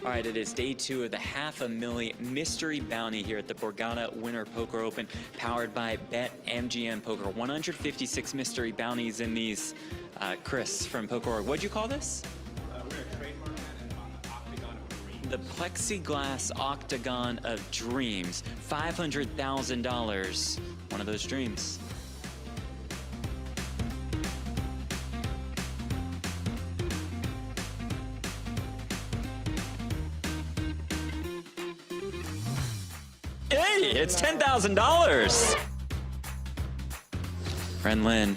All right, it is day 2 of the $500,000 mystery bounty here at the Borgata Winter Poker Open, powered by BetMGM Poker. 156 mystery bounties in these. Chris from Poker.org, what'd you call this? We're a trademark on the Octagon of Dreams. The plexiglass octagon of dreams. $500,000. One of those dreams. Hey, it's $10,000. Friend Lynn,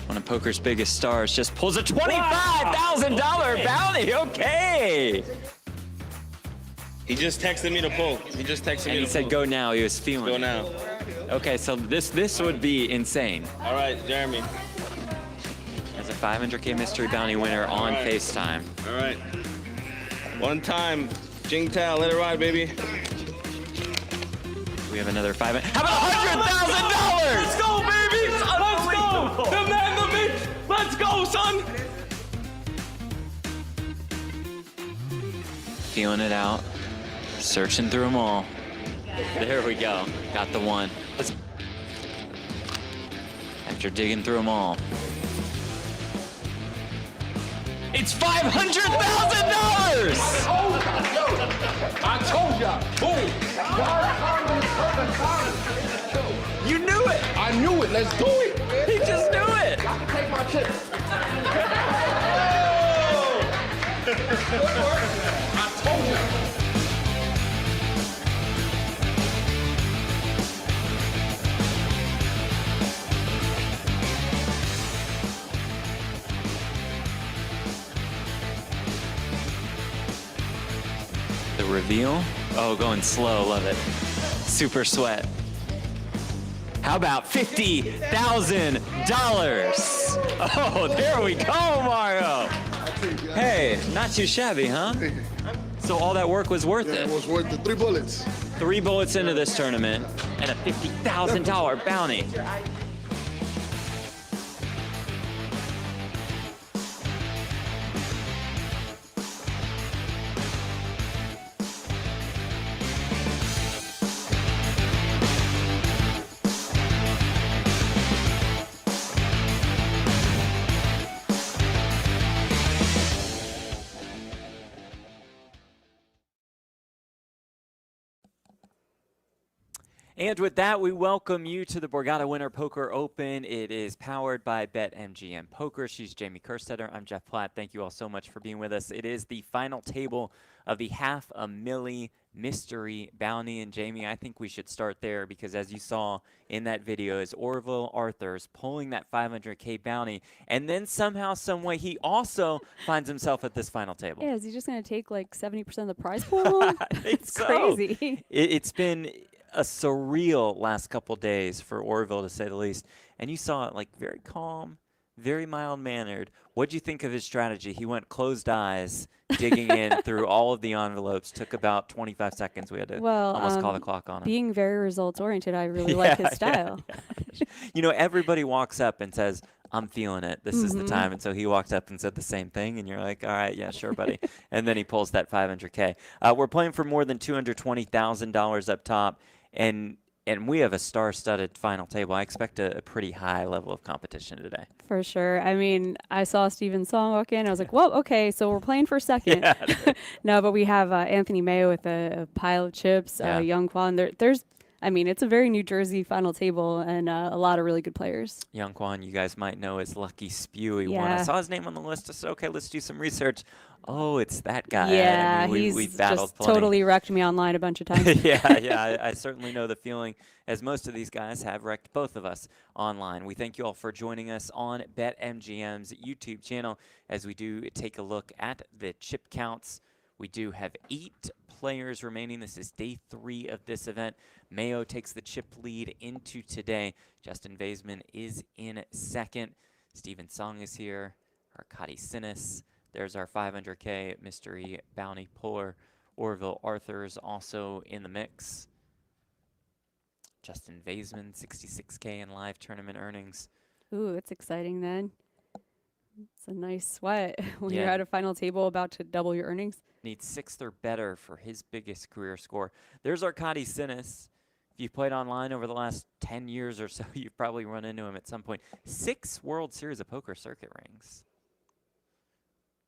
one of poker's biggest stars, just pulls a $25,000 bounty. Okay. He just texted me to pull. He just texted me to pull. And he said, go now. He was feeling Go it. now. Okay, so this would be insane. All right, Jeremy. As a $500K mystery bounty winner on right. FaceTime. All right. One time. Jing Tao, let it ride, baby. We have another 500. How about feeling it out, searching through them all. There we go. Got the one. After digging through them all. It's $500,000! I told ya! Boom! You knew it! I knew it. Let's do it. He just knew it! Y'all can take my chips. I told you. The reveal? Oh, going slow, love it. Super sweat. How about $50,000? Oh, there we go, Mario. Hey, not too shabby, huh? So all that work was worth Yeah, it. it was worth the 3 bullets. 3 bullets into this tournament and a $50,000 bounty. And with that, we welcome you to the Borgata Winter Poker Open. It is powered by BetMGM Poker. She's Jamie Kerstetter. I'm Jeff Platt. Thank you all so much for being with us. It is the final table of the $500,000 mystery bounty. And Jamie, I think we should start there because as you saw in that video, is Orvilla Arthurs pulling that $500K bounty. And then somehow, some way, he also finds himself at this final table. Yeah, is he just going to take like 70% of the prize pool? I think It's so. crazy. It's been a surreal last couple days for Orville, to say the least. And you saw it, like, very calm, very mild-mannered. What'd you think of his strategy? He went closed eyes, digging in through all of the envelopes. Took about 25 seconds. We had to almost call the clock on him. Being very results-oriented, I really like his style. Yeah. You know, everybody walks up and says, I'm feeling it. This is the time. And so he walked up and said the same thing. And you're like, all right, yeah, sure, buddy. And then he pulls that $500K. We're playing for more than $220,000 up top. And we have a star-studded final table. I expect a pretty high level of competition today. For sure. I mean, I saw Steven Song walk in. I was like, whoa, okay, so we're playing for second. Yeah. No, but we have Anthony Maio with a pile of chips, Yong Kwon. There's, I mean, it's a very New Jersey final table and a lot of really good players. Yong Kwon, you guys might know as Lucky Spewy won. Yeah. I saw his name on the list. I said, okay, let's do some research. Oh, it's that guy. Yeah, I mean, he's we battled just plenty. totally wrecked me online a bunch of times. yeah, I certainly know the feeling, as most of these guys have wrecked both of us online. We thank you all for joining us on BetMGM's YouTube channel as we do take a look at the chip counts. We do have 8 players remaining. This is day 3 of this event. Mayo takes the chip lead into today. Justin Vaysman is in second. Steven Song is here. Arkadiy Tsinis. There's our $500K mystery bounty puller. Orvilla Arthurs also in the mix. Justin Vaysman, $66K in live tournament earnings. Ooh, it's exciting then. It's a nice sweat when you're Yeah. at a final table about to double your earnings. Needs 6th or better for his biggest career score. There's Arkadiy Tsinis. If you've played online over the last 10 years or so, you've probably run into him at some point. 6 World Series of Poker circuit rings.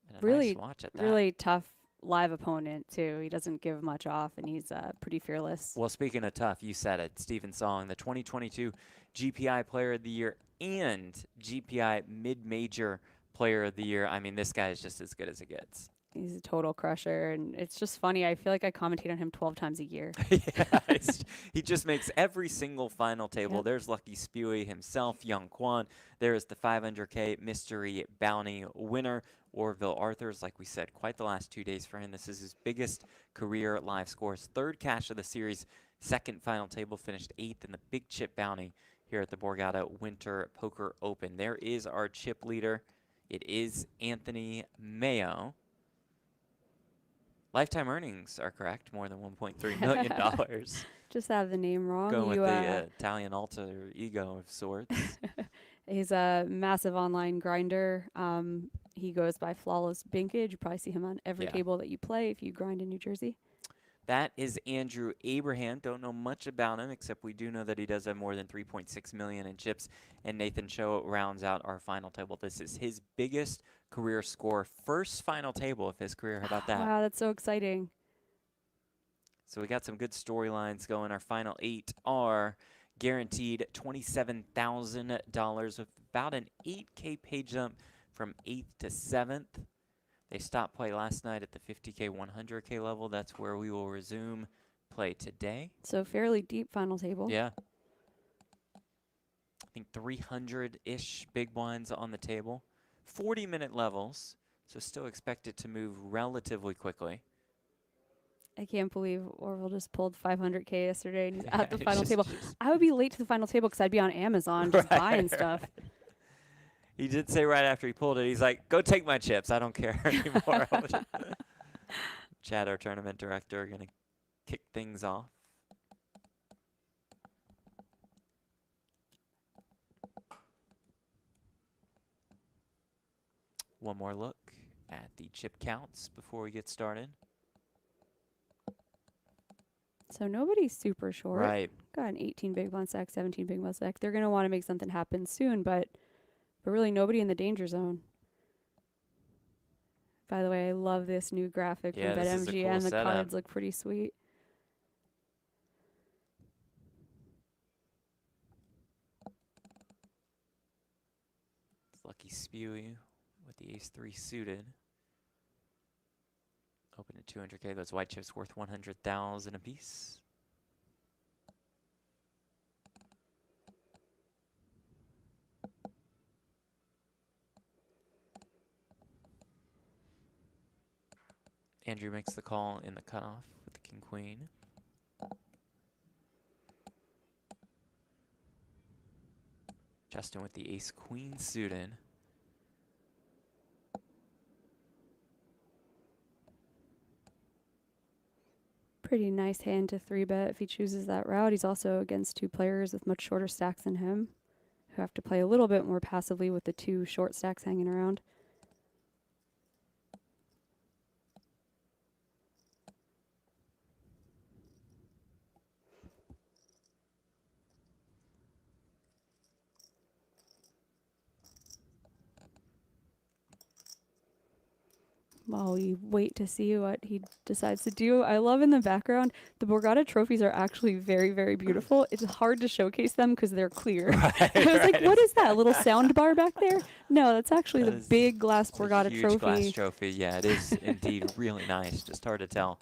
And a Really, nice watch at that. really tough live opponent too. He doesn't give much off, and he's pretty fearless. Well, speaking of tough, you said it. Steven Song, the 2022 GPI Player of the Year and GPI Mid-Major Player of the Year. I mean, this guy is just as good as it gets. He's a total crusher, and it's just funny. I feel like I commentate on him 12 times a year. Yeah, he just makes every single final table. Yep. There's Lucky Spewy himself, Yong Kwon. There is the $500K mystery bounty winner, Orvilla Arthurs. Like we said, quite the last 2 days for him. This is his biggest career live scores. 3rd cash of the series, 2nd final table, finished 8th in the big chip bounty here at the Borgata Winter Poker Open. There is our chip leader. It is Anthony Maio. Lifetime earnings are correct, more than $1.3 million. Just have the name wrong. Going with You, the Italian alter ego of sorts. he's a massive online grinder. he goes by Flawless Binkage. You probably see him on every Yeah. table that you play if you grind in New Jersey. That is Andrew Abraham. Don't know much about him, except we do know that he does have more than 3.6 million in chips. And Nathan Cho rounds out our final table. This is his biggest career score. First final table of his career. How about that? Wow, that's so exciting. So we got some good storylines going. Our final 8 are guaranteed $27,000 with about an 8K pay jump from 8th to 7th. They stopped play last night at the 50K, 100K level. That's where we will resume play today. So fairly deep final table. Yeah. I think 300-ish big blinds on the table. 40-minute levels, so still expect it to move relatively quickly. I can't believe Orville just pulled 500K yesterday and he's Yeah, at the it's final just- table. I would be late to the final table because I'd be on Amazon just buying stuff. He did say right after he pulled it, he's like, go take my chips. I don't care anymore. Chad, our tournament director, are going to kick things off. One more look at the chip counts before we get started. So nobody's super short. Right. Got an 18 big blind stack, 17 big blind stack. They're going to want to make something happen soon, but really nobody in the danger zone. By the way, I love this new graphic Yeah, from this is a cool BetMGM. The setup. cards look pretty sweet. It's Lucky Spewy with the ace-3 suited. Open at 200K. Those white chips worth 100,000 apiece. Andrew makes the call in the cutoff with the king-queen. Justin with the ace-queen suited. Pretty nice hand to 3-bet if he chooses that route. He's also against 2 players with much shorter stacks than him, who have to play a little bit more passively with the 2 short stacks hanging around. While we wait to see what he decides to do. I love in the background, the Borgata trophies are actually very, very beautiful. It's hard to showcase them because they're clear. I was like, what is that, a little sound bar back there? No, that's actually That the is- big glass It's a Borgata huge trophy. glass trophy. Yeah, it is indeed really nice. Just hard to tell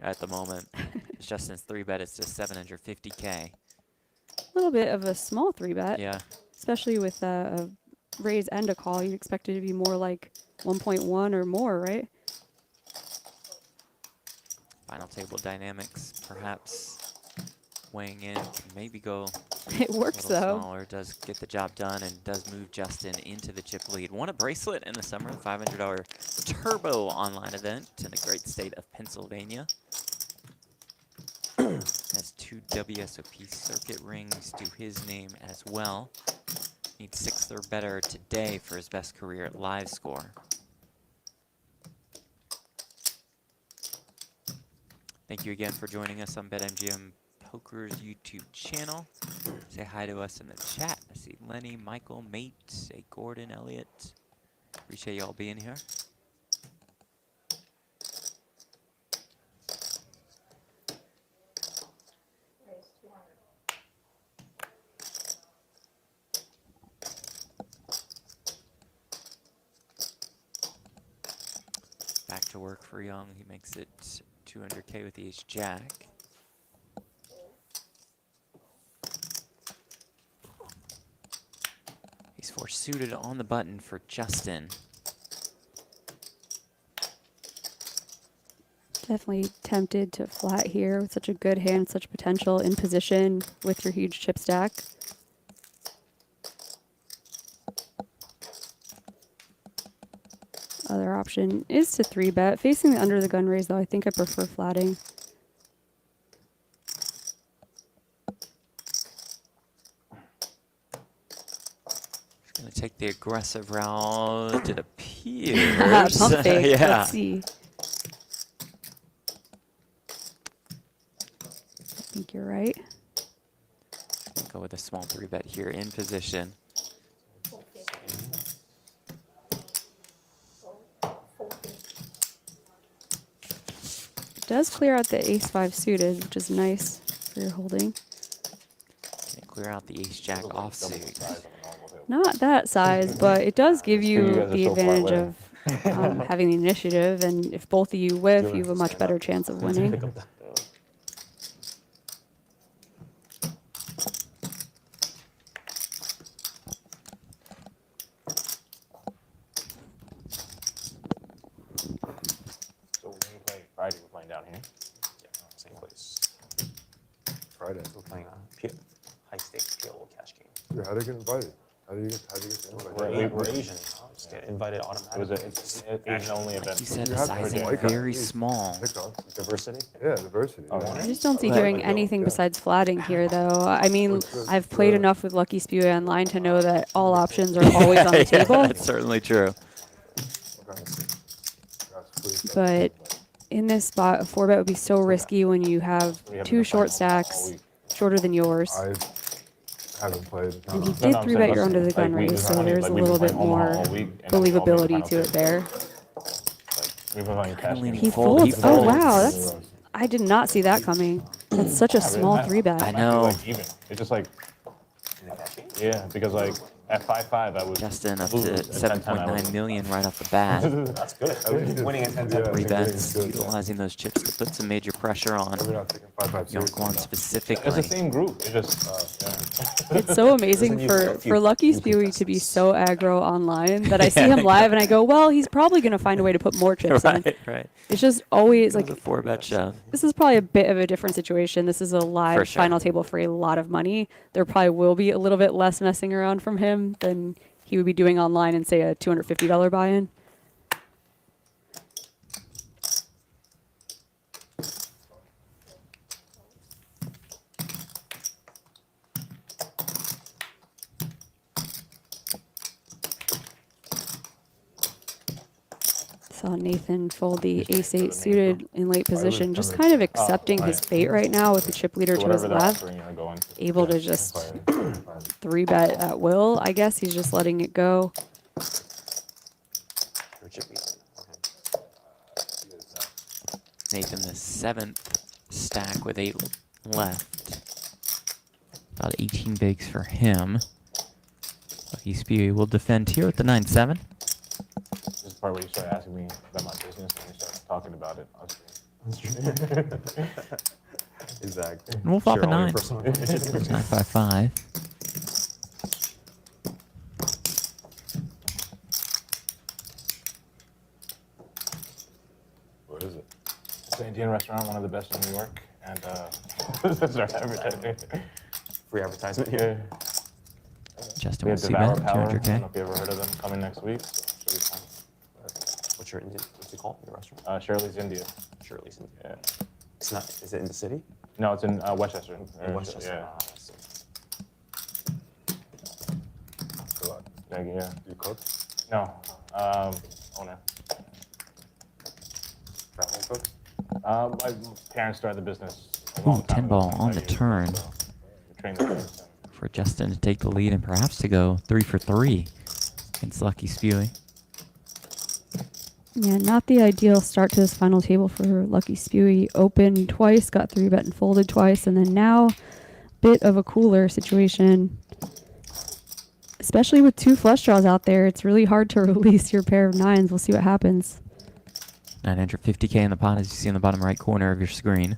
at the moment. It's Justin's 3-bet. It's just 750K. A little bit of a small 3-bet, Yeah. especially with a raise and a call. You'd expect it to be more like 1.1 or more, right? Final table dynamics, perhaps weighing in. Maybe go It a works, little though. smaller. Does get the job done and does move Justin into the chip lead. Won a bracelet in the summer, $500 turbo online event in the great state of Pennsylvania. Has 2 WSOP circuit rings to his name as well. Needs 6th or better today for his best career live score. Thank you again for joining us on BetMGM Poker's YouTube channel. Say hi to us in the chat. I see Lenny, Michael, Mate, say Gordon, Elliott. Appreciate y'all being here. Back to work for Young. He makes it 200K with the ace-jack. He's 4 suited on the button for Justin. Definitely tempted to flat here with such a good hand, such potential in position with your huge chip stack. Other option is to 3-bet. Facing the under the gun raise, though, I think I prefer flatting. He's going to take the aggressive route. It appears appears. Pump fake. Yeah. Let's see. I think you're right. Go with a small 3-bet here in position. It does clear out the ace-5 suited, which is nice for your holding. And clear out the ace-jack offsuit. Not that size, but it does give you the advantage of having the initiative, and if both of you whiff, you have a much better chance of winning. So when we play Friday, we're playing down here. Yeah, same place. Friday. We're playing a high stakes PLO cash game. Yeah, how do you get invited? How do you get the invite? We're Asian. Just get invited automatically. It's an Asian-only event. You said You the have to sizing like it. very small. TikTok. Diversity. Yeah, diversity. Oh, yeah. I just don't see But- doing anything Yeah. besides flatting here, though. I mean, What's the- I've played the- enough with Lucky Spewy Online to know that all options are always on the Yeah, table. that's certainly true. Okay. Yes, please. But in this spot, a 4-bet would be so risky when you have We have two the short final all stacks, week. shorter than yours. I haven't played. And he No, did I'm 3-bet saying your under the like, gun we raise, just so only, there's like, a we've been little bit playing Omaha more all week, and then we all make the believability final to it table. there. Like, we've been playing cash leaning games. He fold. folds. He Oh, folds. wow. That's. I did not see that coming. That's such a small Might- 3-bet. I might be, know. like, even. It's just like, yeah, because like at 5-5, I would Justin up lose. to At 10-10, I 7.9 would- million right off the bat. That's good. Winning at 10-10. Yeah. 3 think bets, it's good. utilizing those chips to put some major pressure on We're not taking 5-5 Yong seriously Kwon enough. It's specifically. the same group. It's just, yeah. It's so amazing use a few for Lucky few Spewy to be contestants. so aggro online that I see him live and I go, well, he's probably going to find a way to put more chips in. Right, right. It's just always Like like, a 4-bet shove. this is probably a bit of a different situation. This is a live For sure. final table for a lot of money. There probably will be a little bit less messing around from him than he would be doing online in, say, a $250 buy-in. Saw Nathan fold the ace-8 suited in late position, just kind of accepting his fate right now with the chip leader So to his whatever they're left. offering, you're going to. Able to just 3-bet at will. I guess he's just letting it go. Or chip lead. Nathan, the 7th stack with 8 left. About 18 bigs for him. Lucky Spewy will defend here with the 9-7. This is the part where you start asking me about my business and you start talking about it. Exactly. And we'll flop a Share all your 9. personal information. 9-5-5. What is it? It's an Indian restaurant, one of the best in New York, and start advertising. Free advertisement Yeah. here. Justin We will have see Devour bet, Power. I don't 200K. know if you ever heard of them. Coming next week. So should be fun. What's it called? Your restaurant? Shirley's India. Shirley's. Yeah. It's not. Is it in the city? No, it's in Westchester. In Westchester. Yeah. Ah, I see. Good luck. Yeah. Do you cook? No. Owner. Family cook? My parents started the business a Ooh, long time 10 ago, ball 25 on the years ago, turn. so we trained the kids and For Justin to take the lead and perhaps to go 3 for 3 against Lucky Spewy. Yeah, not the ideal start to this final table for Lucky Spewy. Opened twice, got 3-bet and folded twice, and then now bit of a cooler situation. Especially with 2 flush draws out there, it's really hard to release your pair of 9s. We'll see what happens. 950K in the pot, as you see in the bottom right corner of your screen.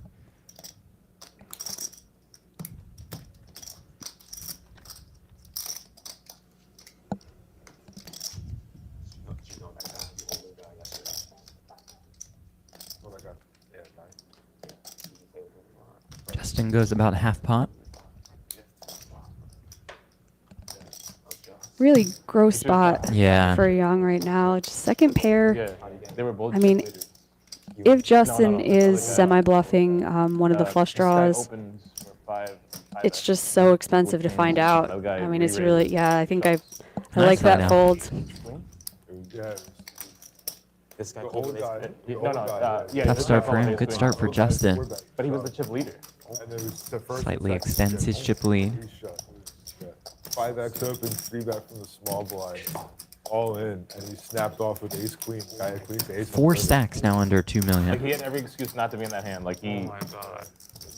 Oh my God. Yeah, nice. Justin goes about half pot. Really gross spot Yeah. for Young right now. Just second pair. yeah, they were both. I mean, completed. if Justin no, is like, semi-bluffing one of the This flush guy draws, opens for five it's X. just so expensive to find out. That guy I mean, it's re-raised really, yeah, I think I Nice like find that out. fold. Yeah, This guy The called old him guy. his the No, old no. guy, Yeah, Tough this start guy for called him. his Good thing. start for Justin. But he was the chip leader. And it was the first Slightly and second extends his chip lead. Three shot. Yeah. 5x open, 3-bet from the small blind. All in, and he snapped off with ace queen. Guy had queen to ace. 4 stacks now under 2 Like million. he had every excuse not to be in that hand. Like he, Oh my god.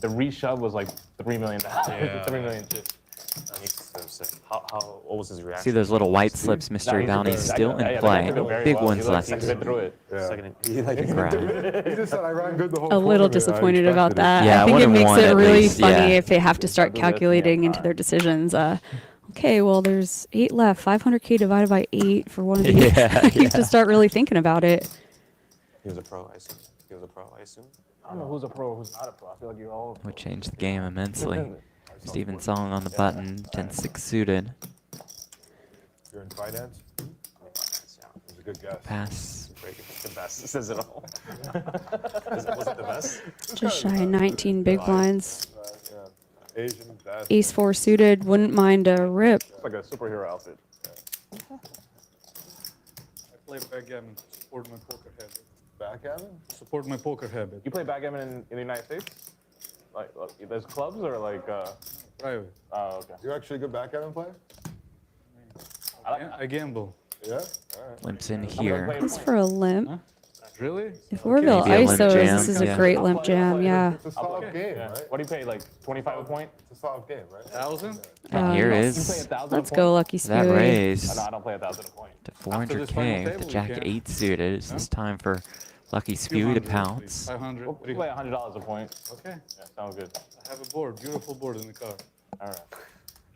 the reshove was like $3 million. Yeah. 3 million chips. He's so sick. What was his reaction? See those little white slips, mystery bounties still in play. Big ones left. He took through it. Yeah. Second, he like Grab. He just said I ran good the whole A little tournament. I disappointed about expected it." that. Yeah, I think I it would've makes won it at really least, funny yeah. if they have to start Don't do this, calculating yeah. into their decisions. Okay, well, there's 8 left. 500K divided by 8 for one of these. Yeah, You have to start really thinking about it. He was a pro, I assume. He was a pro, I assume. I don't know who's a pro, who's not a pro. I feel like you're all. Would change the game immensely. Steven Song on the button, 10-6 suited. You're in finance? It was a good guess. Pass. Great. The best. It says it all. Was it the best? Just shy of 19 big blinds. Yeah. Asian best. Ace 4 suited. Wouldn't mind a rip. It's like a superhero outfit. I play backgammon to support my poker habit. Backgammon? Support my poker habit. You play backgammon in the United States? Like there's clubs or like? Private. Oh, okay. You're actually a good backgammon player? I gamble. Yeah? All right. Limps in gonna here. play- That's for a limp. Really? If Orville Maybe a limp ISOs, jam, this is yeah. a great limp jam, yeah. It's a solid game, Yeah. right? What do you pay? Like 25 a point? It's a solid game, right? 1,000? And here Um, You play is 1,000 Let's a go, point? Lucky that Spewy. raise No, I don't play 1,000 a point. to After this final 400K with the table, we Jack can. 8 suited. Is this time for Lucky Spewy to 200, pounce? 500. We'll play $100 a point. Okay. Yeah, sounds good. I have a board, beautiful board in the car. All right.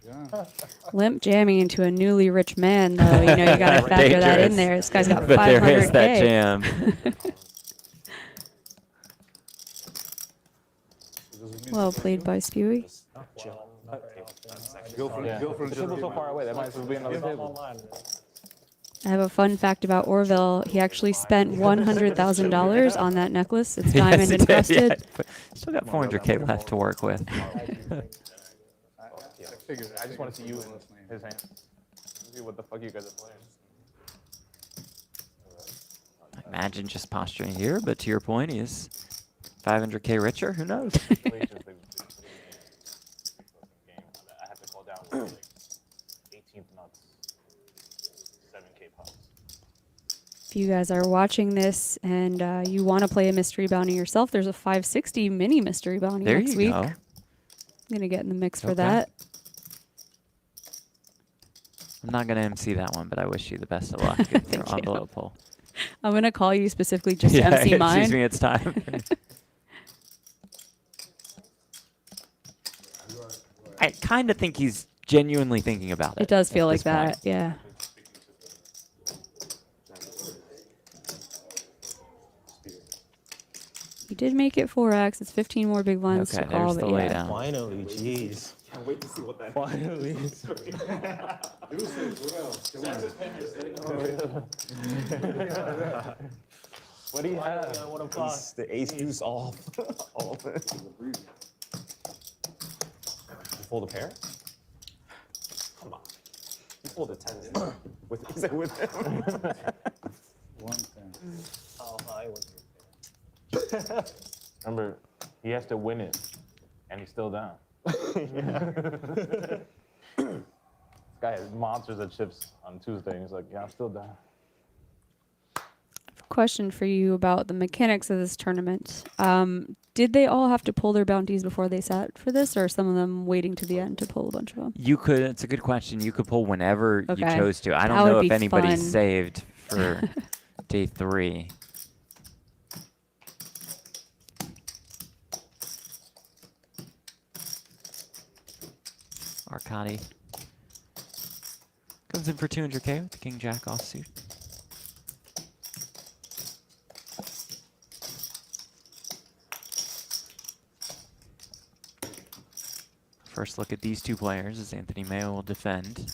Yeah. Limp jamming into a newly rich man, though. You know, you got to factor that in Dangerous. there. This guy's got But there is that 500K. jam. Well played by Spewy. Yeah. The table's so far away. That might as well be another table. I have a fun fact about Orville. He actually spent $100,000 on that necklace. It's diamond Yes, it did, encrusted. yeah. But still got 400K left to work with. I just want to see you in his hand. See what the fuck you guys are playing. Imagine just posturing here, but to your point, he is 500K richer. Who knows? I have to call down like 18th nuts, 7K pops. If you guys are watching this and you want to play a mystery bounty yourself, there's a 560 mini mystery bounty There next you week. go. I'm going to get in the mix for Okay. that. I'm not going to MC that one, but I wish you the best of luck. It's Thank your you. envelope pull. I'm going to call you specifically just to Yeah, MC mine. excuse me, it's time. I kind of think he's genuinely thinking about it. It does at feel like this point. that, yeah. You did make it 4x. It's 15 more big blinds Okay, to call, there's the but yeah. laydown. Finally, jeez. Can't wait to see what that finally. What do you have? The ace deuce off. All of it. You fold a pair? Come on. You fold a 10. Is it with him? 110. Oh, I was. Remember, he has to win it, and he's still down. This guy has monsters of chips on Tuesday, and he's like, yeah, I'm still down. Question for you about the mechanics of this tournament. Did they all have to pull their bounties before they sat for this, or are some of them waiting to the end to pull a bunch of them? You could. It's a good question. You could pull whenever you Okay. chose to. I That don't know would if be anybody's fun. saved for day 3. Arkadiy comes in for 200K with the King Jack offsuit. First look at these two players as Anthony Maio will defend.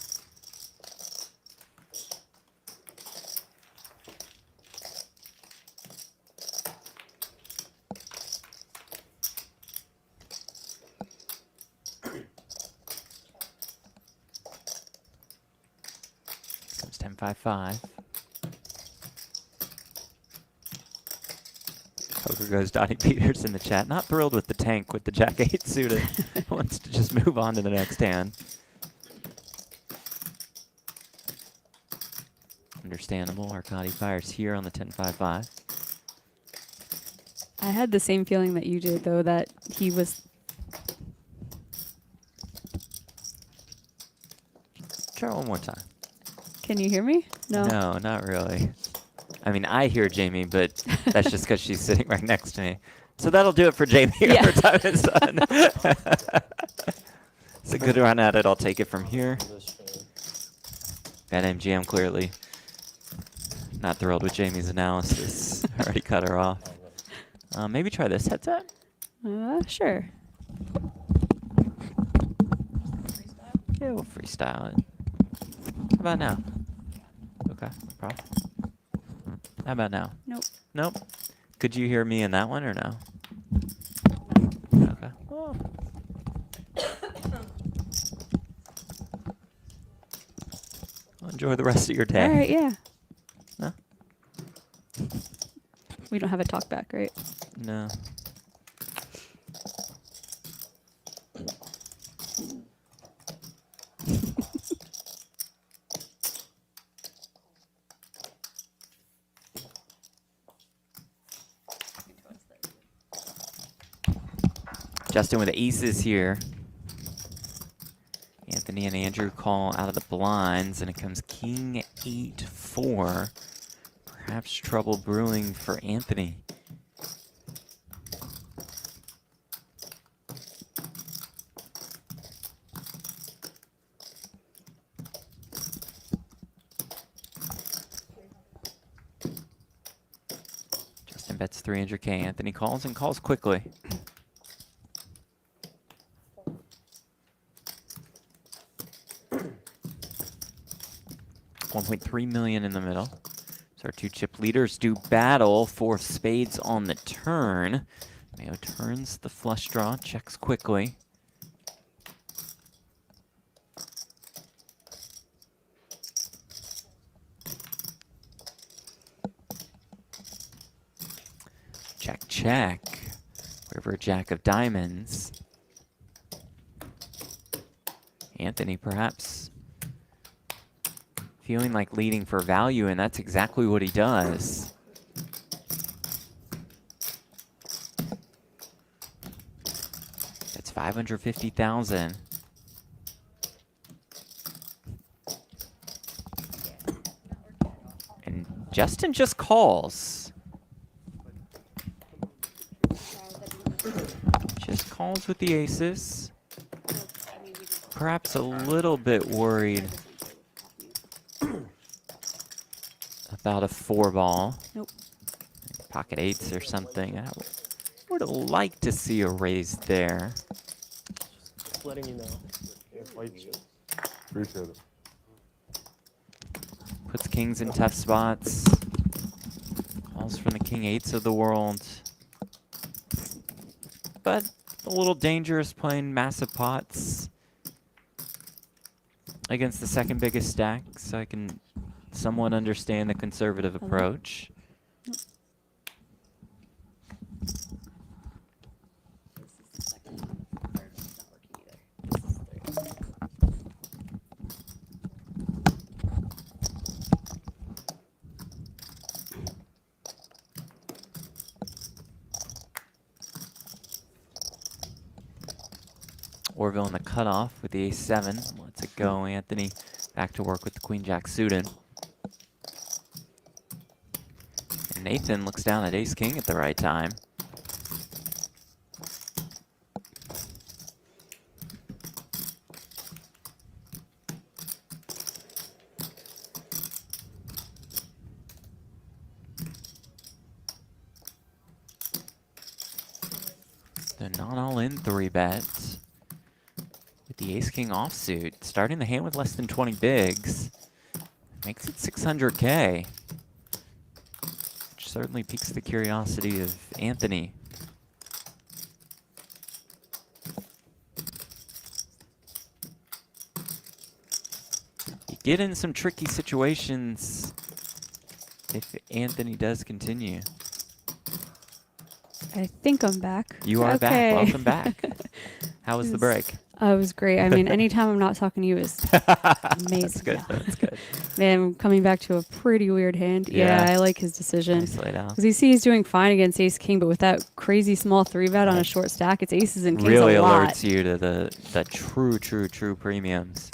Comes 10-5-5. Poker goes Donnie Peters in the chat. Not thrilled with the tank with the Jack 8 suited. Wants to just move on to the next hand. Understandable. Arkadiy fires here on the 10-5-5. I had the same feeling that you did, though, that he was. Try one more time. Can you hear me? No. No, not really. I mean, I hear Jamie, but that's just because she's sitting right next to me. So that'll do it for Jamie. Yeah. Her time is done. It's a good run at it. I'll take it from here. That MGM clearly not thrilled with Jamie's analysis. Already cut her off. Maybe try this headset? Sure. Yeah, we'll freestyle it. How about now? Okay, no problem. How about now? Nope. Nope. Could you hear me in that one or no? Okay. Oh. Well, enjoy the rest of your day. All right, yeah. No? We don't have a talk back, right? No. Justin with aces here. Anthony and Andrew call out of the blinds, and it comes king 8-4. Perhaps trouble brewing for Anthony. Justin bets 300K. Anthony calls and calls quickly. 1.3 million in the middle. So our two chip leaders do battle for spades on the turn. Maio turns the flush draw, checks quickly. Check, check. River jack of diamonds. Anthony perhaps feeling like leading for value, and that's exactly what he does. That's 550,000. And Justin just calls. Just calls with the aces. Perhaps a little bit worried about a 4-ball. Nope. Pocket eights or something. I would have liked to see a raise there. Just letting you know. If white chips. Appreciate it. Puts kings in tough spots. Calls from the king eights of the world. But a little dangerous playing massive pots against the second biggest stack, so I can somewhat understand the conservative approach. Orville in the cutoff with the ace-7. Lets it go. Anthony back to work with the queen-jack suited. And Nathan looks down at ace-king at the right time. The not all in 3-bet. With the ace-king offsuit, starting the hand with less than 20 bigs, makes it 600K. Which certainly piques the curiosity of Anthony. You get in some tricky situations if Anthony does continue. I think I'm back. You are back. Okay. Welcome back. How was the break? It was great. I mean, anytime I'm not talking to you is amazing. That's good. That's good. Man, I'm coming back to a pretty weird hand. Yeah, Yeah. I like his decision. Nice laid out. Because you see he's doing fine against ace king, but with that crazy small 3-bet on a short stack, it's aces and kings Really a lot. alerts you to the true premiums.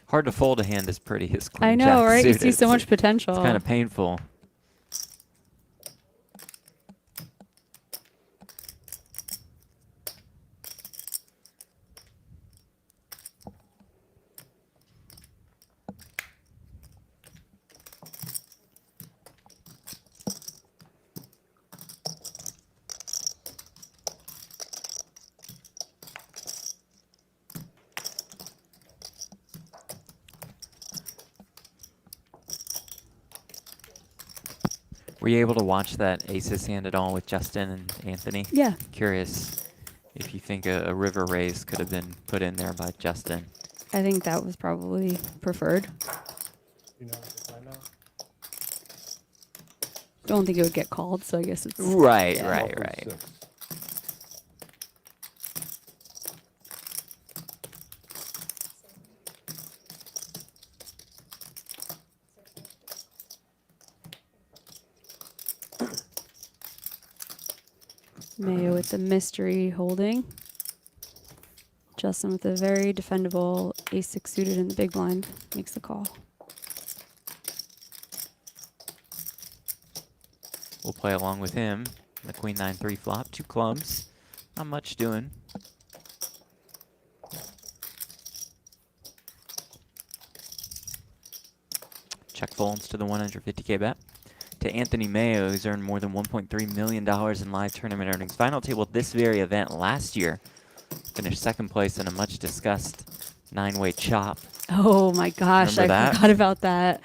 Hard to fold a hand as pretty as queen I know, jack right? You see suited. so much potential. It's kind of painful. Were you able to watch that aces hand at all with Justin and Anthony? Yeah. Curious if you think a river raise could have been put in there by Justin. I think that was probably preferred. You know, if I know. Don't think it would get called, so I guess it's Right, Yeah. right, Off of right. 6. Mayo with the mystery holding. Justin with a very defendable ace-6 suited in the big blind makes the call. We'll play along with him. The queen 9-3 flop, 2 clubs. Not much doing. Check folds to the 150K bet. To Anthony Maio, who's earned more than $1.3 million in live tournament earnings. Final table at this very event last year. Finished second place in a much discussed 9-way chop. Oh my gosh, Remember I that? forgot about that.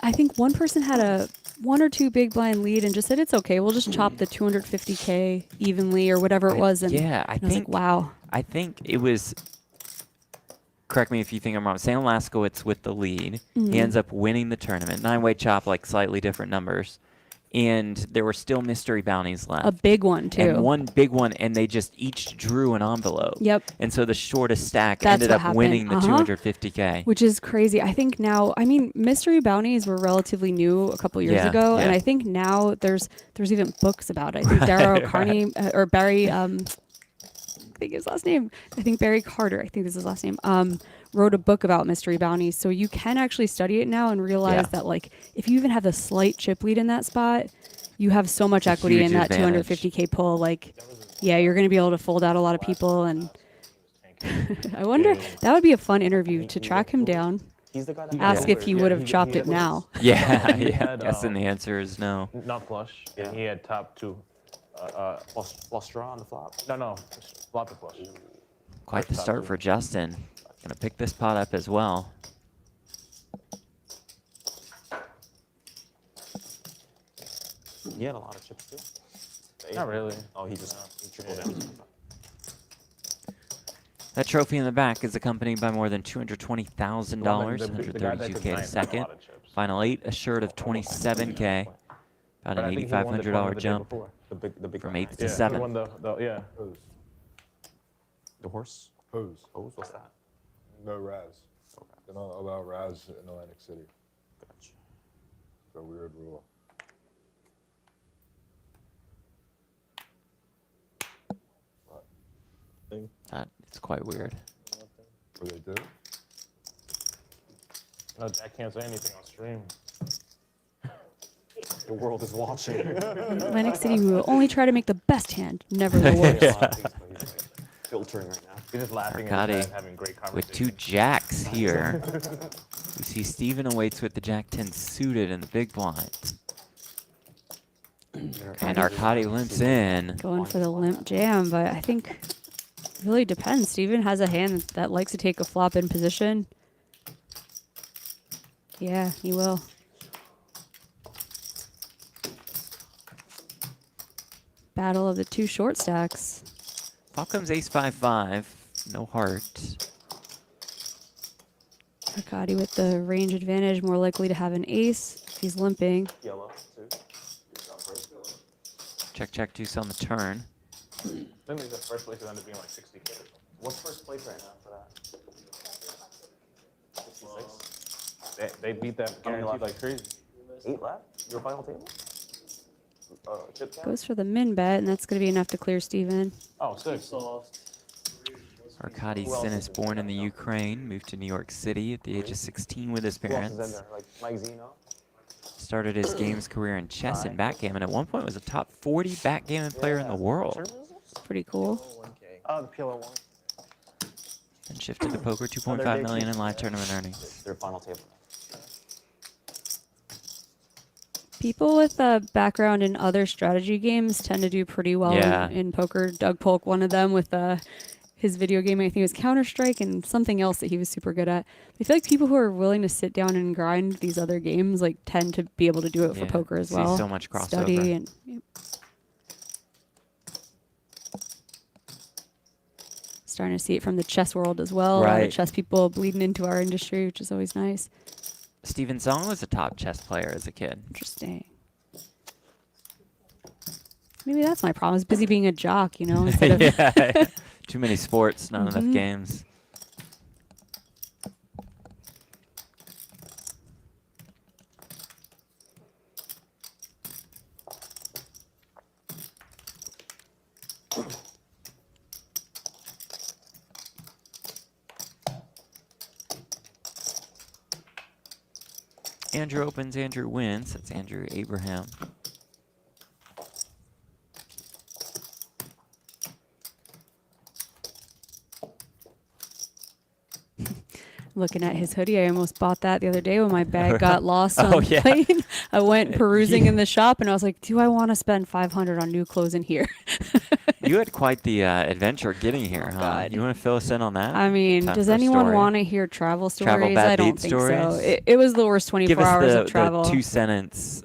I think one person had a 1 or 2 big blind lead and just said it's okay. We'll just chop the 250K evenly or whatever it was. And Yeah, I and I was think like, wow. I think it was. Correct me if you think I'm wrong. Sam Laskowitz with the lead. He ends up winning the tournament. 9-way chop, like slightly different numbers. And there were still mystery bounties left. A big one too. And one big one, and they just each drew an envelope. Yep. And so the shortest stack That's ended what up happened. winning the Uh-huh. 250K. Which is crazy. I think now, I mean, mystery bounties were relatively new a couple years Yeah, ago, and yeah. I think now there's even books about it. I think Dara O'Carney or Barry, I think his last name. I think Barry Carter. I think this is his last name. Wrote a book about mystery bounties, so you can actually study it now and realize Yeah. that like if you even have a slight chip lead in that spot, you have so much It's a equity in huge that advantage. 250K pull. Like, yeah, you're going to be able to fold out a lot of people, and I wonder that would be a fun interview to track him down. He's the guy that Ask had if he over- would yeah, have chopped it was- now. Yeah, He yeah. had, Guessing the answer is no. Not flush. Yeah. And he had top 2. Flush draw on the flop. No, flop to flush. Quite the Top start two. for Justin. Gonna pick this pot up as well. He had a lot of chips too. The Not eight. really. Oh, he tripled down. That trophy in the back is accompanied by more than $220,000, The guy that 132K could to nine had a second. lot of chips. Final 8 assured of 27K. About But an I think he won the tournament $8,500 the day jump. before. The big From blind, 8 right? to Yeah, 7. he won yeah. Pose. The horse. Pose. Oh, what's that? No Raz. Okay. They don't allow Raz in Atlantic City. Gotcha. It's a weird rule. It's quite weird. What they do? No, Jack can't say anything on stream. The world is watching. Atlantic City, we will only try to make the best hand, never the He's worst. a lot of things, but he's, like, filtering right now. He's just laughing Arkadiy and having great With conversation. 2 jacks here. We see Steven awaits with the Jack 10 suited in the big blind. And Arkadiy limps in. Going for the limp jam, but I think it really depends. Steven has a hand that likes to take a flop in position. Yeah, he will. battle of the two short stacks. Off comes ace 5-5. No heart. Arkadiy with the range advantage, more likely to have an ace if he's limping. Yellow, two. Check, check, deuce on the turn. I think the first place would end up being like 60K. What's first place right now for that? 66? They beat that How many guaranteed left? like crazy. 8 left? Your final table? Chip count? Goes for the min bet, and that's going to be enough to clear Steven. Oh, 6. Arkadiy Who else Tsinis, is in born in the there? Ukraine, moved to New York City at the age of 16 with his Who else is in parents. there? Like Mike Zeno? Started his games career in chess and backgammon. At one point was a top 40 backgammon player in the world. Pretty cool. The PLO one. And shifted to poker, 2.5 million in live tournament earnings. Their final table. People with a background in other strategy games tend to do pretty well Yeah. in poker. Doug Polk, one of them, with his video game, I think it was Counter-Strike and something else that he was super good at. I feel like people who are willing to sit down and grind these other games like tend to be able to do it for Yeah, poker as see well. so much crossover. Study and starting to see it from the chess world as well. A lot of Right. chess people bleeding into our industry, which is always nice. Steven Song was a top chess player as a kid. Interesting. Maybe that's my problem. I was busy being a jock, you know, instead of Yeah. Too many sports, not enough Mhm. games. Andrew opens, Andrew wins. That's Andrew Abraham. looking at his hoodie. I almost bought that the other day when my bag got lost on Oh, the yeah. plane. I went perusing Yeah. in the shop and I was like, do I want to spend $500 on new clothes in here? You had quite the adventure getting here, huh? God. You want to fill us in on that? I mean, Time does for a anyone story. want to hear travel stories? Travel bad I don't beat think so. stories? It was the worst 24 Give us hours the, of travel. the 2-sentence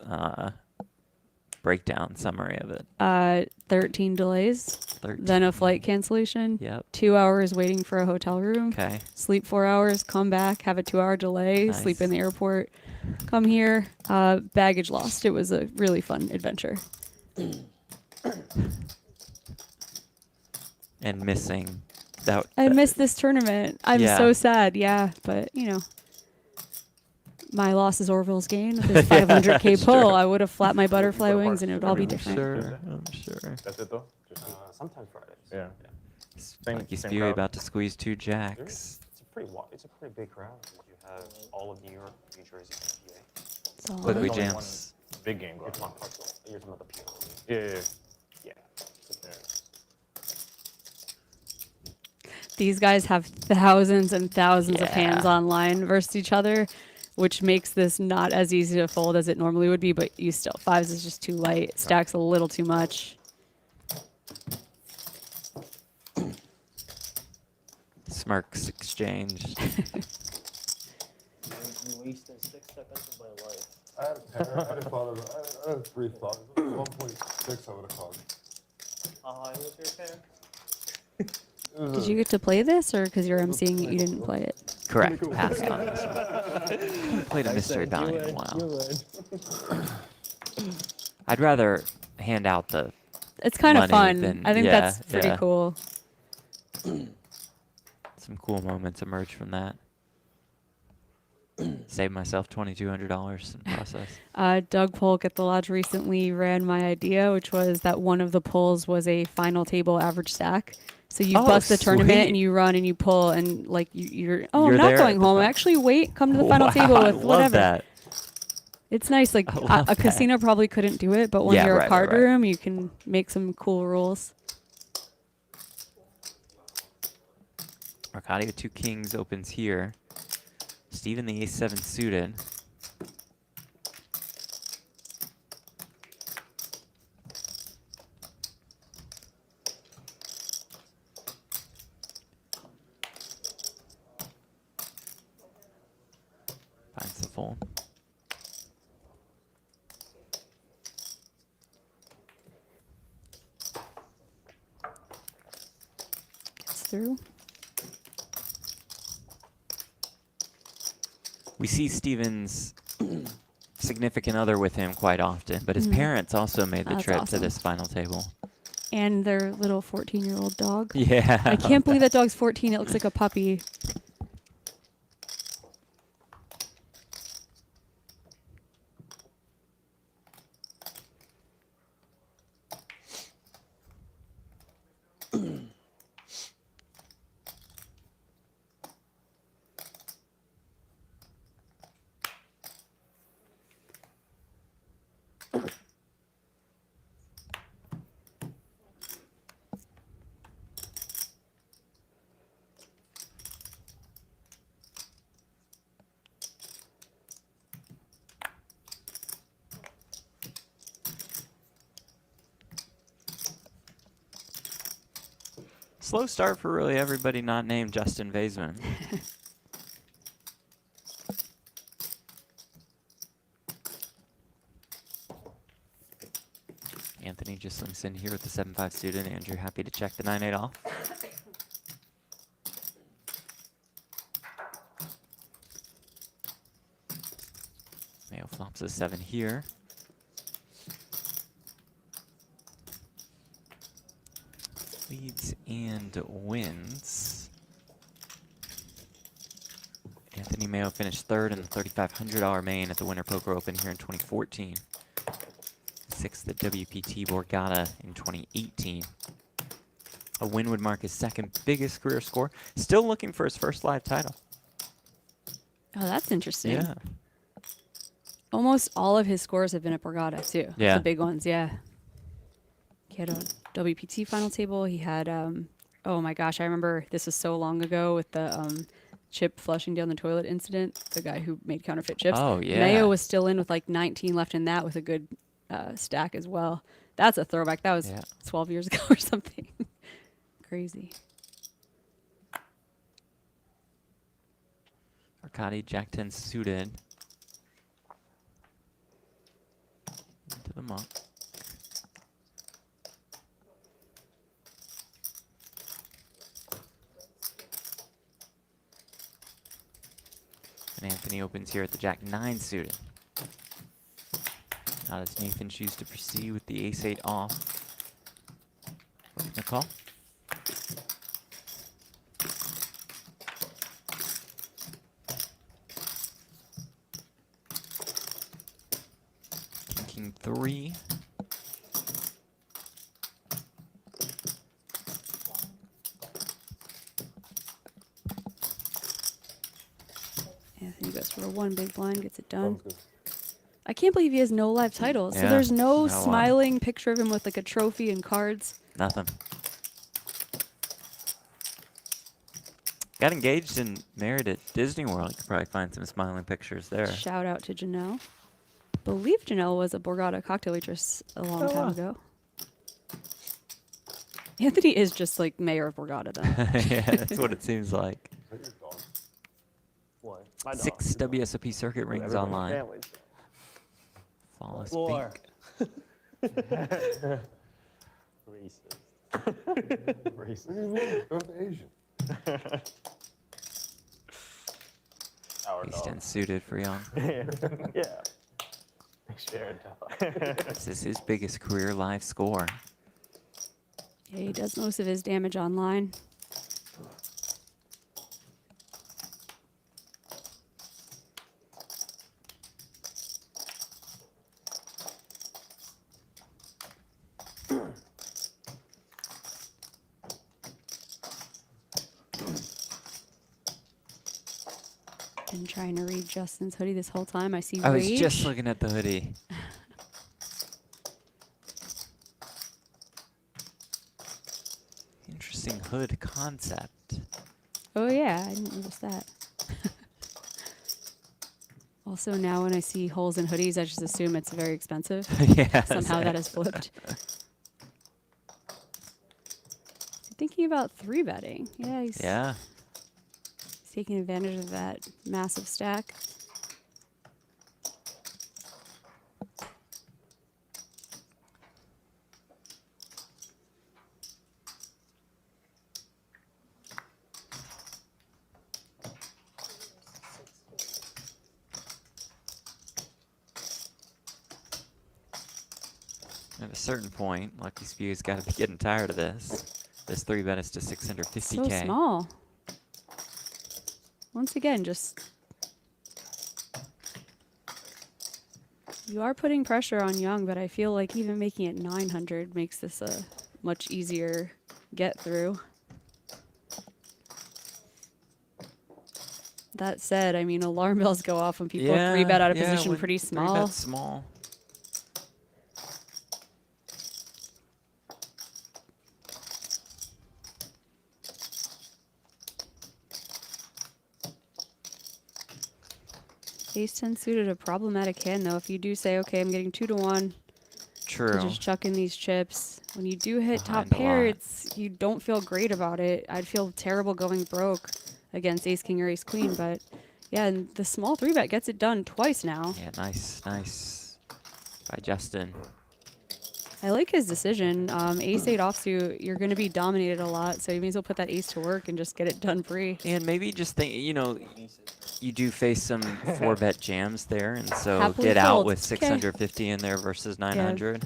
breakdown summary of it. 13 delays, 13. then a flight cancellation, Yep. 2 hours waiting for a hotel room, Okay. sleep 4 hours, come back, have a 2-hour delay, sleep in the airport, come here, baggage lost. It was a really fun adventure. And missing. That, I missed this tournament. I'm Yeah. so sad. Yeah, but you know, my loss is Orville's gain. With his 500K pull, Sure. I would have flapped my butterfly wings and it would all be different. I'm sure. That's it though. Just Sometimes Fridays. yeah. Lucky same Spewy crowd. about to squeeze 2 jacks. It's a pretty big crowd. You have all of New York, New Jersey, and PA. So, Quickly There's only one jams. big game. You're Going. talking about Parkville. You're talking about the PO. Yeah. Yeah. these guys have thousands and thousands of hands Yeah. online versus each other, which makes this not as easy to fold as it normally would be, but you still, 5s is just too light. Stacks a little too much. Smirks exchanged. You wasted 6 seconds of my life. I had thought of it. I had 3 thoughts. 1.6 I would have called. How high was your fan? Did you get to play this, or because you're emceeing it, you didn't play it? Correct. Passed on this one. Haven't played a mystery bounty in a while. I'd rather hand out the It's kind of money fun. than- I think yeah, that's pretty yeah. cool. some cool moments emerge from that. Saved myself $2,200 in the process. Doug Polk at the lodge recently ran my idea, which was that one of the pulls was a final table average stack. So you Oh, bust the tournament sweet. and you run and you pull and like you're You're I'm not there going at the home. fin- Actually, wait, come to the final Wow, table I with love whatever. that. It's nice. Like I love a that. casino probably couldn't do it, but when Yeah, you're right, a card right. room, you can make some cool rules. Arkadiy with 2 kings opens here. Steven the ace-7 suited. Finds the fold. through. We see Steven's significant other with him quite often, but his parents also made the That's trip to awesome. this final table. And their little 14-year-old dog. Yeah. I can't believe that dog's 14. It looks like a puppy. Slow start for really everybody not named Justin Vaysman. Anthony just links in here with the 7-5 student. Andrew, happy to check the 9-8 off. Mayo flops a 7 here. Leads and wins. Anthony Maio finished third in the $3,500 main at the Winter Poker Open here in 2014. Sixth at WPT Borgata in 2018. A win would mark his second biggest career score. Still looking for his first live title. Oh, that's interesting. Yeah. Almost all of his scores have been at Borgata, too. Yeah. The big ones, yeah. He had a WPT final table. He had, oh my gosh, I remember this was so long ago with the chip flushing down the toilet incident. The guy who made counterfeit chips. Oh, yeah. Mayo was still in with like 19 left in that with a good stack as well. That's a throwback. That was 12 years ago or something. Crazy. Arkadiy Jack-10 suited. Into the monk. And Anthony opens here at the Jack-9 suited. Now does Nathan choose to proceed with the Ace-8 off? Looking to call. King 3. Anthony goes for a 1 big blind, gets it done. Sounds good. I can't believe he has no live titles. So Yeah. there's no No, smiling picture of him with like a trophy and cards. Nothing. Got engaged and married at Disney World. You could probably find some smiling pictures there. Shout out to Janelle. Believe Janelle was a Borgata cocktail waitress a long time ago. Anthony is just like mayor of Borgata then. Yeah, that's what it seems like. Is that your dog? What? My dog. 6 WSOP circuit rings Everybody in my online. family's Flawless Floor. pink. racist. What do you mean? Go to Asian. Our Ace dog. 10 suited for Young. Yeah. Shared dog. This is his biggest career live score. Yeah, he does most of his damage online. Been trying to read Justin's hoodie this whole time. I see I was rage. just looking at the hoodie. Interesting hood concept. Oh yeah, I didn't notice that. Also, now when I see holes in hoodies, I just assume it's very expensive. Yeah. Somehow that has flipped. Is he thinking about 3-betting? Yeah, he's taking advantage of that massive stack. At a certain point, Lucky Spew's got to be getting tired of this. This 3-bet is to 650K. So small. Once again, just you are putting pressure on Young, but I feel like even making it 900 makes this a much easier get through. That said, I mean, alarm bells go off when people 3-bet out of position when pretty 3-bet small. small. Ace-10 suited, a problematic hand, though. If you do say, okay, I'm getting 2-1, True. to just chuck in these chips. When you do hit top Behind a pair, lot. you don't feel great about it. I'd feel terrible going broke against Ace-King or Ace-Queen, but yeah, and the small 3-bet gets it done twice now. Yeah, nice by Justin. I like his decision. Ace-8 offsuit, you're going to be dominated a lot, so you may as well put that ace to work and just get it done free. And maybe just think, you know, you do face some 4-bet jams there, and so Happily get out fold. with Okay. 650 in there versus 900.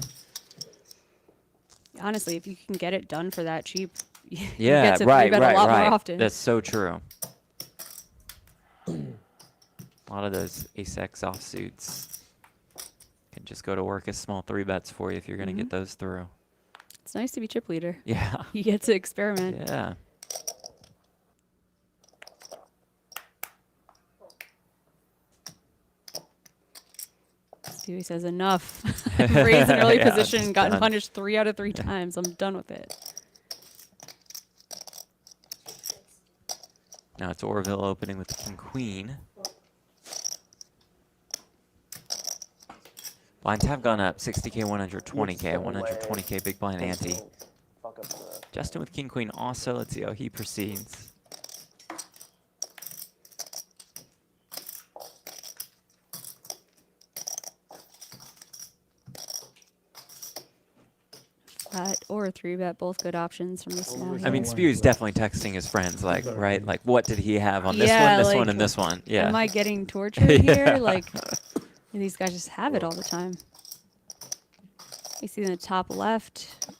Honestly, if you can get it done for that cheap, you Yeah, get to right. 3-bet a lot more often. That's so true. A lot of those ace-X offsuits can just go to work as small 3-bets for you if you're going to get those through. It's nice to be chip leader. Yeah. You get to experiment. Yeah. Stewie says enough. Raised an early Yeah, position, just gotten done. punished 3 out of 3 times. I'm done with it. Now it's Orville opening with the king-queen. Blinds have gone up 60K, 120K, 120K big blind ante. Fuck up the Justin with king-queen also. Let's see how he proceeds. Flat or 3-bet, both good options from the small I hand. mean, Spew is definitely texting his friends, like, right? Like, what did he have on this Yeah, one, this like, one, and this one? Yeah. Am I getting tortured here? Like, these guys just have it all the time. You see in the top left, you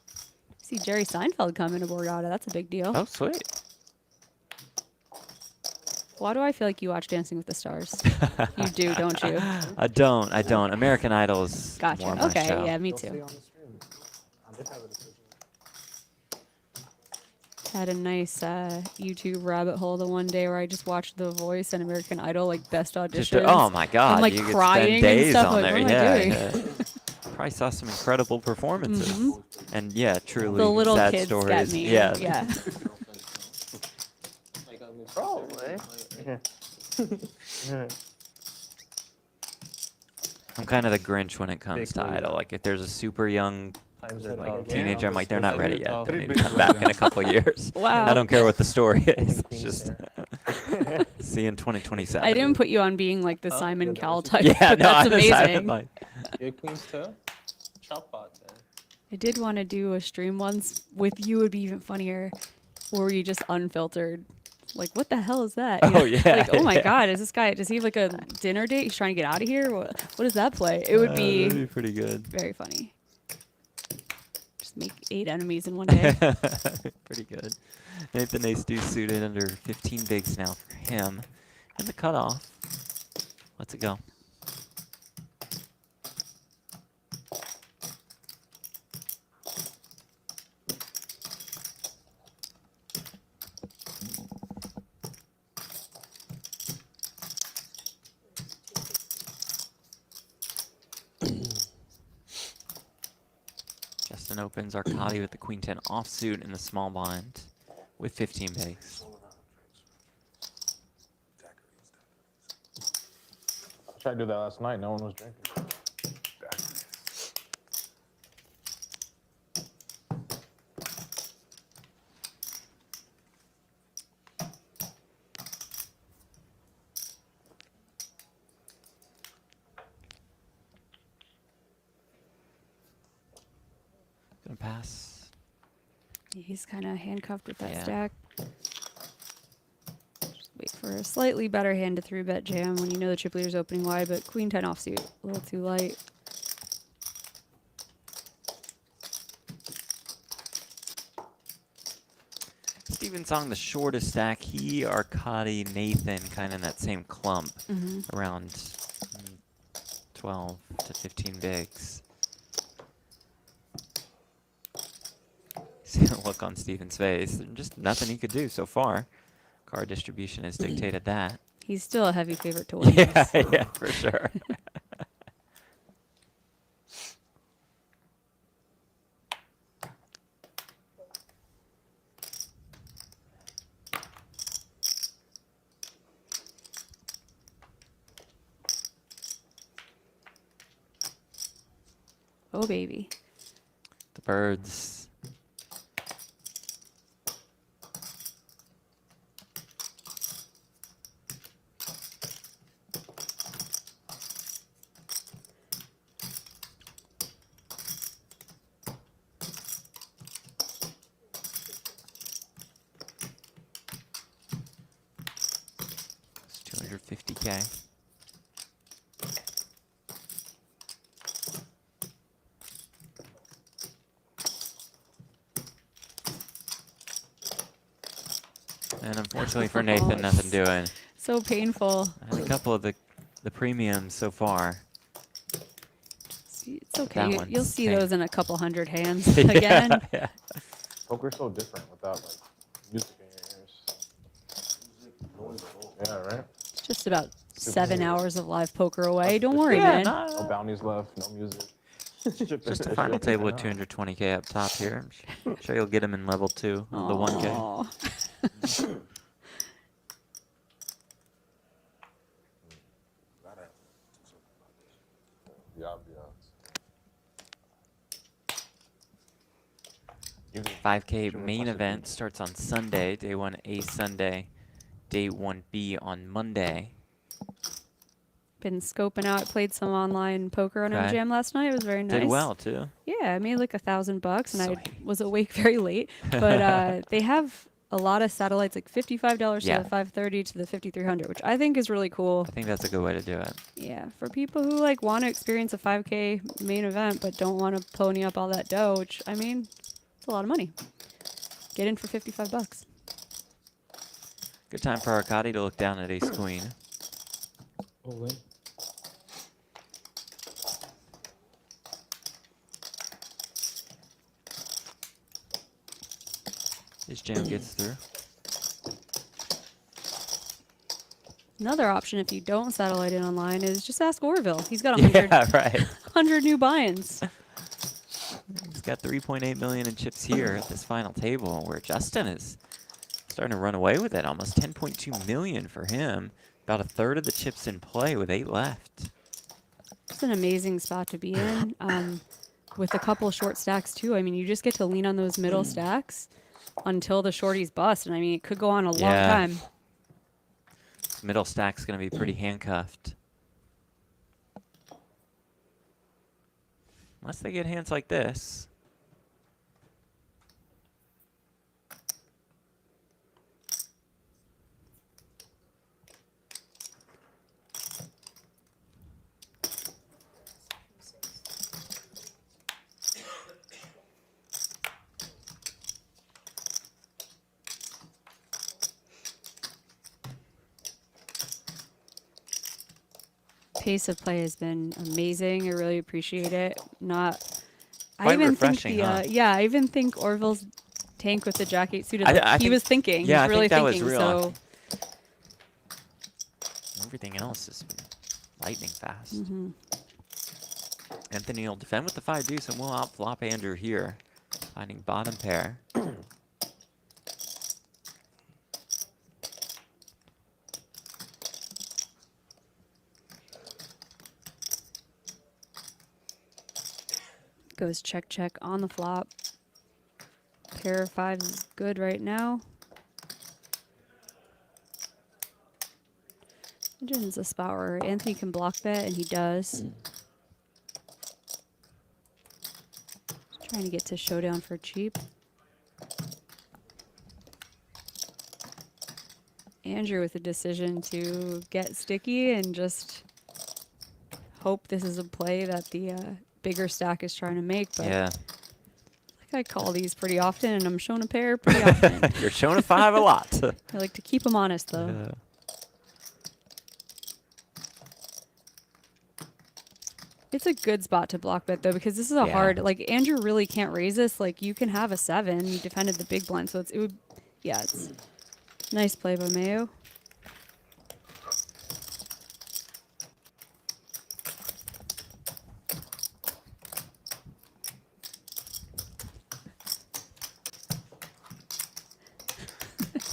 see Jerry Seinfeld come into Borgata. That's a big deal. Oh, sweet. Why do I feel like you watch Dancing with the Stars? You do, don't you? I don't. American Idol is Gotcha. more my Okay, show. yeah, me You'll see too. on the stream. I did have a decision. Had a nice YouTube rabbit hole the one day where I just watched The Voice and American Idol, like best Just, auditions. oh my God! I'm like you could crying spend and days stuff. on Like, there. what am I doing? Yeah. Probably saw some incredible performances, and yeah, truly The little sad kids stories. get me. Yeah. Yeah. Probably. I'm kind of the Grinch when it comes to Idol. Like, if there's a super young teenager, I'm like, they're not ready yet. They need to come back in a couple years. Wow. I don't care what the story is. It's just see you in 2027. I didn't put you on being like the Simon Cowell type, Yeah, but no, that's I'm amazing. like, Your queen's toe? Chop pot then. I did want to do a stream once with you. Would be even funnier, or you just unfiltered. Like, what the hell is that? You Oh, know? yeah, Like, oh my yeah. God, is this guy? Does he have like a dinner date? He's trying to get out of here. What does that play? It would that'd be be pretty good. very funny. Just make 8 enemies in one day. Pretty good. Nathan Ace Deuce suited under 15 bigs now for him. And the cutoff. Let's it go. Justin opens Arkadiy with the queen 10 offsuit in the small blind with 15 bigs. I tried to do that last night. No one was drinking. Gonna pass. He's kind of handcuffed with that Yeah. stack. Just wait for a slightly better hand to 3-bet jam when you know the chip leader's opening wide, but queen 10 offsuit, a little too light. Steven's on the shortest stack. He, Arkadiy, Nathan, kind of in that same clump, around 12 to 15 bigs. See the look on Steven's face. Just nothing he could do so far. Card distribution has dictated that. He's still a heavy favorite to win. Yeah, yeah, for sure. Oh, baby. The birds. It's 250K. And unfortunately for Nathan, nothing doing. So painful. I had a couple of the premiums so far. It's okay. That You'll one's see pain. those in a couple hundred hands again. Yeah. Poker's so different without like music in your ears. Yeah, right? It's just about 7 hours of live poker away. Don't worry, man. No bounties left, no music. Just a final table with 220K up top here. I'm sure you'll get him in level 2 of the 1K. Aw. Yeah, yeah. 5K main event starts on Sunday. Day 1A Sunday. Day 1B on Monday. Been scoping out. Played some online poker on Okay. MGM last night. It was very nice. Did well too. Yeah, I made like $1,000, and I Sweet. was awake very late. But they have a lot of satellites, like $55 Yeah. to the 530 to the 5300, which I think is really cool. I think that's a good way to do it. Yeah, for people who like want to experience a 5K main event but don't want to pony up all that dough, which I mean, it's a lot of money. Get in for $55. Good time for Arkadiy to look down at ace queen. All in. His jam gets through. Another option, if you don't satellite in online, is just ask Orville. He's got 100, Yeah, right. 100 new buy-ins. He's got 3.8 million in chips here at this final table, where Justin is starting to run away with it. Almost 10.2 million for him. About a third of the chips in play with 8 left. It's an amazing spot to be in, with a couple short stacks too. I mean, you just get to lean on those middle stacks until the shorties bust, and I mean, it could go on a long Yeah. time. Middle stack's going to be pretty handcuffed. Unless they get hands like this. Pace of play has been amazing. I really appreciate it. I Quite even think refreshing, huh? I even think Orville's tank with the Jack 8 suited. I like, he think- was thinking. yeah, He's I really think that was thinking. real. So Everything else has been lightning fast. mhm. Anthony will defend with the 5 deuce and will outflop Andrew here, finding bottom pair. Goes check check on the flop. Pair of 5s is good right now. Imagine a spot where Anthony can block bet, and he does. Trying to get to showdown for cheap. Andrew with a decision to get sticky and just hope this is a play that the bigger stack is trying to make. But Yeah. like I call these pretty often, and I'm showing a pair pretty often. You're showing a 5 a lot. I like to keep them honest, though. Yeah. It's a good spot to block bet, though, because this is a Yeah. hard, like, Andrew really can't raise this. Like, you can have a 7. You defended the big blind, so it would, yeah, it's nice play by Mayo.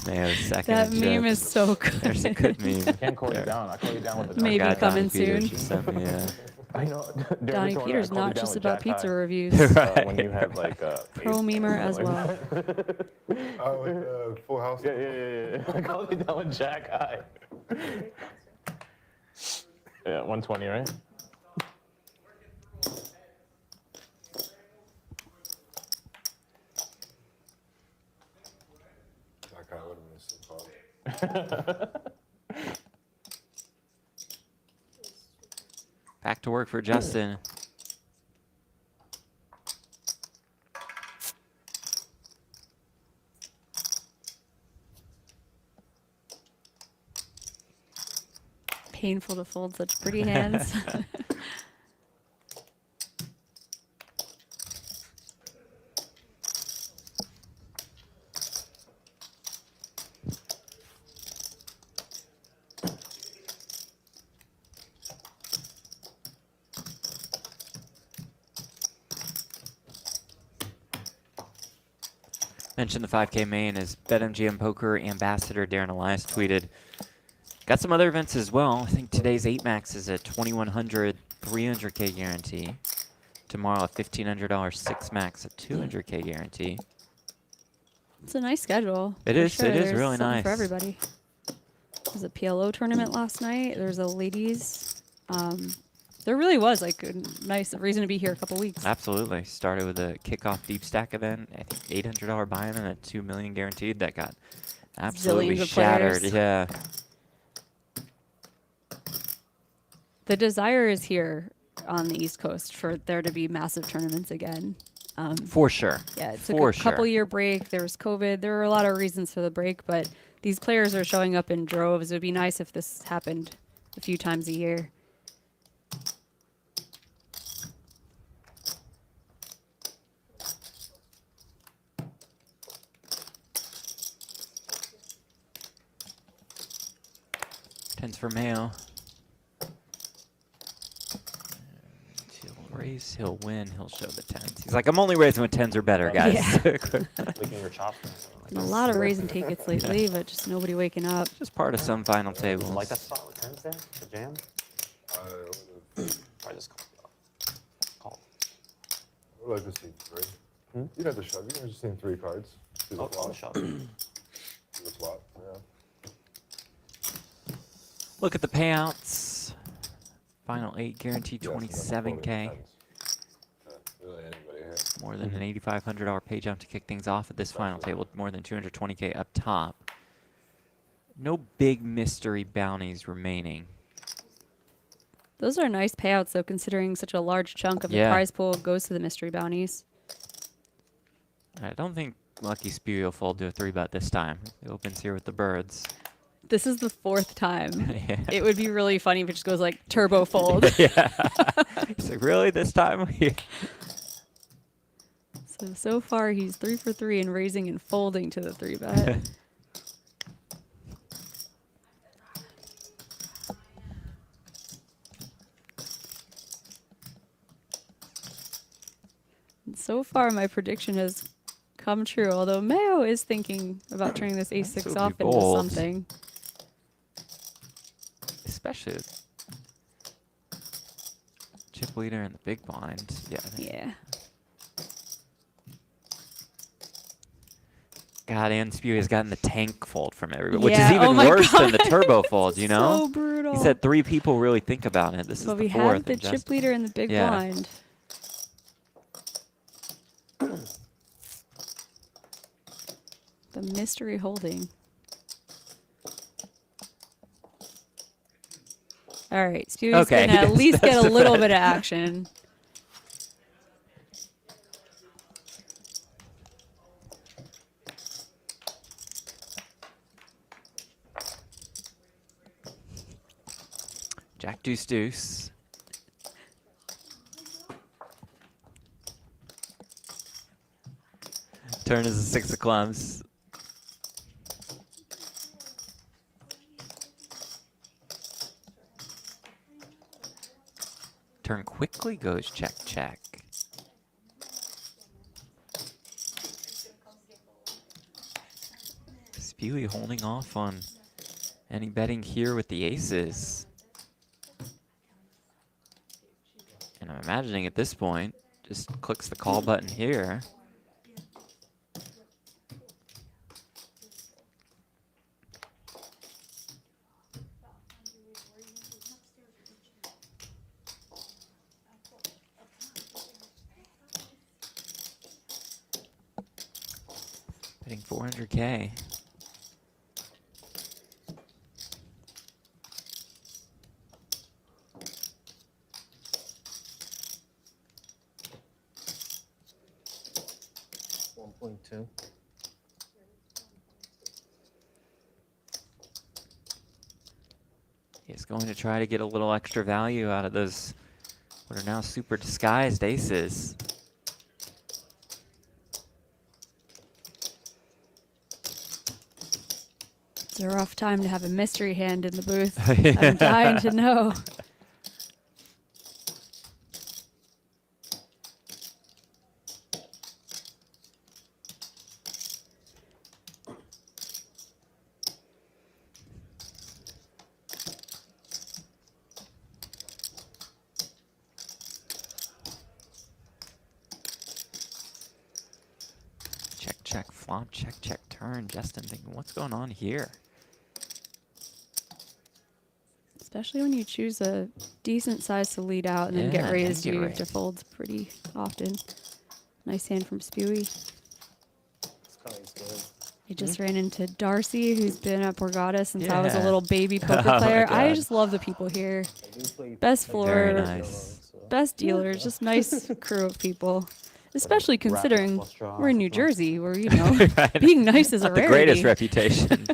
Mayo's second. That in meme chips. is so good. There's a good meme. I can't call you down. I call you down with the Maybe God, coming Donnie Peters soon. just sent me, yeah. I know. During the Donnie tournament, Peters, I called you not down just with about Jack pizza High. reviews. When you had like Pro memer as well. Like Full House. Yeah. I called you down with Jack High. Yeah, 120, right? That guy would have been so fun. Back to work for Justin. Painful to fold such pretty hands. Mentioned the 5K main as BetMGM Poker ambassador Darren Elias tweeted. Got some other events as well. I think today's 8 max is a 2100 300K guarantee. Tomorrow a $1,500 6 max, a 200K guarantee. It's a nice schedule. It for is. sure. It is There's really something nice for everybody. There's a PLO tournament last night. There's a ladies. There really was like a nice reason to be here a couple weeks. Absolutely. Started with a kickoff deep stack event. I think $800 buy-in and a $2 million guaranteed that got absolutely Zillions of shattered. players. Yeah. The desire is here on the East Coast for there to be massive tournaments again. For sure. Yeah, it took For a couple year break. There was COVID. There were a lot of reasons for the break, but these players are showing up in droves. It would be nice if this happened a few times a year. Tens for Mayo. He'll raise, he'll win, he'll show the tens. He's like, I'm only raising when tens are better, guys. Yeah. Licking your chops. A lot of raise and tickets lately, but just nobody waking up. Just part of some final tables. Like that spot with tens there? The jam? I just call. I would like to see 3. You'd have to shove. You're just seeing 3 cards. See the Oh, flop. shot. See the flop. Yeah. Look at the payouts. Final 8 guaranteed Yeah, so that's 27K. tens. Really anybody here. More than an $8,500 pay jump to kick things off at this final table. More than 220K up top. No big mystery bounties remaining. Those are nice payouts, though, considering such a large chunk of the Yeah. prize pool goes to the mystery bounties. I don't think Lucky Spewy will fold to a 3-bet this time. He opens here with the birds. This is the 4th time. Yeah. It would be really funny if it just goes like turbo fold. Yeah. He's like, really, this time? So far he's 3 for 3 and raising and folding to the 3-bet. So far my prediction has come true, although Mayo is thinking about turning this ace-6 would off be into bold. something. Especially with chip leader and the big blind. Yeah. I think- Yeah. God, and Spewy has gotten the tank fold from everybody, which is Yeah, even oh my worse than the God. turbo fold, you know? So brutal. He said 3 people really think about it. This But is we the 4th. have the and chip Justin- leader and the big Yeah. blind. The mystery holding. All right, Spew's Okay, gonna at that's- least get a that's little right. bit of action. Jack deuce deuce. Turn is a 6 of clubs. Turn quickly goes check, check. Spewy holding off on any betting here with the aces. And I'm imagining at this point, just clicks the call button here. Betting 400K. .2. He's going to try to get a little extra value out of those, what are now super disguised aces. It's a rough time to have a mystery hand in the booth. I'm dying to know. Check, check, flop, check, check, turn. Justin thinking, what's going on here? Especially when you choose a decent size to lead out and then Yeah, get and raised, get you have to raised. fold pretty often. Nice hand from Spewy. This guy's good. I just ran into Darcy, who's been at Borgata since I was a Yeah. little baby poker Oh my player. I God. just love the people here. I do play Best like, floor, Very solo, nice. so- best dealers, just nice crew of people. Especially considering we're in New Jersey, where, you know, Right. being nice is a Not the rarity. greatest reputation.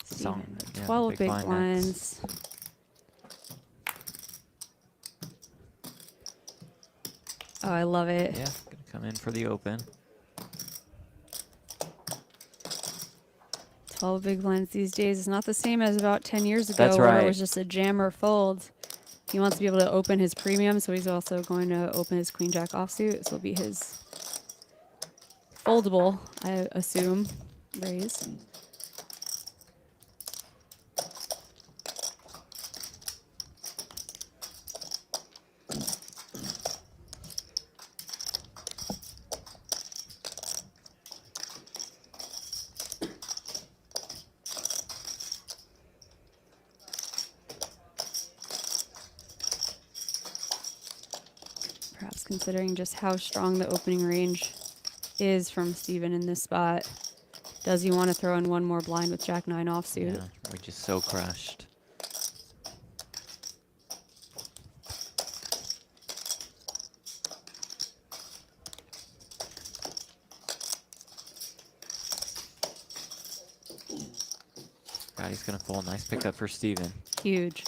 Song, yeah, 12 big blind blinds. Oh, I love it. Yeah, gonna come in for the open. 12 big blinds these days is not the same as about 10 years ago, That's where it right. was just a jam or fold. He wants to be able to open his premium, so he's also going to open his queen jack offsuit. This will be his foldable, I assume, raise. Perhaps considering just how strong the opening range is from Steven in this spot. Does he want to throw in one more blind with Jack 9 offsuit? Yeah, we're just so crushed. God, he's gonna fold. Nice pickup for Steven. Huge.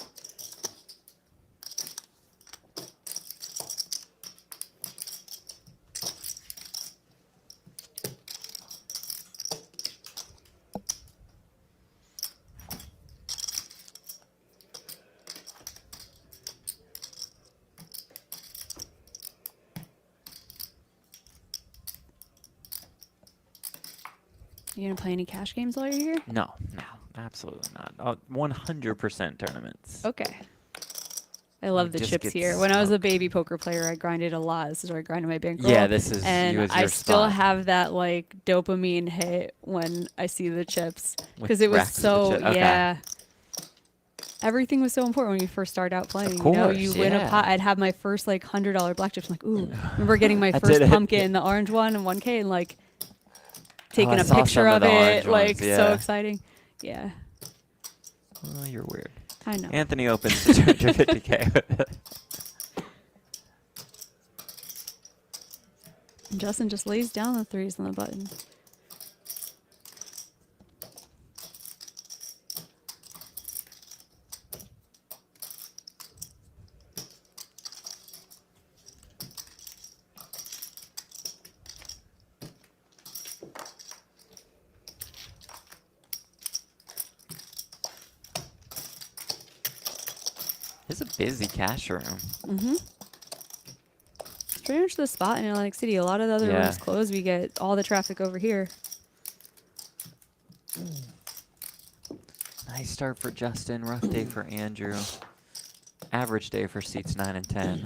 You gonna play any cash games while you're here? No, no, absolutely not. 100% tournaments. Okay. I love the just chips get here. When I was a smoked. baby poker player, I grinded a lot. This is where I grinded my bankroll. Yeah, this is and you as I your still spot. have that like dopamine hit when I see the chips With because it was racks of the so chip- okay. yeah. everything was so important when you first started out playing. Of You know, course, you win a yeah. pot. I'd have my first like $100 black chips. I'm like, ooh, I remember getting my I first did it. pumpkin, the orange one, and 1K, and like taking I a saw picture some of of the it. orange Like ones, so yeah. exciting. Yeah, Oh, you're weird. I know. Anthony opens to 250K. And Justin just lays down the threes on the button. It's a busy cash room. Mm-hmm. It's pretty much the spot in Atlantic City. A lot of the other Yeah. rooms closed. We get all the traffic over here. Nice start for Justin. Rough day for Andrew. Average day for seats 9 and 10.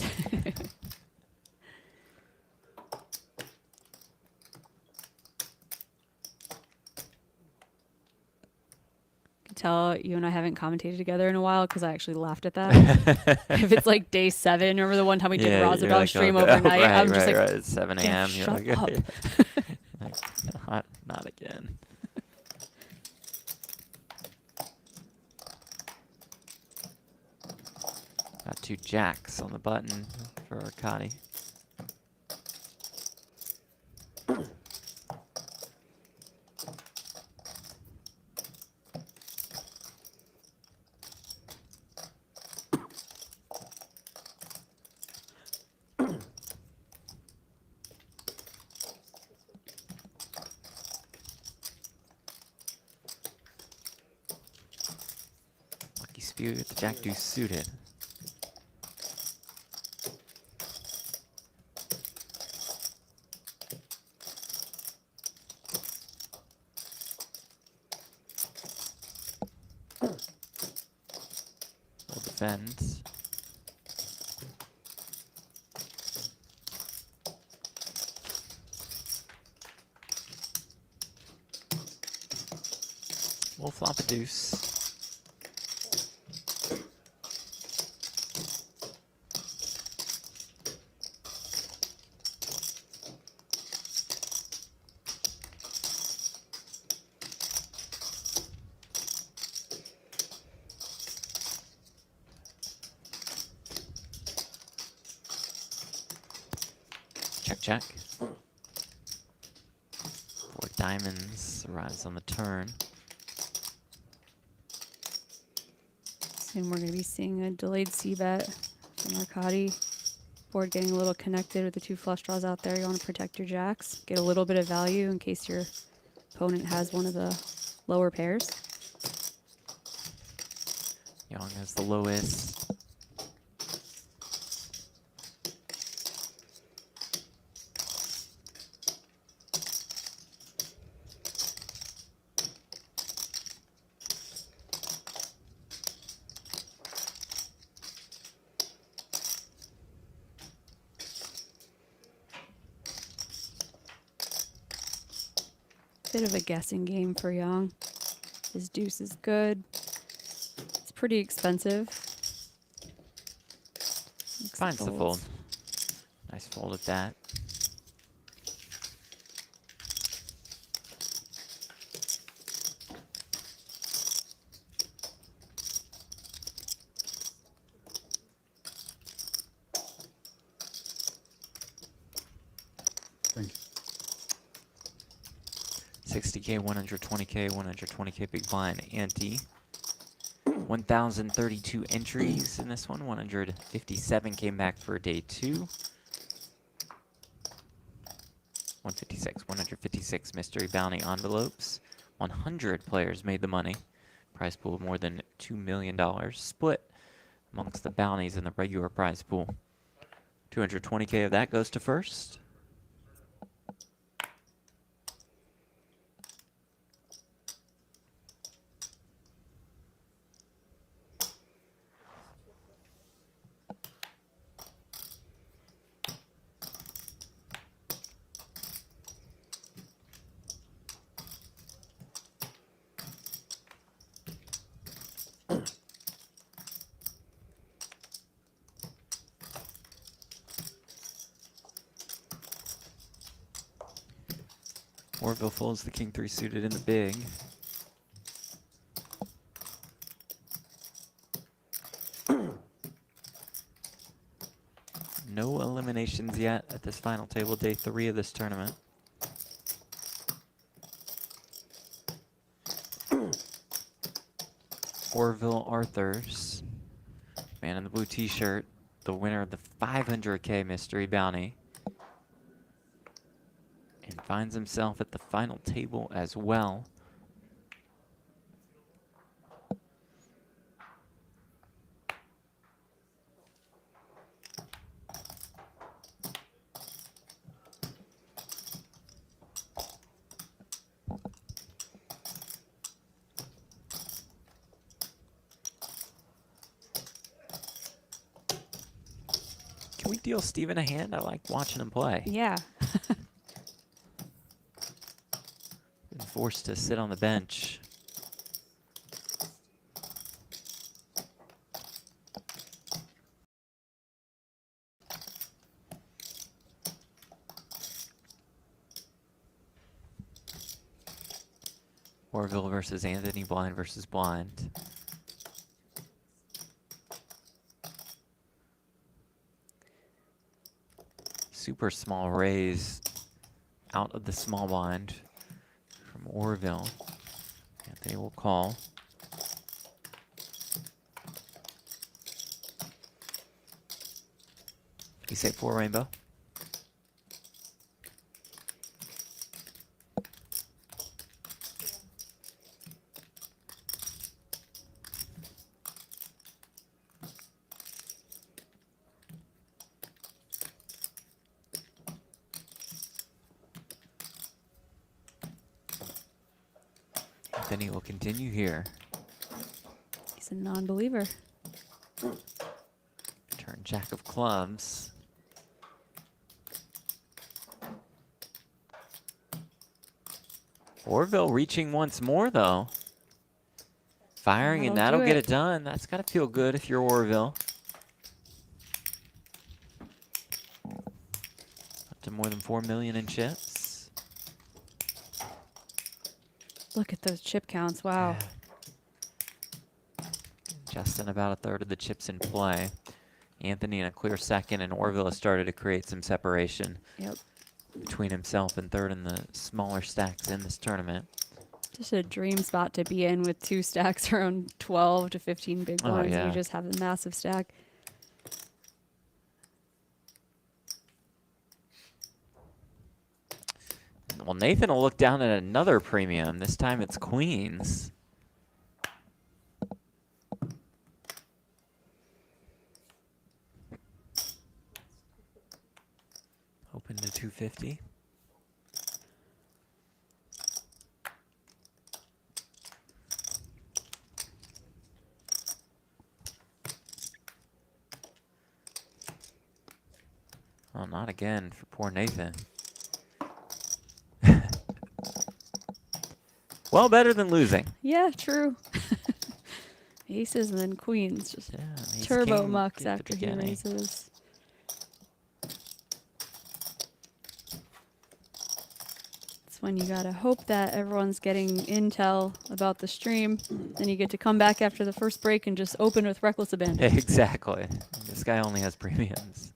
Tell you and I haven't commentated together in a while because I actually laughed at that. If it's like day 7, remember the one time we did you're Razabel like, stream okay. overnight? Right, I'm just right, like, right. It's 7 "Jeff, a.m. You're shut like, up." like, not again. Got 2 jacks on the button for Arkadiy. Lucky spew with the jack deuce suited. Will defend. We'll flop a deuce. Check, check. 4 diamonds arrives on the turn. Soon we're going to be seeing a delayed c-bet from Arkadiy. Board getting a little connected with the 2 flush draws out there. You want to protect your jacks. Get a little bit of value in case your opponent has one of the lower pairs. Yong has the lowest. Bit of a guessing game for Yong. His deuce is good. It's pretty expensive. Finds the fold. Nice fold at that. Thank you. 60K, 120K, 120K big blind ante. 1,032 entries in this one. 157 came back for day 2. 156 mystery bounty envelopes. 100 players made the money. Prize pool more than $2 million. Split amongst the bounties in the regular prize pool. 220K of that goes to first. Orville folds the king 3 suited in the big. No eliminations yet at this final table, day 3 of this tournament. Orvilla Arthurs, man in the blue t-shirt, the winner of the 500K mystery bounty, and finds himself at the final table as well. Can we deal Steven a hand? I like watching him play. Yeah. Been forced to sit on the bench. Orville versus Anthony, blind versus blind. Super small raise out of the small blind from Orville. Anthony will call. You say 4 rainbow? Anthony will continue here. He's a non-believer. Turn jack of clubs. Orville reaching once more, though. Firing, and That'll that'll do get it. it done. That's got to feel good if you're Orville. Up to more than 4 million in chips. Look at those chip counts. Wow. Justin about a third of the chips in play. Anthony in a clear second, and Orville has started to create some separation Yep. between himself and third in the smaller stacks in this tournament. Just a dream spot to be in with 2 stacks around 12 to 15 big Oh, blinds. yeah. You just have a massive stack. Well, Nathan will look down at another premium. This time it's queens. Open to 250. Oh, not again for poor Nathan. Well, better than losing. Yeah, true. Aces and then queens. Just Yeah, ace turbo king mucks at the after he beginning. raises. It's when you gotta hope that everyone's getting intel about the stream. Then you get to come back after the first break and just open with reckless abandon. Exactly. This guy only has premiums.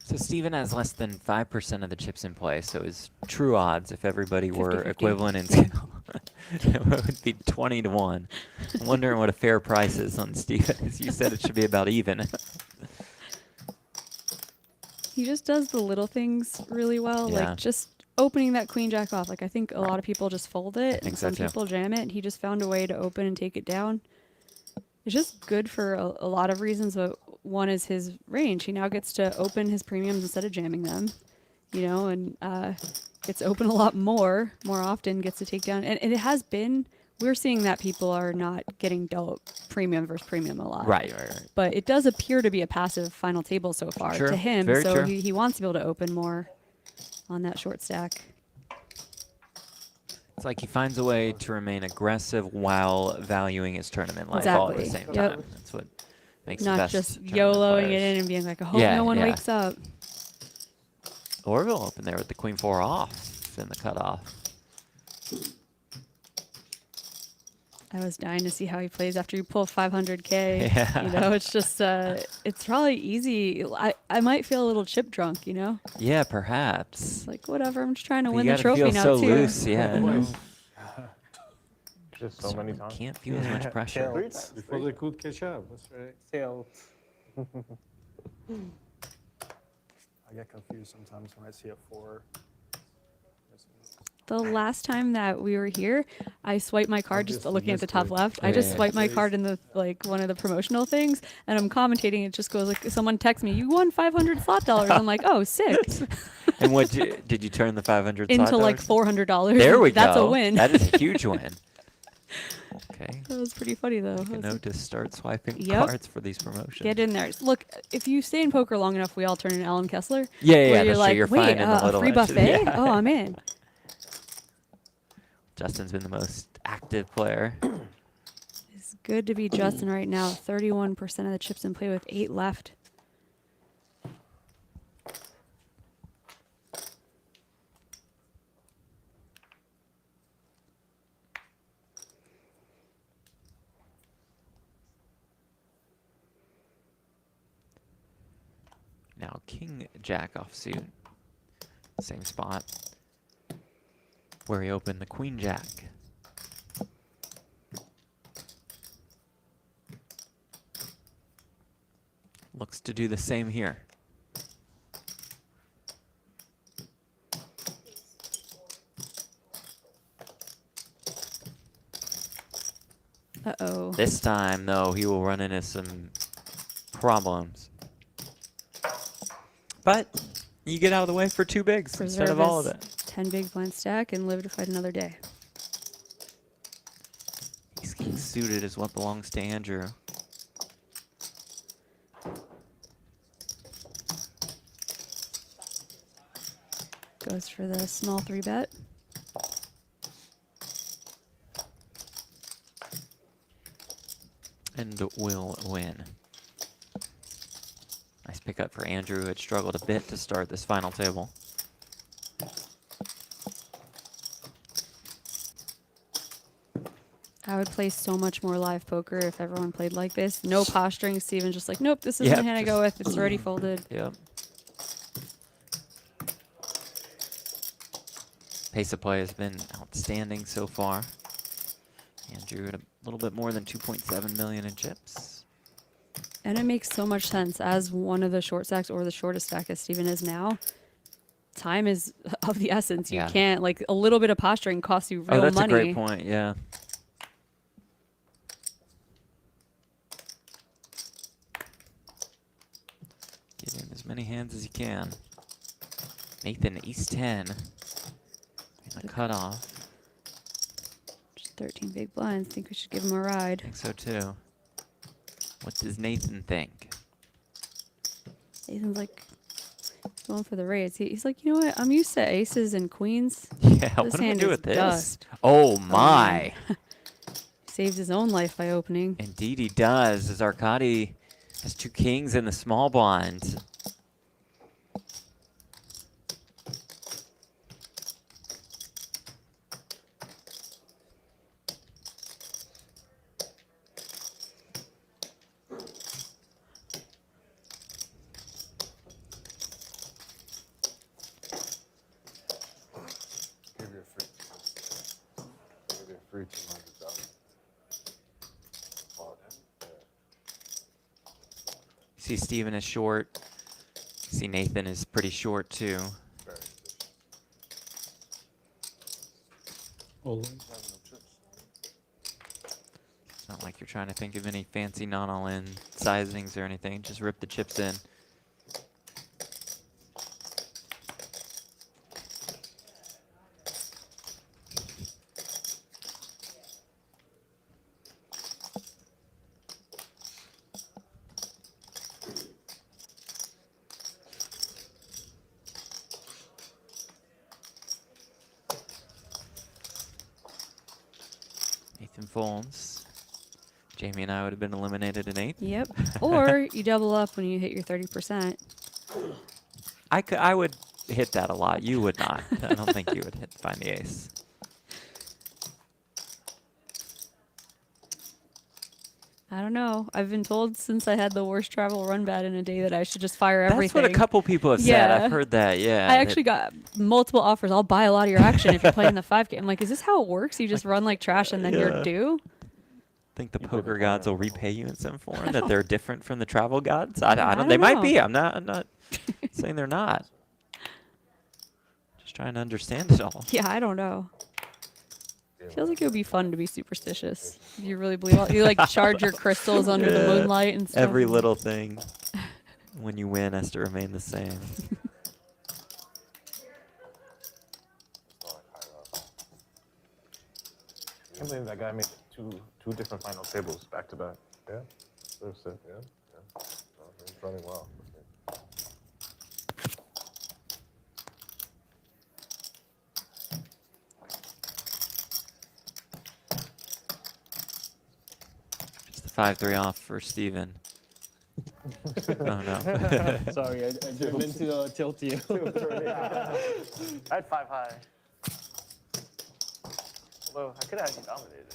So Steven has less than 5% of the chips in play, so his true odds, if everybody were 50-50. equivalent in skill, it would be 20 to 1. I'm wondering what a fair price is on Steven, as you said it should be about even. He just does the little things really well, Yeah. like just opening that queen jack off. Like I think a lot of people just fold it, think and so some too. people jam it. And he just found a way to open and take it down. It's just good for a lot of reasons, but one is his range. He now gets to open his premiums instead of jamming them, you know, and gets to open a lot more often, gets to take down. And it has been, we're seeing that people are not getting dealt premium versus premium a lot. Right. But it does appear to be a passive final table so far True. to him. Very So true. he wants to be able to open more on that short stack. It's like he finds a way to remain aggressive while valuing his tournament life all at the Exactly. same Yep. time. That's what makes the Not best just tournament YOLOing it players. in and being like, I hope Yeah, no one yeah. wakes up. Orville opened there with the queen 4 off in the cutoff. I was dying to see how he plays after you pull 500K. Yeah. You know, it's just, it's probably easy. I might feel a little chip drunk, you know? Yeah, perhaps. It's like, whatever, I'm just trying to But win you the gotta trophy feel now, so too. loose, yeah. Just so many times. Can't feel as much pressure. Tails. Before they could catch up. That's right. Tails. I get confused sometimes when I see a 4. The last time that we were here, I swiped my card, just Obviously looking at the top missed it. left. I Yeah, just yeah. swiped my card in the, like, one of the promotional things, and I'm commentating. It just goes like, someone texts me, you won 500 slot dollars. I'm like, oh, sick. And what did you turn the 500 Into slot like dollars? $400. There we That's go. a win. That is a huge win. Okay. That was pretty funny, though. Make a note to start swiping Yep. cards for these promotions. Get in there. Look, if you stay in poker long enough, we all turn into Alan Kessler. Yeah, where yeah, you're that's true. like, You're wait, finding the a little free edges. buffet? Yeah. Oh, I'm in. Justin's been the most active player. It's good to be Justin right now. 31% of the chips in play with 8 left. Now King Jack offsuit. Same spot where he opened the Queen Jack. Looks to do the same here. Uh-oh. This time, though, he will run into some problems. But you get out of the way for 2 bigs instead of all of his it. 10 big blind stack and live to fight another day. Ace King suited is what belongs to Andrew. Goes for the small 3-bet. And will win. Nice pickup for Andrew, who had struggled a bit to start this final table. I would play so much more live poker if everyone played like this. No posturing. Steven's just like, nope, this isn't Yep, the hand I just- go with. It's already folded. Yep. Pace of play has been outstanding so far. Andrew at a little bit more than 2.7 million in chips. And it makes so much sense as one of the short stacks or the shortest stack as Steven is now. Time is of the essence. You Yeah. can't, like, a little bit of posturing costs you real Oh, that's money. a great point, yeah. Give him as many hands as you can. Nathan, ace 10. And a cutoff. Just 13 big blinds. Think we should give him a ride. I think so too. What does Nathan think? Nathan's like going for the raise. He's like, you know what? I'm used to aces and queens. Yeah, This what do we hand do is with this? dust. Oh my! Saved his own life by opening. Indeed he does, as Arkadiy has 2 kings in the small blind. Give you a free. Give you a free 200,000. Oh, yeah. See Steven is short. See Nathan is pretty short too. Very All in. It's not like you're trying to think of any fancy non-all-in sizings or anything. Just rip the chips in. Nathan folds. Jamie and I would have been eliminated in 8. Yep. Or you double up when you hit your 30%. I would hit that a lot. You would not. I don't think you would find the ace. I don't know. I've been told since I had the worst travel run bat in a day that I should just fire everything. That's what a couple people have said. Yeah. I've heard that. Yeah. I actually got multiple offers. I'll buy a lot of your action if you're playing the 5K. I'm like, is this how it works? You just run like trash and then you're due? Think the poker gods will repay you in some form, that they're different from the travel gods? I don't. don't They might know. be. I'm not saying they're not. Just trying to understand it all. Yeah, I don't know. Feels like it would be fun to be superstitious. If you really believe all, you like charge your crystals under the moonlight and stuff. Every little thing when you win has to remain the same. I can't believe that guy made two different final tables back to back. Yeah, So sick. yeah. Well, he's running well. Just the 5-3 off for Steven. Oh no. Sorry, I didn't mean to tilt you. I had 5 high. Although I could have actually dominated.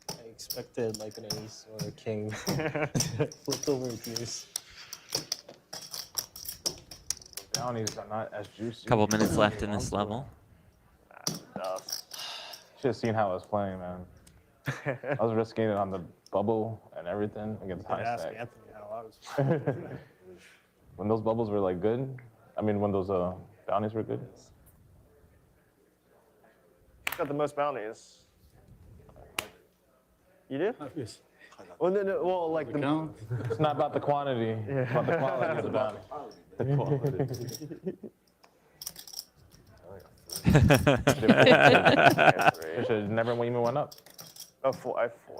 I expected like an ace or a king. Flipped over a deuce. Bounties are not as juicy. Couple minutes left in this level. Should have seen how I was playing, man. I was risking it on the bubble and everything against high Ask stack. Anthony how I was playing. When those bubbles were like good, I mean when those bounties were good. Got the most bounties. You did? Yes. Well, no, well, like the Count. It's not about the quantity, it's about the quality of the bounty. I It should have never even went up. oh, 4. I have 4.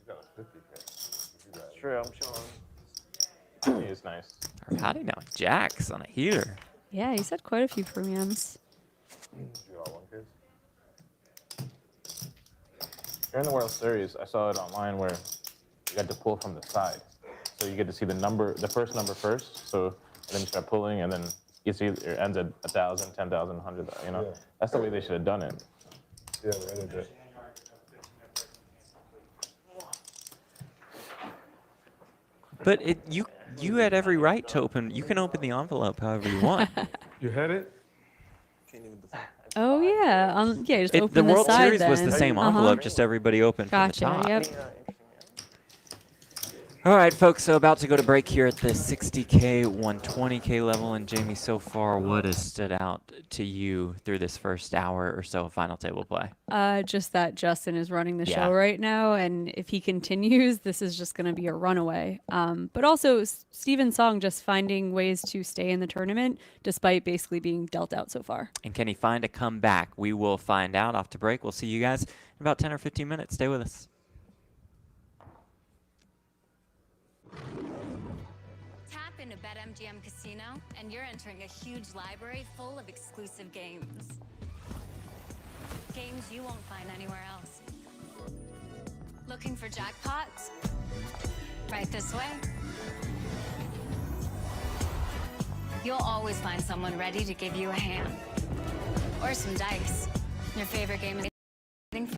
got a 50K. It's true. I'm chilling. It's nice. Arkadiy now jacks on a heater. Yeah, he's had quite a few premiums. You got 1K? During the World Series, I saw it online where you got to pull from the side. So you get to see the number, the first number first. So then you start pulling, and then you see it ends at 1,000, 10,000, 100,000. You know, Yeah. that's the way they should have done it. Yeah, the other day. But you had every right to open. You can open the envelope however you want. You had it? Oh yeah, yeah. Just The open the World side Series was the then. same envelope, just everybody opened from the Gotcha. top. Yep. All right, folks, so about to go to break here at the 60K, 120K level. And Jamie, so far, what has stood out to you through this first hour or so of final table play? Just that Justin is running the Yeah. show right now, and if he continues, this is just going to be a runaway. But also, Steven Song just finding ways to stay in the tournament despite basically being dealt out so far. And can he find a comeback? We will find out off to break. We'll see you guys in about 10 or 15 minutes. Stay with us. Tap into BetMGM Casino, and you're entering a huge library full of exclusive games. Games you won't find anywhere else. Looking for jackpots? Right this way. You'll always find someone ready to give you a hand. Or some dice. Your favorite game is waiting for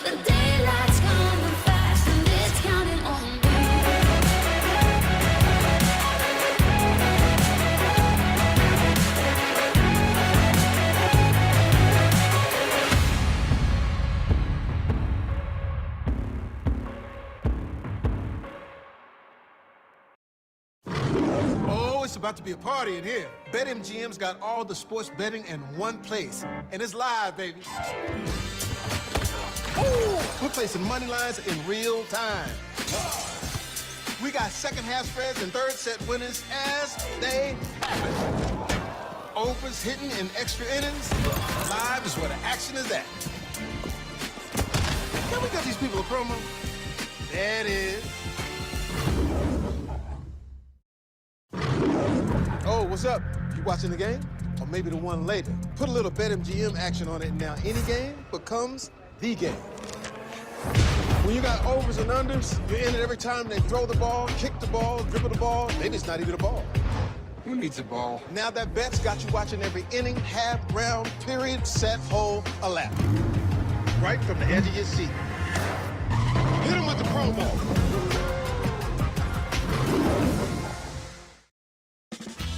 The daylight's coming fast and it's counting on me. Oh, it's about to be a party in here. BetMGM's got all the sports betting in one place. And it's live, baby. Oh, we're placing money lines in real time. We got second half spreads and third set winners as they happen. Overs hitting in extra innings. Live is where the action is at. Can we give these people a promo? There it is. Oh, what's up? You watching the game? Or maybe the one later? Put a little BetMGM action on it, and now any game becomes the game. When you got overs and unders, you're in it every time they throw the ball, kick the ball, dribble the ball. Maybe it's not even a ball. Who needs a ball? Now that bet's got you watching every inning, half, round, period, set, hole, a lap. Right from the edge of your seat. Hit them with the promo.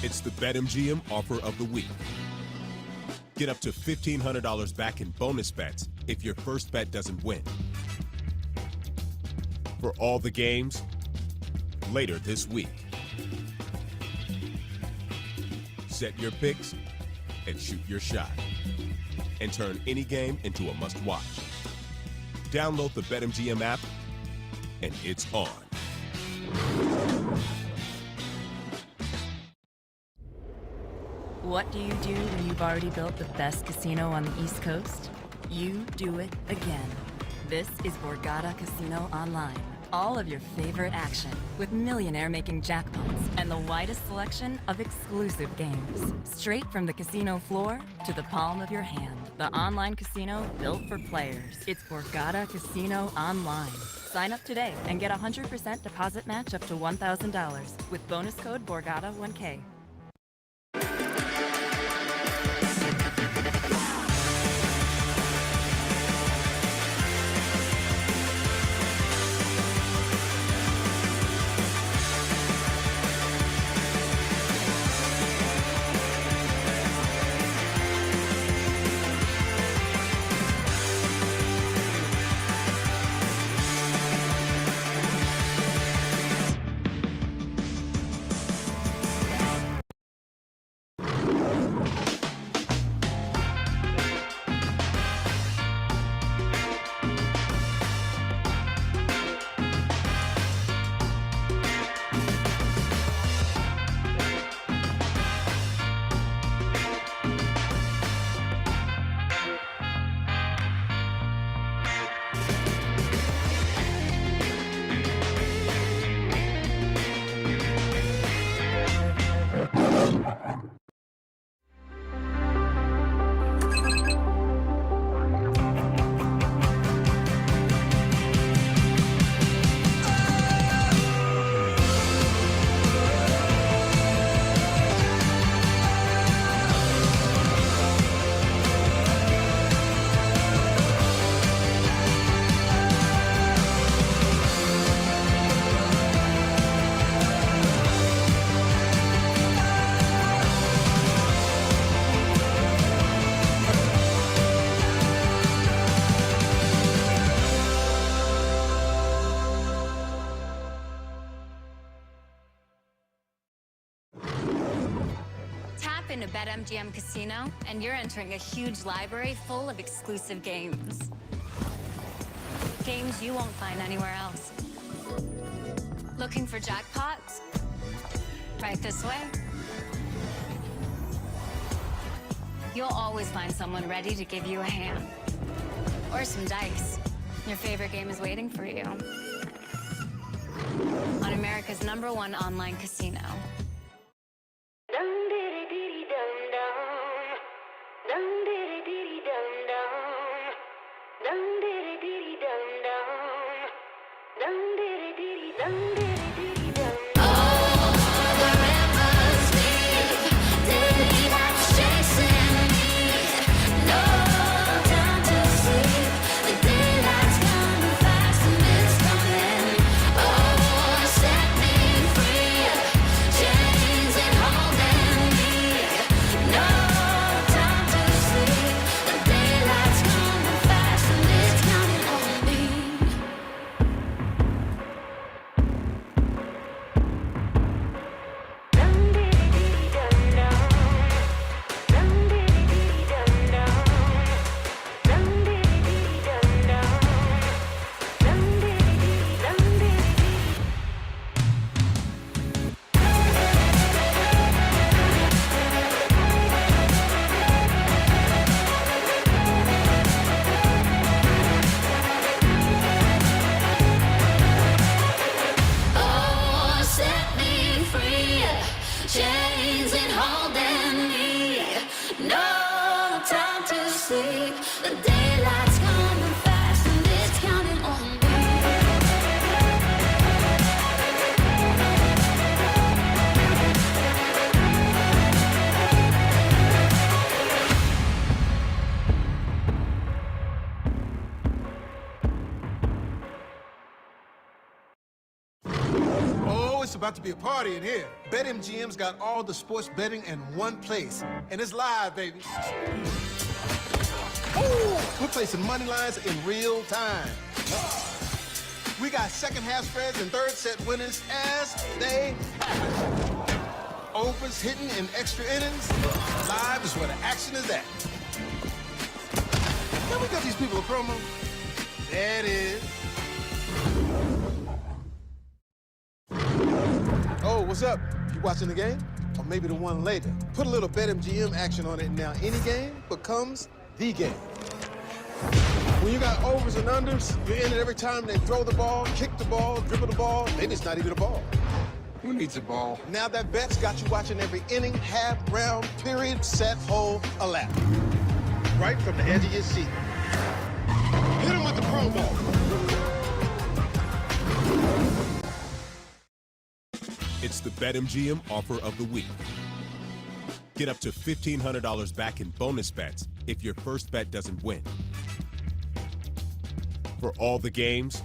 It's the BetMGM offer of the week. Get up to $1,500 back in bonus bets if your first bet doesn't win. For all the games, later this week. Set your picks and shoot your shot. And turn any game into a must-watch. Download the BetMGM app, and it's on. What do you do when you've already built the best casino on the East Coast? You do it again. This is Borgata Casino Online. All of your favorite action with millionaire-making jackpots and the widest selection of exclusive games. Straight from the casino floor to the palm of your hand. The online casino built for players. It's Borgata Casino Online. Sign up today and get a 100% deposit match up to $1,000 with bonus code BORGATA1K. Tap into BetMGM Casino, and you're entering a huge library full of exclusive games. Games you won't find anywhere else. Looking for jackpots? Right this way. You'll always find someone ready to give you a hand. Or some dice. Your favorite game is waiting for you. On America's #1 online casino. Chasing me, no time to sleep. The daylight about to be a party in here. BetMGM's got all the sports betting in one place, and it's live, baby. Ooh, we're placing money lines in real time. We got second half spreads and third set winners as they happen. Overs hitting in extra innings. Live is where the action is at. Can we cut these people a promo? There it is. Oh, what's up? You watching the game? Or maybe the one later. Put a little BetMGM action on it, and now any game becomes the game. When you got overs and unders, you're in it every time they throw the ball, kick the ball, dribble the ball. Maybe it's not even a ball. Who needs a ball? Now that bet's got you watching every inning, half, round, period, set, hole, a lap. Right from the edge of your seat. Hit him with the promo. It's the BetMGM offer of the week. Get up to $1,500 back in bonus bets if your first bet doesn't win. For all the games,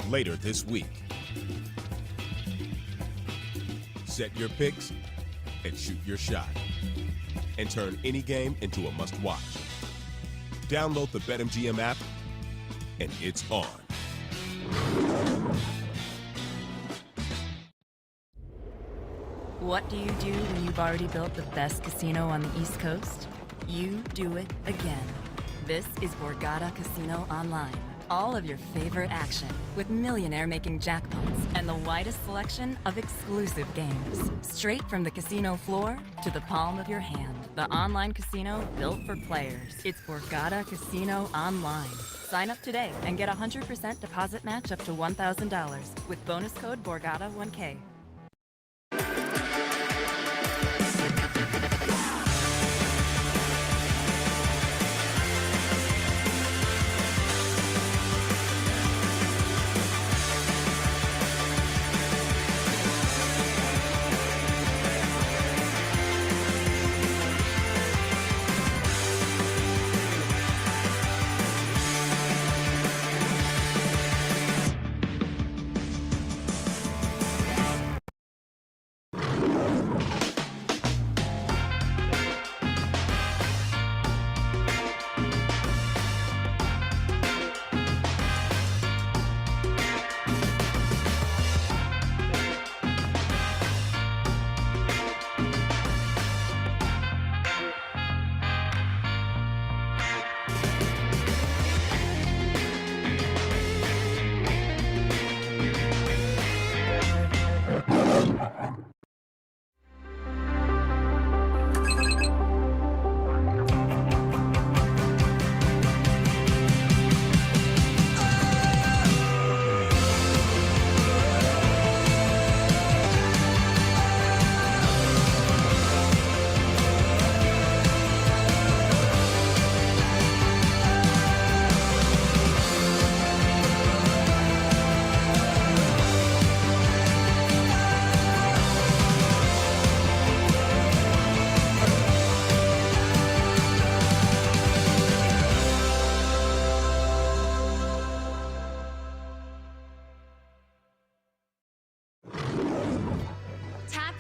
later this week. Set your picks and shoot your shot. And turn any game into a must-watch. Download the BetMGM app, and it's on. What do you do when you've already built the best casino on the East Coast? You do it again. This is Borgata Casino Online. All of your favorite action with millionaire-making jackpots and the widest selection of exclusive games. Straight from the casino floor to the palm of your hand. The online casino built for players. It's Borgata Casino Online. Sign up today and get a 100% deposit match up to $1,000 with bonus code BORGATA1K.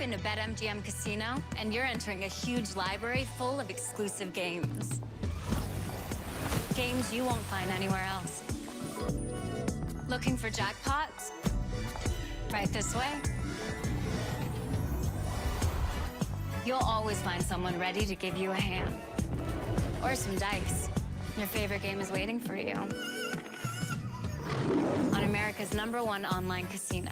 Into BetMGM Casino, and you're entering a huge library full of exclusive games. Games you won't find anywhere else. Looking for jackpots? Right this way. You'll always find someone ready to give you a hand. Or some dice. Your favorite game is waiting for you. On America's #1 online casino.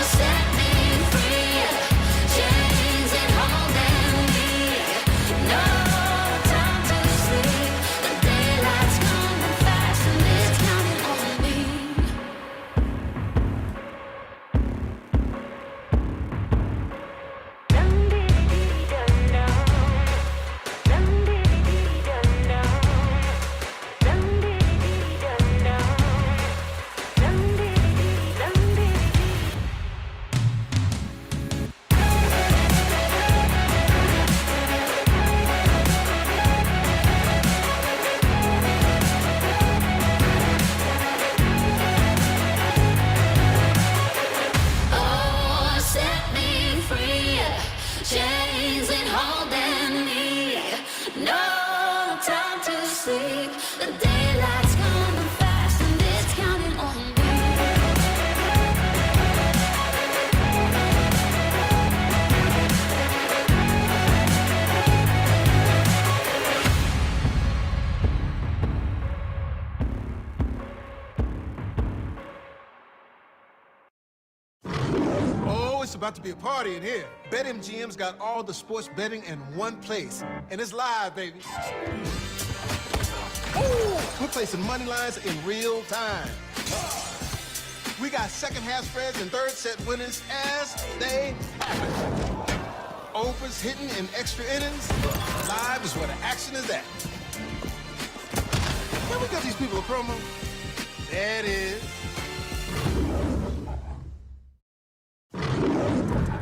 Set me free. about to be a party in here. BetMGM's got all the sports betting in one place, and it's live, baby. Ooh, we're placing money lines in real time. We got second half spreads and third set winners as they happen. Overs hitting in extra innings. Live is where the action is at. Can we give these people a promo? There it is.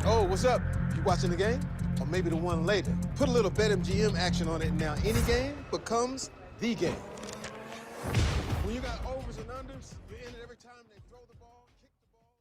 Oh, what's up? You watching the game? Or maybe the one later. Put a little BetMGM action on it, and now any game becomes the game. When you got overs and unders, you're in it every time they throw the ball, kick the ball,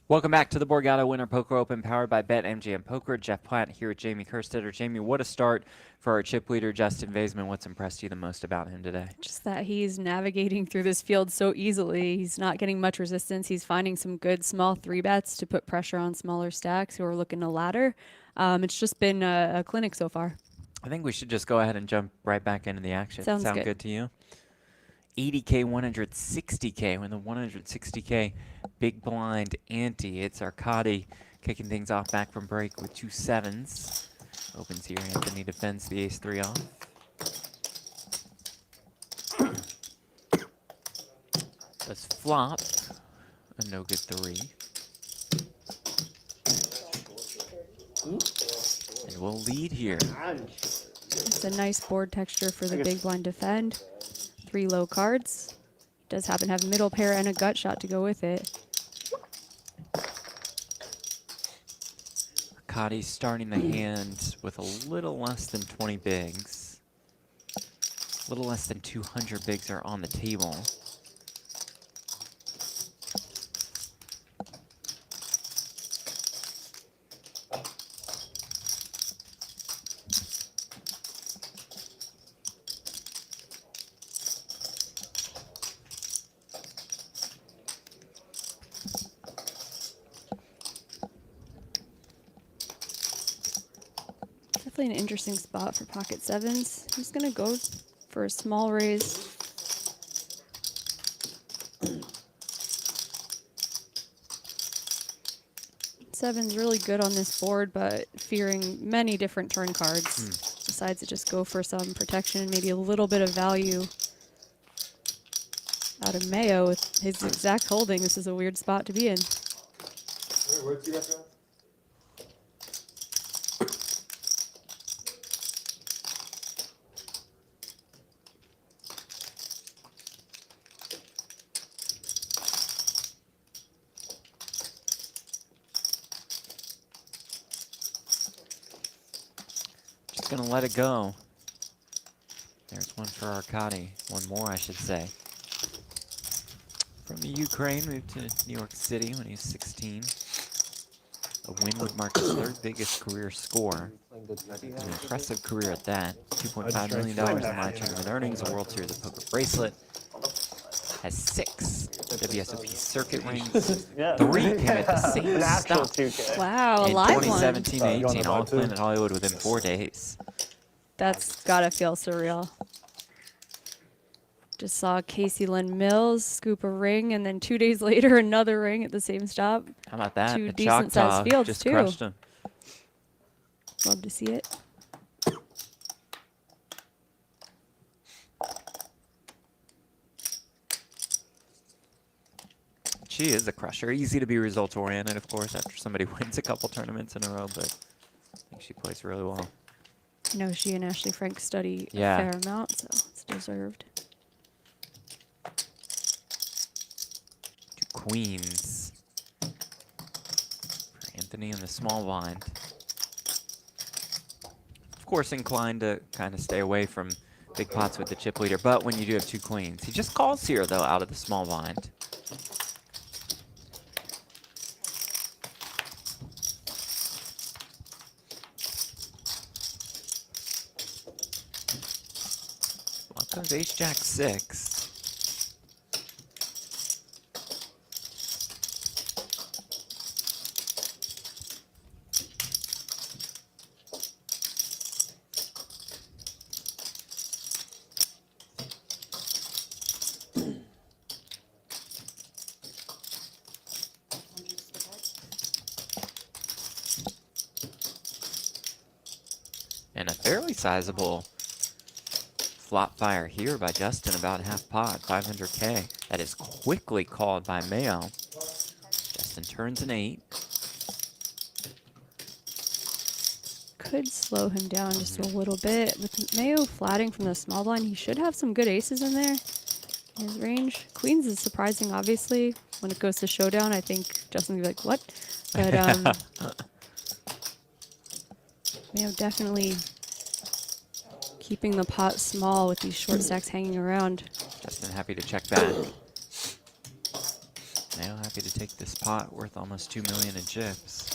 Welcome back to the Borgata Winter Poker Open, powered by BetMGM Poker. Jeff Platt here with Jamie Kerstetter. Jamie, what a start for our chip leader, Justin Vaysman. What's impressed you the most about him today? Just that he's navigating through this field so easily. He's not getting much resistance. He's finding some good small 3-bets to put pressure on smaller stacks who are looking to ladder. It's just been a clinic so far. I think we should just go ahead and jump right back into the action. Sounds Sound good. good to you? 80K, 160K. We're in the 160K big blind ante. It's Arkadiy kicking things off back from break with 2 7s. Opens here. Anthony defends the ace-3 off. Does flop. A no good 3. And we'll lead here. It's a nice board texture for the big blind defend. 3 low cards. Does happen to have a middle pair and a gut shot to go with it. Arkadiy starting the hand with a little less than 20 bigs. A little less than 200 bigs are on the table. Definitely an interesting spot for pocket 7s. He's going to go for a small raise. Seven's really good on this board, but fearing many different turn cards. Decides to just go for some protection, maybe a little bit of value out of Mayo with his exact holding. This is a weird spot to be in. Where's he at? Gonna let it go. There's one for Arkadiy. One more, I should say. From the Ukraine, moved to New York City when he was 16. A win would mark his 3rd biggest career score. An impressive career at that. $2.5 million in live tournament earnings, a World Series of Poker bracelet. Has 6 WSOP circuit rings. 3 came at the same stop. Wow, a in live one. 2017-18, all Planet Hollywood within 4 days. That's gotta feel surreal. Just saw Casey Lynn Mills scoop a ring, and then 2 days later, another ring at the same stop. How about that? 2 The decent-sized Choctaw fields, just too. crushed him. Love to see it. She is a crusher. Easy to be results-oriented, of course, after somebody wins a couple tournaments in a row, but I think she plays really well. I know she and Ashley Frank study Yeah. a fair amount, so it's deserved. 2 queens for Anthony in the small blind. Of course, inclined to kind of stay away from big pots with the chip leader, but when you do have 2 queens, he just calls here, though, out of the small blind. Comes ace-jack 6. And a fairly sizable flop fire here by Justin, about half pot, 500K. That is quickly called by Maio. Justin turns an 8. Could slow him down just a little bit. With Maio flatting from the small blind, he should have some good aces in there in his range. Queens is surprising, obviously. When it goes to showdown, I think Justin's gonna be like, what? But Maio definitely keeping the pot small with these short stacks hanging around. Justin happy to check back. Maio happy to take this pot worth almost 2 million in chips.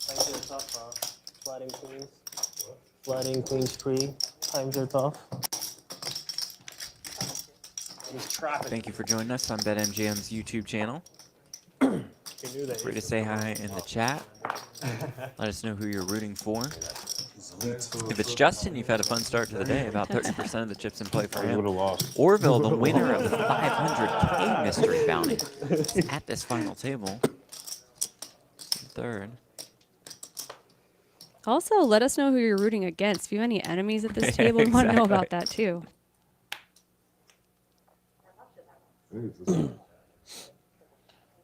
Times are tough, huh? Flatting queens. Flatting queens free. Times are tough. Thank you for joining us on BetMGM's YouTube channel. Free to say hi in the chat. Let us know who you're rooting for. If it's Justin, you've had a fun start to the day. About 30% of the chips in play for him. Orville, the winner of the 500K mystery bounty, is at this final table. Third. Also, let us know who you're rooting against. If you have any enemies at this table, we want to know about that too. I'm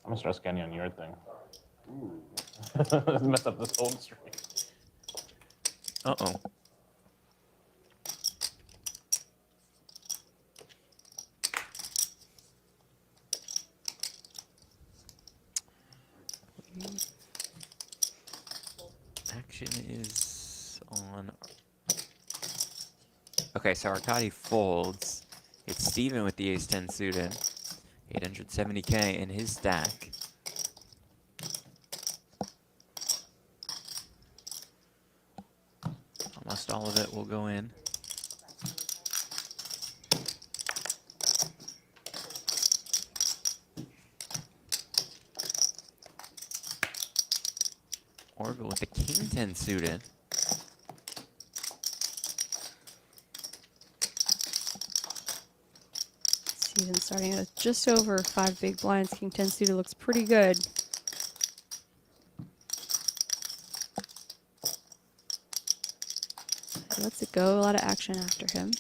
gonna start scanning on your thing. Mess up this whole stream. Uh-oh. Action is on. Okay, so Arkadiy folds. It's Steven with the ace-10 suited. 870K in his stack. Almost all of it will go in. Orville with the king-10 suited. Steven starting with just over 5 big blinds. King 10 suited looks pretty good. Lets it go. A lot of action after him.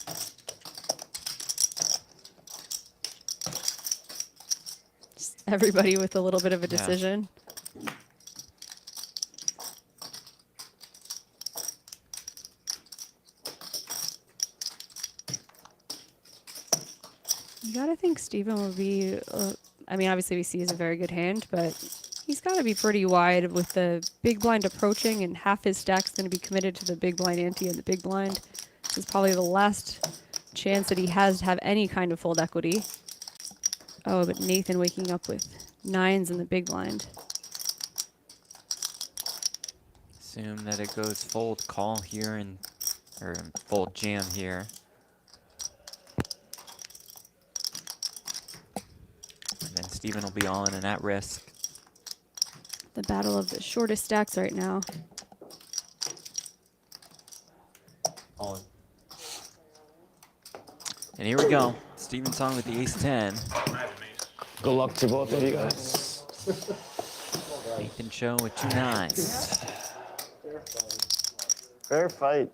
Just everybody with a little bit of a decision. You gotta think Steven will be, I mean, obviously we see he's a very good hand, but he's gotta be pretty wide with the big blind approaching and half his stack's gonna be committed to the big blind ante and the big blind. This is probably the last chance that he has to have any kind of fold equity. Oh, but Nathan waking up with 9s in the big blind. Assume that it goes fold call here and or fold jam here. And then Steven will be all in and at risk. The battle of the shortest stacks right now. All in. And here we go. Steven Song with the ace-10. Good luck to both of you guys. Nathan Cho with 2 9s. Fair fight.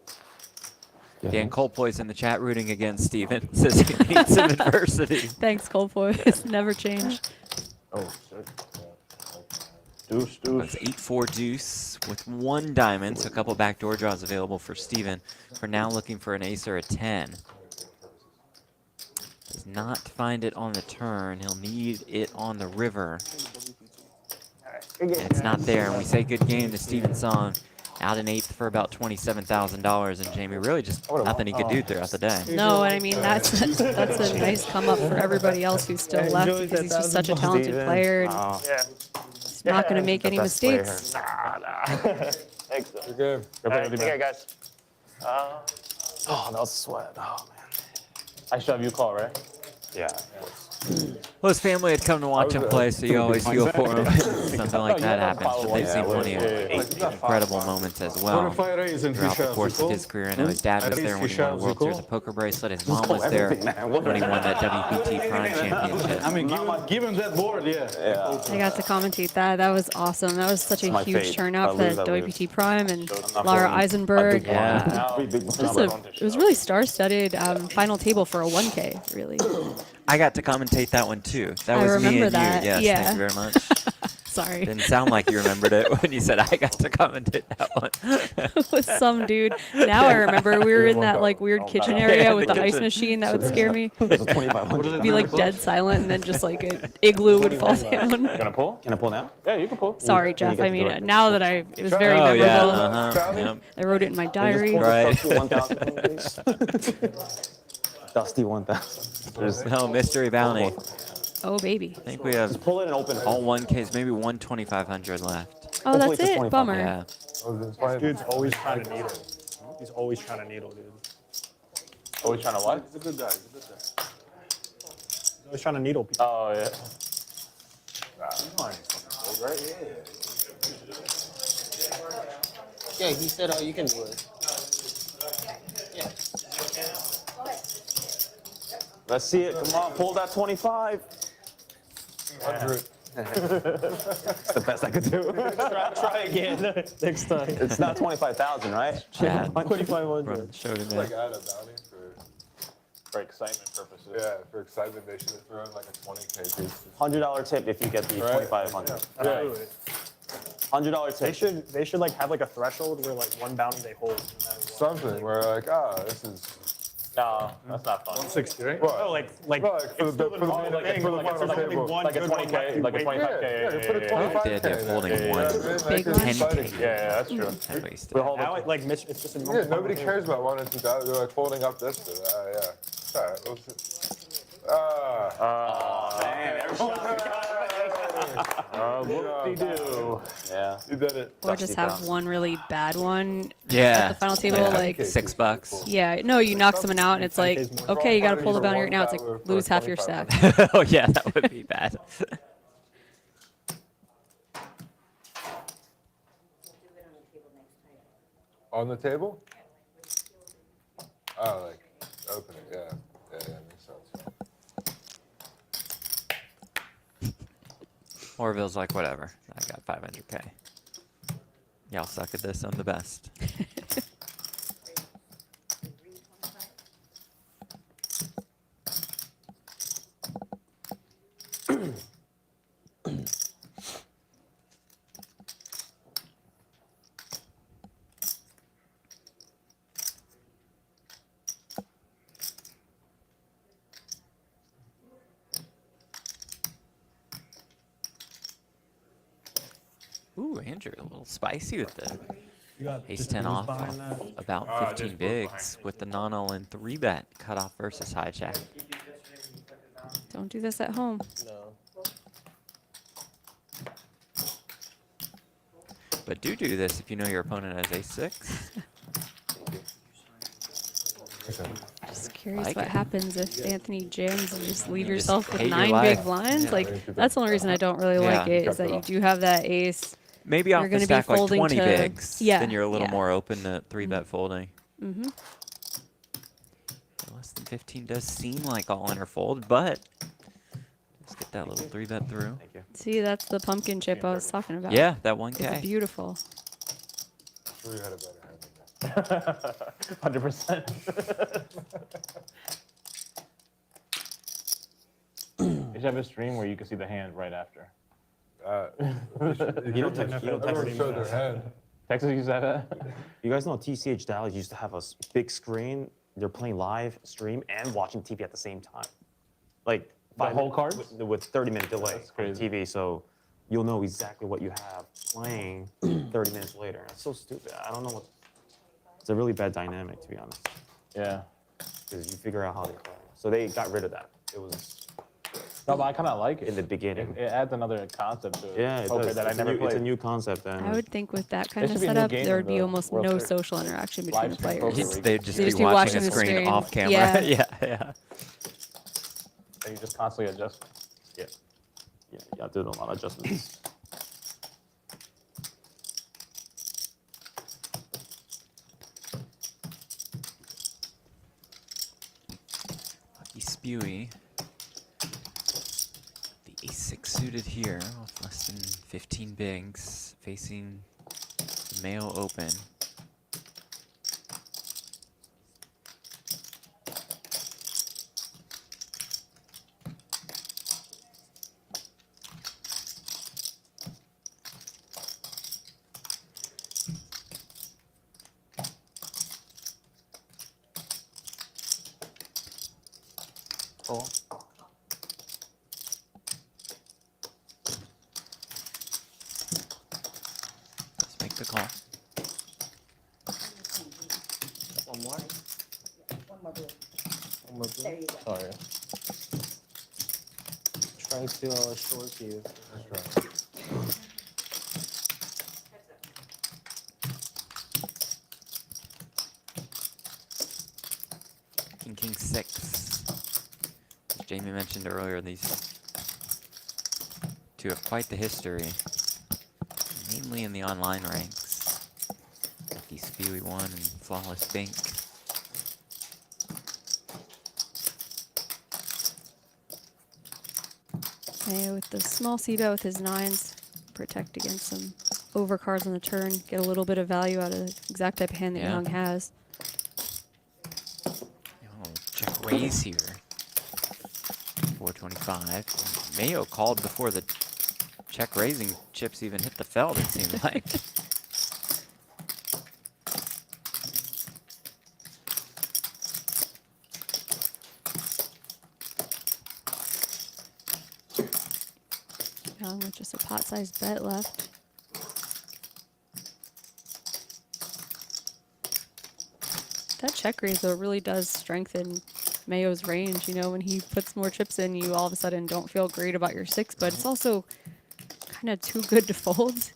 Dan Coldpoise in the chat rooting against Steven. Says he needs some adversity. Thanks, Coldpoise. Never change. Oh, shit. Deuce, That's deuce. 8-4 deuce with 1 diamond. So a couple backdoor draws available for Steven. For now, looking for an ace or a 10. Does not find it on the turn. He'll need it on the river. And it's not there. And we say good game to Steven Song. Out in 8th for about $27,000. And Jamie, really just nothing he could do throughout the day. No, and I mean, that's a nice come up for everybody else who's still left because he's just such a talented player. And he's not going to make any mistakes. Thanks. Good game. Take care, guys. Oh, that was a sweat. Oh, man. I shove you call, right? Yeah. Well, his family had come to watch him play, so you always feel for him. Something like that happens. But they've seen plenty of incredible moments as well throughout the course of his career. I know his dad was there when he won the World Series of Poker bracelet. His mom was there when he won that WPT Prime Championship. I mean, given that board, yeah. I got to commentate that. That was awesome. That was such a huge turnout for the WPT Prime and Laura Eisenberg. Yeah. It was really star-studded final table for a 1K, really. I got to commentate that one too. That I was me remember and that. you. Yes, Yeah. thank you very much. Sorry. Didn't sound like you remembered it when you said I got to commentate that one. With some dude. Now I remember we were in that like weird kitchen area with the ice machine. That would scare me. Be like dead silent, and then just like an igloo would fall down. Gonna pull? Can I pull now? Yeah, you can pull. Sorry, Jeff. I mean, now that it was very Oh, memorable. yeah. Yep. I wrote it in my diary. Right. Dusty 1000. No, mystery bounty. Oh, baby. I think we have Pull it and open it. all 1Ks, maybe 1,2,500 left. Oh, that's it. Bummer. Yeah. Dude's always trying to needle. He's always trying to needle, dude. Always trying to what? He's a good guy. He's a good guy. He's always trying to needle people. Oh, yeah. Yeah, he said, oh, you can do it. Let's see it. Come on, pull that 25. 100. It's the best I could do. Try again next time. It's not 25,000, right? Chad 2,500. showed him Like it. add a bounty For excitement purposes. yeah, for excitement they should have thrown like a 20K piece. $100 tip if you get the Right. 2,500. Absolutely. $100 tip. They should like have like a threshold where like one bounty they hold. No matter what. Something where like, this is No, that's not fun. 160, right? what? Oh, like for the still final involved, like, for the like, final there's only table. one Like a good one 20K, left, you like a wait. 25K. Put a 25K. They did, they're holding one. Big one. 10K. Yeah, that's true. At least. We'll hold Now it. it like it's just a Yeah, normal nobody table. cares about 1 and 2,000. They're like holding up this to that. Yeah. All right, Man, Whoop-de-doo. yeah. you did it. Or just have one really bad one at Yeah. the final table. Yeah. Like, $6. yeah, no, you knock someone out and it's like, okay, you got to pull the bounty right now. It's like, lose half your stack. Oh, yeah, that would be bad. On the table? Oh, like open it. Yeah. Yeah, makes sense. Orville's like, whatever. I got 500K. Y'all suck at this. I'm the best. Ooh, Andrew, a little spicy with the ace 10 off about 15 bigs with the non-all-in 3-bet cutoff versus high jack. Don't do this at home. No. But do this if you know your opponent has ace 6. Just curious Like what it. happens if Anthony jams and just leave You just yourself with hate your 9 life. big blinds. Yeah. Like, that's the only reason I don't really Yeah. like it, is that you do have that ace. Maybe You're off the gonna be stack like folding 20 to- bigs. yeah, Then you're a little yeah. more open to 3-bet folding. Mm-hmm. Less than 15 does seem like all in or fold, but let's get that little 3-bet through. Thank you. See, that's the pumpkin chip I was talking about. Yeah, that It's 1K. beautiful. Sure you had a better hand than that. 100%. You should have a stream where you can see the hand right after. You don't text Everyone showed their hand. Texas used to have that? You guys know TCH Dallas used to have a big screen. They're playing live stream and watching TV at the same time. Like The whole cards? with 30-minute delay That's on crazy. TV, so you'll know exactly what you have playing 30 minutes later. That's so stupid. I don't know what. It's a really bad dynamic, to be honest, Yeah. because you figure out how they play. So they got rid of that. It was No, but I kind of like it. in the beginning. It adds another concept to Yeah, it poker does. that I It's a never new- It's a played. new concept, and I would think with that kind There of should be a new setup, game there in would be the almost World no Series. social interaction between the Live stream players. poker. They'd just They be just be watching watching a the screen screen. off camera. Yeah. yeah, yeah. And you just constantly adjust. Yeah. Yeah, did a lot of adjustments. Lucky Spewy. The ace-6 suited here with less than 15 bigs, facing the Mayo Open. Call. Let's make the call. One more. One more blue. One more blue. There you go. Sorry. Trying to short you. That's right. King 6. As Jamie mentioned earlier, these two have quite the history, mainly in the online ranks. Lucky Spewy 1 and Flawless Bink. Mayo with the small c-bet with his 9s, protect against some overcards on the turn, get a little bit of value out of the exact type of hand that Yeah. Young has. Check raise here. 425. Mayo called before the check raising chips even hit the felt, it seemed like. Young with just a pot-sized bet left. That check raise, though, really does strengthen Mayo's range. You know, when he puts more chips in, you all of a sudden don't feel great about your 6, but it's also kind of too good to fold,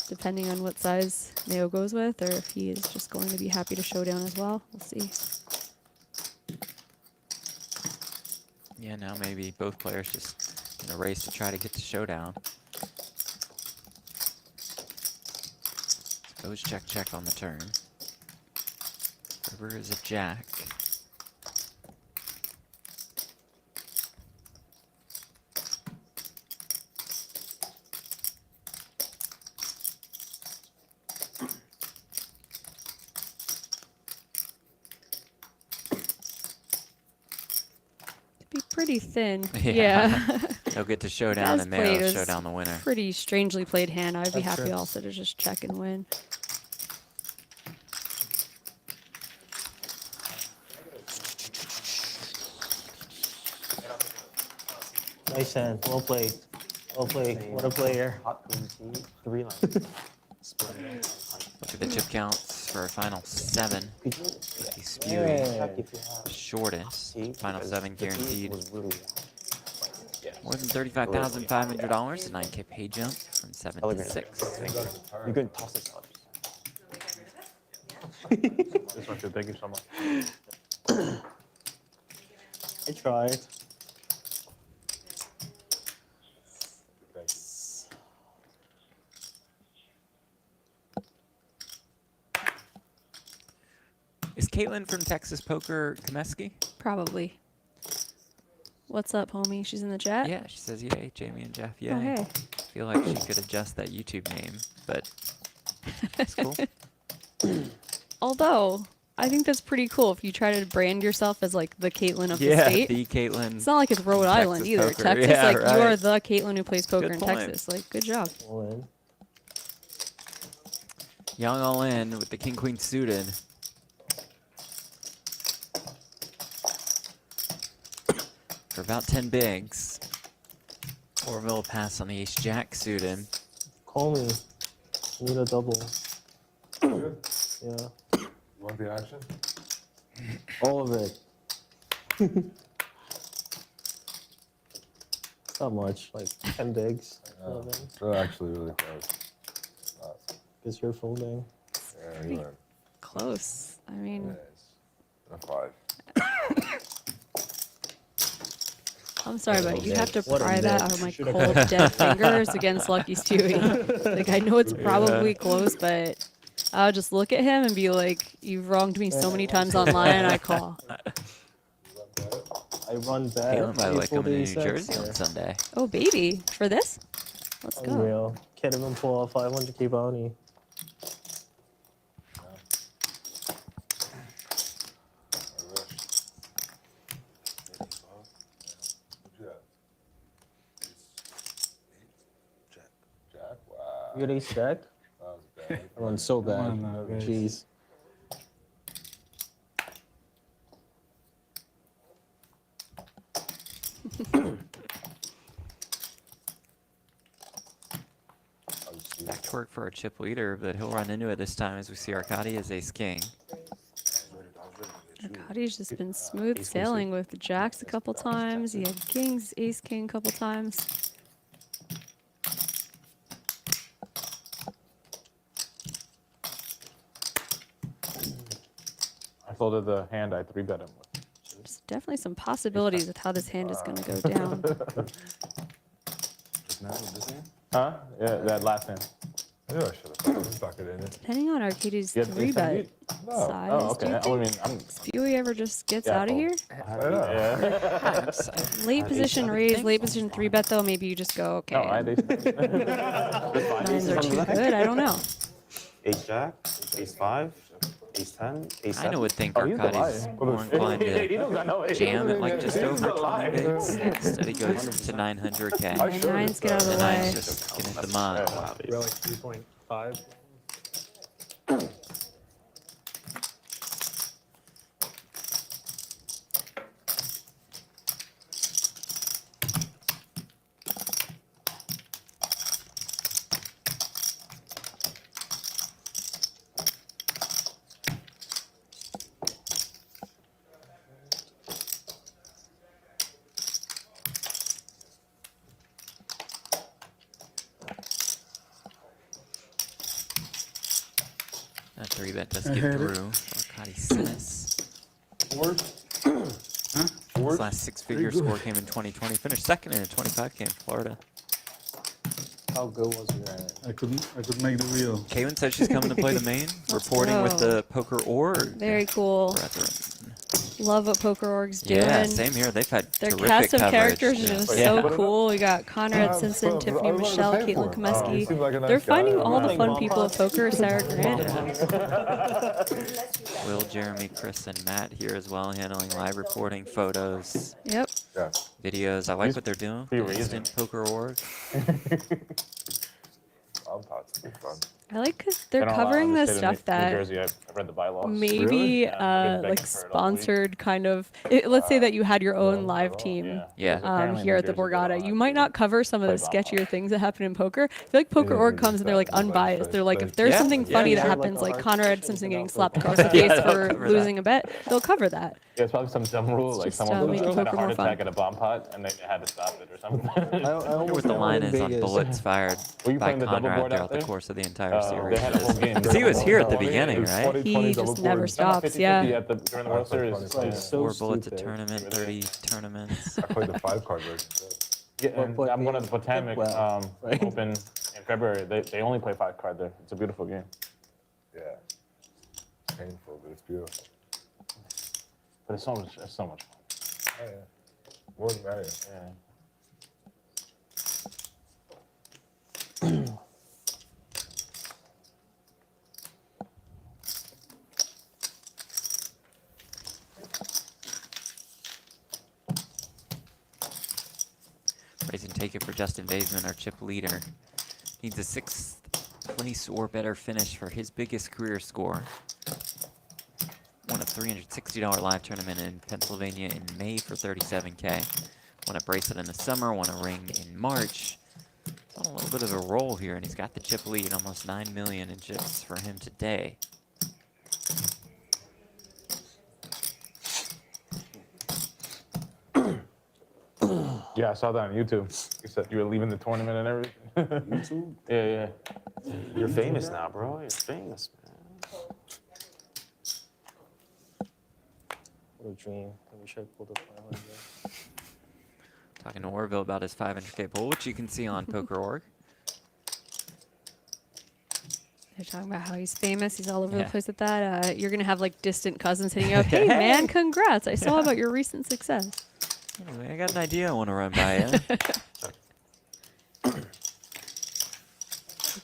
depending on what size Mayo goes with, or if he is just going to be happy to show down as well. We'll see. Yeah, now maybe both players just in a race to try to get to showdown. Goes check check on the turn. River is a jack. Be pretty thin. Yeah. Yeah. They'll get to showdown As and played, Mayo it was showdown the winner. Pretty strangely played hand. I'd be That's happy true. also to just check and win. Nice hand. Well played. Well played. What a player. Hot green tea, 3 lines. Split it. Look at the chip counts for a final 7. Lucky Spewy, Yeah. Check if you have shortest. tea, Final because 7 the tea guaranteed. was really More than $35,500. A 9K pay jump from 7 to Elegant. 6. You can toss this out. This one too. Thank you so much. I tried. Is Caitlin from Texas Poker Komeski? Probably. What's up, homie? She's in the chat? Yeah, she says yay, Jamie and Jeff, yay. Oh, hey. I feel like she could adjust that YouTube name, but it's cool. Although, I think that's pretty cool if you try to brand yourself as like the Caitlin of the Yeah, state. the Caitlin. It's not like it's Rhode Island Texas either. poker. Texas, Yeah, like you are right. the Caitlin who plays poker Good in point. Texas. Like, good job. All in. Young all in with the king queen suited. For about 10 bigs. Orvilla pass on the ace jack suited. Call me. Need a double. Yeah. You want the action? All of it. Not much. Like 10 bigs. 11. They're actually really close. Guess you're folding. Yeah, you are. Close. I mean, Yes. A 5. I'm Sorry, but you have to What a pry that mix. out of my Should've cold, got- dead fingers against Lucky Stewie. Like, I know it's probably close, but I'll just look at him and be like, "You've wronged me so many times online," and I call. I run back. Kalen, by the way, April coming to New 86, Jersey on or- Sunday. Oh, baby, for this? Let's go. Unreal. Can't even pull off 500K bounty. Jack, wow. You got ace jack? That was bad. I run so bad. on now, guys. Jeez. Back to work for a chip leader, but he'll run into it this time as we see Arkadiy as ace king. Arkadiy's just been smooth sailing with the jacks a couple times. He had kings, ace king a couple times. I folded the hand I 3-bet him with. There's definitely some possibilities with how this hand is going to go down. Huh? Yeah, that last hand. I knew I should have stuck it in it. Depending on Arkadiy's You have ace 3-bet No. size, Oh, do okay. you I think mean, I'm. Stewie ever just gets Yeah, out of fold. here? Yeah. Late position raise, late position 3-bet though, maybe you just go, okay, No, I did. nines are too good, I don't know. Ace jack, ace 5, ace 10, ace 7. I would think Oh, he's the Arkadiy's liar. more inclined He don't got no to ace. jam at like just He's over the 20 liar. bigs. Instead he goes to 900K. And nines get out of the The way. nines just get into the mod. We're like 3.5. That 3-bet does get through. Arkadiy Tsinis. His last six-figure score came in 2020. Finished second in a 25K in Florida. How good was your hand? I could make the wheel. Kaylin says she's coming to play the main, reporting with go. the Poker Org. Very cool. Brethren. Love what Poker Org's doing. Yeah, same here. They've had Their terrific cast of coverage. characters is just Yeah. so cool. We got Conrad Simpson, well, Tiffany I was Michelle, gonna pay for Caitlin it. He Komeski. seemed like a nice They're guy. finding all the Like fun Bomb people at poker. Sarah Grant. Will, Jeremy, Chris, and Matt here as well, handling live reporting, photos, Yep. Yeah. videos. I like what they're doing. Be The raising. Instant Poker Org. I'm about to be fun. I like because they're They don't allow covering in the state of stuff New that Jersey. I've read the bylaws. maybe Yeah, I've been like begging for it all week. sponsored kind of. Let's say that you had your own live team. Yeah. Yeah. Apparently Here New at the Jersey, they Borgata, don't you have might to not cover some of the play sketchier ball. things that happen in poker. I feel like Poker Org comes and they're like unbiased. They're like, if there's Yeah. something Yeah, funny that yeah. happens, Like like a Conrad hard Simpson shit getting about slapped poker. across the face Yeah, they'll for cover losing a bet, they'll cover that. Yeah, it's probably some dumb rule, like just, someone making had a poker heart more fun. attack at a bomb pot, and they had to stop it or something. I I wonder almost what the got one line in is on Vegas. bullets fired Were you by playing the double Conrad board out throughout the there? course of the entire They series. had a whole game. Because he was here at the beginning, It was right? 20, He 20 just double never board. stops. 50-50 Yeah. at during the World Series. It's Yeah. like so 4 bullets a stupid. tournament, 30 tournaments. I played the 5-card version. Yeah, and But I'm going to they the Botanic did well, right? Open in February. They only play 5-card there. It's a beautiful game. Yeah. It's painful, but it's beautiful. But it's so much fun. Oh, yeah. More than Mario. Yeah. Raise and take it for Justin Vaysman, our chip leader. Needs a 6th place or better finish for his biggest career score. Won a $360 live tournament in Pennsylvania in May for 37K. Won a bracelet in the summer, won a ring in March. It's on a little bit of a roll here, and he's got the chip lead, almost 9 million in chips for him today. Yeah, I saw that on YouTube. You said you were leaving the tournament and everything. YouTube? Yeah. You're famous now, bro. You're famous, man. What a dream. I wish I pulled up 500. Talking to Orville about his 500K pool, which you can see on Poker.org. They're talking about how he's famous. He's all over Yeah. the place with that. You're going to have like distant cousins hitting you up. Hey, man, congrats. I saw about your recent success. Anyway, I got an idea I want to run by you.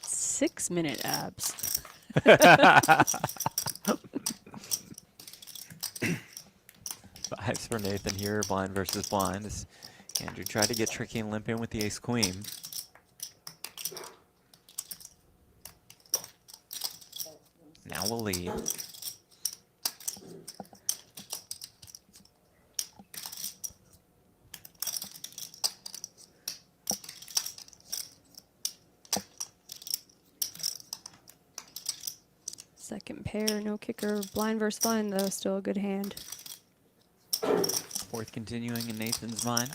6-minute abs. Fives for Nathan here, blind versus blind. As Andrew tried to get tricky and limp in with the ace-queen. Now we'll lead. Second pair, no kicker. Blind versus blind, though, still a good hand. Fourth continuing in Nathan's mind.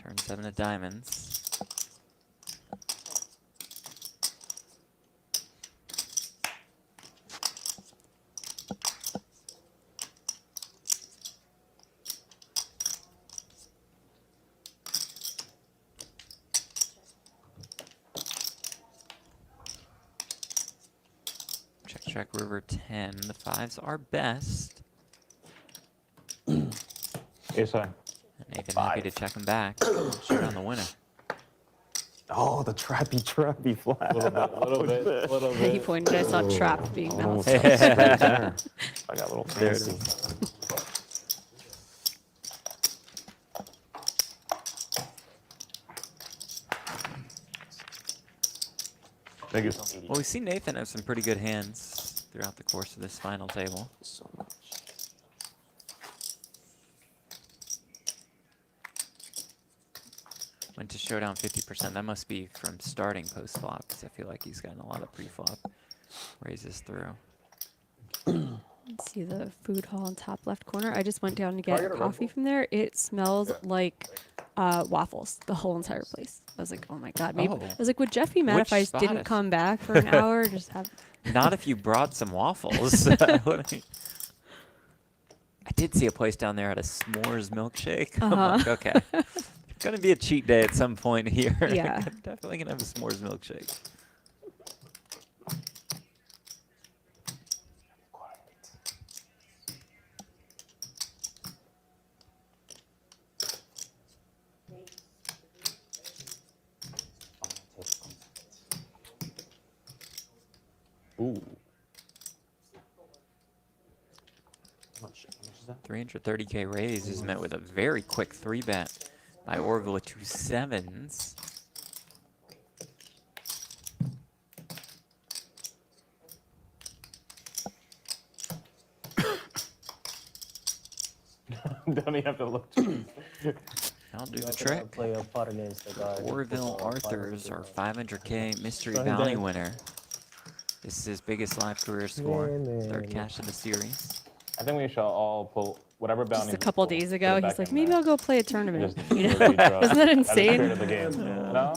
Turn 7 of diamonds. Check river 10. The fives are best. Ace high. Nathan happy to check him back. Shoot on the winner. Oh, the trappy flat. Little bit. He pointed, I saw trap being Almost moused. right there. I got a little There it fancy. Thank you. Well, we see Nathan have some pretty good hands throughout the course of this final table. So much. Went to showdown 50%. That must be from starting post-flop, because I feel like he's gotten a lot of pre-flop raises through. Let's see the food hall in top left corner. I just went down to get coffee from there. It smells like waffles, the whole entire place. I was like, oh my God. Maybe. Oh. I was like, would Jeff be mad Which if I just spot didn't is- come back for an hour? Just have. Not if you brought some waffles. I did see a place down there had a s'mores milkshake. I'm like, okay. It's going to be a cheat day at some point here. Yeah. Definitely going to have a s'mores milkshake. Ooh. How much is that? 330K raise is met with a very quick 3-bet by Orville with 2 sevens. Don't even have to look. I'll do the trick. Play a pot against the guy. Orville Arthurs, our 500K mystery Try bounty that. winner. This is his biggest live career score. Third cash of the series. I think we should all pull whatever bounty. Just a couple we pull, days put ago, it he's back like, in maybe there. I'll go play a tournament. Just You know? really draw. Isn't that That's the insane? spirit of the game. No?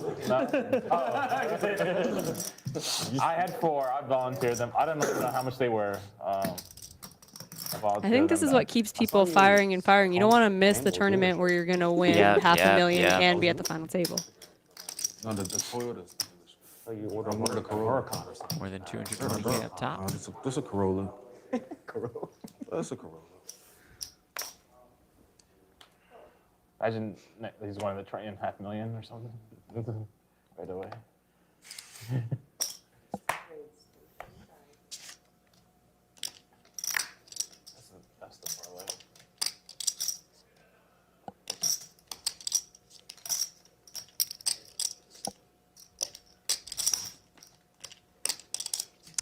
I had 4. I volunteered them. I don't know how much they were. I think this is what keeps people firing and firing. You don't want to miss the tournament where you're going to win $500,000 and be at the final table. No, the Toyotas. So you order One of the Corolla. or something. More than 220K up top. This a Corolla. Corolla. That's a Corolla. Imagine he's one of the trying $500,000 or something. Right away. That's the parlay.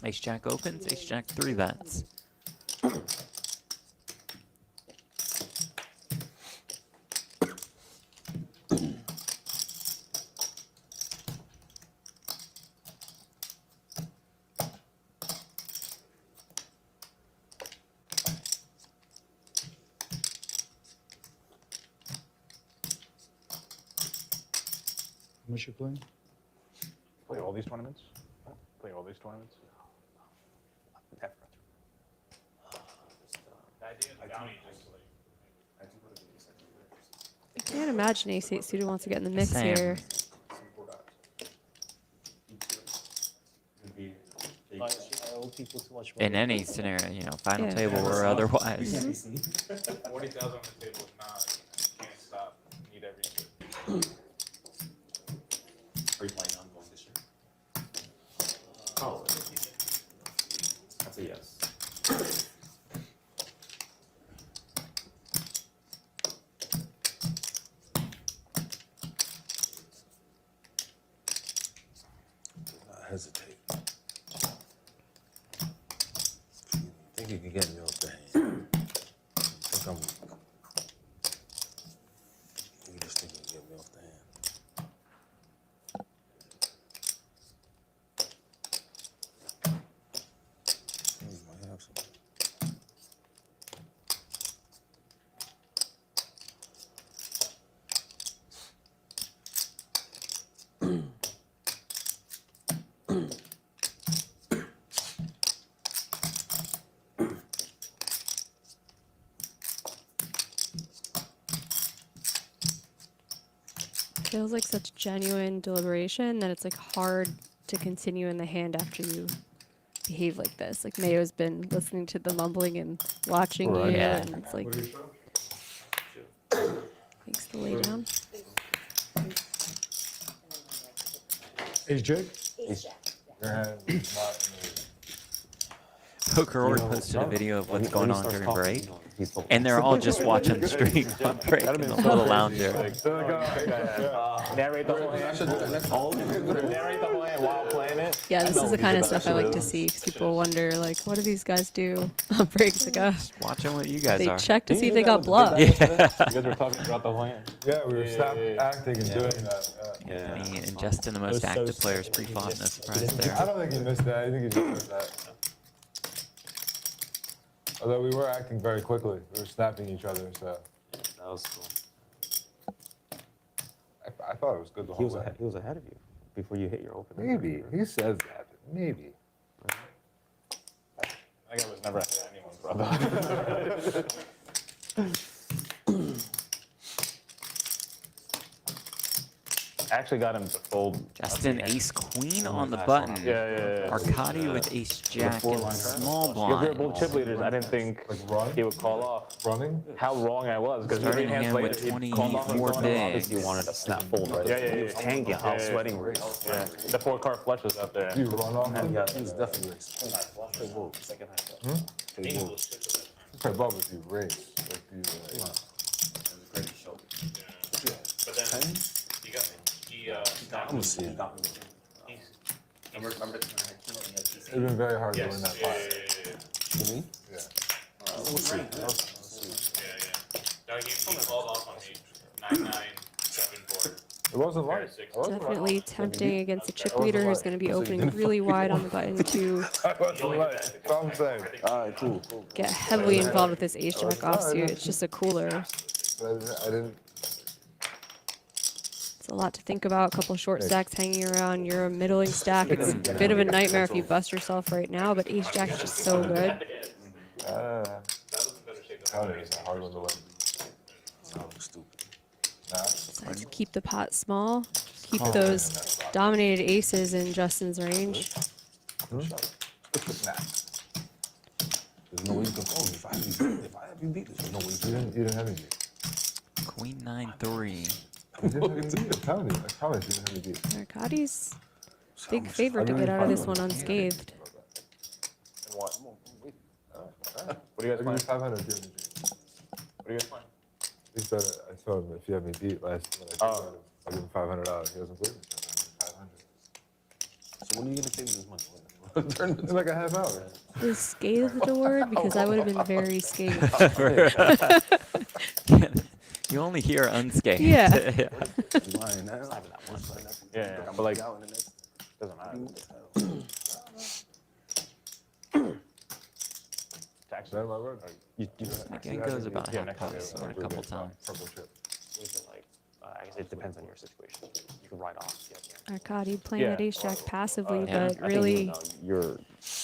Ace Jack opens, Ace Jack 3 bets. How much you playing? Play all these tournaments? Play all these tournaments? Never. The idea of the bounty is like, Can't imagine ace-8 suited wants to get in the mix Same. here. I owe people too much In money. any scenario, you know, final Yeah. table or otherwise. 40,000 on the table is not. You can't stop. You need every chip. Are you planning on going this year? Oh, that's a yes. Not hesitate. Think you can get me off the hand? Think I'm weak. You just think you can get me off the hand? You might have some. Feels like such genuine deliberation that it's like hard to continue in the hand after you behave like this. Like Mayo's been listening to the mumbling and watching Right. you, Yeah. and it's like makes the lay down. Ace Jack? Ace Your hand is not in the Poker Org posted a video of what's going on during break, and they're all just watching the stream on break in the little lounge there. Narrate the whole hand. Narrate the whole hand while playing it. Yeah, this is the kind of stuff I like to see because people wonder, like, what do these guys do on breaks? Like, Watching what you guys they are. check to see if they got bluffed. You guys were talking throughout the whole hand. Yeah, we were acting and doing that. Yeah. Me and Justin, the most active players pre-flop, no surprise there. I don't think he missed that. I think he just missed that. Although we were acting very quickly. We were snapping each other, so. That was cool. I thought it was good the whole way. He was ahead of you before you hit your opener. Maybe. He says that. Maybe. That guy was never ahead of anyone, brother. I actually got him to fold. Justin ace queen on the button. Yeah. Arkadiy with ace jack and small If we were blind. both chip leaders, I didn't think he would call off. Running? How wrong I was, because Starting hands hand later, with he called off 24 bigs. You wanted a snap fold, right? Yeah. He was hanging. I was sweating. Yeah. The 4-card flush was out there. You run off? He's definitely racing. Okay, Bob, if you race. Like, you, But then he got I'm gonna see it. It's been very hard to win that pot. To me? Yeah. We'll see. He called off on me. 9-9, 7-4. It wasn't light. Definitely tempting against a chip leader who's going to be opening really wide on the button to That wasn't light. That's what I'm saying. All right, cool. get heavily involved with this ace jack offsuit. It's just a cooler. But I didn't. It's a lot to think about. A couple short stacks hanging around. You're a middling stack. It's a bit of a nightmare if you bust yourself right now, but ace jack is just so good. It's a hard one to win. No, stupid. So to keep the pot small, keep those dominated aces in Justin's range. There's no way you can call me if I have you beat. There's no way you can. You didn't have any beat. Queen 9-3. You didn't have any beat. I'm telling you. I promise you didn't have any beat. Arkadiy's big favorite to get out of this one unscathed. What? What do you guys I'll playing? give you 500 if you have any beat. What are you guys playing? He said, I told him if you have me beat last when I said I'll give him $500. He doesn't believe me. So when are you gonna pay me this money? In like a half hour. Is scathed a word? Because I would have been very scathed. You only hear unscathed. Yeah. Lying now. Yeah, but like, doesn't matter. Is that my word? The game goes about half post a couple times. Purple chip. Like, I guess it depends on your situation. You can write off. Arkadiy playing that ace jack passively, Yeah. but really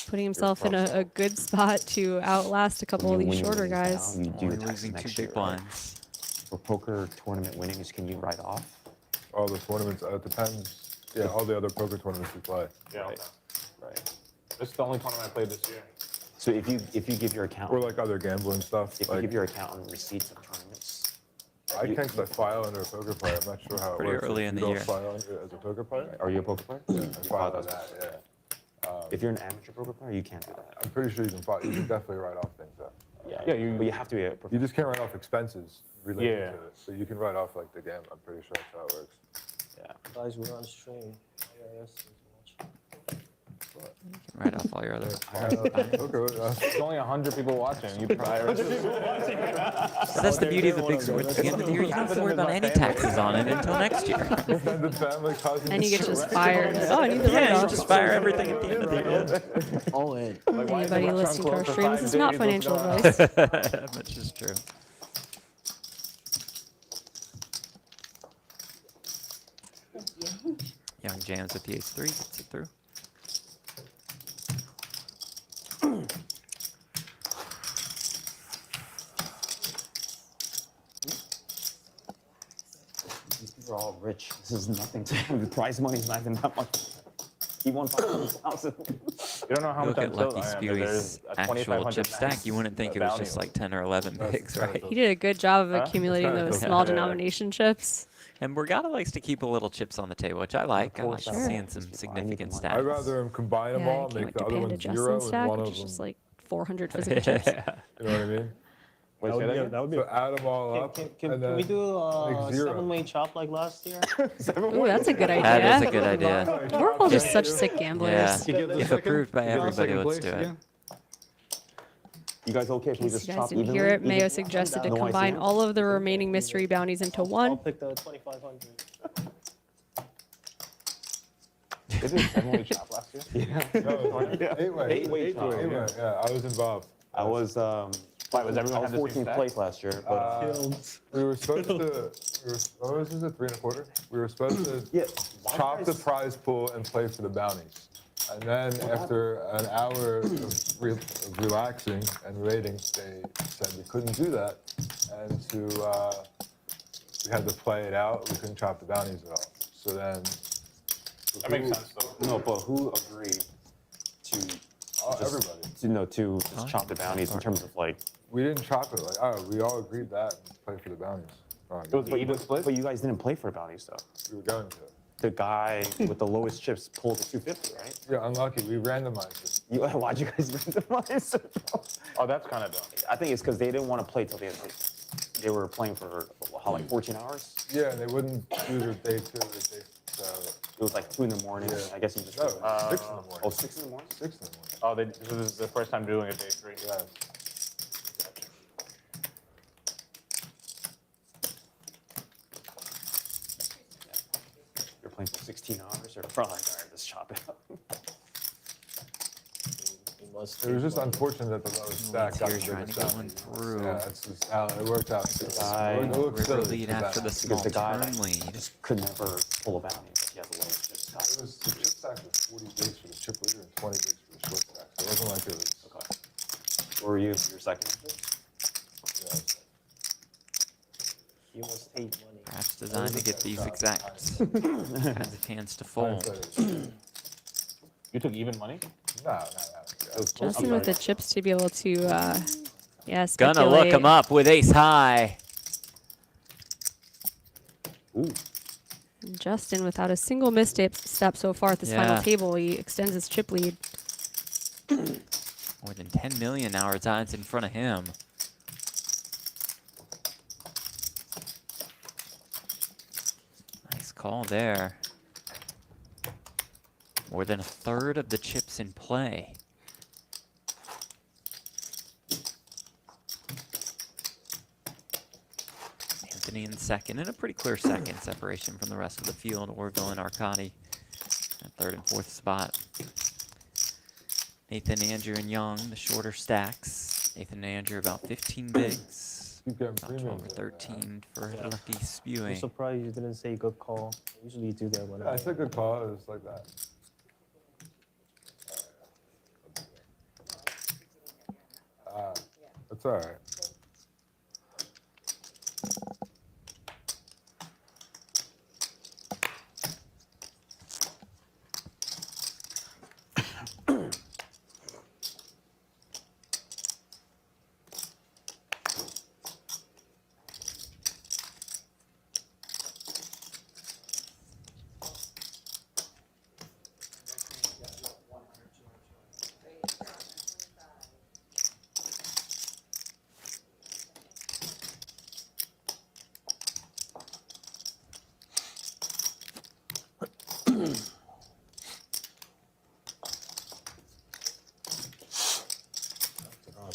putting himself in a good spot to outlast a couple of these shorter guys. Only losing 2 big blinds. for poker tournament winnings can you write off? All the tournaments, it depends. Yeah, all the other poker tournaments we play. Yeah. Right. Right. This is the only tournament I played this year. So if you give your account, Or like other gambling stuff. if you give your accountant receipts of tournaments, I can't 'cause I file under a poker player. I'm not sure how it Pretty works. early If in you the don't year. file under as a poker player? are you a poker player? Yeah, I file under that, yeah. If you're an amateur poker player, you can't do that. I'm pretty sure you can file. You can definitely write off things though. Yeah, Yeah, but you have to be a You professional. just can't write off expenses related Yeah. to it. So you can write off like the game. I'm pretty sure that's how it works. Yeah. Guys, we're on stream. IRS is watching. Right off all your other. There's only 100 people watching. You probably So that's the beauty of the big sports. At the end of the year, you don't have to worry about any taxes on it until next year. Extended family, cousins. And you get just fired. Oh, I need the Yeah, you write-off. just fire everything at the end of the year. All in. Anybody listening to our stream, this is not financial advice. Which is true. Young jams with the ace-3, gets it through. These people are all rich. This is nothing to him. The prize money's not even that much. He won 500,000. You don't know how Look much at I'm Lucky still. There's Spewey's a actual 2,500 chip stack. You wouldn't think it was just like 10 or 11 picks, right? He did a good job of Huh? accumulating those small denomination chips. And Borgata likes to keep a little chips on the table, which I like. I like Sure. seeing some significant I'd stats. I'd rather him combine them Yeah, I all, can't make wait the to other pan to one 0 Justin's and stack, one which of is them. just like 400 physical chips. You know what I mean? Wait, say that again? That would be. So add them all up. Can and we then do make a 0. 7-way chop like last year? Ooh, that's a good idea. That is a good idea. We're all just such sick Yeah. gamblers. If approved by everybody, let's do it. You guys okay if we In case just you guys chop didn't evenly? hear it, Mayo suggested to No combine ICM? all of the remaining mystery bounties into I'll one. pick the 2,500. Is it 7-way chop last year? Yeah. No, 8-way. 8-way chop. 8-way, yeah, I was involved. I was Why, was everyone I was have the same 14th stack? place last year, but We were supposed to, what was this, 3 1/4? We were supposed to yeah, chop the prize pool and play for the bounties. And then after an hour of relaxing and waiting, they said we couldn't do that. And we had to play it out. We couldn't chop the bounties at all. So then. That makes sense, though. no, but who agreed to Everybody. to just chop the bounties in terms of like? We didn't chop it. Like, we all agreed that and play for the bounties. Oh, I It was guess the even split? But you guys didn't play for bounties though. we were going to. The guy with the lowest chips pulled the 250, right? Yeah, unlucky. We randomized it. Why'd you guys randomize it? Oh, that's kind of dumb. I think it's because they didn't want to play till the end. They were playing for how, like 14 hours? Yeah, and they wouldn't do their day 2 or day. So, It was like 2 in the morning. Yeah. I guess you just. no, 6 in the morning. Oh, 6 in the morning? 6 in the morning. Oh, this is the first time doing a day 3. Yeah. You're playing for 16 hours, or probably like, all right, let's chop it up. You must It was just take unfortunate that the lowest stack got Here the trying to biggest get stack. one through. Yeah, it's just how it worked out. guy- It looks River silly, lead but after the that- small the guy turn lead. Could never pull a bounty because he has a lowest chip stack. It was the chip stack was 40 bigs for the chip leader and 20 bigs for the short stack. So it wasn't like it was. Okay. Where were you? Your second? Yeah, You must hate money. Perhaps designed to get these exact kinds of hands to fold. You took even money? No. Justin with the chips to be able to, Gonna speculate. look him up with ace high. Ooh. And Justin, without a single misstep so far at this final Yeah. table, he extends his chip lead. More than 10 million now resides in front of him. Nice call there. More than a third of the chips in play. Anthony in second, and a pretty clear second separation from the rest of the field. Orvilla and Arkadiy at third and fourth spot. Nathan, Andrew, and Young, the shorter stacks. Nathan and Andrew about 15 bigs. About 12 or 13 for Lucky I'm Spewing. surprised you didn't say good call. Usually you do that when Yeah, it's a good call. It was like that. That's all right.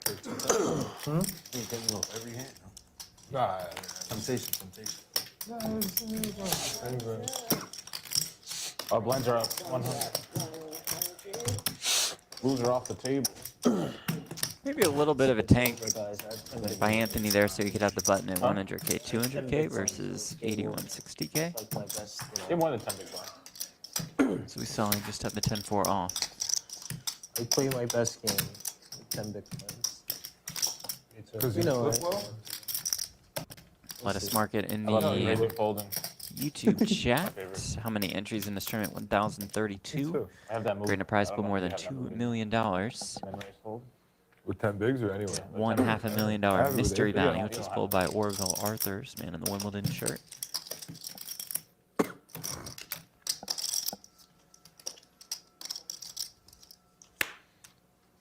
take 2,000. You get me off every hand. Nah, Temptation, temptation. nah, it's anyway. Our blinds are up 100. Blues are off the table. Maybe a little bit of a tank Guys, by Anthony there, so he could have the button at 100K, 200K versus 8160K. like my best. You have more than 10 big blinds. So we saw him just have the 10-4 off. I play my best game with 10 big blinds. Because You know, flip well? Let us mark it in I love the the raising folding. YouTube chat. favorite. How many entries in this tournament? 1,032. I have that move. Creating a prize I pool don't know more if than you have that $2 move. million. Then raise fold. With 10 bigs or anyway? One $500,000 I have it with mystery eight, yeah. bounty, which is pulled by Orvilla Arthurs, man in the Wimbledon shirt.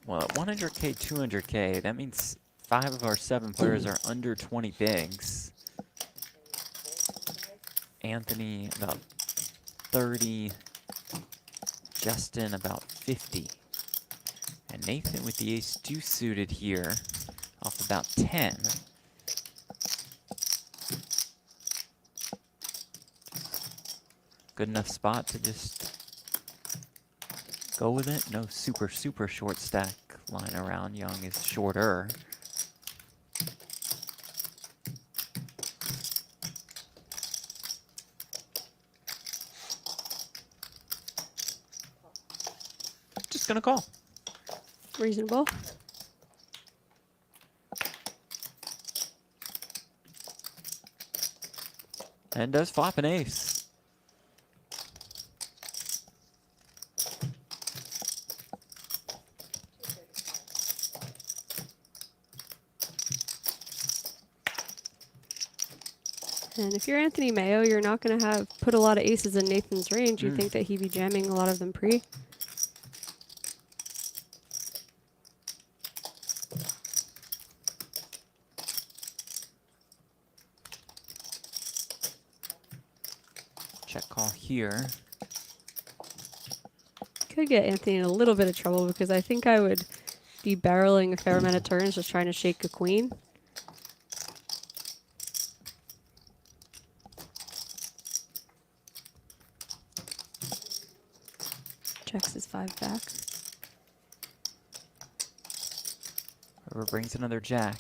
Well, at 100K, 200K, that means 5 of our 7 players are under 20 bigs. Anthony, about 30. Justin, about 50. And Nathan with the ace-2 suited here, off about 10. Good enough spot to just go with it. No super short stack line around. Young is shorter. Just gonna call. Reasonable. And does flop an ace. And if you're Anthony Maio, you're not going to put a lot of aces in Nathan's range. You think that he'd be jamming a lot of them pre. Check call here. Could get Anthony in a little bit of trouble because I think I would be barreling a fair amount of turns just trying to shake a queen. Checks his 5 back. Whoever brings another jack.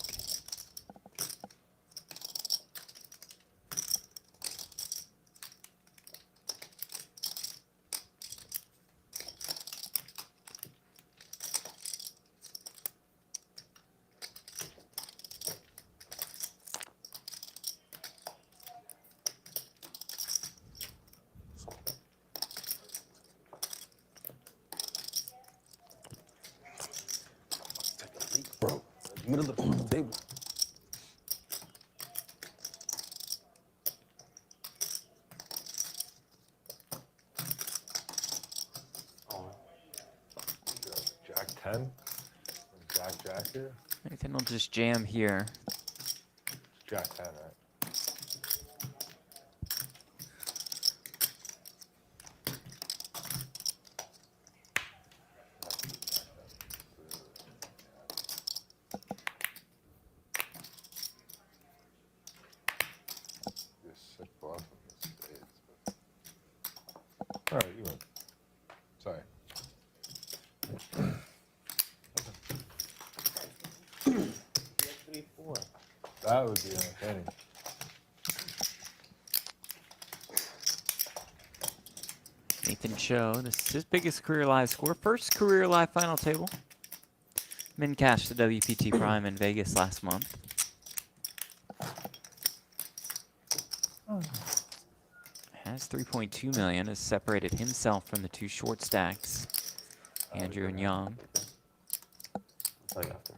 Bro, middle of the table. Jack 10? Jack here? Nathan will just jam here. Jack 10, right? Just sick off of the spades. All right, you win. Sorry. That would be entertaining. Nathan Cho, this is his biggest career live score. First career live final table. Min cashed the WPT Prime in Vegas last month. Has 3.2 million, has separated himself from the 2 short stacks, Andrew and Young. I'll tell you after.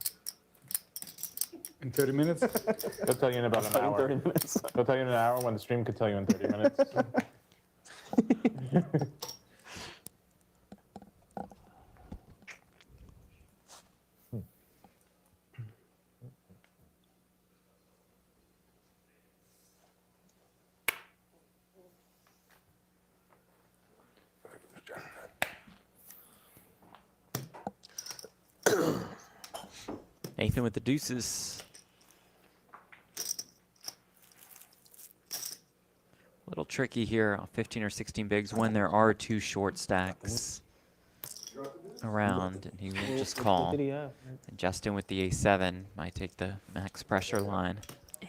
In 30 minutes? They'll tell you in about an hour. 30 minutes. They'll tell you in an hour when the stream could tell you in 30 minutes. Nathan with the deuces. A little tricky here on 15 or 16 bigs when there are two short stacks around, and he will just call. What did he have? And Justin with the A7 might take the max pressure line.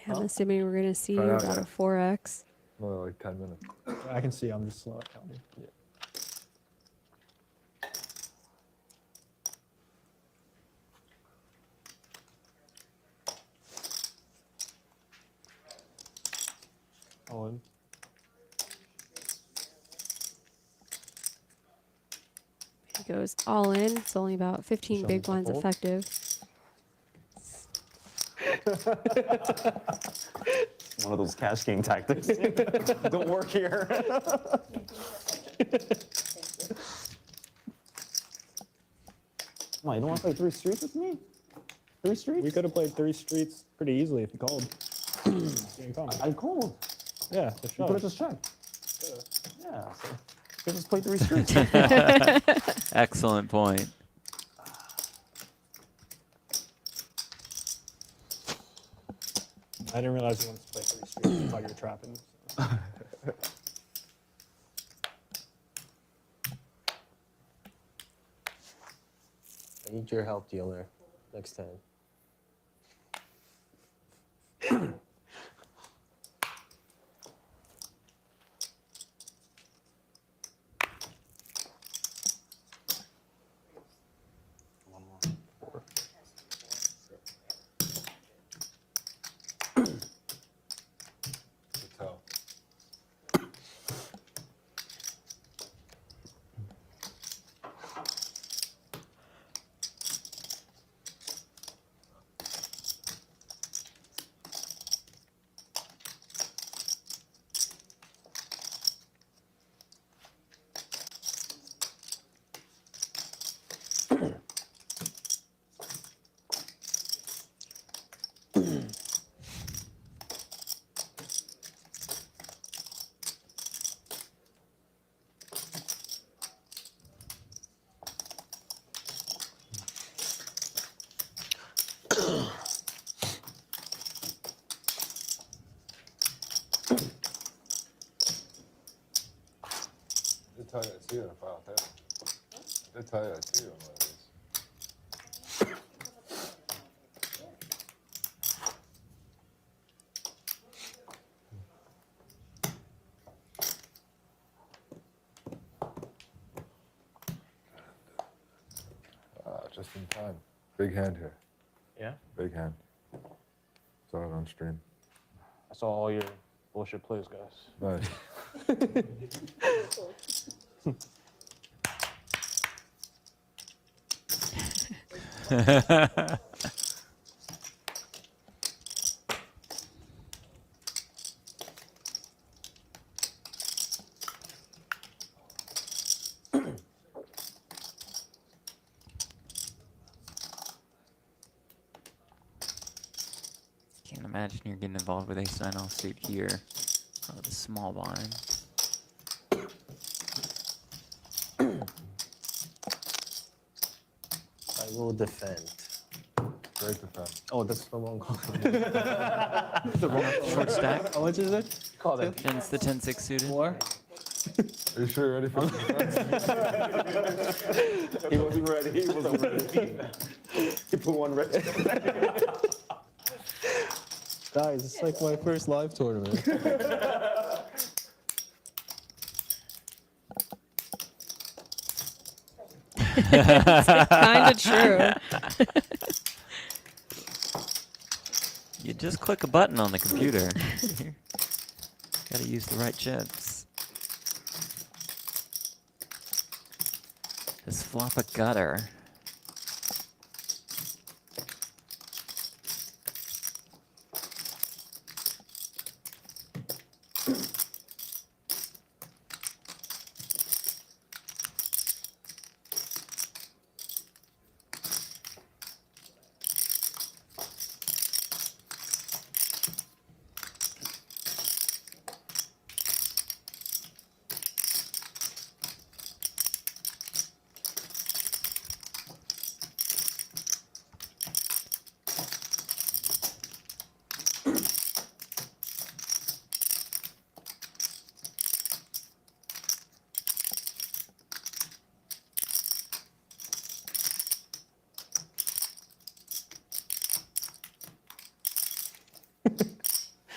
I'm assuming we're gonna see Try it out, about yeah. a 4x. More like 10 minutes. I can see. I'm just slow at counting. Yeah. All in. He goes all in. It's only about 15 Show big him the blinds fold. effective. One of those cash game tactics. Don't work here. Come on, you don't want to play 3 streets with me? 3 streets? We could have played 3 streets pretty easily if you called. Didn't call. I called. Yeah, for You sure. could have just checked. Yeah, so you could just play 3 streets. Excellent point. I didn't realize you wanted to play 3 streets. I thought you were trapping. So. I need your help, dealer, next time. Good tell. I did tell you I'd see you on a file table. I did tell you I'd see you on one of these. Just in time. Big hand here. Yeah? Big hand. Saw it on stream. I saw all your bullshit plays, guys. Nice. Can't imagine you're getting involved with ace 9 offsuit here. Oh, the small blind. I will defend. Great defense. Oh, that's the wrong call. The wrong short stack. How much is it? Call that. And it's the 10-6 suited. 4? Are you sure you're ready for the defense? He wasn't ready. He wasn't ready. He put one red. Guys, it's like my first live tournament. Kind of true. You just click a button on the computer. Gotta use the right chips. Just flop a gutter.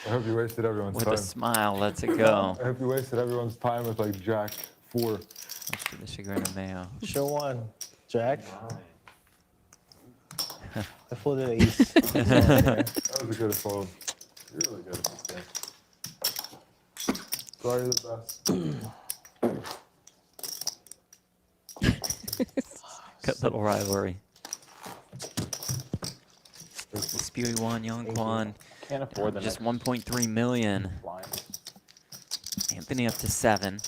I hope you wasted everyone's With time. a smile, lets it go. I hope you wasted everyone's time with like Jack 4. Much to the chagrin of Mayo. Show one, Jack. I folded an ace. That was a good fold. You're really good at this game. Sorry, you're the best. Good little rivalry. Spewy won, Yong Kwon. Can't afford the Just next 1.3 million. blind. Anthony up to 7.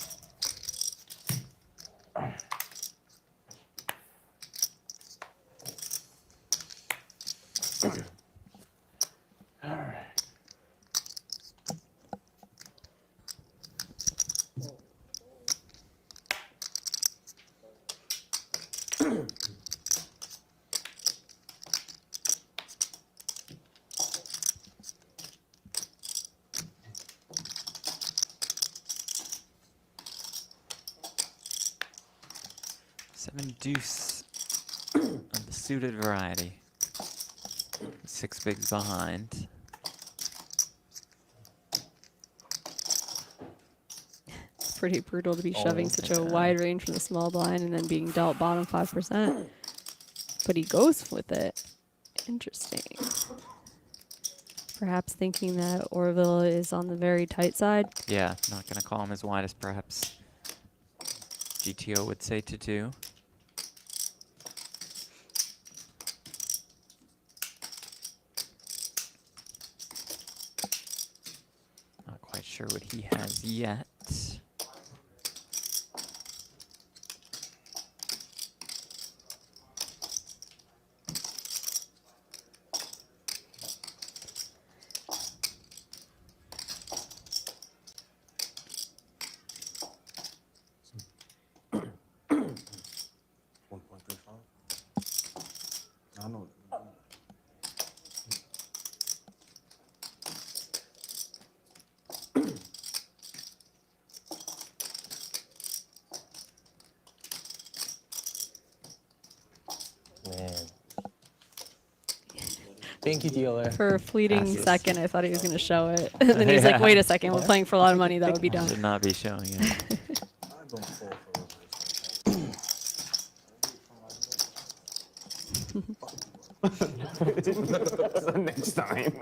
All right. Seven deuce of the suited variety. 6 bigs behind. It's pretty brutal to be shoving such a wide range from the small blind and then being dealt bottom 5%. But he goes with it. Interesting. Perhaps thinking that Orvilla is on the very tight side. Yeah, not going to call him as wide as perhaps GTO would say to do. Not quite sure what he has yet. I know. Man. Thank you, dealer. For a fleeting second, I thought he was going to show it. And then he's like, wait a second, we're playing for a lot of money. That would be done. Should not be showing it. Next time.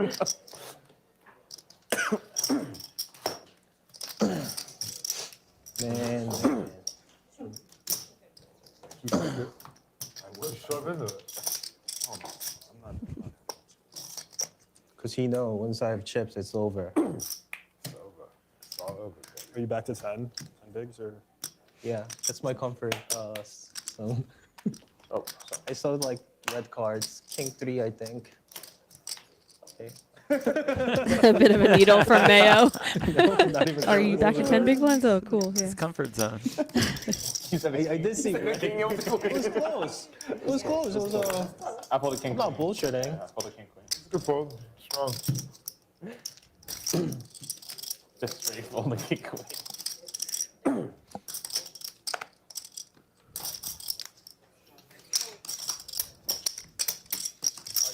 Man. I would shove into it. Because he know once I have chips, it's over. It's over. It's all over. Are you back to 10 bigs or? Yeah, that's my comfort. So Oh, I saw like red cards. King 3, I think. Okay. A bit of a needle from Mayo. Not even Are you back at 10 big blinds? Oh, cool. Yeah. His comfort zone. I did see red. It was close. It was close. It was I pulled a king. I'm not queen. bullshitting. Yeah, I pulled a king queen. Good fold. Strong. Just straight fold the king queen.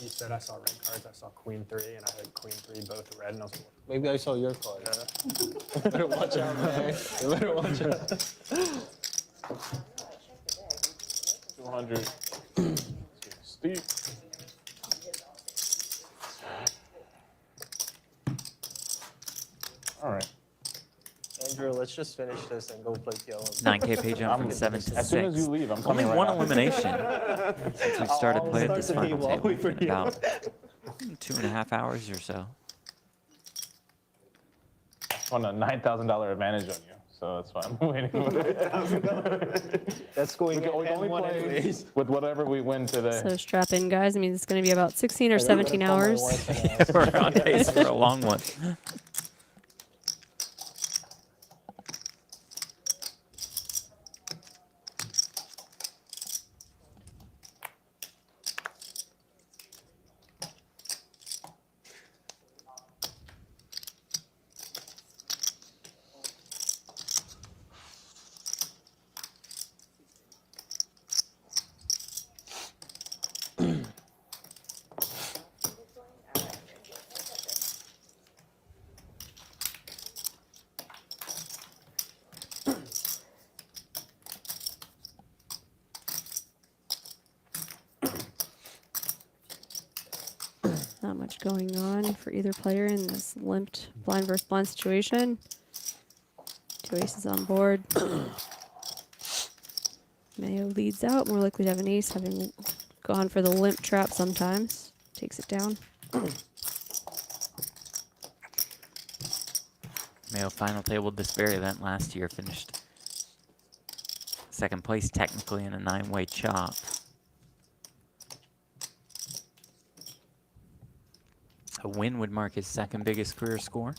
You said I saw red cards. I saw queen 3 and I had queen 3 both red, and I was like, Maybe I saw your card. You better watch out, man. You better watch out. 200. Steep. All right. Andrew, let's just finish this and go play PLO. 9K pay jump from 7 to 6. As soon as you leave, I'm Only coming right one after. elimination since we started I'll playing start this the final table. I'll table. wait for you. About 2.5 hours or so. I just won a $9,000 advantage on you, so that's why I'm waiting for it. That's going We can only one play anyways. with whatever we win today. So strap in, guys. I mean, it's going to be about 16 or 17 hours. We're on pace for a long one. Not much going on for either player in this limped blind versus blind situation. 2 aces on board. Mayo leads out, more likely to have an ace, having gone for the limp trap sometimes. Takes it down. Mayo final tabled this very event last year, finished second place technically in a 9-way chop. A win would mark his second biggest career score.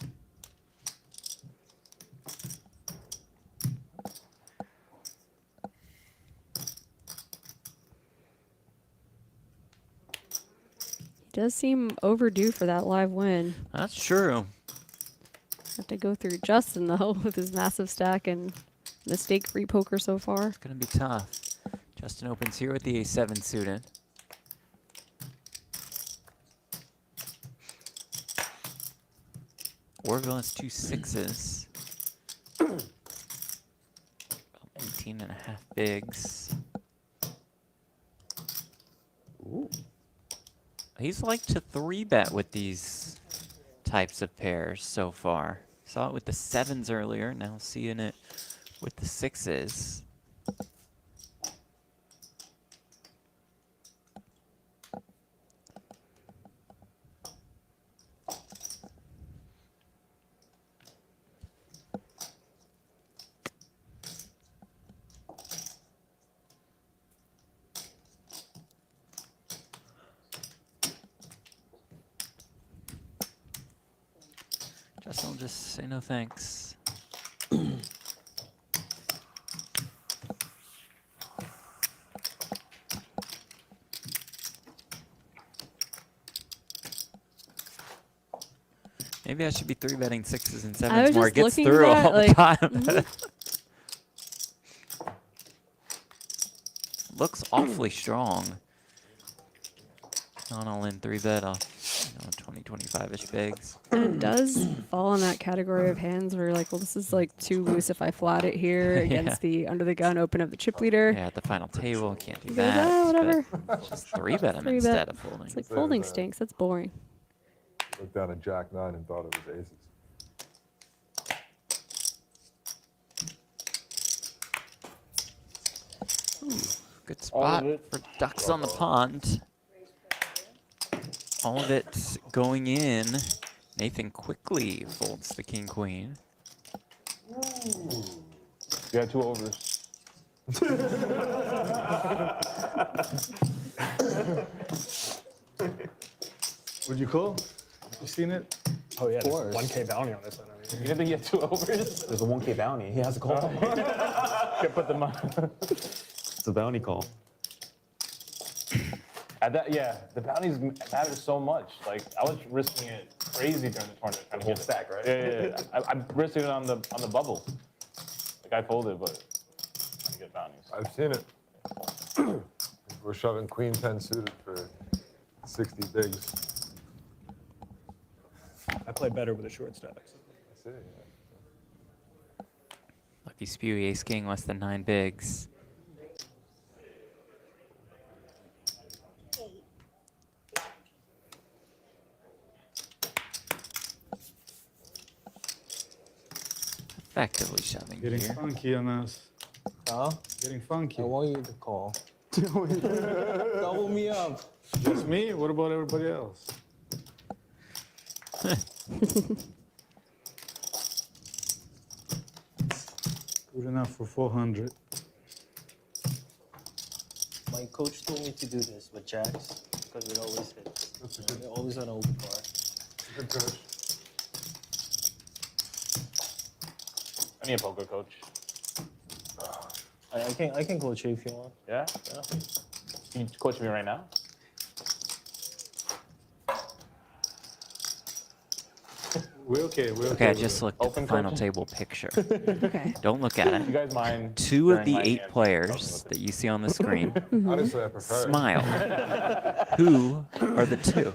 He does seem overdue for that live win. That's true. Have to go through Justin, though, with his massive stack and mistake-free poker so far. It's going to be tough. Justin opens here with the A7 suited. Orville has 2 6s. 18 and a half bigs. Ooh. He's liked to 3-bet with these types of pairs so far. Saw it with the 7s earlier, now seeing it with the 6s. Justin will just say no thanks. Maybe I should be 3-betting 6s and 7s more. It gets through all the time. Looks awfully strong. Not all in 3-bet off 20, 25-ish bigs. And it does fall in that category of hands where you're like, well, this is like too loose if I flat it here against the under the gun open of the chip leader. Yeah, at the final table, can't do You go, that. "Ah, whatever." But just 3-bet him 3-bet. instead of folding. It's like folding stinks. That's boring. Looked down at Jack 9 and thought it was aces. Good spot for ducks on the pond. All of it going in. Nathan quickly folds the king-queen. You had 2 overs. Would you call? You seen it? Oh yeah, there's a 1K bounty on this one. I mean. You didn't think he had 2 overs? There's a 1K bounty. He has a call. Can't put them on. It's a bounty call. Yeah, the bounties matter so much. Like I was risking it crazy during the tournament, trying to get stack, right? Yeah. I'm risking it on the bubble. Like I folded, but trying to get bounties. I've seen it. We're shoving queen 10 suited for 60 bigs. I play better with a short stack. I see, yeah. Lucky Spewy, ace king, less than 9 bigs. Effectively shoving Getting here. funky on us. Huh? Getting funky. I want you to call. Double me up. Just me? What about everybody else? Good enough for 400. My coach told me to do this with jacks because it always hits. They're always on open bar. Good coach. I need a poker coach. I can coach you if you want. Yeah? Can you coach me right now? We're okay. We're Okay, I with just it. looked at the Open final coaching? table picture. Okay. Don't look at You it. guys mind? 2 of during the my 8 hand, players that you see on the screen Honestly, I prefer it. smile. Who are the 2?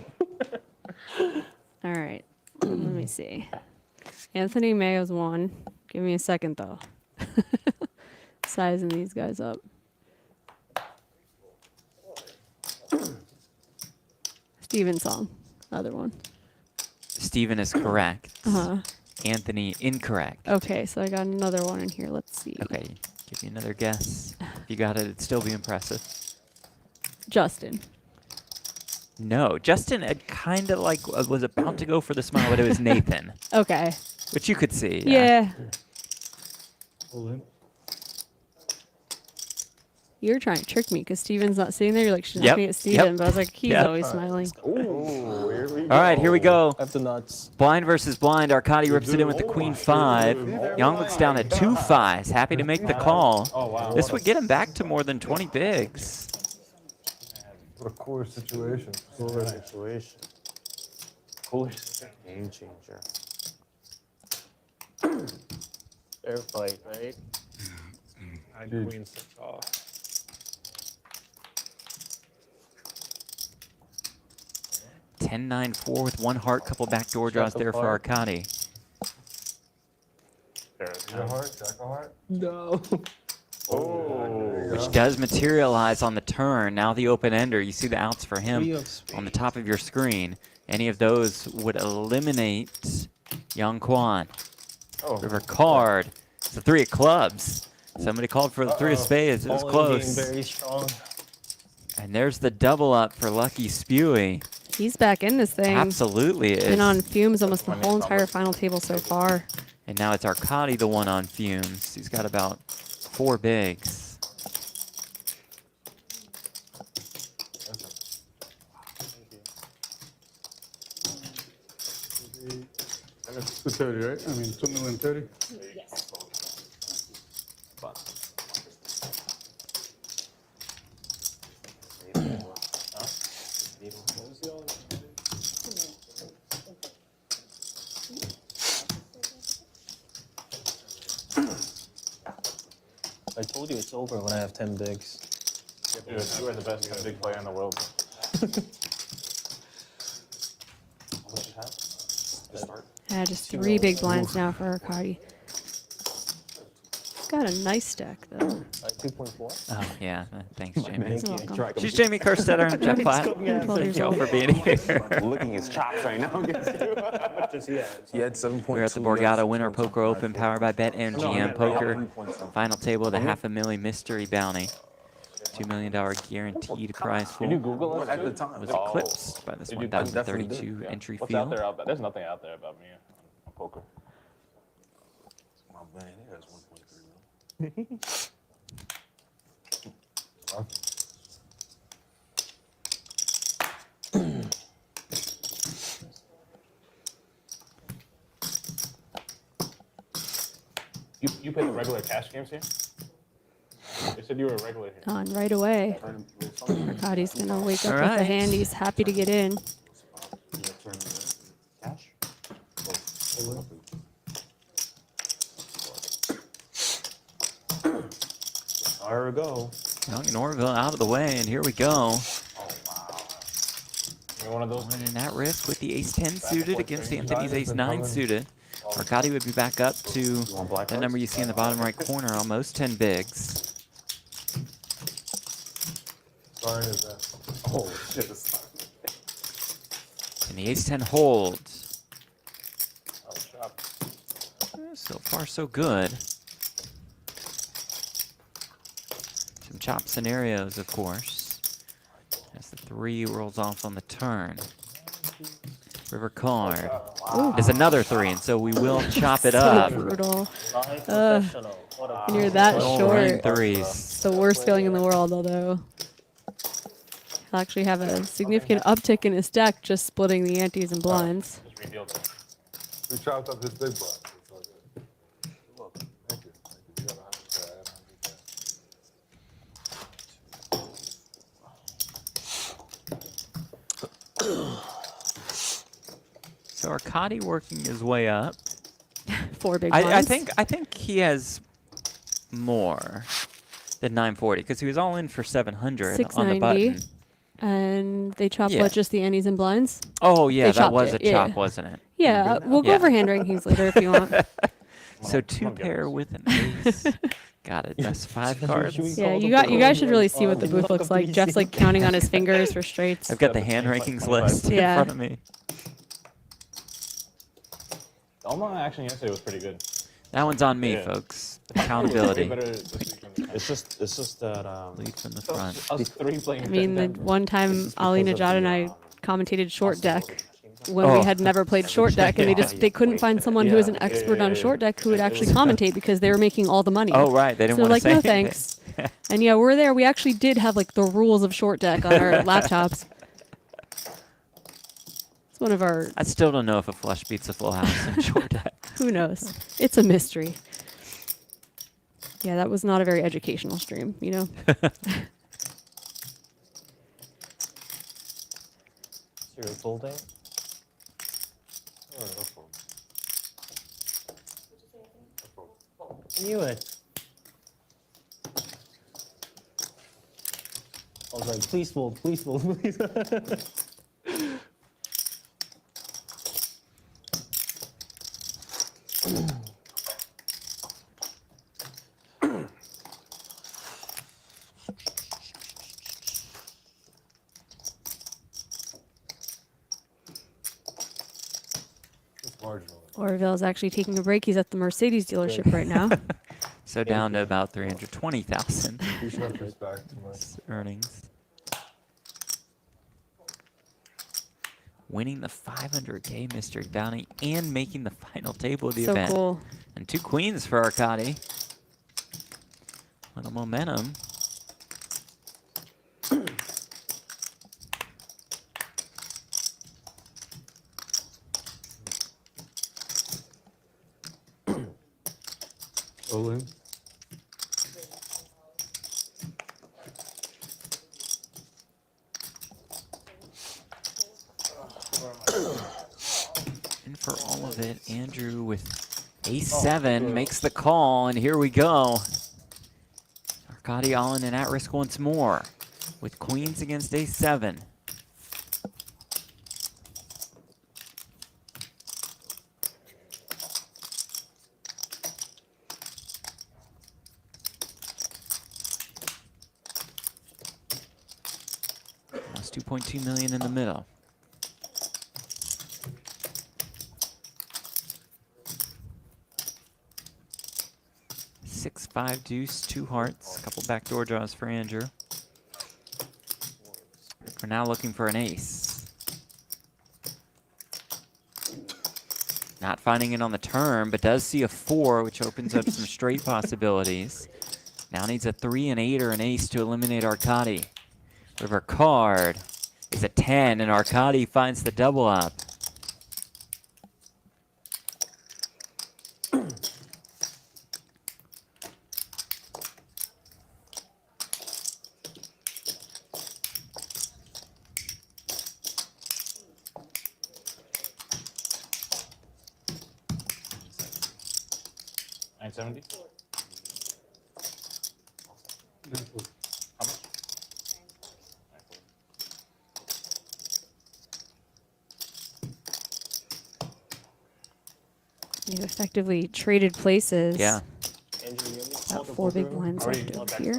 All right. Let me see. Anthony Maio's 1. Give me a second, though. Sizing these guys up. Steven Song. Other one. Steven is correct. Uh-huh. Anthony incorrect. Okay, so I got another one in here. Let's see. Okay, give me another guess. If you got it, it'd still be impressive. Justin. No, Justin had kind of like was about to go for the smile, but it was Nathan. Okay. Which you could see. Yeah. Pull in. You're trying to trick me because Steven's not sitting there. You're like, she's Yep, looking at Steven. But I was like, he's yep. always smiling. Ooh, here we go. All right, here we go. I have the nuts. Blind versus blind. Arkadiy rips it in with the queen 5. Yong looks down at 2 5s. Happy to make the call. Oh, wow. This would get him back to more than 20 bigs. What a cooler situation. Cooler situation. Cooler game changer. Fair fight, right? I had queen 6 off. Ten 9-4 with 1 heart. Couple backdoor draws there for Arkadiy. Is it heart? Jack of heart? No. Which does materialize on the turn. Now the open ender. You see the outs for him Three of spades. on the top of your screen. Any of those would eliminate Yong Kwon. River card. It's the 3 of clubs. Somebody called for the 3 of spades. It was Falling close. game very strong. And there's the double up for Lucky Spewy. He's back in this thing. Absolutely is. Been on fumes almost the whole entire final table so far. And now it's Arkadiy, the one on fumes. He's got about 4 bigs. And it's 230, right? I mean, 2,030,000. I told you it's over when I have 10 bigs. Dude, you are the best big player in the world. Yeah, just 3 big blinds now for Arkadiy. Got a nice stack though. 2.4. Oh, yeah. Thanks, Jamie. You're welcome. She's Jamie Kerstetter. Jeff Platt. Thank y'all for being here. Licking his chops right now. He had 7.2. We're at the Borgata Winter Poker Open, powered by BetMGM Poker. Final table, the $500,000 mystery bounty. $2 million guaranteed prize pool. Did you Google it at the time? Was eclipsed by this 1,032 entry What's field. out there? There's nothing out there about me on poker. My man, he has 1.3 mil. You play the regular cash games here? They said you were a regular here. On right away. Arkadiy's gonna wake up with Alright. the hand. He's happy to get in. Cash? There we go. Young and Orville out of the way, and here we go. You're one of those. Winning that risk with the ace-10 suited against Anthony's ace-9 suited. Arkadiy would be back up to the number you see in the bottom right corner, almost 10 bigs. Sorry is that. Oh, shit. And the ace-10 holds. So far, so good. Some chop scenarios, of course. As the 3 rolls off on the turn. River card. There's another 3, and so we will chop it So up. brutal. When you're that short, Threes. it's the worst feeling in the world, although he'll actually have a significant uptick in his stack just splitting the antes and blinds. We chopped up his big blind. It's all good. Thank you. You got 100K. So Arkadiy working his way up. 4 big blinds. I think he has more than 940 because he was all in for 700 on the 690. button. And they chop Yeah. what, just the antes and blinds? Oh yeah, They that chopped was it, a chop, yeah. wasn't it? Yeah, we'll go over hand rankings later if you want. So 2 pair with an ace. Got it. That's 5 cards. Yeah, you guys should really see what the booth looks like. Jeff's like counting on his fingers for straights. I've got the hand rankings list in front of me. The online action yesterday was pretty good. That one's on me, folks. Accountability. It's just that lead from the front. Us 3 playing. I mean, the one time Ali Najad and I commentated short deck when we had never played short deck, and they couldn't find someone who was an expert on short deck who would actually commentate because they were making all the money. Oh right, they didn't so want like to say no anything. thanks. And yeah, we're there. We actually did have like the rules of short deck on our laptops. It's one of our. I still don't know if a flush beats a full house in short deck. Who knows? It's a mystery. Yeah, that was not a very educational stream, you know? You're folding? I knew it. I was like, please fold, please fold, please. Orville's actually taking a break. He's at the Mercedes dealership right now. So down to about 320,000 earnings. Winning the 500K mystery bounty and making the final table of the So event. cool. And 2 queens for Arkadiy. Little momentum. Olin. And for all of it, Andrew with ace-7 makes the call, and here we go. Arkadiy all in and at risk once more with queens against ace-7. That's 2.2 million in the middle. 6-5 deuce, 2 hearts, a couple backdoor draws for Andrew. We're now looking for an ace. Not finding it on the turn, but does see a 4, which opens up some straight possibilities. Now needs a 3, an 8, or an ace to eliminate Arkadiy. River card is a 10, and Arkadiy finds the double up. $970? How much? You effectively traded places. Yeah. About 4 big blinds left over here.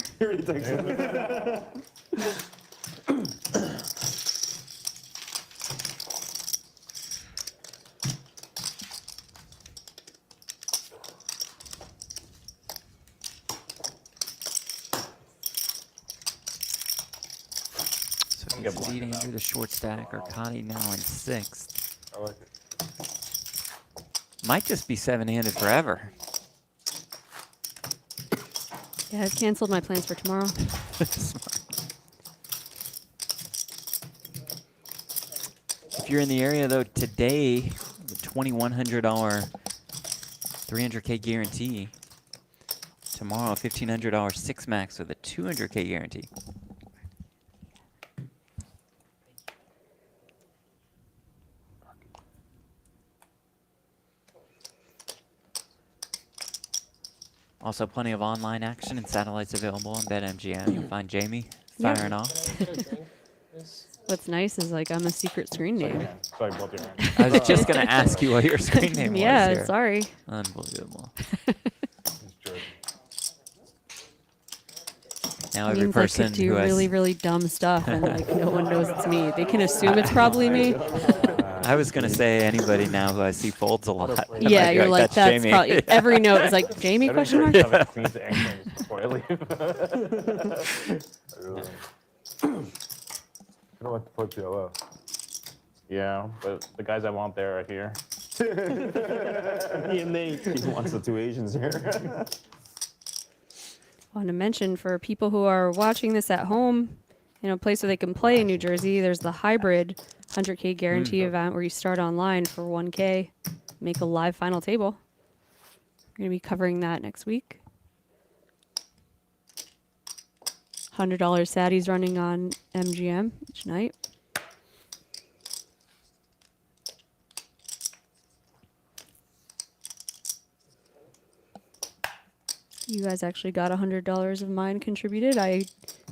So he's leading Andrew the short stack. Arkadiy now in 6th. I like it. Might just be 7-handed forever. Yeah, I've canceled my plans for tomorrow. If you're in the area, though, today, the $2,100 300K guarantee. Tomorrow, $1,500 6 max with a 200K guarantee. Also, plenty of online action and satellites available on BetMGM. You'll find Jamie Yep. firing off. What's nice is like I'm a secret screen name. Sorry, both your hands. I was just going to ask you what your screen name was Yeah, here. sorry. Unbelievable. Now It every means I person could do who has really, really dumb stuff, and like no one knows it's me. They can assume it's probably me. I was gonna say anybody now who I see folds a lot. I Yeah, might be you're like, that's Jamie." probably every note is like Jamie question mark. Have queens and kings before I leave. You don't want to put PLO. Yeah, but the guys I want there are here. Me and Nate. He wants the two Asians here. I want to mention for people who are watching this at home, in a place where they can play in New Jersey, there's the hybrid 100K guarantee event where you start online for 1K, make a live final table. We're going to be covering that next week. $100 Saddies running on MGM each night. You guys actually got $100 of mine contributed. I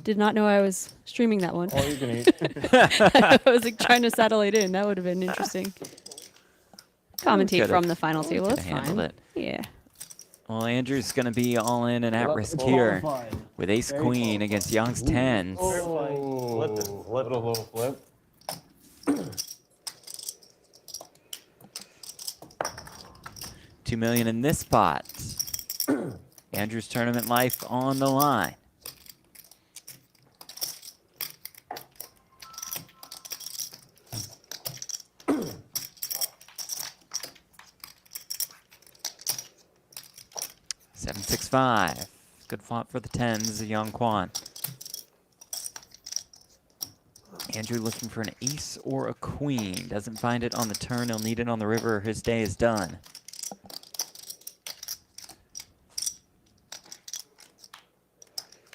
did not know I was streaming that one. All you can eat. I was like trying to satellite in. That would have been interesting. Commentate from the final table. That's fine. It. Yeah. Well, Andrew's going to be all in and at risk here with ace queen against Young's tens. Flip it. Flip it a little flip. $2 million in this spot. Andrew's tournament life on the line. Seven, 6, 5. Good font for the tens, Yong Kwon. Andrew looking for an ace or a queen. Doesn't find it on the turn. He'll need it on the river. His day is done.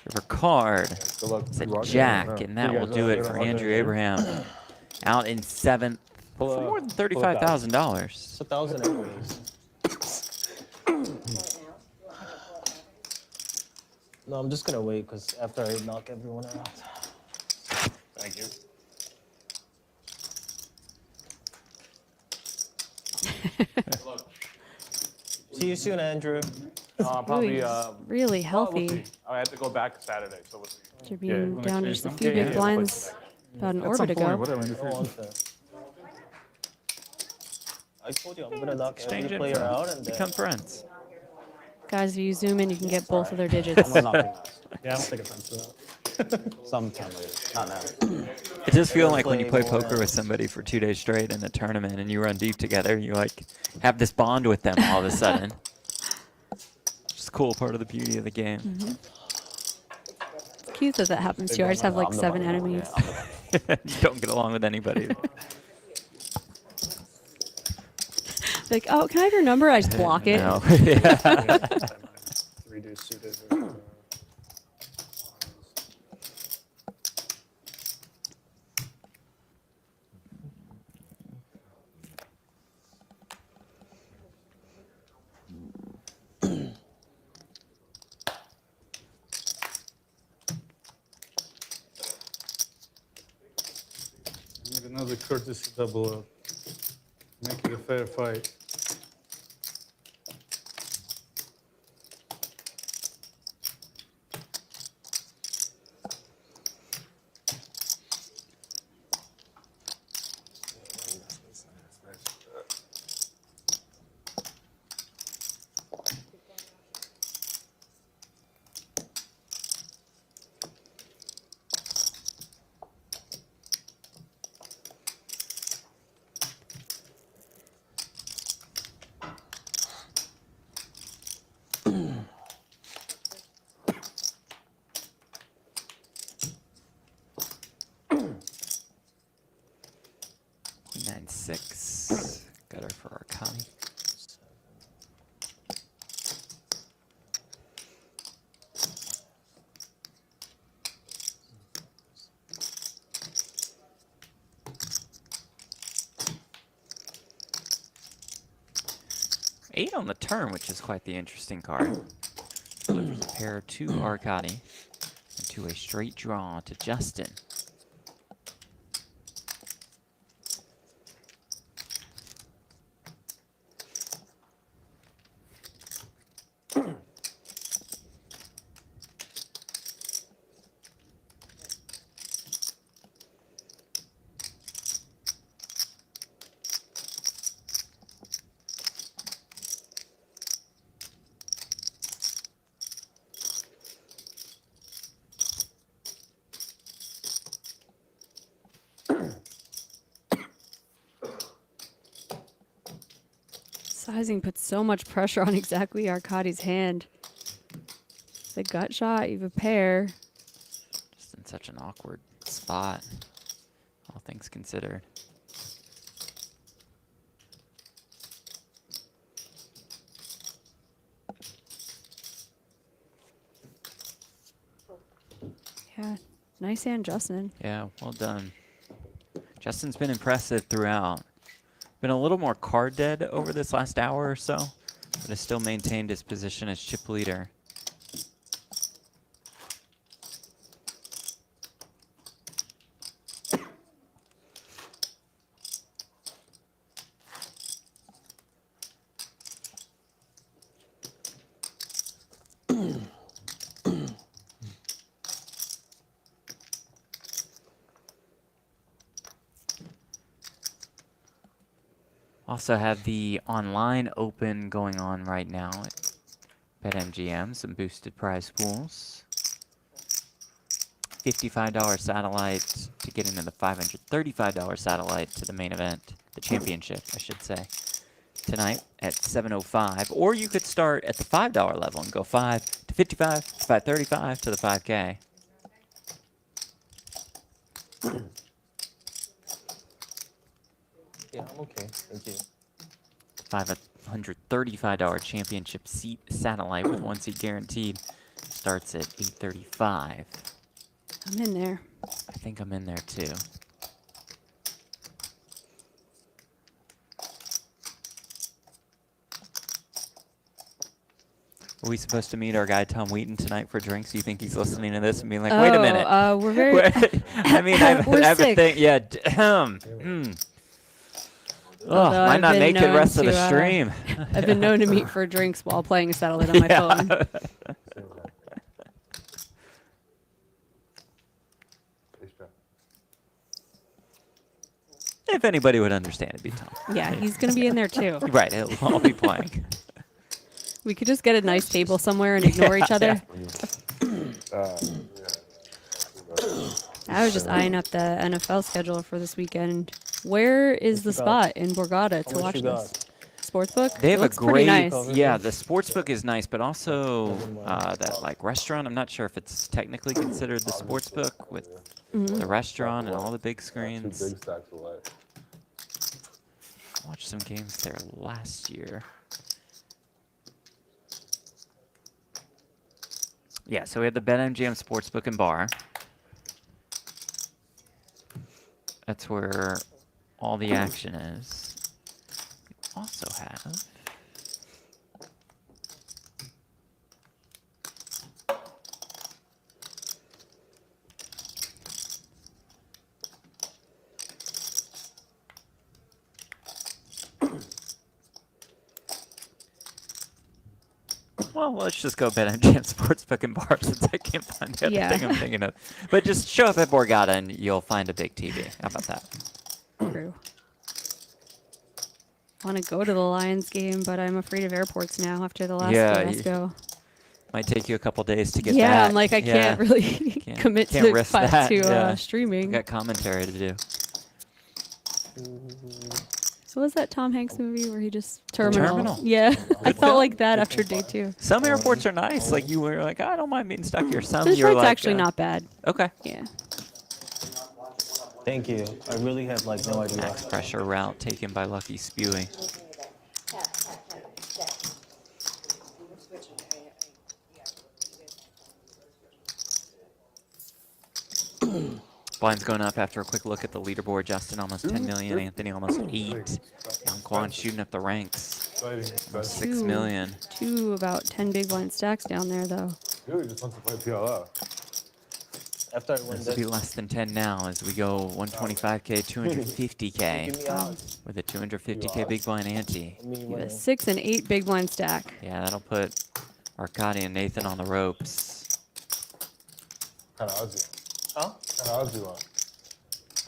River card. It's a jack, and that will do it for Andrew Abraham. Out in seventh for more than $35,000. It's 1,000 anyways. No, I'm just gonna wait because after I knock everyone out. Thank you. See you soon, Andrew. Probably. Really We'll healthy. see. I had to go back Saturday, so we'll see. After being down just a few big blinds about an orbit ago. Oh, unfair. I told you I'm gonna knock every player out and become friends. Guys, if you zoom in, you can get both of their digits. Yeah, I don't take offense to that. Sometime later. Not now. It does feel like when you play poker with somebody for 2 days straight in a tournament and you run deep together, you like have this bond with them all of a sudden. Just a cool part of the beauty of the game. It's cute that that happens too. I just have like 7 enemies. You don't get along with anybody. Like, oh, can I have your number? I just block it. No. Reduce suited. Another courtesy double up. Make it a fair fight. Nine, 6. Gutter for Arkadiy. Eight on the turn, which is quite the interesting card. Delivers a pair to Arkadiy and to a straight draw to Justin. Sizing puts so much pressure on exactly Arkadiy's hand. The gut shot, you have a pair. Just in such an awkward spot, all things considered. Yeah, nice hand, Justin. Yeah, well done. Justin's been impressive throughout. Been a little more card dead over this last hour or so, but has still maintained his position as chip leader. Also have the online open going on right now at BetMGM, some boosted prize pools. $55 satellite to get into the $535 satellite to the main event, the championship, I should say, tonight at 7:05. Or you could start at the $5 level and go 5 to 55 to 535 to the 5K. Yeah, I'm okay. Thank you. $535 championship seat satellite with 1 seat guaranteed starts at 835. I'm in there. I think I'm in there too. Are we supposed to meet our guy Tom Wheaton tonight for drinks? Do you think he's listening to this and being like, wait a minute? We're very... I mean, I have a sick. thing. Yeah. Although might I've not been make it known rest of to, the stream. I've been known to meet for drinks while playing a satellite on my phone. If anybody would understand, it'd be Tom. Yeah, he's going to be in there too. Right, he'll all be playing. We could just get a nice table somewhere and ignore each other. I was just eyeing up the NFL schedule for this weekend. Where is the spot in Borgata to watch this? Sportsbook? They have It a looks pretty great, nice. yeah, the sportsbook is nice, but also that like restaurant, I'm not sure if it's technically considered the sportsbook with the restaurant and all the big screens. Big stacks of light. Watched some games there last year. Yeah, so we have the BetMGM Sportsbook and Bar. That's where all the action is. We also have... Well, let's just go BetMGM Sportsbook and Bar since I can't find the other thing I'm thinking of. But just show up at Borgata and you'll find a big TV. How about that? True. Want to go to the Lions game, but I'm afraid of airports now after the last fiasco. Might take you a couple days to get Yeah, back. I'm like, I can't really commit to streaming. Got commentary to do. So was that Tom Hanks movie where he just Terminal? Terminal. Yeah, I felt like that after day 2. Some airports are nice. Like you were like, I don't mind being stuck here. Some This you're flight's like, actually not bad. Okay. Yeah. Thank you. I really have like no idea. Max pressure route taken by Lucky Spewy. Blinds going up after a quick look at the leaderboard. Justin almost 10 million. Anthony almost 8. Yong Kwon shooting up the ranks. Almost 6 million. 2 about 10 big blind stacks down there though. Really just wants to play PLO. After I win This will be less than 10 now as we go 125K, 250K with a 250K big blind ante. You have a 6 and 8 big blind stack. Yeah, that'll put Arkadiy and Nathan on the ropes. Kind of odds you Huh? want. Kind of odds you want.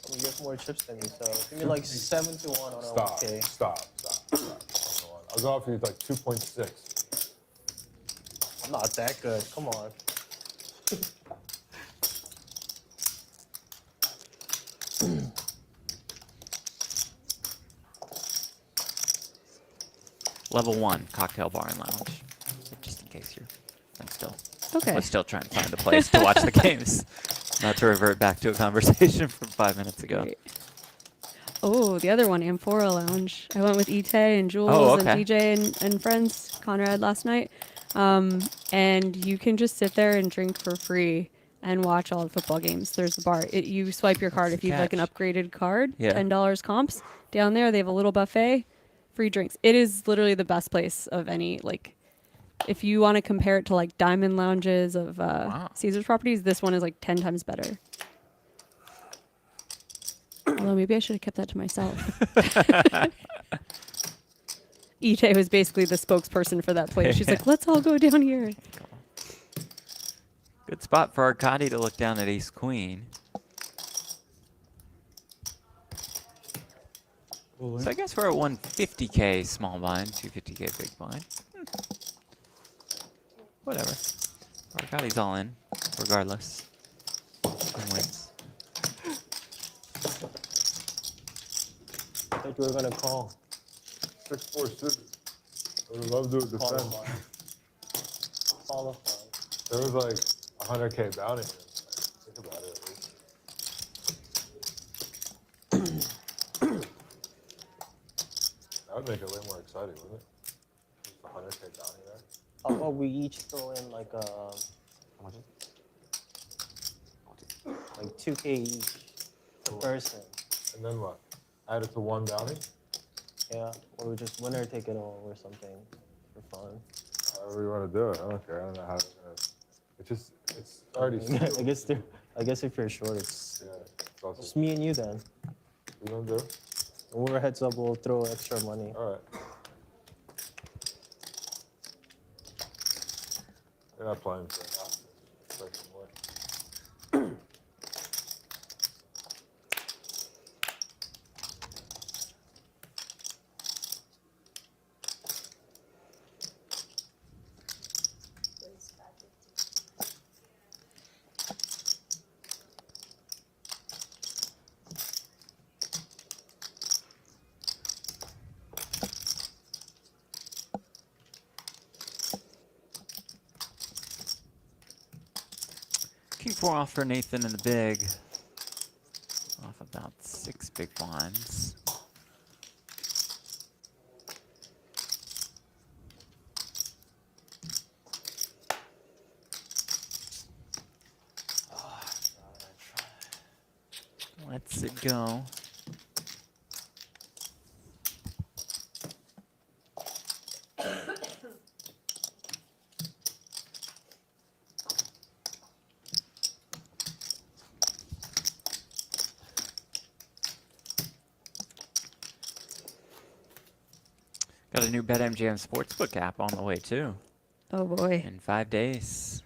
I mean, you have more chips than me, so give me like 7 to 1 on a Stop. 1K. Stop. I'll go off you like 2.6. I'm not that good. Come on. Level 1 cocktail bar and lounge, just in case I'm Okay. still trying to find a place to watch the games. Not to revert back to a conversation from 5 minutes ago. Great. Oh, the other one, Amphora Lounge. I went with Ite and Jules okay. and DJ and friends, Conrad, last night. And you can just sit there and drink for free and watch all the football games. There's the bar. You swipe your card if you have like an upgraded card, Yeah. $10 comps. Down there, they have a little buffet, free drinks. It is literally the best place of any, like, if you want to compare it to like Diamond Lounges of Caesar's properties, this one is like 10 times better. Although maybe I should have kept that to myself. Ite was basically the spokesperson for that place. She's like, let's all go down here. Good spot for Arkadiy to look down at ace queen. So I guess we're at 150K small blind, 250K big blind. Whatever. Arkadiy's all in, regardless. And wins. I thought you were gonna call. 6-4 suited. I would love to defend. Qualify. There was like 100K bounty. Think about it at least. That would make it way more exciting, wouldn't it? Just 100K bounty there. How about we each throw in like like 2K each per person? And then what? Add it to one bounty? Yeah, or just winner take it all or something for fun. However you want to do it. I don't care. I don't know how. It's already. I guess if you're short, it's also just me and you then. You don't do? When we're heads up, we'll throw extra money. All right. You're not playing for enough. Play some more. King 4 off for Nathan in the big. Off about 6 big blinds. Let's it go. Got a new BetMGM Sportsbook app on the way too. Oh boy. In 5 days.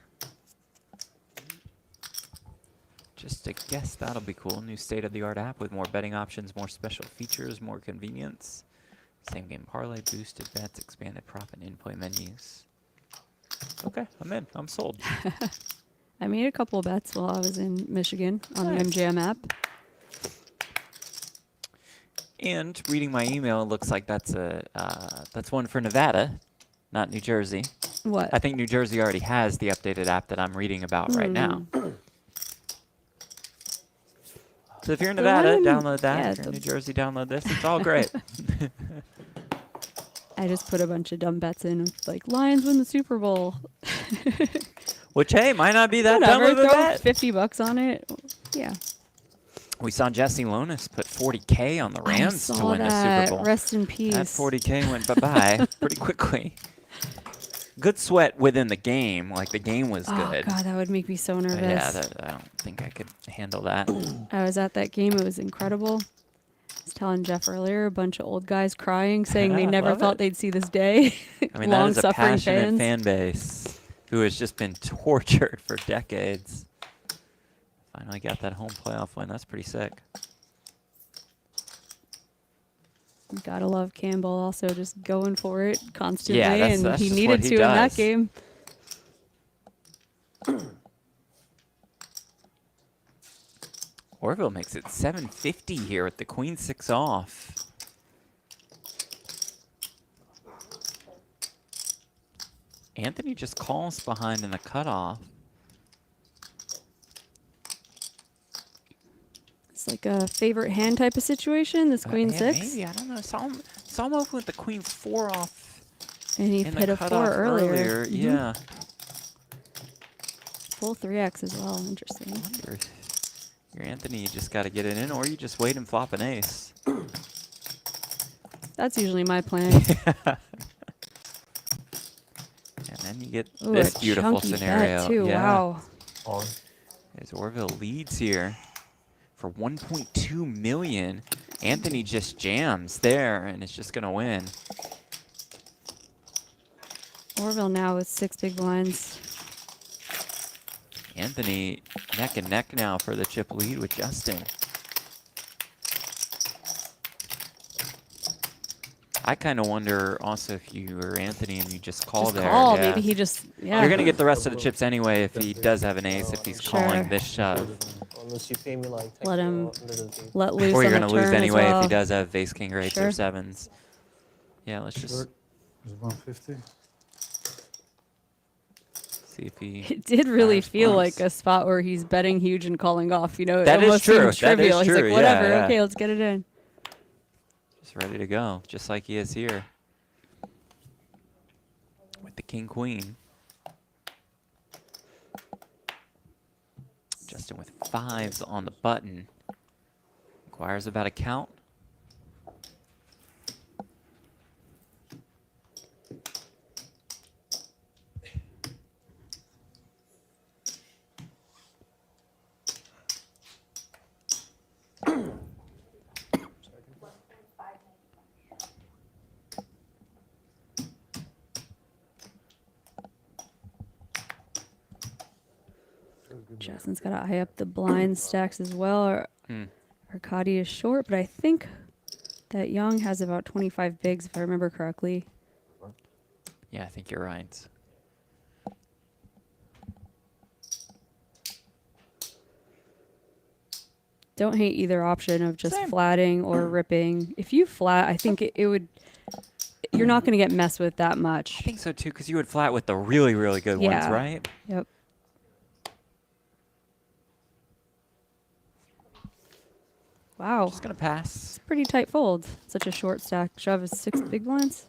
Just a guess that'll be cool. New state-of-the-art app with more betting options, more special features, more convenience. Same game parlay, boosted bets, expanded prop and in-play menus. Okay, I'm in. I'm sold. I made a couple of bets while I was in Michigan on the MGM app. And reading my email, it looks like that's one for Nevada, not New Jersey. What? I think New Jersey already has the updated app that I'm reading about right now. So if you're in Nevada, download that. Yeah, if you're in New Jersey, download this. It's all great. I just put a bunch of dumb bets in, like Lions win the Super Bowl. Which, hey, might not be that dumb Whatever, of a throw bet. $50 on it. Yeah. We saw Jesse Lonis put 40K on the Rams to win the Super Bowl. Rest in peace. That 40K went bye-bye pretty quickly. Good sweat within the game. Like, the game was good. Oh, God, that would make me so nervous. Yeah, I don't think I could handle that. I was at that game. It was incredible. I was telling Jeff earlier, a bunch of old guys crying, saying they never Love thought it. they'd see this day. I mean, that is a Long-suffering passionate fans. fan base who has just been tortured for decades. Finally got that home playoff win. That's pretty sick. Gotta love Campbell also just going for it constantly, Yeah, and that's he just needed what he to in that does. game. Orville makes it 750 here with the queen 6 off. Anthony just calls behind in the cutoff. It's like a favorite hand type of situation. This queen Yeah, 6. Maybe, I don't know. Saw him open with the queen 4 off. And he in hit the a 4 cutoff earlier. Yeah. Full 3x as well. Interesting. Your Anthony, you just got to get it in, or you just wait and flop an ace. That's usually my plan. And then you get Ooh, this a beautiful chunky scenario. bet too. Yeah. Wow. As Orville leads here for 1.2 million. Anthony just jams there, and it's just going to win. Orville now with 6 big blinds. Anthony neck and neck now for the chip lead with Justin. I kind of wonder also if you were Anthony and you just call Just there. call. Yeah. Maybe he just, yeah. You're going to get the rest of the chips anyway if he does have an ace, if he's calling this shove. Unless you pay me like Let him under the table. let loose Or you're on going the to lose turn as anyway if well. he does have ace king or eights or Sure. sevens. Yeah, let's just Short is 150. see if he... It did really fires feel once. like a spot where he's betting huge and calling off. You know, it That is almost true. seemed That is trivial. He's true. like, Yeah, whatever. yeah. Okay, let's get it in. Just ready to go, just like he is here. With the king queen. Justin with 5s on the button. Inquires about a count. Justin's got to eye up the blind stacks as well. Arkadiy is short, but I think that Yong has about 25 bigs, if I remember correctly. Yeah, I think you're right. Don't hate either option of just flatting or ripping. If you flat, I think it would. You're not going to get messed with that much. I think so too, because you would flat with the really, really good ones, Yeah. right? Yep. Wow. Just gonna pass. It's a pretty tight fold. Such a short stack. Shove is 6 big blinds.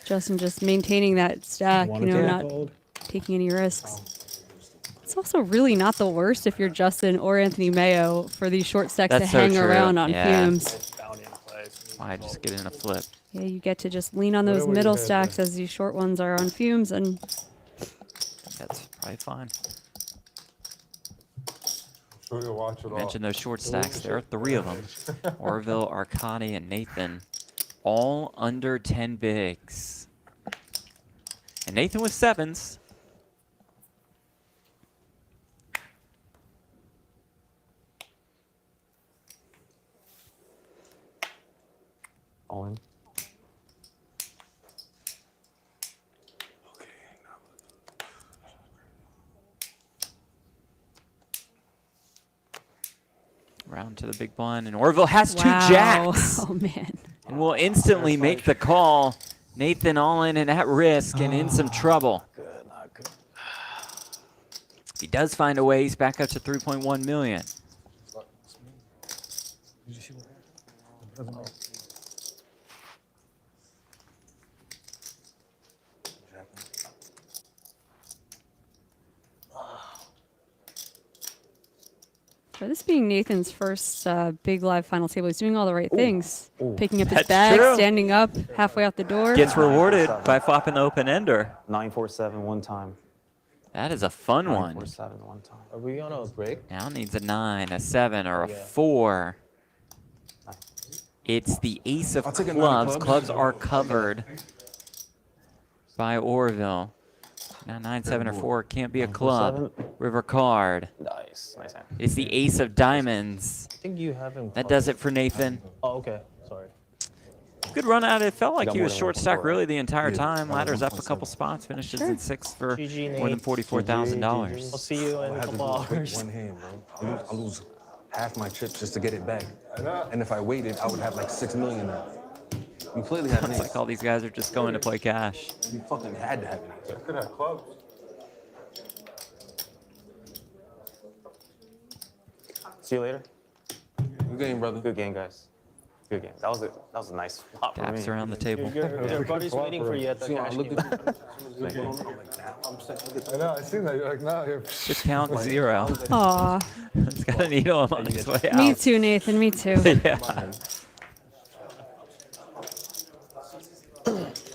Justin just maintaining that stack, you know, not taking any risks. It's also really not the worst if you're Justin or Anthony Maio for these short stacks That's to so hang true. around on Yeah. fumes. Why just get in a flip? Yeah, you get to just lean on those Whatever you middle had stacks as these short ones are on fumes, and That's probably fine. Sure you'll watch it all. Mentioned those short stacks. There are 3 of them. Orville, Arkadiy, and Nathan. All under 10 bigs. And Nathan with 7s. All in. Round to the big blind, and Orville has 2 wow. jacks. Oh man. And will instantly make the call. Nathan all in and at risk and in some trouble. He does find a way. He's back up to 3.1 million. For this being Nathan's first big live final table, he's doing all the right things. Picking up his That's bag, true. standing up halfway out the door. Gets rewarded by flopping the open ender. 947 one time. That is a fun one. 947 one time. Are we on a break? Now needs a 9, a 7, or a Yeah. 4. It's the ace of clubs. Clubs are covered by Orville. Now 9, 7, or 4 can't be a club. River card. Nice. Nice hand. It's the ace of diamonds. I think you have him. That does it for Nathan. Oh, okay. Sorry. Good run out. It felt like got he more was than short one stack before, really right? the entire Yeah, time. I Ladders was up a couple spots. Finishes Sure. in 6 for GG, more than Nate. $44,000. I'll see you in a couple hours. One hand, bro. I lose half my chips just to get it back. And if I waited, I would have like 6 million now. You clearly had an Sounds ace. like all these guys are just going to play cash. You fucking had to have an ace. Could have clubs. See you later. Good game, brother. Good game, guys. Good game. That was a nice flop for me. Taps around the table. Your buddy's waiting for you at the See, I cash looked game. I know, I seen that. You're like, no, you're. Just count 0. Aw. It's got a needle on his way out. Me too, Nathan. Me too. Yeah.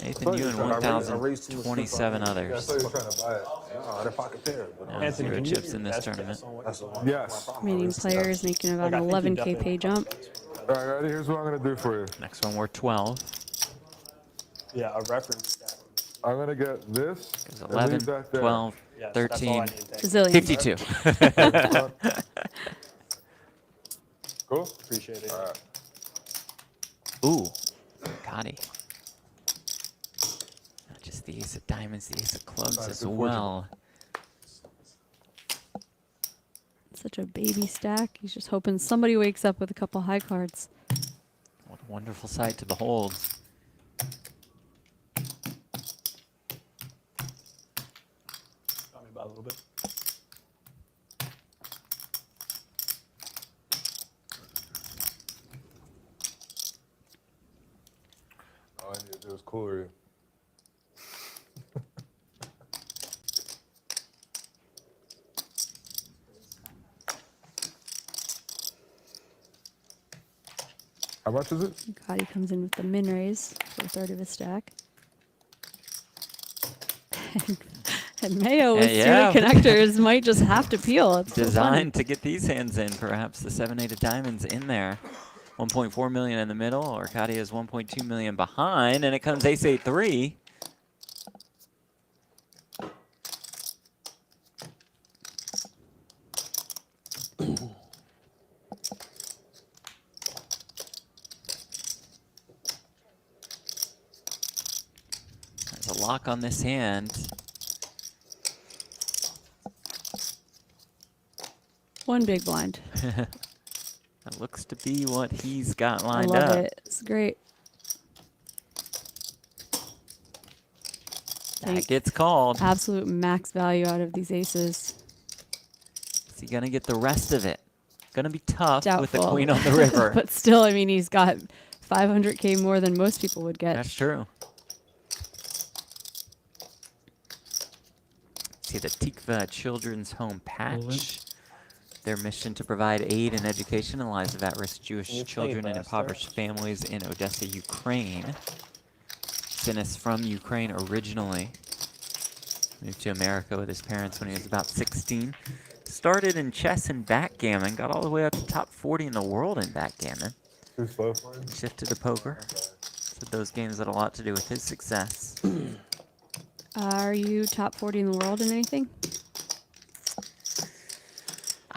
Nathan, you and 1,027 Yeah, I others. thought you were trying to buy it. Oh, they're pocket pair. Now 0 chips in this tournament. Yes. Meeting players making about an 11K pay jump. All right, ready? Here's what I'm going to do for you. Next one, we're 12. Yeah, a reference stat. I'm going to get this. There's and 11, leave that there. 12, Yes, that's all I 13, need, thank you. bazillion. 52. Cool? Appreciate it. All right. Ooh, Arkadiy. Not just the ace of diamonds, the ace of clubs Sorry, as good fortune. well. Such a baby stack. He's just hoping somebody wakes up with a couple high cards. What a wonderful sight to behold. Got me by a little bit. All I need to do is cooler you. How much is it? Arkadiy comes in with the min raise for a third of his stack. And Mayo with Yeah. suited connectors might just have to peel. It's so fun. Designed to get these hands in, perhaps the 7-8 of diamonds in there. 1.4 million in the middle. Arkadiy is 1.2 million behind, and it comes ace 8-3. There's a lock on this hand. One big blind. That looks to be what he's got I lined love up. it. It's great. That gets called. Absolute max value out of these aces. Is he going to get the rest of it? Going to be tough with the Doubtful. queen on the river. But still, I mean, he's got 500K more than most people would get. That's true. See the Tikva Children's Home patch. Their mission to provide aid and education in the lives of at-risk Jewish you children play and faster? impoverished families in Odessa, Ukraine. Tsinis from Ukraine originally. Moved to America with his parents when he was about 16. Started in chess and backgammon, got all the way up to top 40 in the world in backgammon. Too slow for you? Shifted to poker. Said those games had a lot to do with his success. Are you top 40 in the world in anything?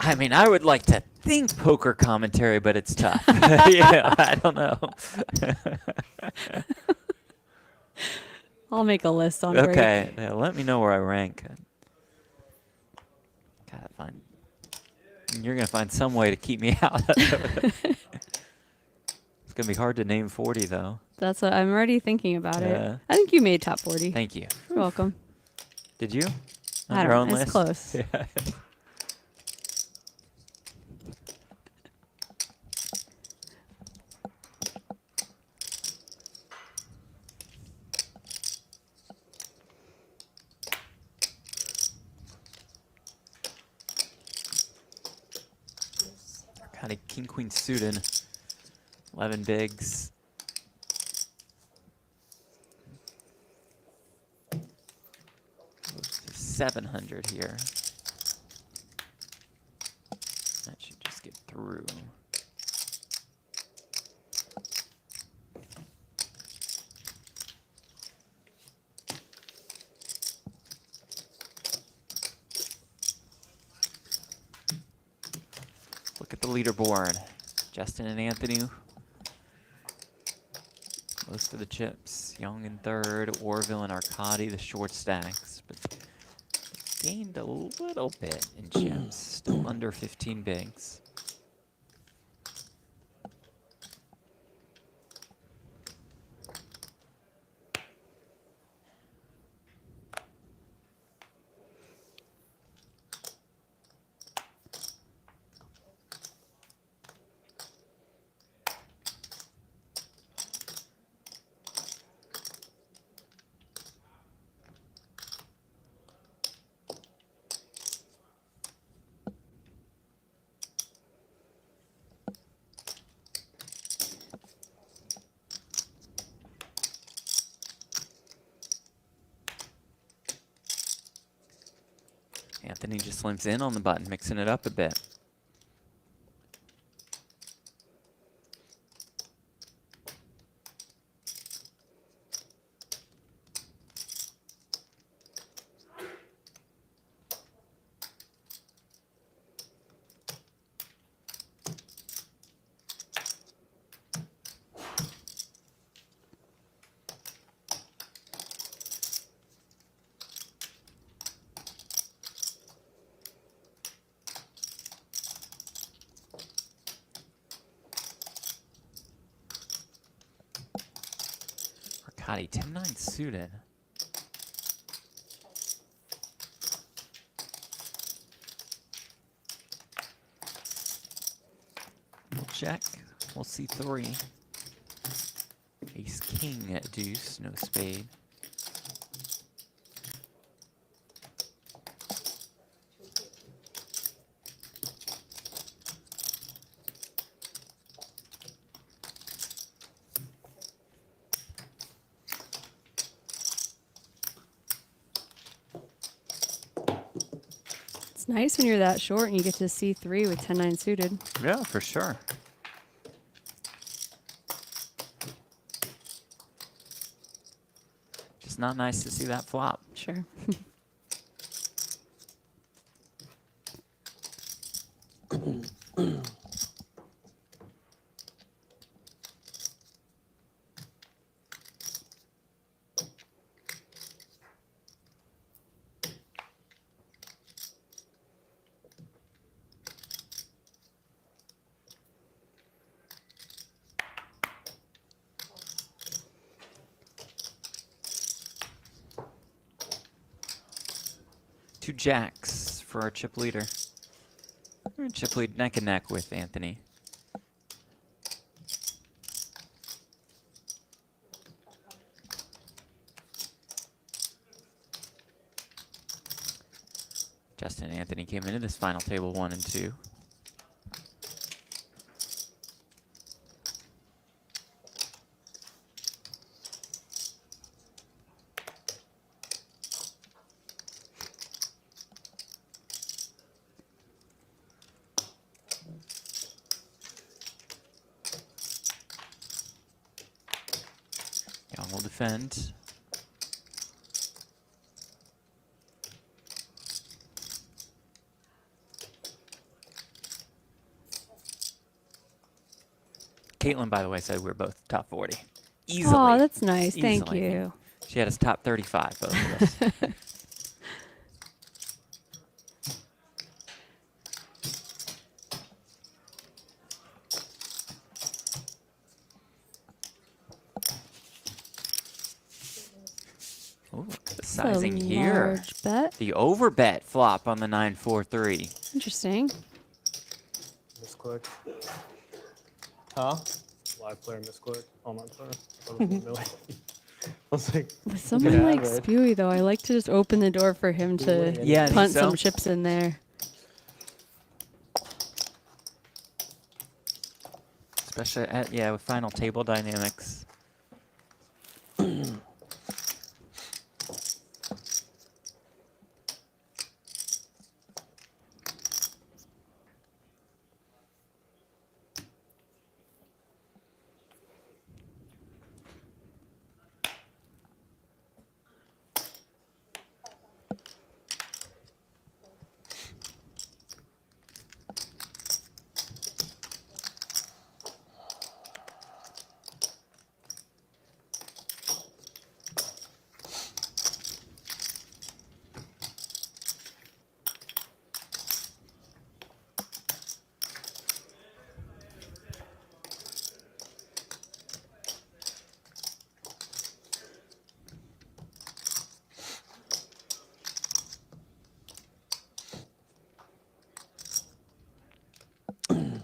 I mean, I would like to think poker commentary, but it's tough. Yeah, I don't know. I'll make a list on break. Okay, yeah, let me know where I rank. Gotta find. You're gonna find some way to keep me out. It's gonna be hard to name 40 though. That's what I'm already thinking about Yeah. it. I think you made top 40. Thank you. You're welcome. Did you? On I your don't own know. It's list? close. Yeah. Arkadiy king queen suited. 11 bigs. Moves to 700 here. That should just get through. Look at the leaderboard. Justin and Anthony. Most of the chips. Young in third. Orville and Arkadiy, the short stacks. But gained a little bit in chips. Still under 15 bigs. Anthony just limps in on the button, mixing it up a bit. Arkadiy, 10-9 suited. We'll check. We'll see 3. Ace king at deuce, no spade. It's nice when you're that short and you get to see 3 with 10-9 suited. Yeah, for sure. Just not nice to see that flop. Sure. Two jacks for our chip leader. We're in chip lead neck and neck with Anthony. Justin and Anthony came into this final table 1 and 2. Young will defend. Caitlin, by the way, said we're both top 40. Easily. Oh, that's nice. Easily. Thank you. She had us top 35, both of us. Ooh, look at the sizing here. Large bet. The overbet flop on the 9-4-3. Interesting. Misclick. Huh? Live player misclick. Online player. I was like, With someone Yeah, like right. Spewy, though, I like to just open the door for him to Yeah, I think punt so. some chips in there. Especially at, yeah, with final table dynamics.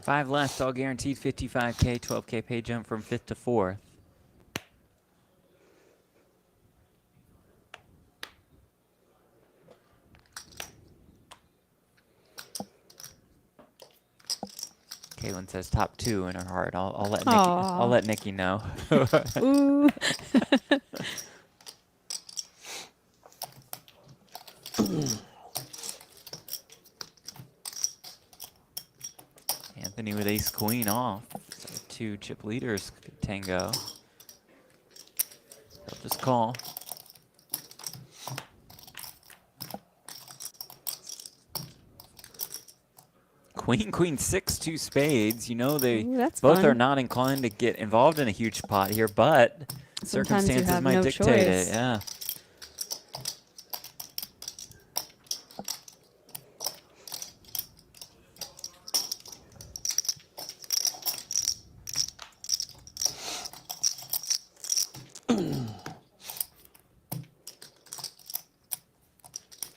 Five left, all guaranteed 55K, 12K pay jump from 5th to 4th. Caitlin says top 2 in her heart. I'll let Nikki, Aw. I'll let Nikki know. Ooh. queen off. So 2 chip leaders could tango. They'll just call. Queen, queen, 6, 2 spades. You know, they Ooh, that's both are fun. not inclined to get involved in a huge pot here, but Sometimes you circumstances have might no dictate choice. it. Yeah.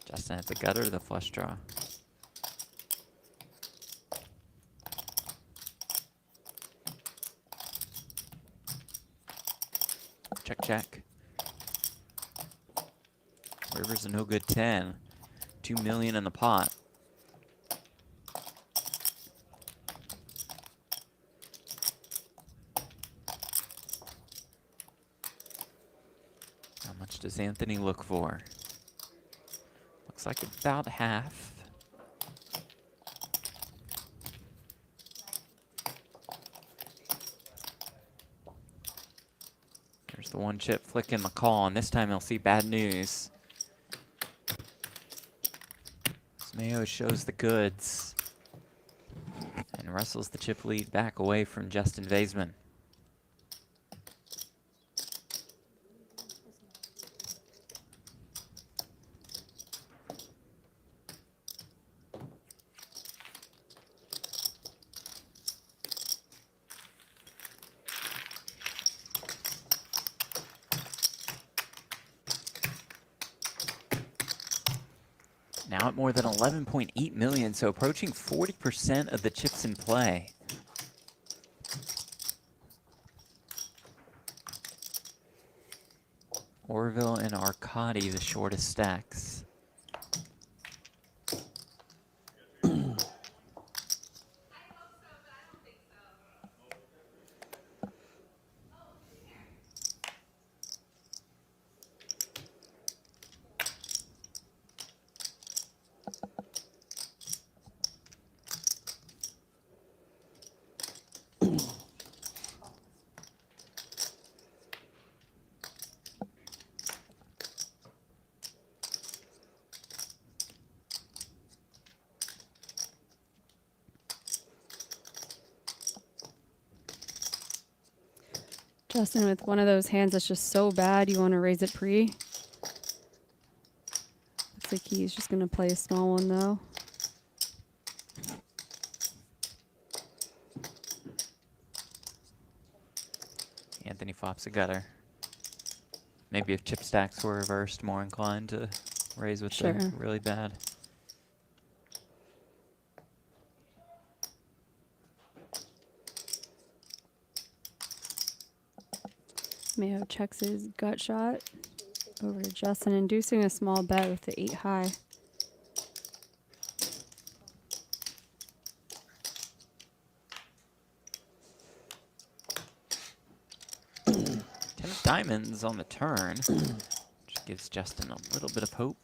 Justin has the gutter or the flush draw. Check, check. River's a no good 10. 2 million in the pot. How much does Anthony look for? Looks like about half. There's the 1 chip flicking the call, and this time he'll see bad news. Maio shows the goods and wrestles the chip lead back away from Justin Vaysman. Now at more than 11.8 million, so approaching 40% of the chips in play. Orville and Arkadiy, the shortest stacks. Justin, with one of those hands that's just so bad, you want to raise it pre. Looks like he's just going to play a small one, though. Anthony flops a gutter. Maybe if chip stacks were reversed, more inclined to raise with Sure. the really bad. Maio checks his gut shot over to Justin, inducing a small bet with the 8 high. Diamonds on the turn, which gives Justin a little bit of hope.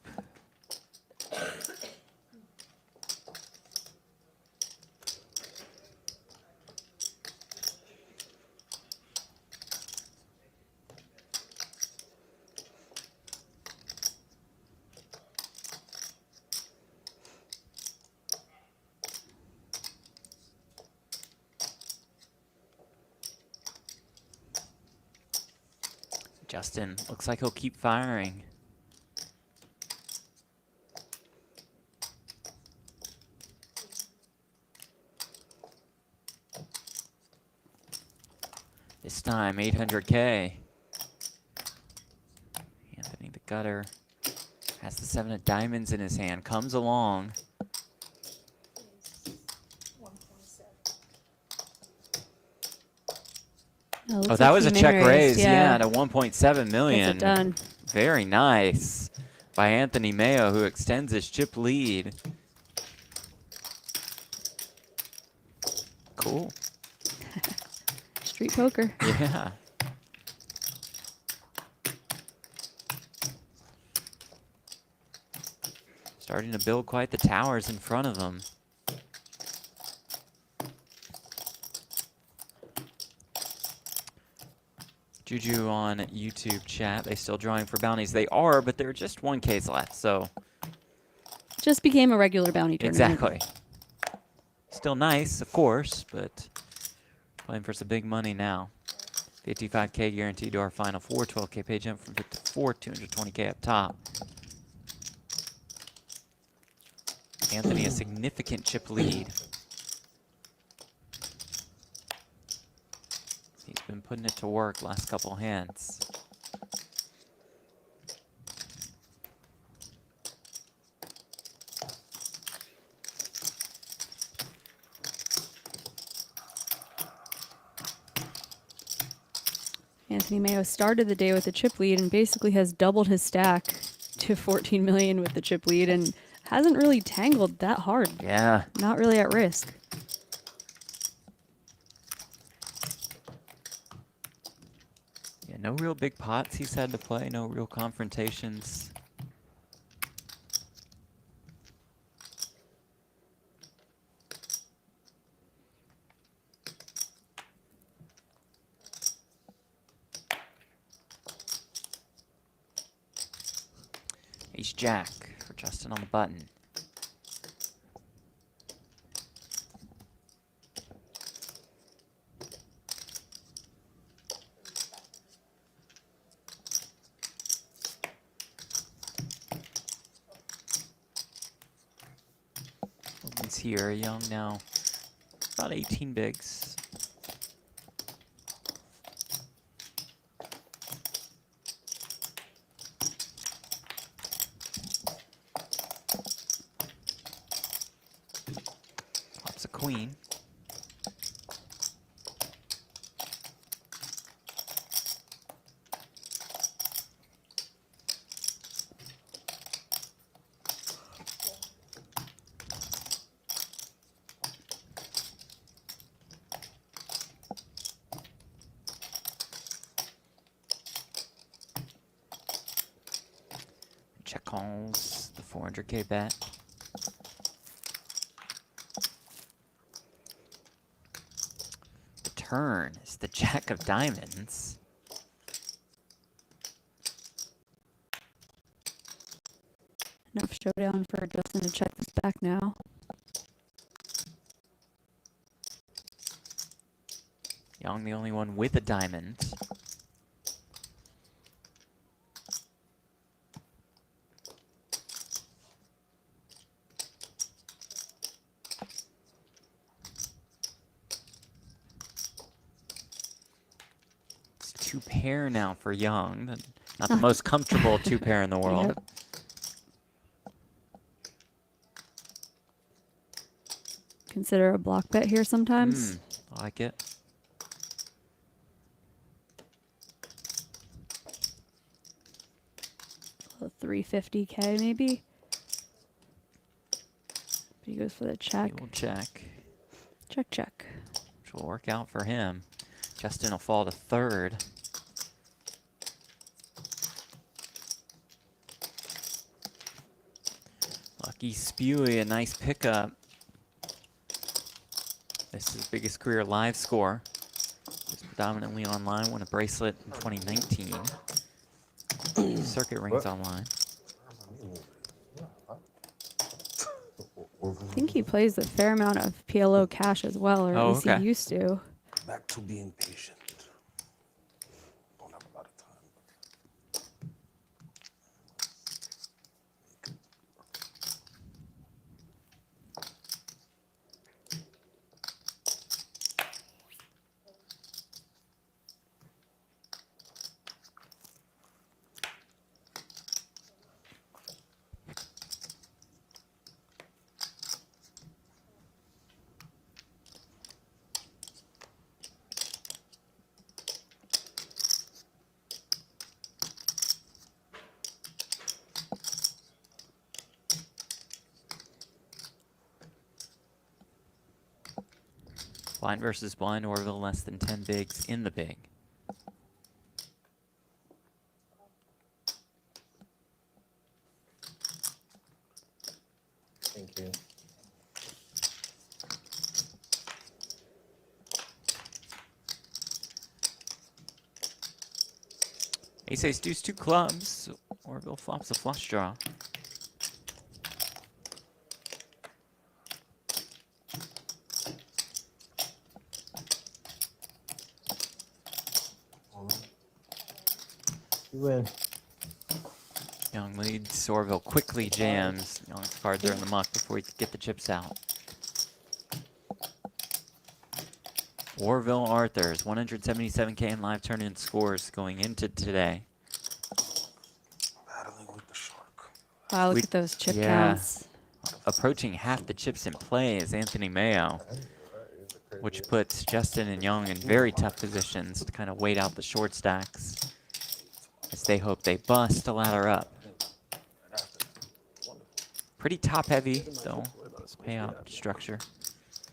Justin looks like he'll keep firing. This time, 800K. Anthony the gutter has the 7 of diamonds in his hand, comes along. Oh, that was a check raise, yeah, to 1.7 million. Gets it done. Very nice by Anthony Maio, who extends his chip lead. Cool. Street poker. Yeah. Starting to build quite the towers in front of them. Juju on YouTube chat. They still drawing for bounties? They are, but there are just one case left, so. Just became a regular bounty tournament. Exactly. Still nice, of course, but playing for some big money now. 55K guaranteed to our final four. 12K pay jump from 54, 220K up top. Anthony, a significant chip lead. He's been putting it to work last couple hands. Anthony Maio started the day with a chip lead and basically has doubled his stack to 14 million with the chip lead and hasn't really tangled that hard. Yeah. Not really at risk. Yeah, no real big pots he's had to play, no real confrontations. Ace Jack for Justin on the button. Opens here, Young now about 18 bigs. Pops a queen. Check calls the 400K bet. The turn is the Jack of Diamonds. Enough showdown for Justin to check this back now. Young, the only one with a diamond. It's two pair now for Young. Not the most comfortable two pair in the world. Yep. Consider a block bet here sometimes. I like it. A 350K maybe. But he goes for the check. He will check. Check, check. Which will work out for him. Justin will fall to third. Lucky Spewy, a nice pickup. This is his biggest career live score. He's predominantly online, won a bracelet in 2019. Circuit rings online. I think he plays a fair amount of PLO cash as well, or at least he used to. Back to being patient. Blind versus blind, Orville less than 10 bigs in the big. Thank you. Ace ace deuce, 2 clubs. Orville flops a flush draw. You win. Young leads. Orville quickly jams. Young's cards are in the muck before he can get the chips out. Orvilla Arthurs, 177K in live tournament scores going into today. Wow, look at those chip counts. Approaching half the chips in play is Anthony Maio, which puts Justin and Young in very tough positions to kind of wait out the short stacks as they hope they bust to ladder up. Pretty top heavy, though, payout structure.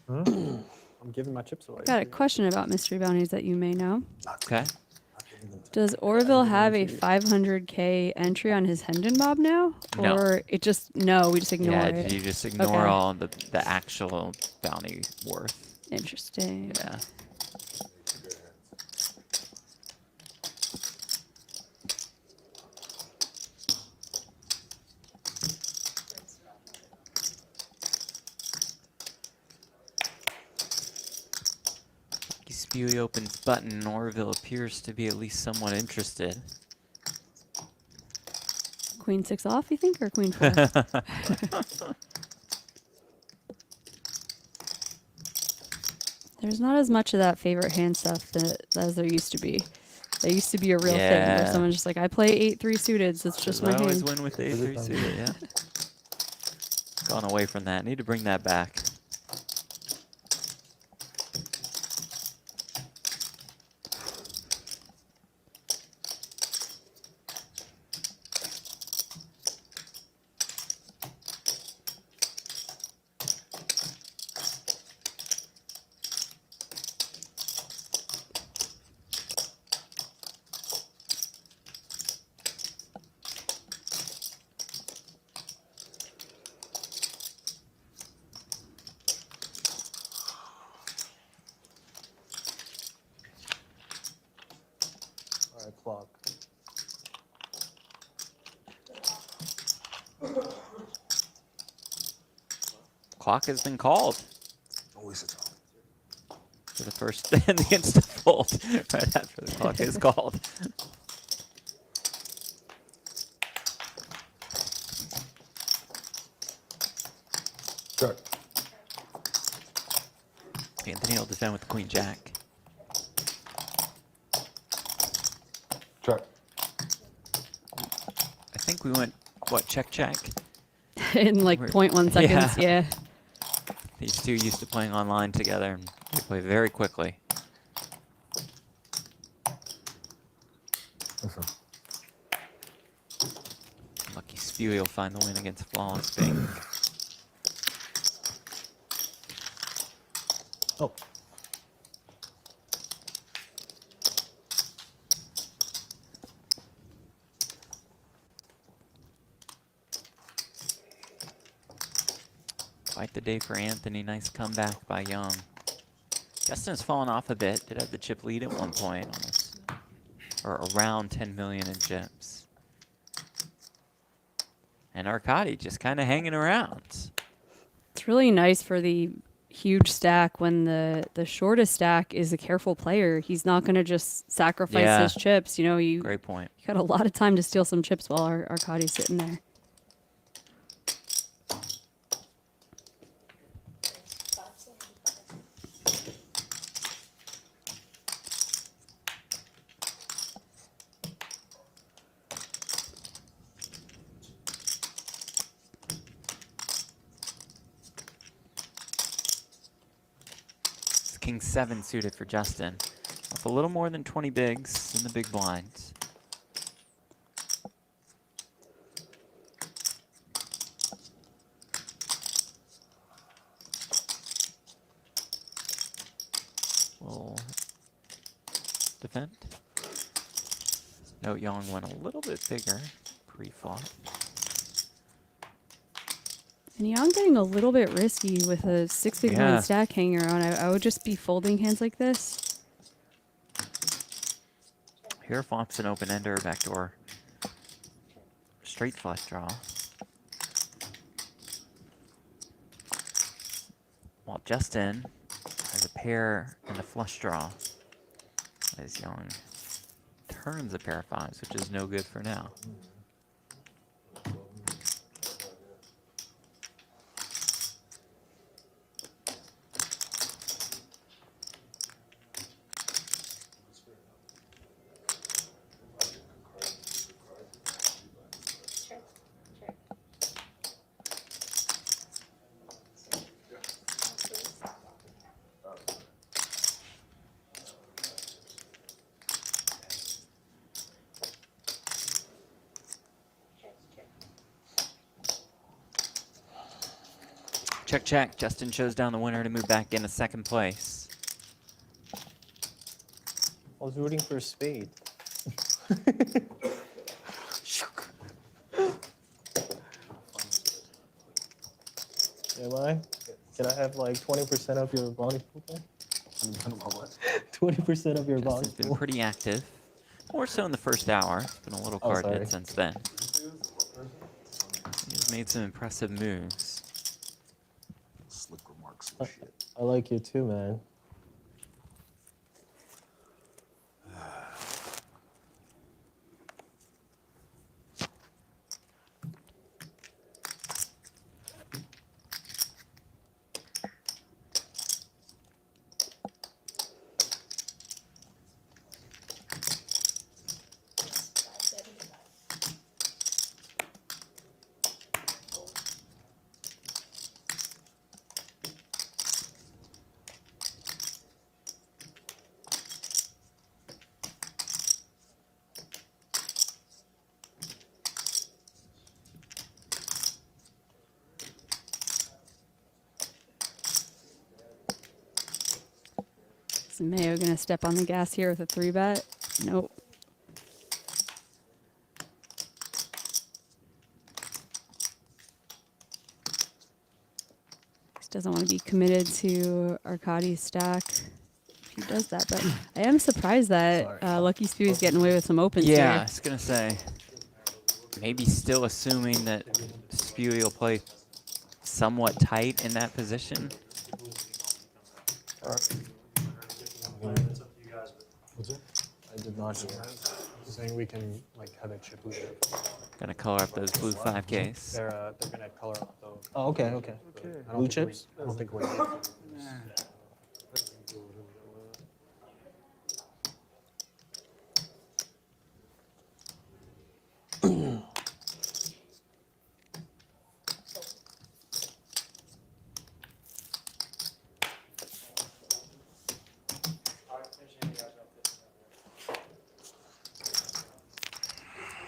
I'm giving my chips away. Got a question about mystery bounties that you may know. Okay. Does Orville have a 500K entry on his Hendon Bob now? No. Or it just, no, we just ignore Yeah, it? you just ignore all the actual bounty worth. Interesting. Yeah. Beauty opens button. Orville appears to be at least somewhat interested. Queen 6 off, you think, or Queen 4? There's not as much of that favorite hand stuff as there used to be. There used to be a real thing where someone's just like, I play 8-3 suited, so it's just my I hand. always win with 8-3 suited, yeah. Gone away from that. Need to bring that back. Clock. Clock has been called. For the first and the instant fold right after the clock is called. Check. Anthony will defend with the Queen Jack. Check. I think we went, what, check? In like 0.1 seconds, yeah. These two used to playing online together, and they play very quickly. Lucky Spewy will find the win against Flawless Pink. Oh. Quite the day for Anthony. Nice comeback by Young. Justin's fallen off a bit. Did have the chip lead at one point, almost, or around 10 million in chips. And Arkadiy just kind of hanging around. It's really nice for the huge stack when the shortest stack is a careful player. He's not going to just sacrifice his chips. You know, Great point. You got a lot of time to steal some chips while Arkadiy's sitting there. King 7 suited for Justin. Up a little more than 20 bigs in the big blinds. We'll defend. No, Young went a little bit bigger pre-flop. And Young getting a little bit risky with a 6 big blind stack hanging around. I would just be folding hands like this. Here flops an open ender, backdoor straight flush draw. While Justin has a pair and a flush draw. As Yong turns a pair of fives, which is no good for now. Check, check. Justin shows down the winner to move back into second place. I was rooting for a spade. Am I? Can I have like 20% of your bounty pool? 20% of your bounty Justin's been pool. pretty active. More so in the first hour. It's been a little card hit since then. He's made some impressive moves. Slick remarks. I like you too, man. Is Mayo gonna step on the gas here with a 3-bet? Nope. Just doesn't want to be committed to Arkadiy's stack if he does that. But I am surprised that Lucky Spew is getting away with some opens Yeah, here. I was gonna say. Maybe still assuming that Spewy will play somewhat tight in that position. I did not hear. Saying we can like have a chip leader. Gonna color up those blue 5Ks. They're gonna color up though. Oh, okay, okay. Blue chips? I don't think we.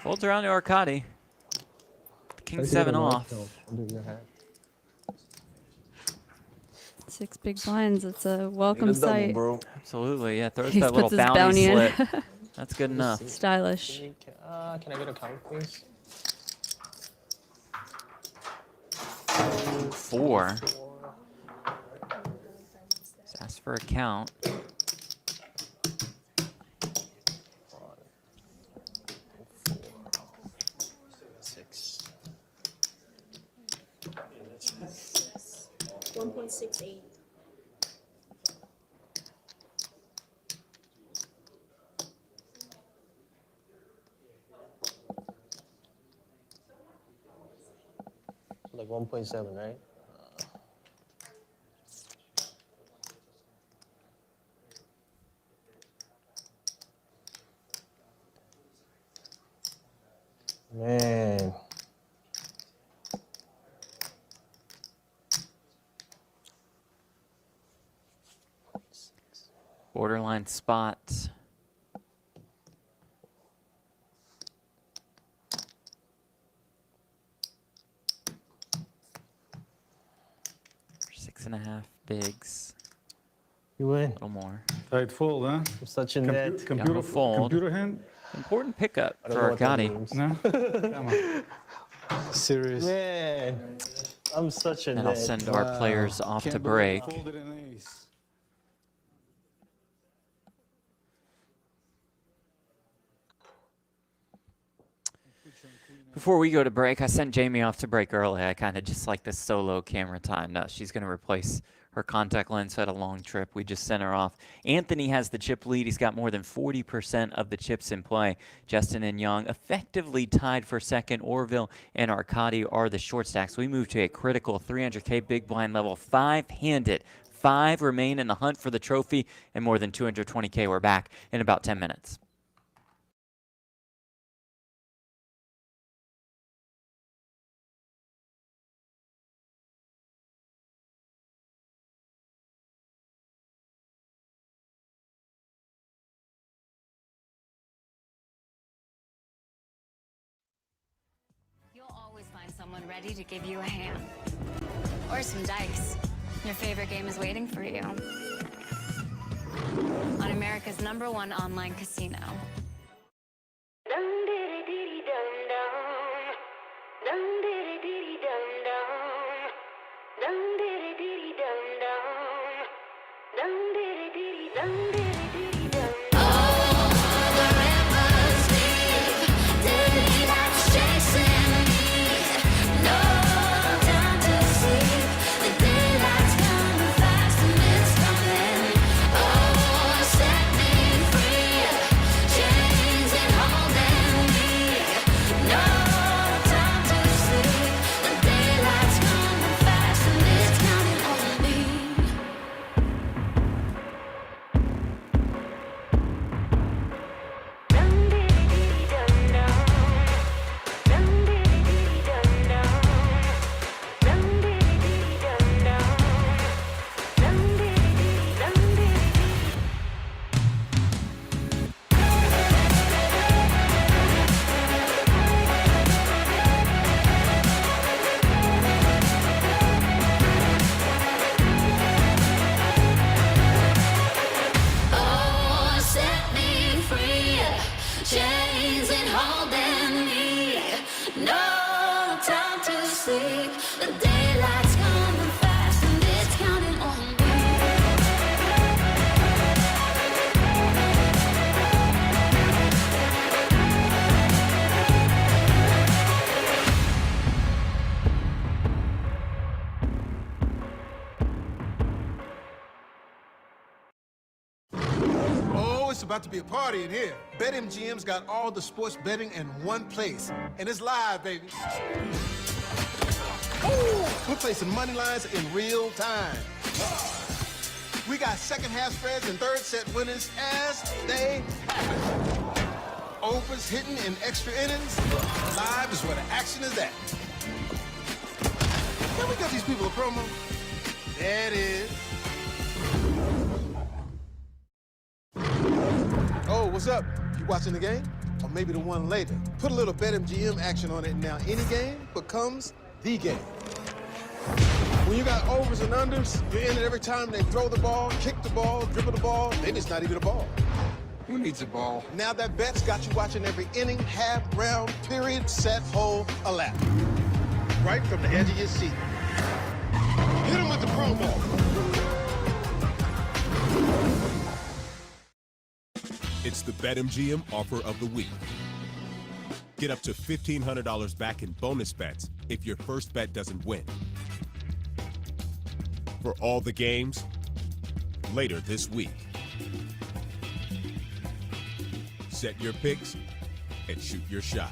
Folds around to Arkadiy. King 7 off. Under your hat. 6 big blinds. It's a welcome sight. Absolutely, yeah. Throws He that little puts his bounty bounty in. slip. That's good enough. Stylish. Can I get a count, please? 4. Just ask for a count. Six. 1.68. Like 1.7, right? Man. Borderline spot. For 6.5 bigs. You win. A little more. Tight fold, huh? I'm such in debt. Computer fold. Computer hand? Important pickup I don't for know what that Arkadiy. means. No? Come on. Serious. Man, I'm such in That'll debt. send our players off Can't to believe break. I folded an ace. Before we go to break, I sent Jamie off to break early. I kind of just like the solo camera time. No, she's going to replace her contact lens. Had a long trip. We just sent her off. Anthony has the chip lead. He's got more than 40% of the chips in play. Justin and Yong effectively tied for second. Orville and Arkadiy are the short stacks. We move to a critical 300K big blind level, 5-handed. 5 remain in the hunt for the trophy, and more than 220K. We're back in about 10 minutes. You'll always find someone ready to give you a hand. Or some dice. Your favorite game is waiting for you. On America's #1 online casino. It's about to be a party in here. BetMGM's got all the sports betting in one place. And it's live, baby. Ooh, we're placing money lines in real time. We got second half spreads and third set winners as they happen. Overs hitting in extra innings. Live is where the action is at. Can we get these people a promo? There it is. Oh, what's up? You watching the game? Or maybe the one later. Put a little BetMGM action on it, and now any game becomes the game. When you got overs and unders, you're in it every time they throw the ball, kick the ball, dribble the ball. Maybe it's not even a ball. Who needs a ball? Now that bet's got you watching every inning, half, round, period, set, hole, a lap. Right from the edge of your seat. Hit him with the promo. It's the BetMGM offer of the week. Get up to $1,500 back in bonus bets if your first bet doesn't win. For all the games, later this week. Set your picks and shoot your shot.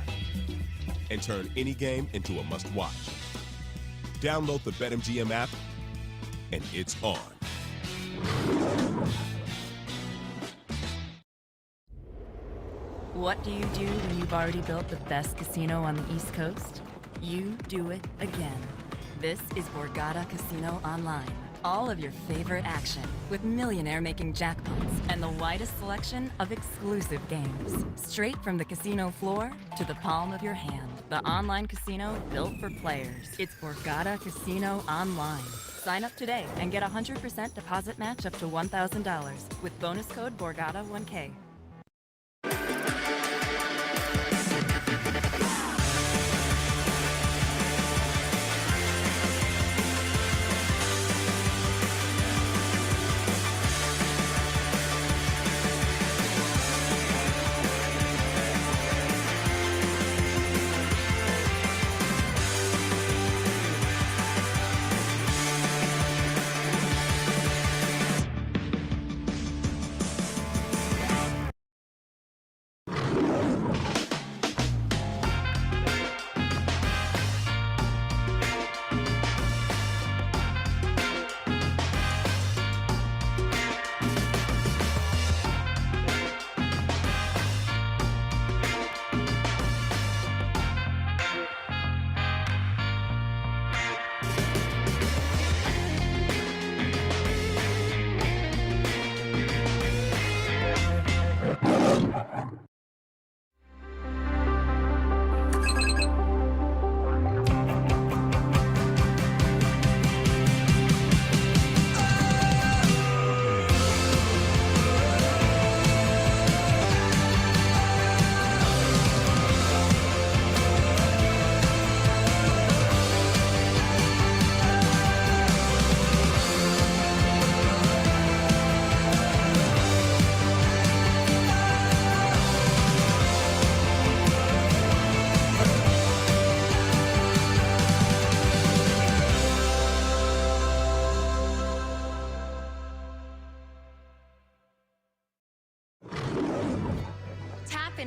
And turn any game into a must-watch. Download the BetMGM app, and it's on. What do you do when you've already built the best casino on the East Coast? You do it again. This is Borgata Casino Online. All of your favorite action with millionaire-making jackpots and the widest selection of exclusive games. Straight from the casino floor to the palm of your hand. The online casino built for players. It's Borgata Casino Online. Sign up today and get a 100% deposit match up to $1,000 with bonus code BORGATA1K.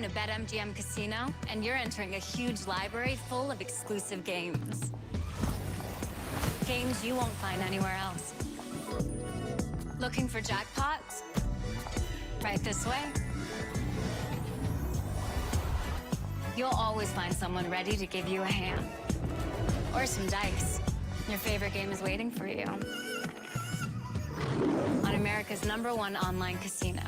to BetMGM Casino, and you're entering a huge library full of exclusive games. Games you won't find anywhere else. Looking for jackpots? Right this way. You'll always find someone ready to give you a hand. Or some dice. Your favorite game is waiting for you. On America's #1 online casino.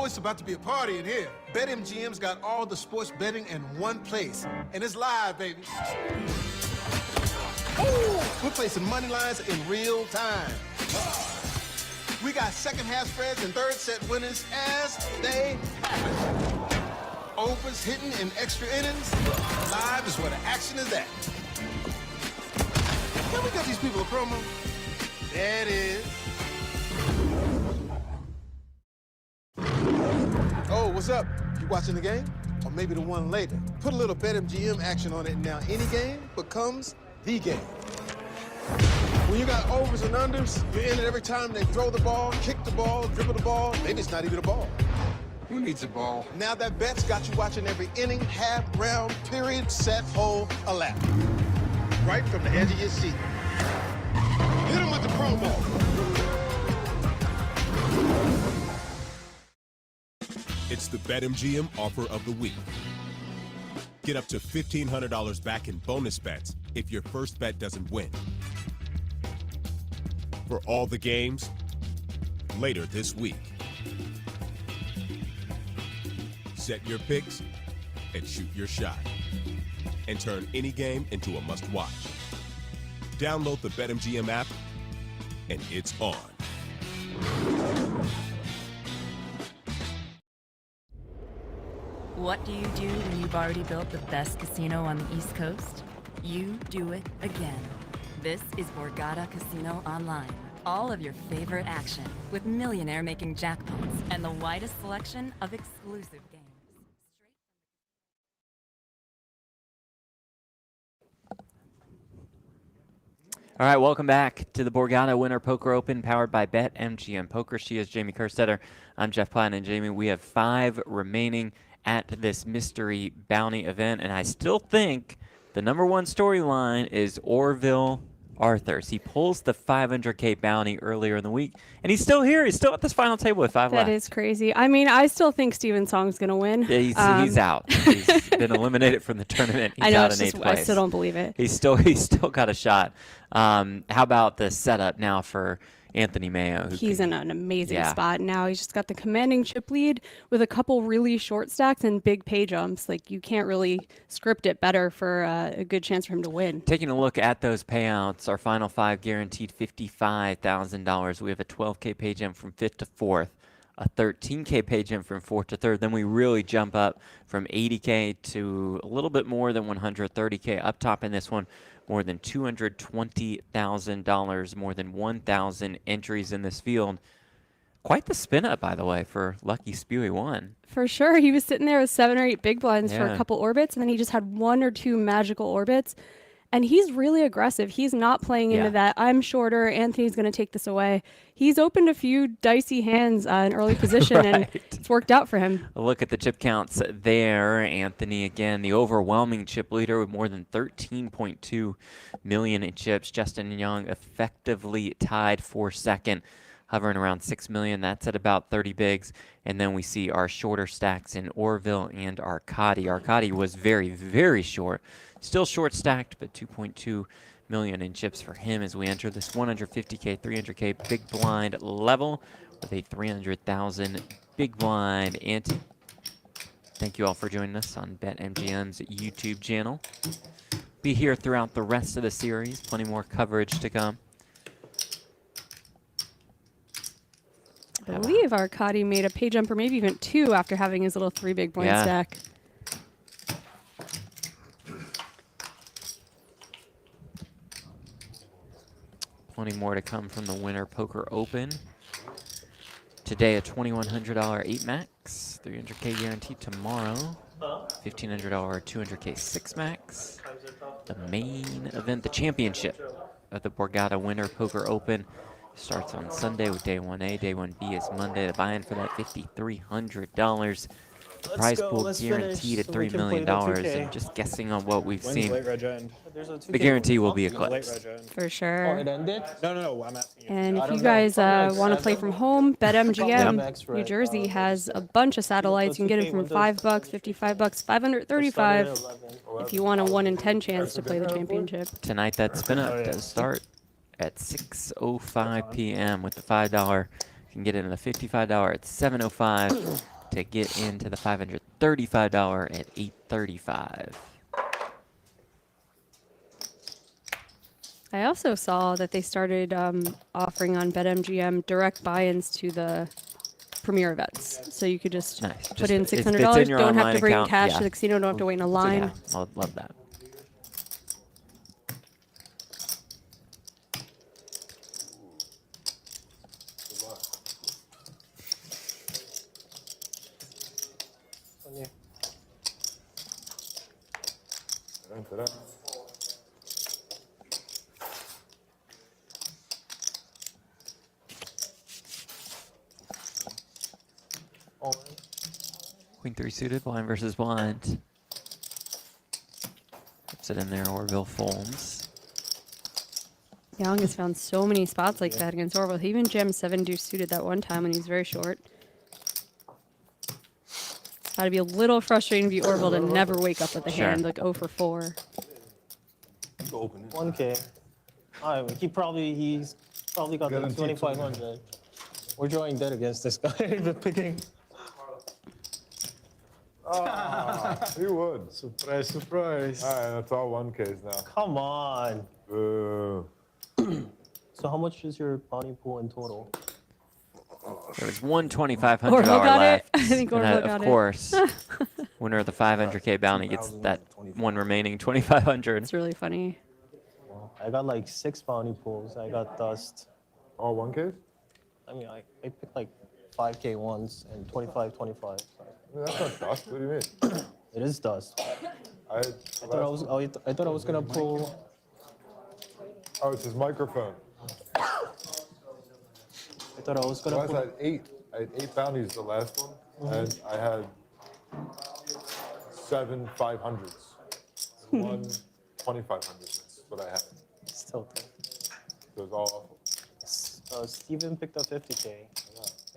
It's about to be a party in here. BetMGM's got all the sports betting in one place. And it's live, baby. Ooh, we're placing money lines in real time. We got second half spreads and third set winners as they happen. Overs hitting in extra innings. Live is where the action is at. Can we give these people a promo? There it is. Oh, what's up? You watching the game? Or maybe the one later. Put a little BetMGM action on it, and now any game becomes the game. When you got overs and unders, you're in it every time they throw the ball, kick the ball, dribble the ball. Maybe it's not even a ball. Who needs a ball? Now that bet's got you watching every inning, half, round, period, set, hole, a lap. Right from the edge of your seat. Hit them with the promo. It's the BetMGM offer of the week. Get up to $1,500 back in bonus bets if your first bet doesn't win. For all the games, later this week. Set your picks and shoot your shot. And turn any game into a must-watch. Download the BetMGM app, and it's on. What do you do when you've already built the best casino on the East Coast? You do it again. This is Borgata Casino Online. All of your favorite action with millionaire-making jackpots and the widest selection of exclusive games. All right, welcome back to the Borgata Winter Poker Open, powered by BetMGM Poker. She is Jamie Kerstetter. I'm Jeff Platt, and Jamie, we have 5 remaining at this mystery bounty event, and I still think the #1 storyline is Orvilla Arthurs. He pulls the $500K bounty earlier in the week, and he's still here. He's still at this final table with 5 left. That is crazy. I mean, I still think Steven Song's going to win. Yeah, he's out. He's been eliminated from the tournament. He's I know, out in 8th place. I still don't believe it. He's still got a shot. How about the setup now for Anthony Maio? He's in an amazing spot now. He's just got the commanding chip lead with a couple really short stacks and big pay jumps. Like, you can't really script it better for a good chance for him to win. Taking a look at those payouts, our final 5 guaranteed $55,000. We have a $12K pay jump from 5th to 4th. a 13K page in from fourth to third. Then we really jump up from 80K to a little bit more than 130K. Up top in this one, more than $220,000, more than 1,000 entries in this field. Quite the spin up, by the way, for Lucky Spewy 1. For sure. He was sitting there with 7 or 8 big blinds for Yeah. a couple orbits, and then he just had 1 or 2 magical orbits. And he's really aggressive. He's not playing into that. I'm shorter. Anthony's going to take this away. He's opened a few dicey hands in early position, and it's worked out for him. A look at the chip counts there. Anthony, again, the overwhelming chip leader with more than 13.2 million in chips. Justin Young effectively tied for second, hovering around 6 million. That's at about 30 bigs. And then we see our shorter stacks in Orville and Arkadiy. Arkadiy was very, very short. Still short stacked, but 2.2 million in chips for him as we enter this 150K, 300K big blind level with a 300,000 big blind ante. Thank you all for joining us on BetMGM's YouTube channel. Be here throughout the rest of the series. Plenty more coverage to come. I believe Arkadiy made a page jump or maybe even 2 after having his little 3 big blind stack. Plenty more to come from the Winter Poker Open. Today, a $2,100 8 max, 300K guaranteed tomorrow. $1,500 200K 6 max. The main event, the championship of the Borgata Winter Poker Open, starts on Sunday with day 1A. Day 1B is Monday. The buy-in for that $5,300. The prize pool guaranteed at $3 million. And just guessing on what we've seen, the guarantee will be eclipsed. For sure. Oh, it ended? No, I'm asking you. And if you guys want to play from home, BetMGM New Jersey has a bunch of satellites. You can get them from $5, $55, $535 if you want a 1 in 10 chance to play the championship. Tonight, that spin up does start at 6:05 p.m. with the $5. You can get it in the $55 at 7:05 to get into the $535 at 8:35. I also saw that they started offering on BetMGM direct buy-ins to the premier events. So you could just put in $600, don't have to bring cash to the casino, don't have to wait in a line. Yeah, I love that. Queen 3 suited, blind versus blind. Puts it in there, Orville folds. Young has found so many spots like that against Orville. He even jammed 7 deuce suited that one time when he was very short. Gotta be a little frustrating to be Orville to never wake up with a hand, like 0 for 4. 1K. All right, he's probably got like 2,500. We're drawing dead against this guy. Even picking. He would. Surprise, surprise. All right, that's all 1Ks now. Come on. Boo. So how much is your bounty pool in total? There was one $2,500 Orville got left. it. I think And, Orville got of it. course, winner of the 500K bounty gets that one remaining $2,500. It's really funny. I got like 6 bounty pools. I got dust. All 1Ks? I mean, I picked like 5K ones and 25. I mean, that's not dust. What do you mean? It is dust. I thought I was gonna pull. Oh, it's his microphone. I thought I was gonna. I had 8. I had 8 bounties the last one, and I had 7 500s. One 2,500. That's what I had. Still. So it was all awful. Steven picked up 50K,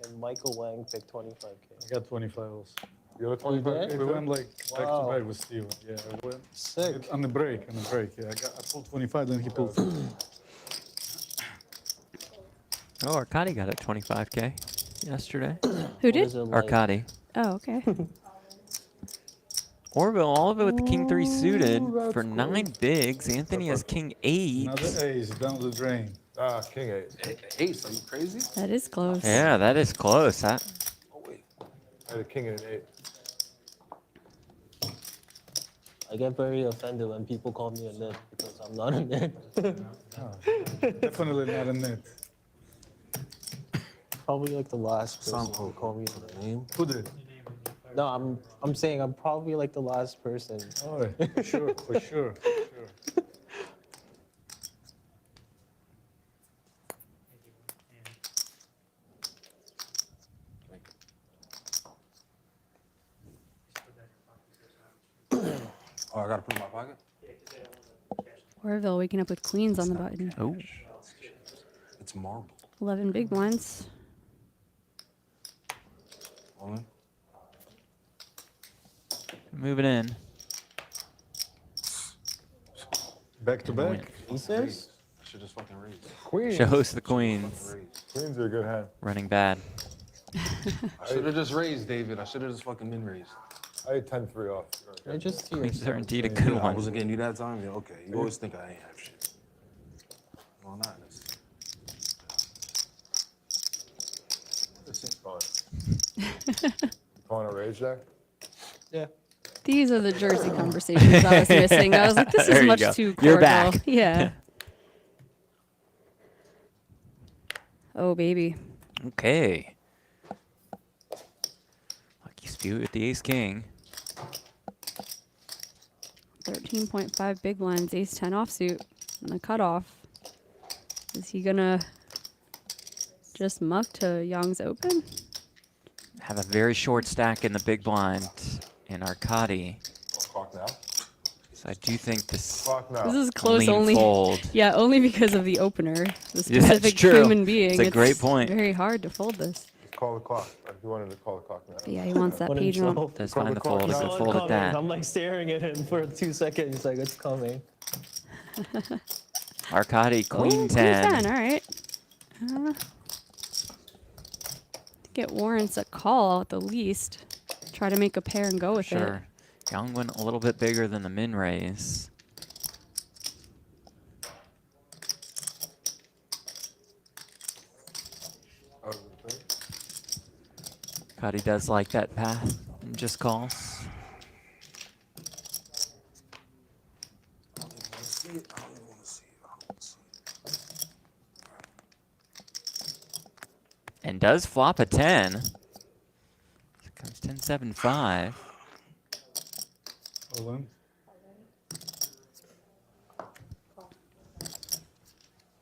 and Michael Wang picked 25K. I got 25 also. You got 25K? We went like back to back with Steven. Yeah, I went sick. On the break. Yeah, I pulled 25, then he pulled 50. Oh, Arkadiy got a 25K yesterday. Who did? Arkadiy. Oh, okay. Orville, all of it with the King 3 suited for 9 bigs. Anthony has King 8. Another ace down the drain. Ah, King 8. Ace, are you crazy? That is close. Yeah, that is close. I had a king and an 8. I get very offended when people call me a nit because I'm not a nit. Definitely not a net. Probably like the last person who call me a name. Who did? No, I'm saying I'm probably like the last person. Oh, for sure, for sure. Oh, I gotta put it in my pocket? Orville waking up with queens on the button. Oh. It's marble. 11 big blinds. All in? Moving in. Back to back. Aces? I should just fucking raise. Queens. Shows the queens. Queens are a good hand. Running bad. I should have just raised, David. I should have just fucking min raised. I had 10-3 off. I just see Queens your are indeed a Yeah, good I one. wasn't getting you that time? Yeah, okay. You always think I ain't have shit. Well, not this. This is fun. Want to raise there? Yeah. These are the Jersey conversations I was missing. I was like, this There is you much go. too cordial. You're back. Yeah. Oh, baby. Okay. Lucky Spew with the ace king. 13.5 big blinds, ace 10 offsuit, and the cutoff. Is he gonna just muck to Yong's open? Have a very short stack in the big blind in Arkadiy. Clock now. So I do think this Clock now. This is close lean only. fold. Yeah, only because of the opener. The Yeah, that's specific true. human being. It's a great point. Very hard to fold this. Call the clock. If you wanted to call the clock now. But yeah, he wants that Put page on. himself. Does Call find the the fold. clock Is now. it It's fold at coming. that? I'm like staring at him for 2 seconds. He's like, it's coming. Arkadiy, queen Oh, 10. Queen 10, all right. I think it warrants a call at the least. Try to make a pair and go with it. Sure. Yong went a little bit bigger than the min raise. Arkadiy does like that path and just calls. And does flop a 10. Here comes 10-7-5. All in.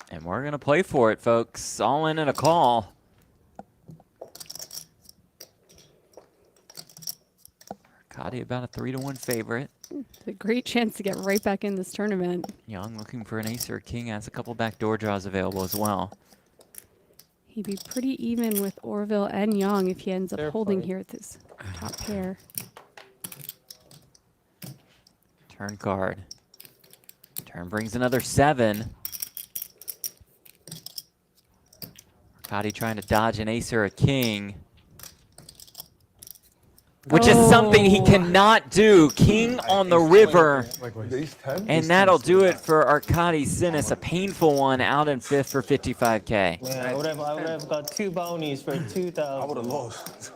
And we're going to play for it, folks. All in and a call. Arkadiy about a 3-1 favorite. It's a great chance to get right back in this tournament. Yong looking for an ace or a king, has a couple backdoor draws available as well. He'd be pretty even with Orville and Yong if he ends up Fair holding fight. here at this top pair. Turn card. Turn brings another 7. Arkadiy trying to dodge an ace or a king. Which is something he cannot do. King on the river. Like ace 10? And that'll do it for Arkadiy Tsinis. A painful one out in 5th for 55K. Man, I would have got 2 bounties for 2,000. I would have lost.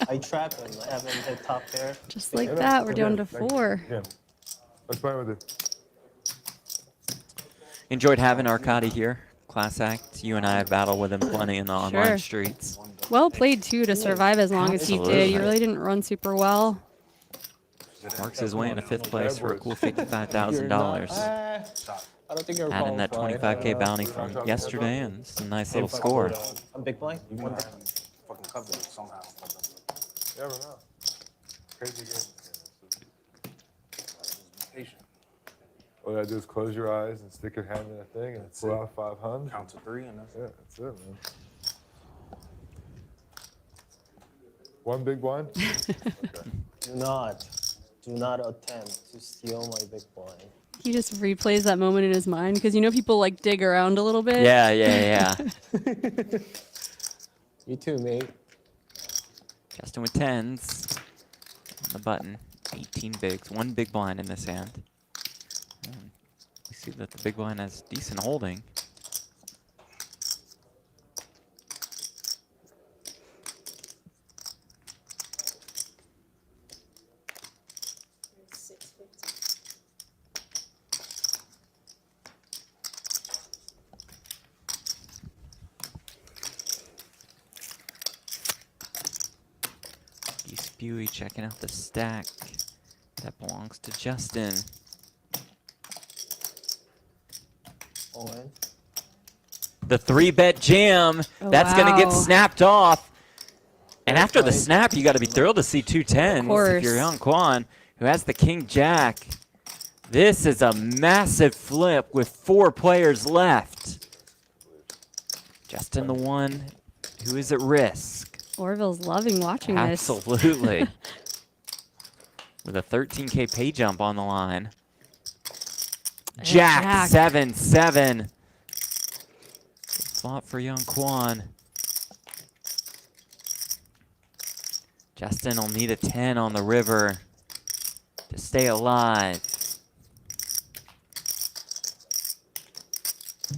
I trap him. I have him hit top pair. Just like that, we're down to 4. Yeah. Let's play with it. Enjoyed having Arkadiy here. Class act. You and I battle with him plenty in the online Sure. streets. Well played, too, to survive as long as he did. He really didn't run super well. Works his way into 5th place for a cool $55,000. I don't think you're Adding that qualified. 25K bounty from yesterday and it's a nice little score. I'm big blind. You might fucking cover it somehow. You never know. Crazy game. Patient. All you gotta do is close your eyes and stick your hand in a thing and pull out 500. Count to 3 and that's Yeah, that's it, man. One big blind? Do not attempt to steal my big blind. He just replays that moment in his mind because you know people like dig around a little bit. Yeah. You too, mate. Justin with 10s. On the button. 18 bigs. 1 big blind in this hand. We see that the big blind has decent holding. Spewy checking out the stack. That belongs to Justin. All in. The 3-bet jam. That's going to get Wow. snapped off. And after the snap, you got to be thrilled to see 210s if you're course. Yong Kwon, who has the king jack. This is a massive flip with 4 players left. Justin, the one who is at risk. Orville's loving watching this. Absolutely. With a 13K pay jump on the line. Jack, 7-7. Flop for Yong Kwon. Justin will need a 10 on the river to stay alive.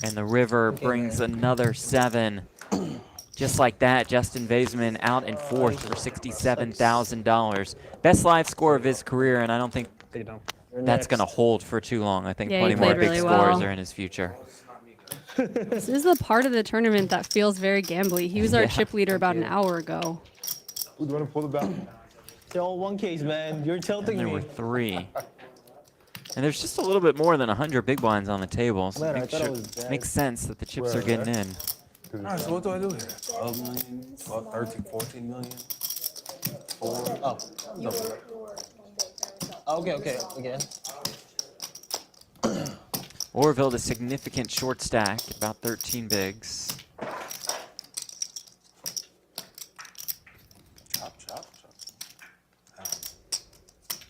And the river brings another 7. Just like that, Justin Vaysman out in 4th for $67,000. Best live score of his career, and I don't think that's going to hold for too long. I think Yeah, plenty he more played big really scores well. are in his future. This is the part of the tournament that feels very gambly. He was our Yeah. chip leader about an hour ago. Who do you want to pull the belt? They're all 1Ks, man. You're tilting There me. were 3. And there's just a little bit more than 100 big blinds on the table, so Man, I it thought it was dead. makes sense that the chips are getting in. All right, so what do I do here? 12 million, 12, 13, 14 million? 4. Oh. No. Okay, again. Orville, a significant short stack, about 13 bigs. Chop, chop, chop. I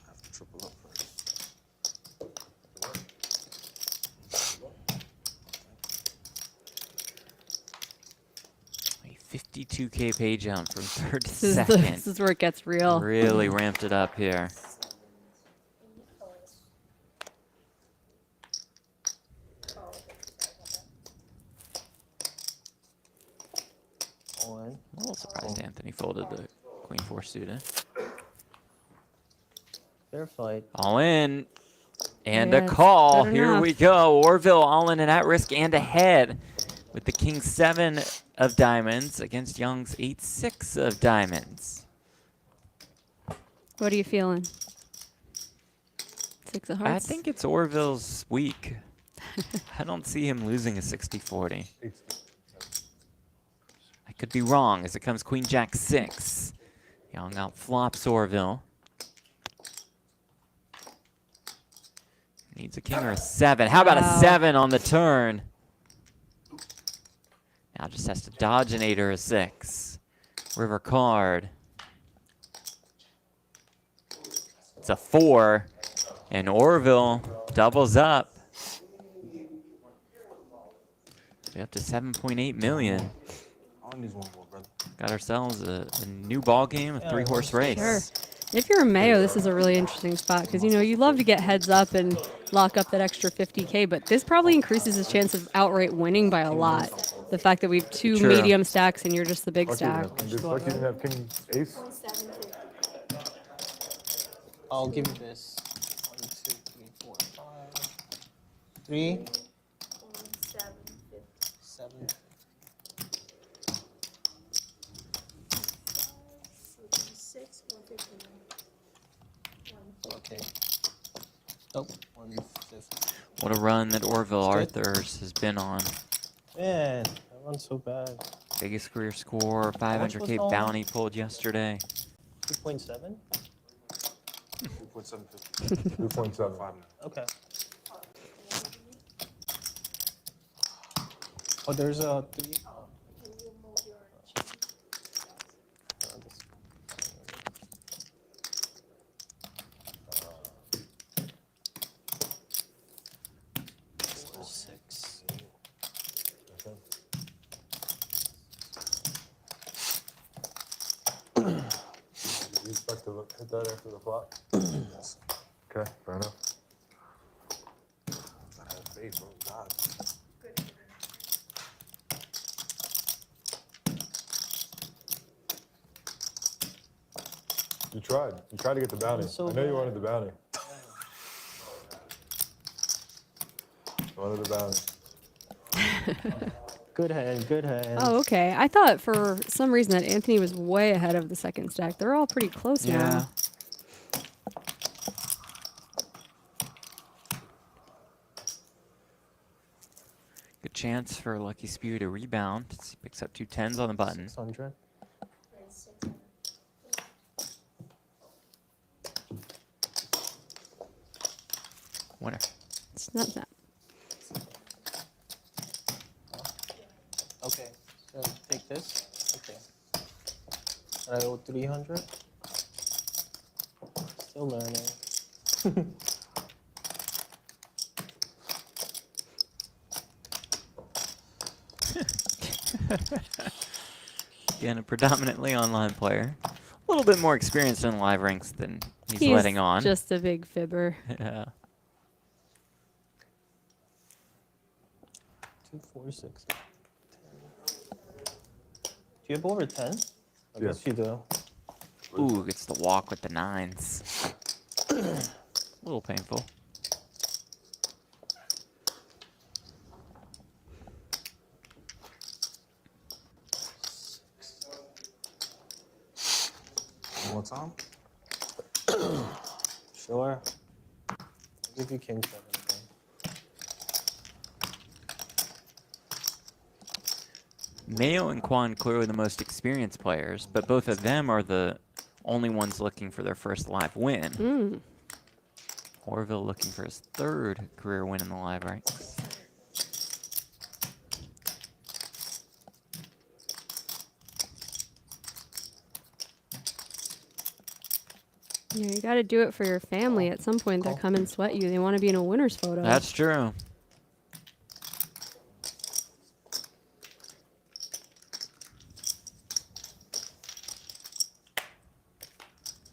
have to triple up first. 52K pay jump from 3rd to This is, 2nd. this is where it gets real. Really ramped it up here. All in. I'm a little surprised Anthony folded the Queen 4 suited. Fair fight. All in. And Yeah, a it's call. good Here enough. we go. Orville all in and at risk and ahead with the King 7 of diamonds against Young's 8-6 of diamonds. What are you feeling? 6 of I hearts? think it's Orville's week. I don't see him losing a 60-40. I could be wrong as it comes Queen Jack 6. Young out flops Orville. Needs a king or a 7. How about a 7 on the turn? Now just has to dodge an 8 or a 6. River card. It's a 4. And Orville doubles up. We're up to 7.8 million. I need one more, brother. Got ourselves a new ball game, a 3-horse race. Sure. If you're a Mayo, this is a really interesting spot because, you know, you love to get heads up and lock up that extra 50K, but this probably increases his chance of outright winning by a lot. The fact that we have 2 True. medium stacks and you're just the big Lucky stack. didn't have king ace. I'll give you this. 1, 2, 3, 4, 5. 3. 7. Okay. Oh, 150. What a run that Orville That's good. Arthurs has been on. Man, that runs so bad. Biggest career score, much was 500K all? bounty pulled yesterday. 2.7? 2.750. 2.7. Okay. Oh, there's a 3. You expect to hit that after the flop? Yes. Okay, fair enough. I have faith. face, oh God. You tried. You tried to get the bounty. So I know you wanted the bounty. You wanted the bounty. Good hand, good hand. Oh, okay. I thought for some reason that Anthony was way ahead of the second stack. They're all pretty close now. Good chance for Lucky Spew to rebound. He picks up 2 10s on the button. 600. Winner. Snap, snap. Okay, so take this. Okay. I owe 300. Still learning. Again, a predominantly online player. A little bit more experienced in live ranks than he's letting on. Just a big fibber. Yeah. 246. Do you have over 10? I Yeah. guess you do. Ooh, gets the walk with the 9s. A little painful. One more time? Sure. I'll give you king 7. Maio and Kwon clearly the most experienced players, but both of them are the only ones looking for their first live win. Orville looking for his 3rd career win in the live ranks. Yeah, you got to do it for your family. At some point, they'll come and sweat you. They want to be in a winner's photo. That's true.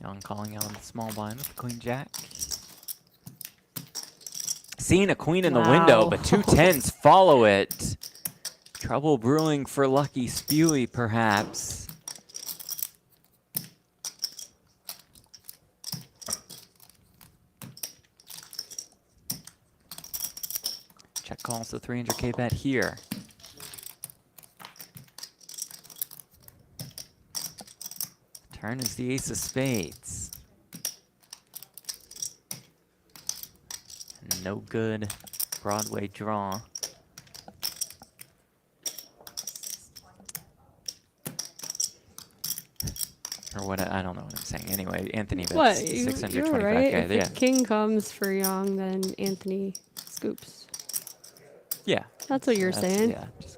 Young calling out on the small blind with the queen jack. Seeing a queen in the window, but 2 10s follow it. Trouble brewing for Lucky Spewy, perhaps. Check calls the 300K bet here. Turn is the ace of spades. No good Broadway draw. Or what, I don't know what I'm saying. Anyway, Anthony bets What? 625K. You're right. If Yeah. the king comes for Young, then Anthony scoops. Yeah. That's what you're saying. Yeah. Just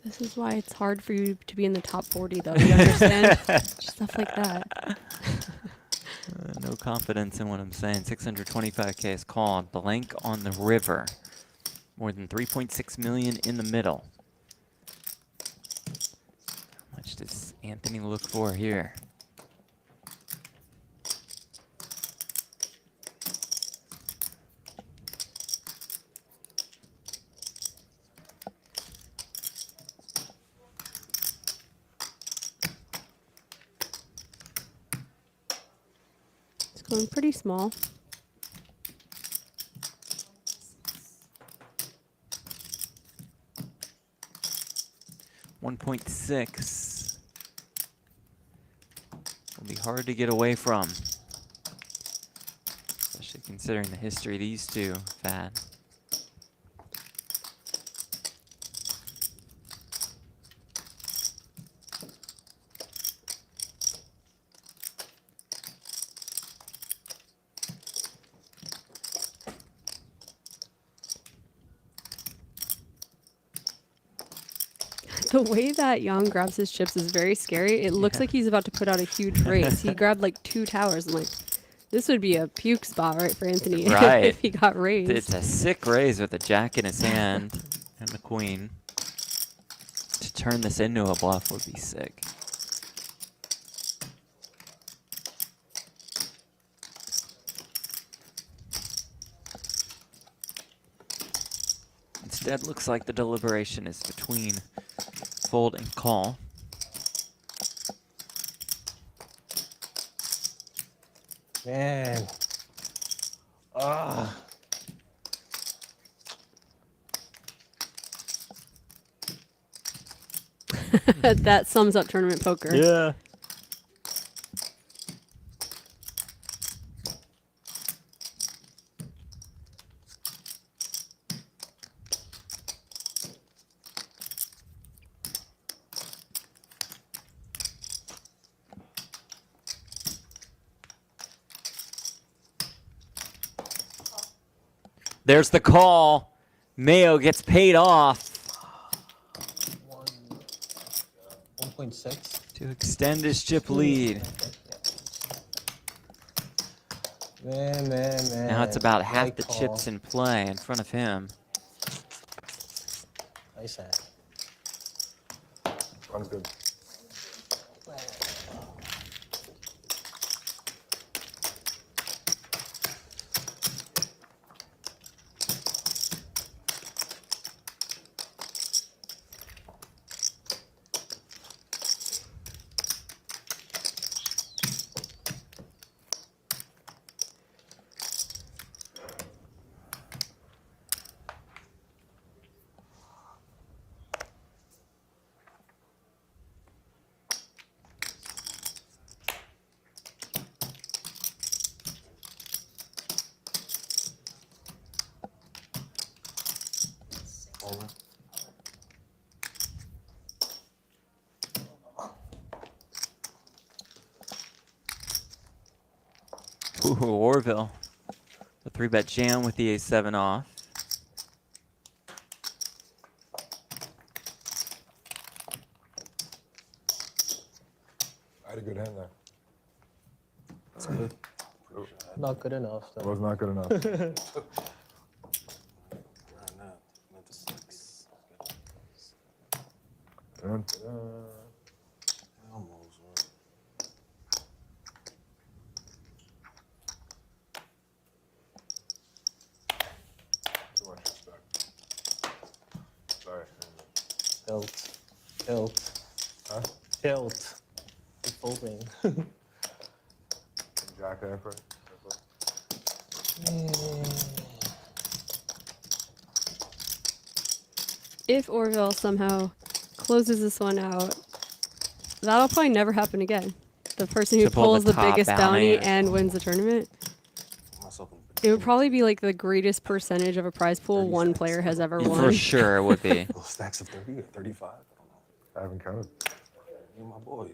This is why it's hard for you to be in the top 40, though. You understand? Stuff like that. no confidence in what I'm saying. 625K is called. Blank on the river. More than 3.6 million in the middle. How much does Anthony look for here? It's going pretty small. $1.6 will be hard to get away from, especially considering the history of these two have had. The way that Young grabs his chips is very scary. It looks like he's about to put out a huge race. He grabbed like 2 towers. I'm like, this would be a puke spot, right, for Anthony Right. if he got raised. It's a sick raise with a jack in his hand. and the queen. To turn this into a bluff would be sick. Instead, looks like the deliberation is between fold and call. Man. Ah. That sums up tournament poker. Yeah. There's the call. Mayo gets paid off. 1.6. To extend his chip lead. Man. Now it's about half Right the call. chips in play in front of him. Nice hand. Runs good. Ooh, Orville. The 3-bet jam with the ace-7 off. I had a good hand there. That's good. Not good enough. It was not good enough. Dun, dun. Too much respect. Sorry. Tilt. Huh? Tilt. Keep folding. Jack Emperor. If Orville somehow closes this one out, that'll probably never happen again. The person who To pull pulls the the top biggest bounty. bounty and wins the tournament. It would probably be like the greatest percentage of a prize pool one player has ever won. For sure it would be. Little stacks of 30 or 35. I don't know. I haven't counted. Me and my boy.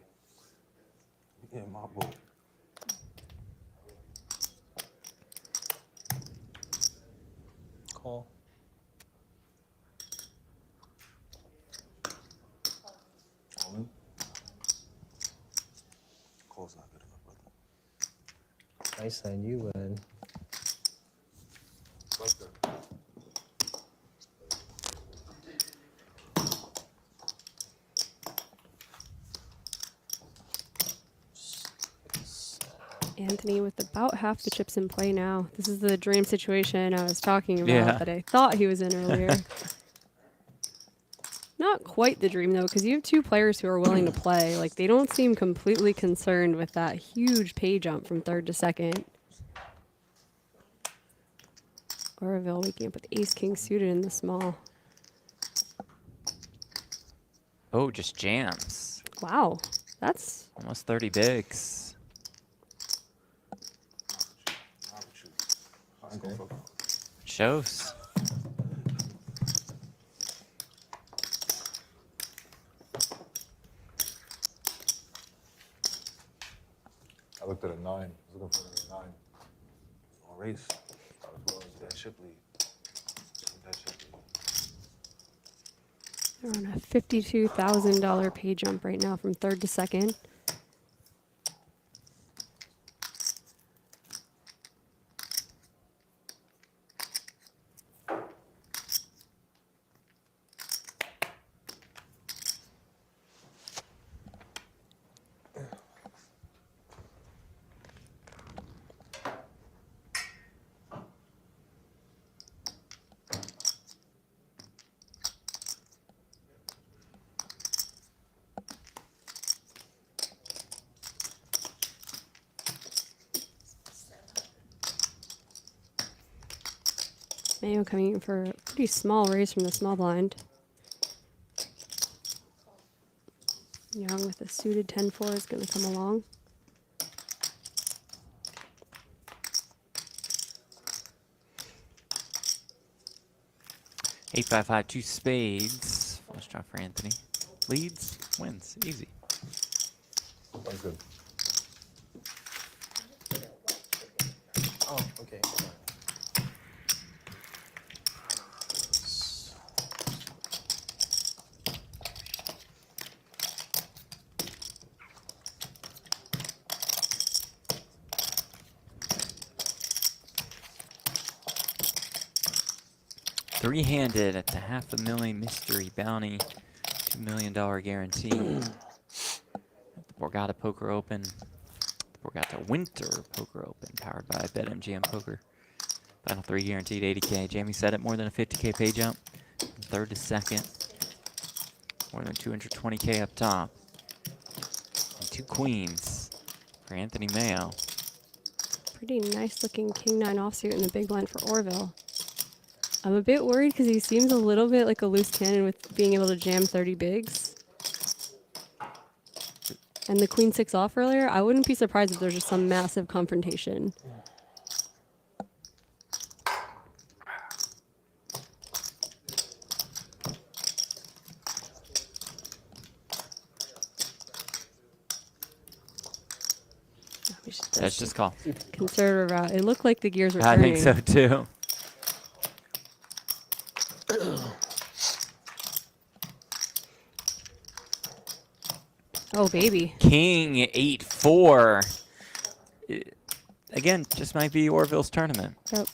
Me and my boy. Call. All in. Call's not good enough, brother. Nice hand. You win. Let's go. Anthony with about half the chips in play now. This is the dream situation I was talking about Yeah. that I thought he was in earlier. Not quite the dream though, because you have two players who are willing to play. Like they don't seem completely concerned with that huge pay jump from third to second. Orville waking up with ace-king suited in the small. Oh, just jams. Wow, that's Almost 30 bigs. Shows. I looked at a 9. I was looking for a 9. On race. I was willing to that ship lead. That ship lead. they're on a $52,000 pay jump right now from third to second. Mayo coming in for a pretty small raise from the small blind. Young with a suited 10-4 is going to come along. 8-5-5, 2 spades. Flush draw for Anthony. Leads, wins, easy. Sounds good. Oh, okay. Three-handed at the $500,000 mystery bounty, $2 million guarantee. At the Borgata Poker Open, the Borgata Winter Poker Open, powered by BetMGM Poker. Final three guaranteed 80K. Jamie said it, more than a 50K pay jump. Third to second, more than 220K up top. And 2 queens for Anthony Maio. Pretty nice looking king-9 offsuit in the big blind for Orville. I'm a bit worried because he seems a little bit like a loose cannon with being able to jam 30 bigs. And the queen 6 off earlier, I wouldn't be surprised if there's just some massive confrontation. That's just call. Conservative route. It looked like the gears were I turning. think so too. Oh, baby. King 8-4. Again, just might be Orville's tournament. Yep.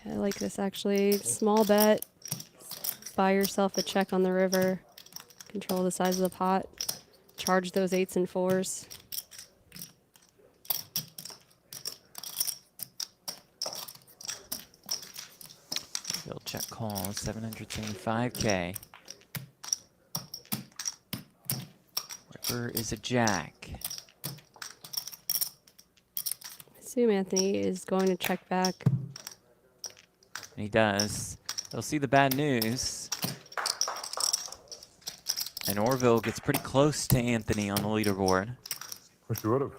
I like this actually. Small bet. Buy yourself a check on the river. Control the size of the pot. Charge those 8s and 4s. Bill check call, 775K. River is a jack. I assume Anthony is going to check back. And he does. They'll see the bad news. And Orville gets pretty close to Anthony on the leaderboard. Wish you would have.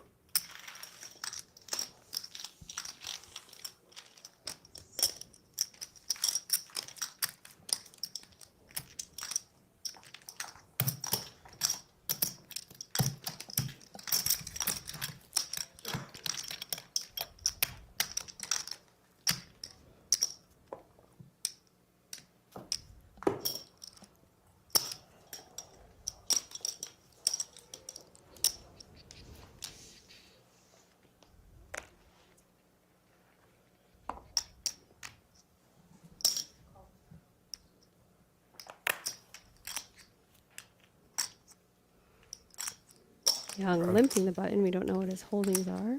Young limping the button. We don't know what his holdings are.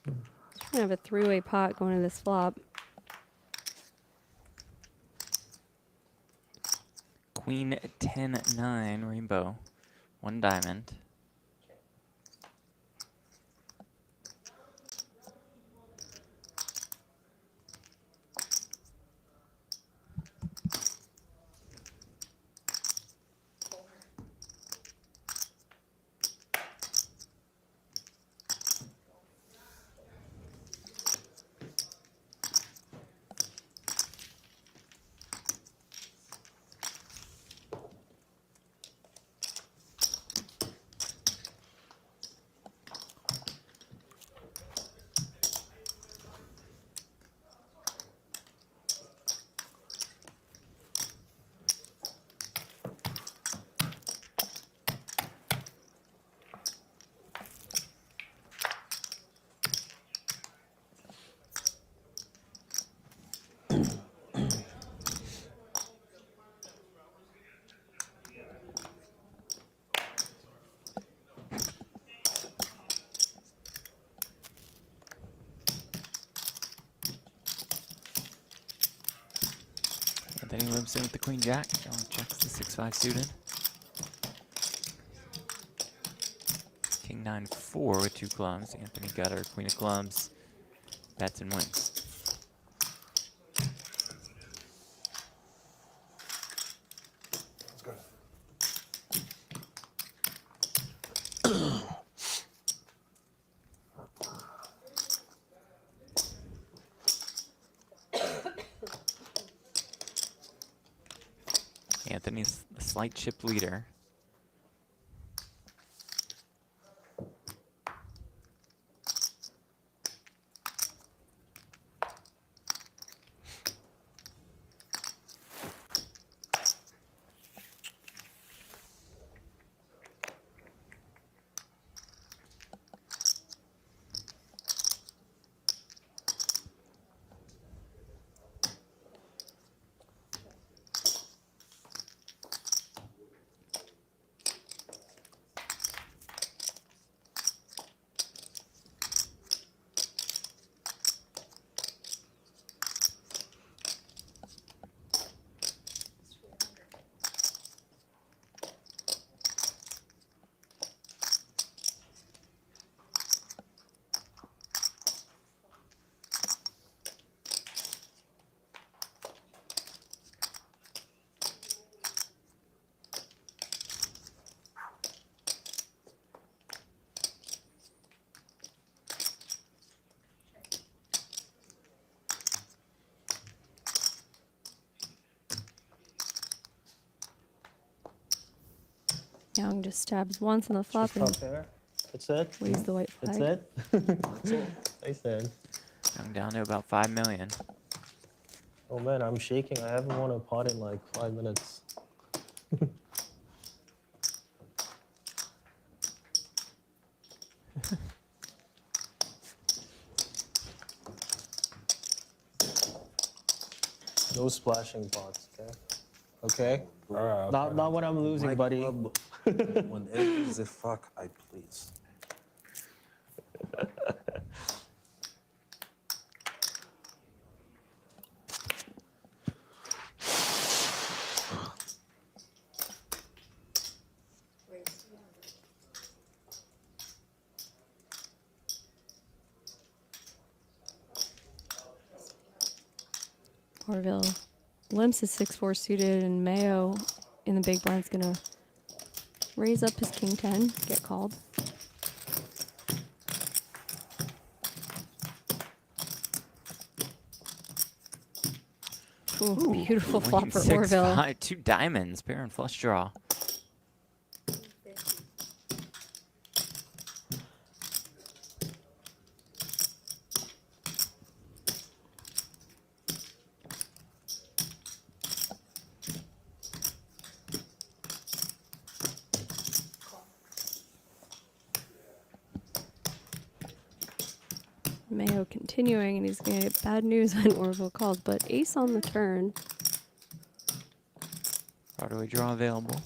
He's trying to have a three-way pot going to this flop. Queen 10-9 rainbow. 1 diamond. Anthony limps in with the queen jack. Yong checks the 6-5 suited. King 9-4 with 2 clubs. Anthony gutter, queen of clubs, bets and wins. Anthony's a slight chip leader. Yong just stabs once on the flop and That's it. leaves the white flag. That's it. Nice hand. Yong down to about 5 million. Oh man, I'm shaking. I haven't won a pot in like 5 minutes. No splashing pots, okay? Okay? Not when I'm losing, buddy. Whenever the fuck I please. Orville limps is 6-4 suited, and Mayo in the big blind's gonna raise up his king 10, get called. Ooh, beautiful flop for Orville. 6-5, 2 diamonds, pair and flush draw. Mayo continuing, and he's going to get bad news when Orville calls, but ace on the turn. Broadway draw available.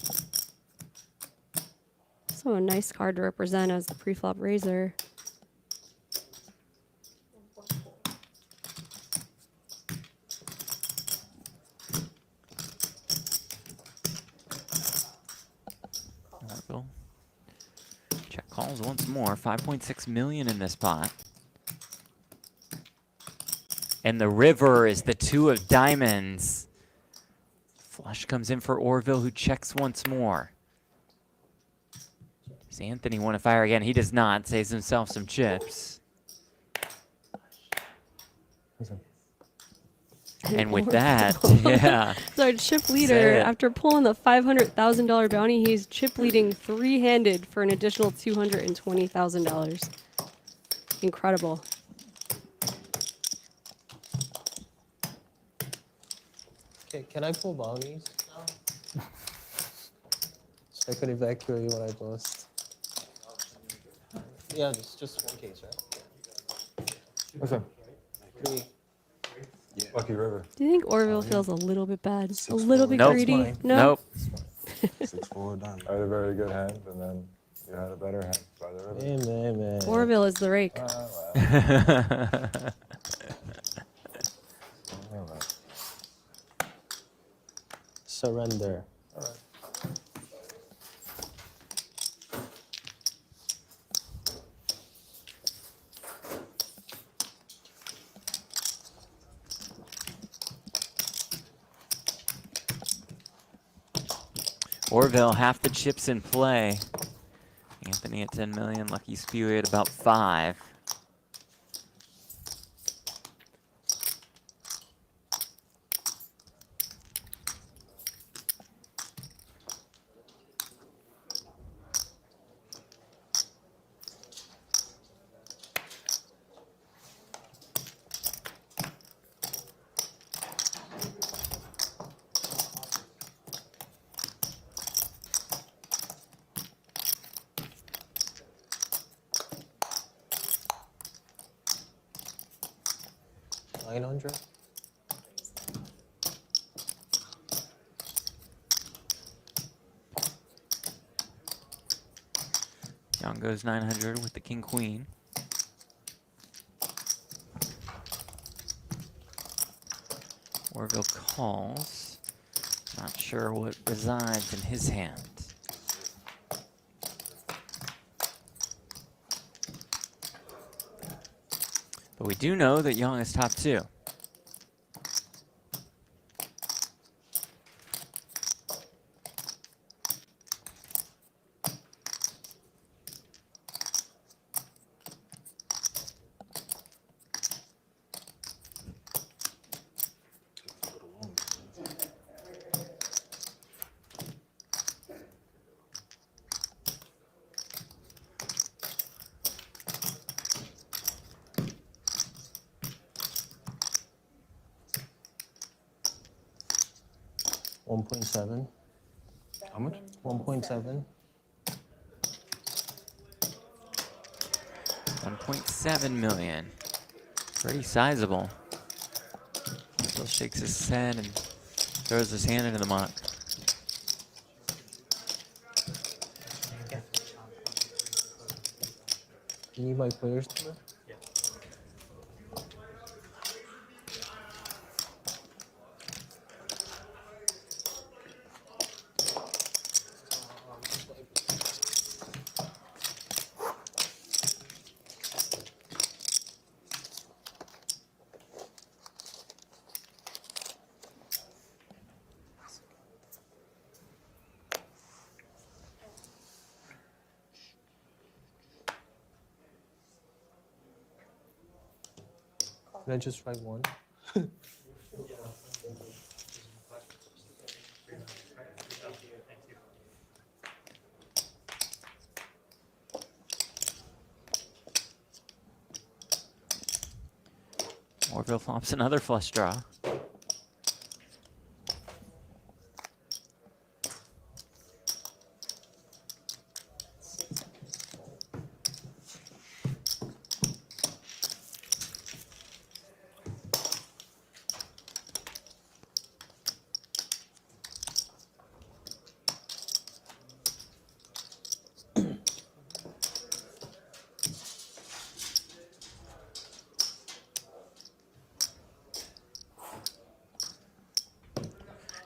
So a nice card to represent as the pre-flop raiser. Orville. Check calls once more. 5.6 million in this pot. And the river is the 2 of diamonds. Flush comes in for Orville, who checks once more. Does Anthony want to fire again? He does not. Saves himself some chips. And with that, yeah. So our chip leader, after pulling the $500,000 bounty, he's chip leading 3-handed for an additional $220,000. Incredible. Can I pull bounties? No. So I can evacuate when I bust. Yeah, it's just one case, right? What's up? 3. Yeah. Lucky River. Do you think Orville feels a little bit bad? A little bit Nope. greedy? Nope. 6-4 diamond. I had a very good hand, and then you had a better hand by the river. Man. Orville is the rake. surrender. All right. Orville, half the chips in play. Anthony at 10 million, Lucky Spewy at about 5. $900. Young goes 900 with the king queen. Orville calls. Not sure what resides in his hand. But we do know that Young is top 2. $1.7. How much? 1.7. 1.7 million. Pretty sizable. Still shakes his head and throws his hand into the muck. You need my players number? Can I just write one? Orville flops another flush draw.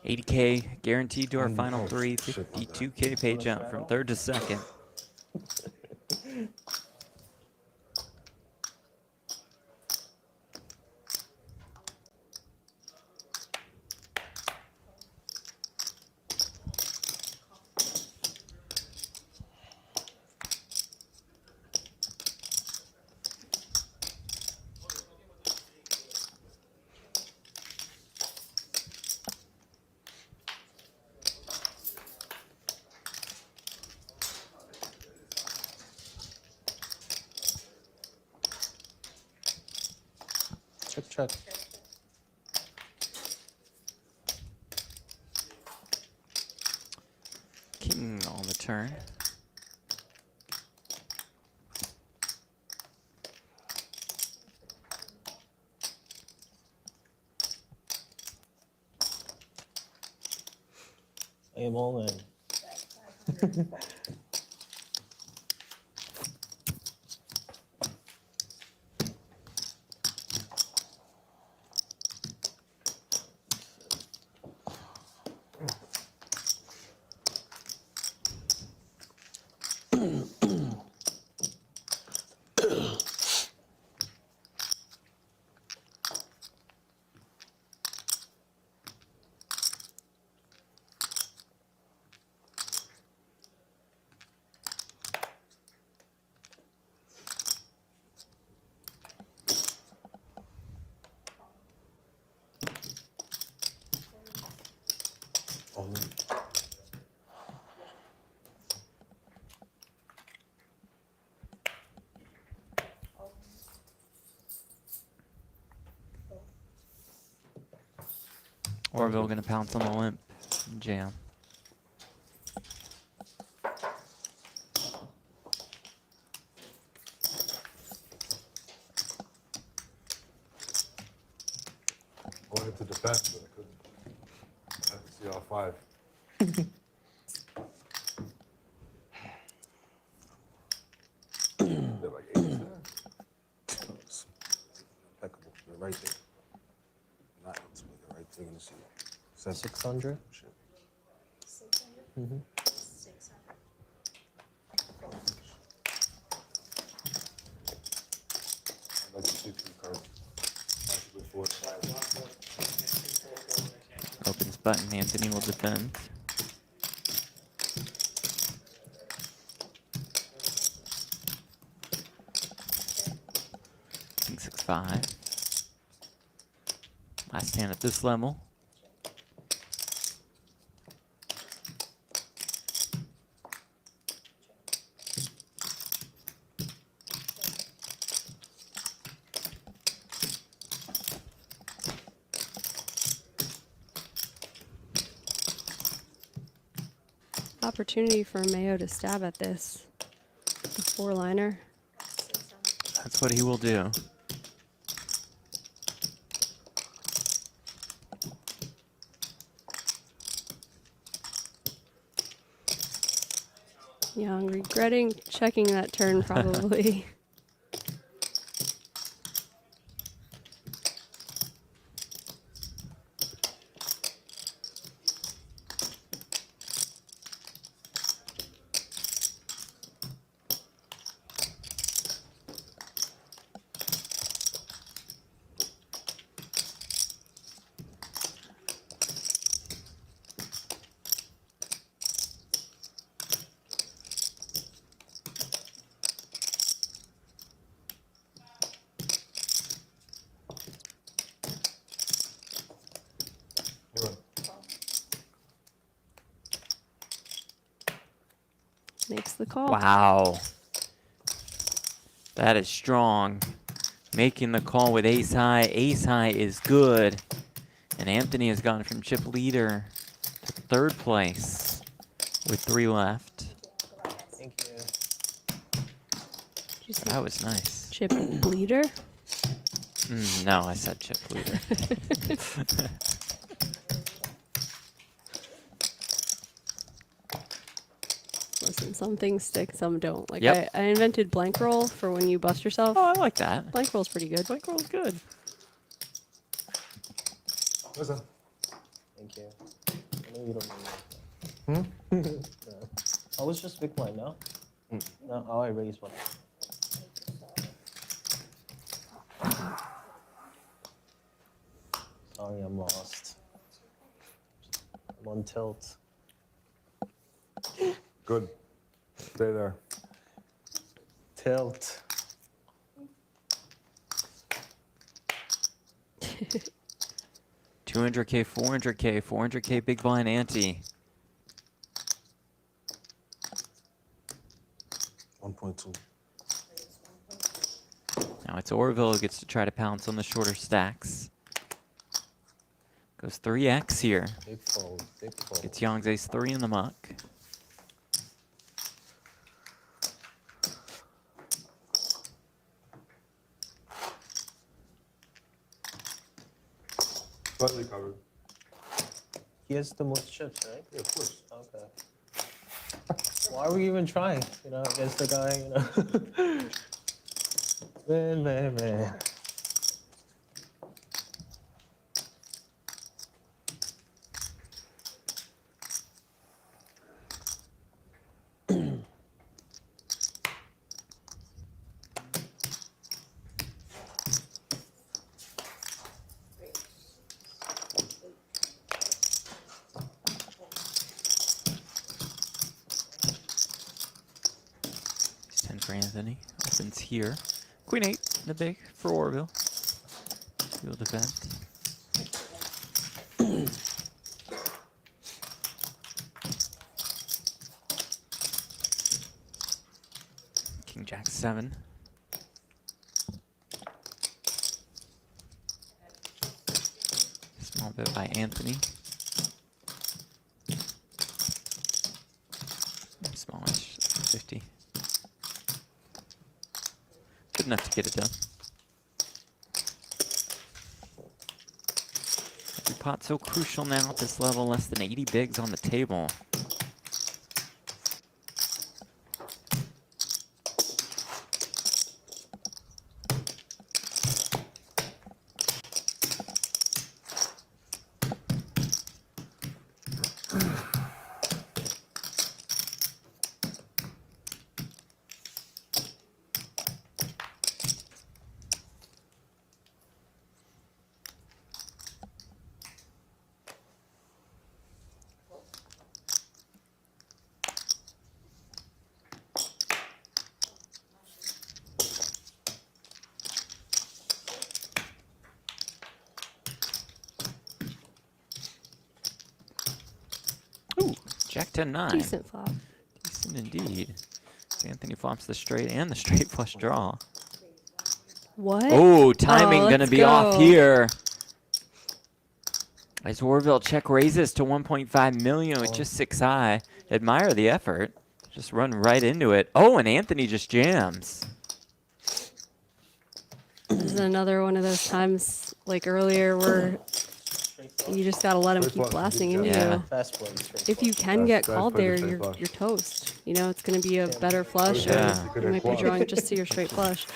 $80K guaranteed to our final 3, $52K pay jump from 3rd to 2nd. Check. King on the turn. I am all in. Orville gonna pounce on the limp. Jam. I wanted to defend, but I couldn't. I had to see all 5. They're like 8 there. Impeccable. They're right there. Not eights, but they're right there. You're gonna see 600. Shit. Mm-hmm. I'd like to see 3 cards. Possibly 4. Opens button. Anthony will defend. King 6-5. Last hand at this level. Opportunity for Mayo to stab at this. The 4-liner. That's what he will do. Young regretting checking that turn probably. Makes the call. Wow. That is strong. Making the call with ace high. Ace high is good. And Anthony has gone from chip leader to 3rd place with 3 left. Thank you. Did you say That was nice. chip leader? No, I said chip leader. Listen, some things stick, some don't. Like Yep. I invented blank roll for when you bust yourself. Oh, I like that. Blank roll's pretty good. Blank roll's good. Listen. Thank you. I know you don't know. No. I was just big blind, no? No, oh, I raised one. Sorry, I'm lost. I'm on tilt. Good. Stay there. Tilt. $200K, $400K, $400K big blind ante. 1.2. Now it's Orville who gets to try to pounce on the shorter stacks. Goes 3x here. Big fold, big fold. Gets Young's ace 3 in the muck. Slightly covered. He has the most chips, right? Yeah, of course. Okay. Why are we even trying, against the guy, Man. for Anthony. Opens here. Queen 8 in the big for Orville. Field event. King Jack 7. Small bit by Anthony. Smallish, 50. Good enough to get it done. Every pot so crucial now at this level, less than 80 bigs on the table. Jack 10-9. Decent flop. Decent indeed. So Anthony flops the straight and the straight flush draw. What? Oh, timing gonna let's be off here. As Orville check raises to 1.5 million with just 6 high. Admire the effort. Just run right into it. Oh, and Anthony just jams. This is another one of those times, like earlier, where you just gotta let him Straight keep flush, blasting yeah. into you. Fast play, straight If you flush. can get Fast called play to there, straight you're flush. toast. You know, it's gonna be a better flush, Yeah. or you might be drawing just to your straight flush.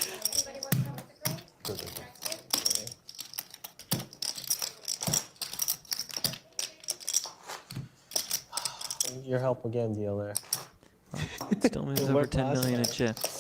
Need your help again, dealer. Still moves It over worked 10 last million in time. chips.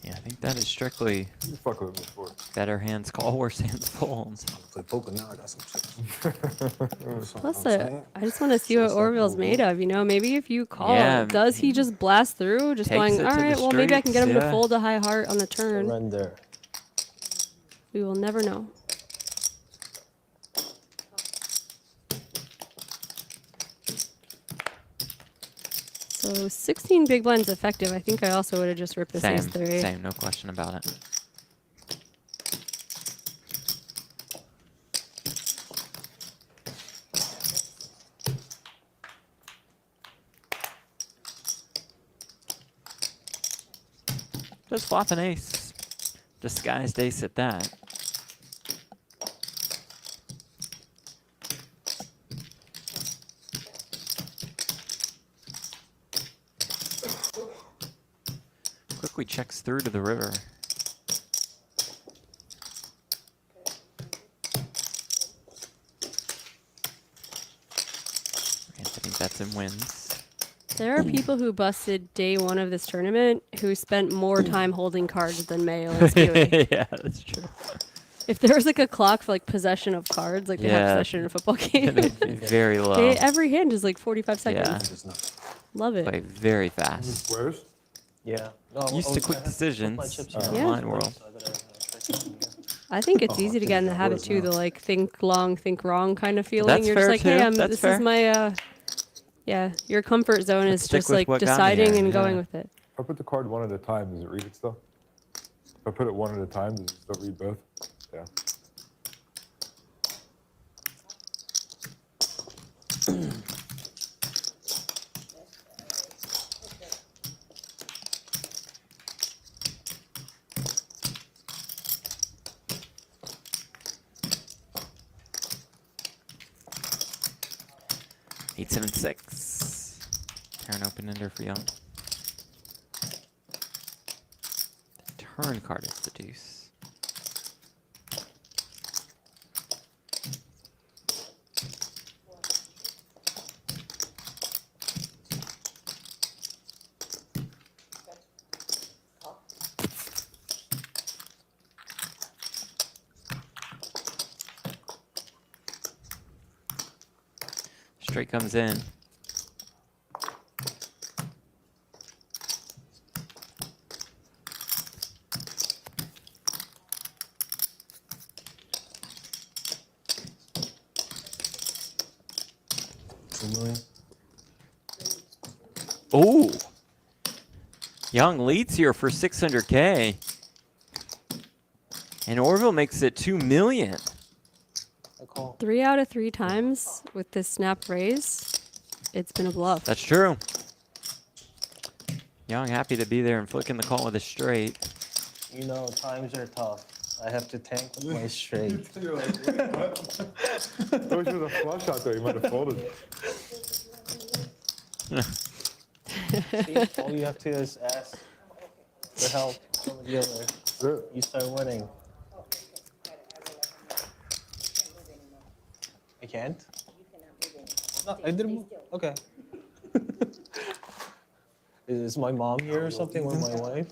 Yeah, I think that is strictly You fuck with me before. better hands call, worse hands fold. Play poker now. I got some chips. Plus, I just want to see what Orville's made of. You know, maybe if you call, Yeah, does he just blast through, just takes going, it all to the right, well, maybe I can get him streets, to yeah. fold a high heart on the turn. Surrender. We will never know. So 16 big blinds effective. I think I also would have just ripped this Same, ace 3. same, no question about it. Just flop an ace. Disguised ace at that. Quickly checks through to the river. Anthony bets and wins. There are people who busted day 1 of this tournament who spent more time holding cards than Mayo and spewing. Yeah, that's true. If there was like a clock for like possession of cards, like they have Yeah. possession in a football game, They'd be very low. every hand is like 45 seconds. Yeah. Love it. Play very fast. Squares? Yeah. No, Used to quick decisions in the Yeah. online world. I think it's easy to get in the habit too, the like think long, think wrong kind of feeling. That's You're fair, just like, hey, too. That's this fair. is my, yeah, your comfort zone Let's is stick just with like what got me deciding here, and going yeah. with it. If I put the card one at a time, does it read it still? If I put it one at a time, does it still read both? Yeah. Eight, 7, 6. Turn open ender for Young. The turn card is the deuce. Straight comes in. Oh, Young leads here for 600K. And Orville makes it 2 million. 3 out of 3 times with this snap raise, it's been a bluff. That's true. Young happy to be there and flicking the call with a straight. You know, times are tough. I have to tank with my straight. You're like, what? I wish it was a flush out there. You might have folded. See, all you have to do is ask for help from the dealer. You start winning. I can't? No, I didn't move. Okay. Is my mom here or something, or my wife?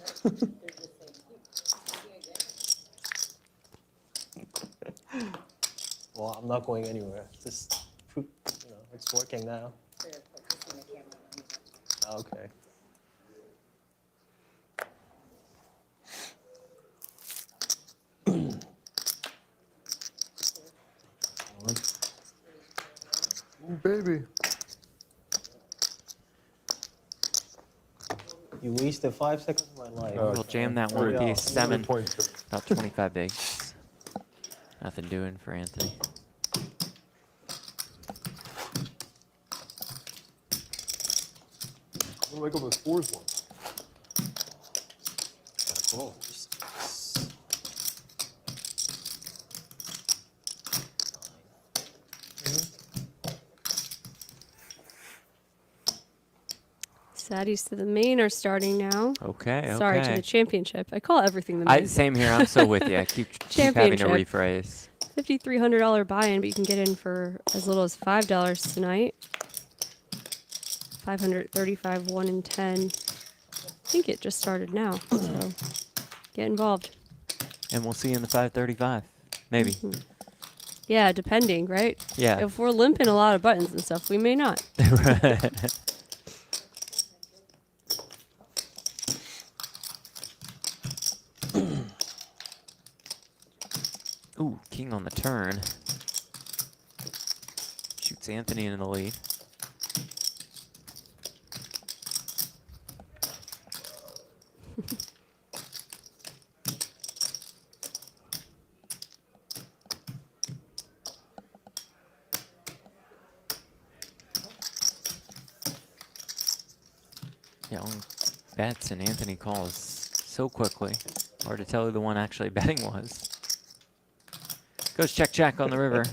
Well, I'm not going anywhere. Just, you know, it's working now. Okay. Ooh, baby. You wasted 5 seconds of my life. We'll jam that one with the ace 7. Point. About 25 bigs. Nothing doing for Anthony. I'm gonna wake up with 4s one. Cool. Saddies to the main are starting now. Okay, Sorry, to okay. the championship. I call everything the main. Same here. I'm so with you. I keep having to Championship. rephrase. $5,300 buy-in, but you can get in for as little as $5 tonight. 535, 1 in 10. I think it just started now, so get involved. And we'll see you in the 535. Maybe. Yeah, depending, right? Yeah. If we're limping a lot of buttons and stuff, we may not. Right. Ooh, king on the turn. Shoots Anthony in the lead. Young bets and Anthony calls so quickly. Hard to tell who the one actually betting was. Goes check, check on the river.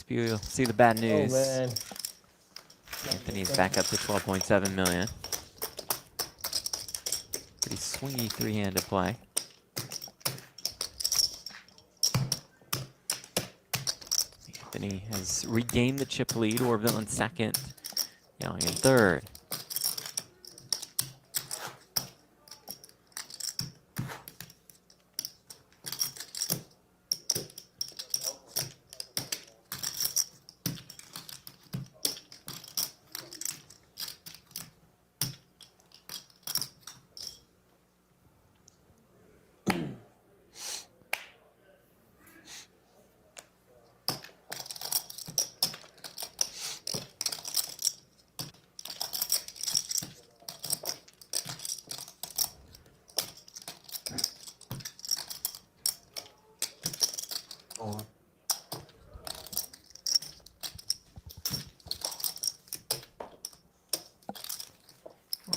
You'll see the bad news. Oh, man. Anthony's back up to 12.7 million. Pretty swingy three-handed play. Anthony has regained the chip lead. Orville in second. Young in third.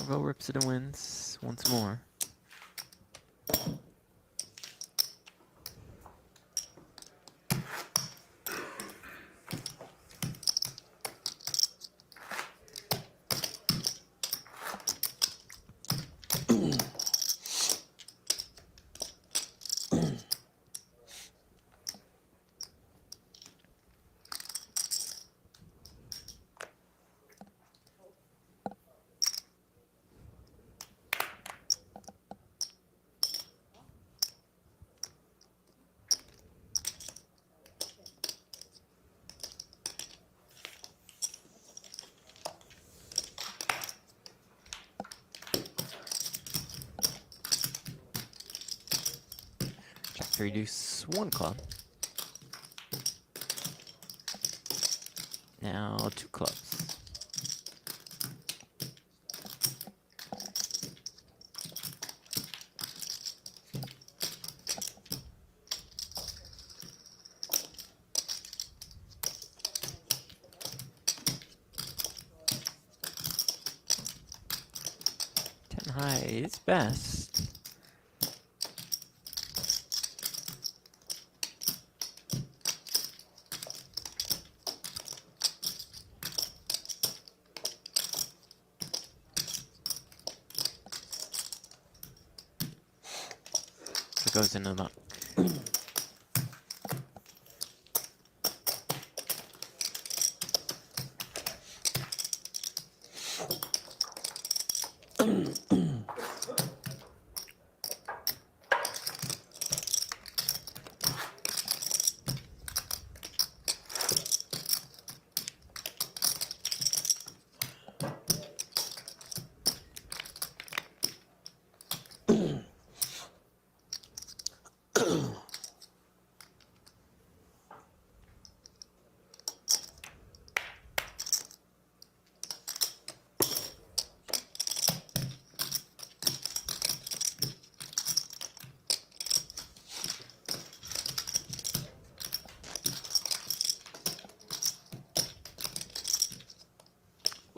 Orville rips it and wins once more. Jack 3 deuce 1 club. Now 2 clubs. try his best. It goes into the muck.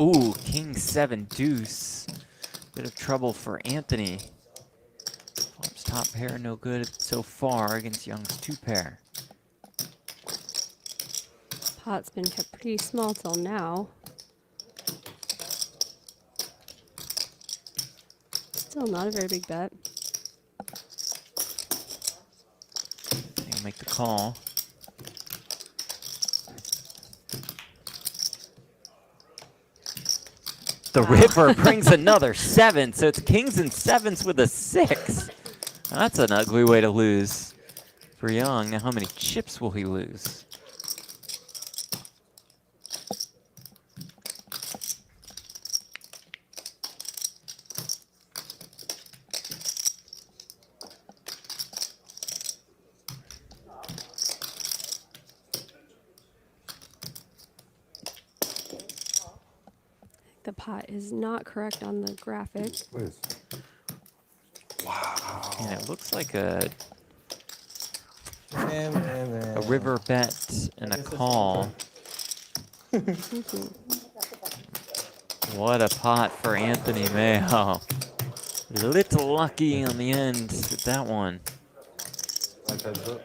Ooh, king 7 deuce. Bit of trouble for Anthony. Flop's top pair no good so far against Young's 2 pair. Pot's been kept pretty small till now. Still not a very big bet. He'll make the call. The river brings another 7, so it's kings and 7s with a 6. Now that's an ugly way to lose for Young. Now how many chips will he lose? The pot is not correct on the graphic. Please. Wow. And it looks like a Man. river bet and a call. What a pot for Anthony Maio. A little lucky on the end with that one. Like heads up.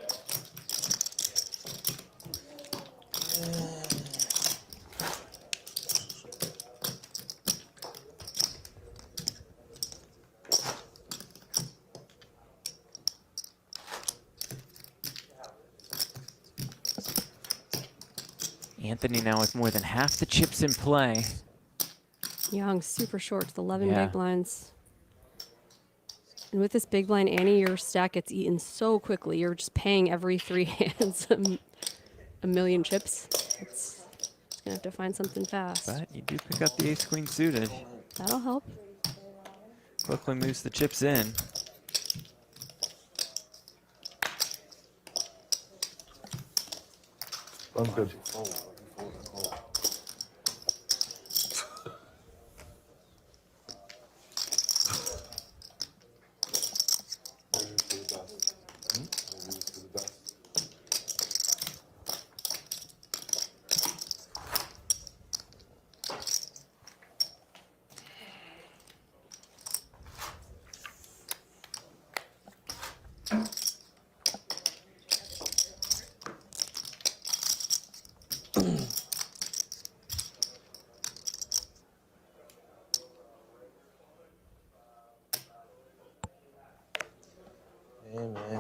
Anthony now with more than half the chips in play. Young, super short to the 11 Yeah. big blinds. And with this big blind, Annie, your stack gets eaten so quickly. You're just paying every 3 hands a million chips. It's gonna have to find something fast. But you do pick up the ace queen suited. That'll help. Quickly moves the chips in. I'm good.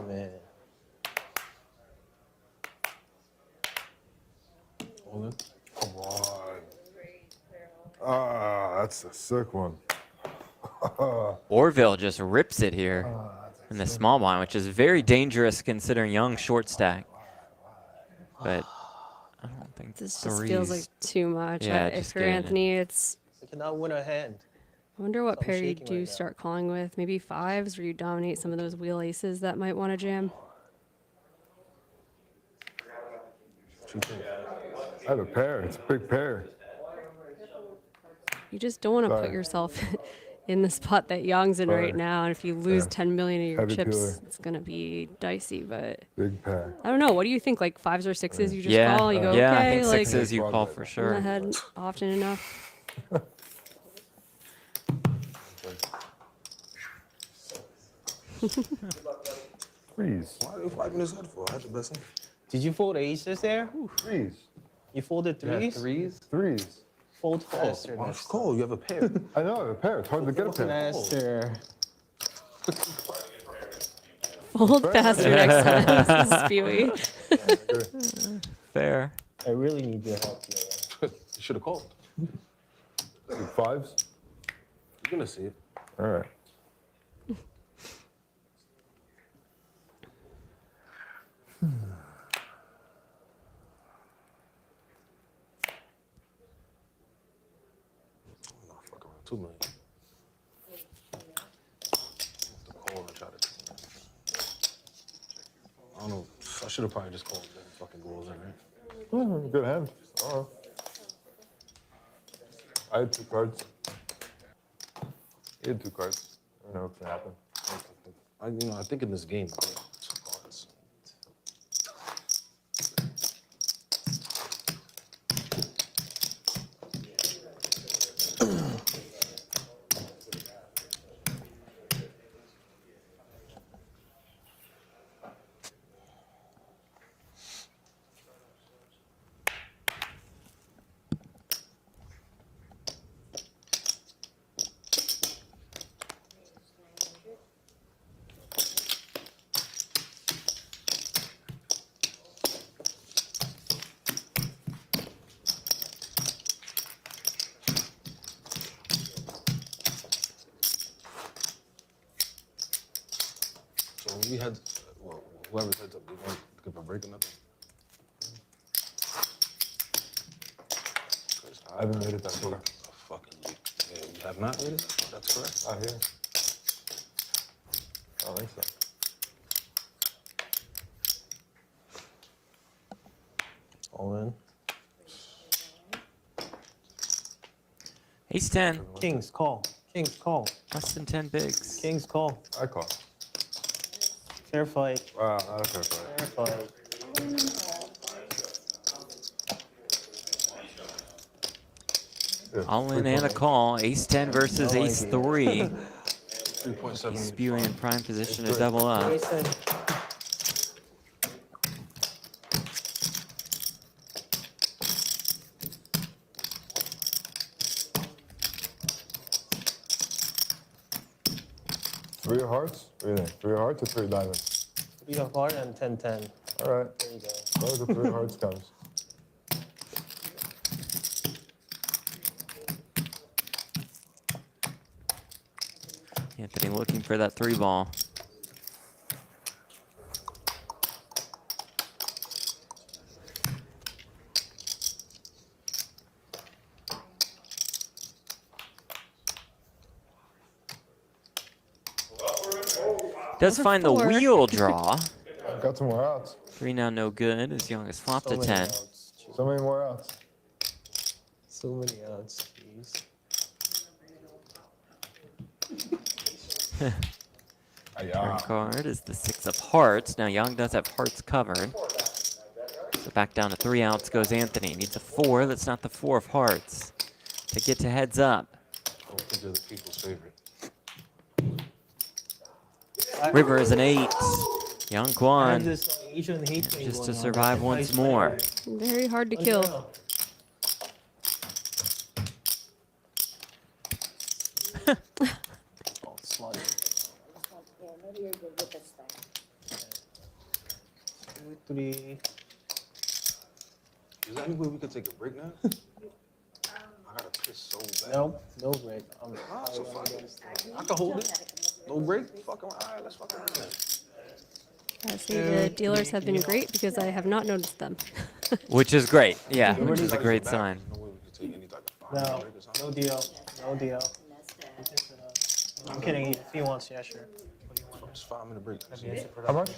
Man. Hold it. Come on. Ah, that's a sick one. Orville just rips it here in the small blind, which is very dangerous considering Young's short stack. But I don't think This just feels like too much. Yeah, If just you're getting it. Anthony, it's. I cannot win a hand. I wonder what I'm pair you shaking do right now. start calling with. Maybe 5s, where you dominate some of those wheel aces that might want to jam. I have a pair. It's a big pair. You just don't want to put Sorry. yourself in the spot that Young's in Sorry. right now. And if you lose Yeah. 10 million of your Heavy chips, peeler. it's going to be dicey. But Big pair. I don't know. What do you think? Like 5s or 6s, you just Yeah, call? You go, yeah, okay, I think like 6s you call for in the sure. head often enough. Freeze. Why are you wiping his head for? I had the best hand. Did you fold aces there? Freeze. You folded threes? Threes? Threes. Fold faster. Oh, it's cold. You have a pair. I know, a pair. It's hard to get a pair. Faster. Fold faster next time. This is spewy. Fair. I really need your help here. You should have called. Fives. You're gonna see it. All right. I'm not fucking around. 2 million. The call and try to. I don't know. I should have probably just called them fucking goals in there. Good hand. Oh. I had 2 cards. He had 2 cards. I don't know what's gonna happen. I think in this game, 2 cards. So when we had, well, whoever's heads up, they want to give a break or nothing? I haven't made it that far. A fucking leak. Yeah, you have not made it? Oh, that's correct. Not here. I don't think so. All in. Ace 10. Kings, call. Kings, call. Less than 10 bigs. Kings, call. I call. Fair fight. Wow, not a fair fight. Fair fight. Yeah, All in and a call. Ace 10 versus No Ace idea. 3. 3.7. He's spewing in prime position to double up. Jason. Three of hearts? What do you think? 3 of hearts or 3 of diamonds? 3 of heart and 10-10. All right. There you go. Those are 3 of hearts comes. Anthony looking for that 3 ball. Does Over find the 4. wheel draw. Got some more outs. 3 now no good as Young has flopped to 10. So many more outs. So many outs. Jeez. Third card is the 6 of hearts. Now Young does have hearts covered. So back down to 3 outs goes Anthony. Needs a 4. That's not the 4 of hearts to get to heads up. I don't think they're the people's favorite. River is an 8. Young I have Kwon this Asian hate thing just to going on. survive once Nice more. player. Very hard to kill. Unreal. Oh, slug. 2, 3. Is there any way we could take a break now? I gotta piss so bad. Nope, no break. So fuck it. I can hold it. No break? Fuck around. All right, let's fuck around then. See, the dealers have been great because I have not noticed them. Which is great. Yeah, which is a great sign. No way we could take any type of No, break or something. no deal. No deal. I'm kidding. If he wants, yeah, sure. Just 5-minute break. How much?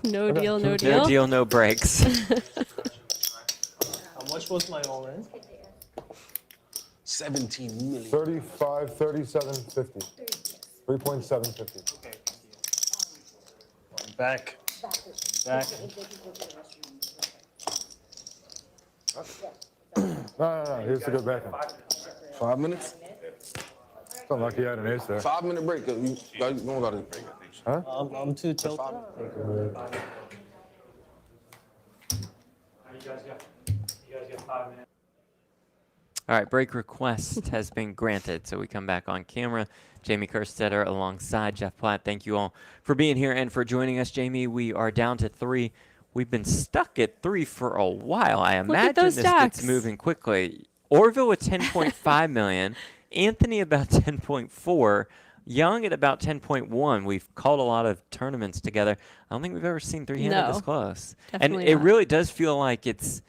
No deal, no No deal. deal, no breaks. How much was my all-in? 17 million. 35, 37, 50. 3.750. Okay. I'm back. Back. No. Here's to go back. 5 minutes? It's unlucky you had an ace there. 5-minute break. You don't gotta break it. Huh? I'm too tilted. All right, break request has been granted, so we come back on camera. Jamie Kerstetter alongside Jeff Platt. Thank you all for being here and for joining us. Jamie, we are down to 3. We've been stuck at 3 for a while. I imagine those this stacks. gets moving quickly. Orville with 10.5 million, Anthony about 10.4, Young at about 10.1. We've called a lot of tournaments together. I don't think we've ever seen 3-handed this close. And definitely it not. really does feel like it's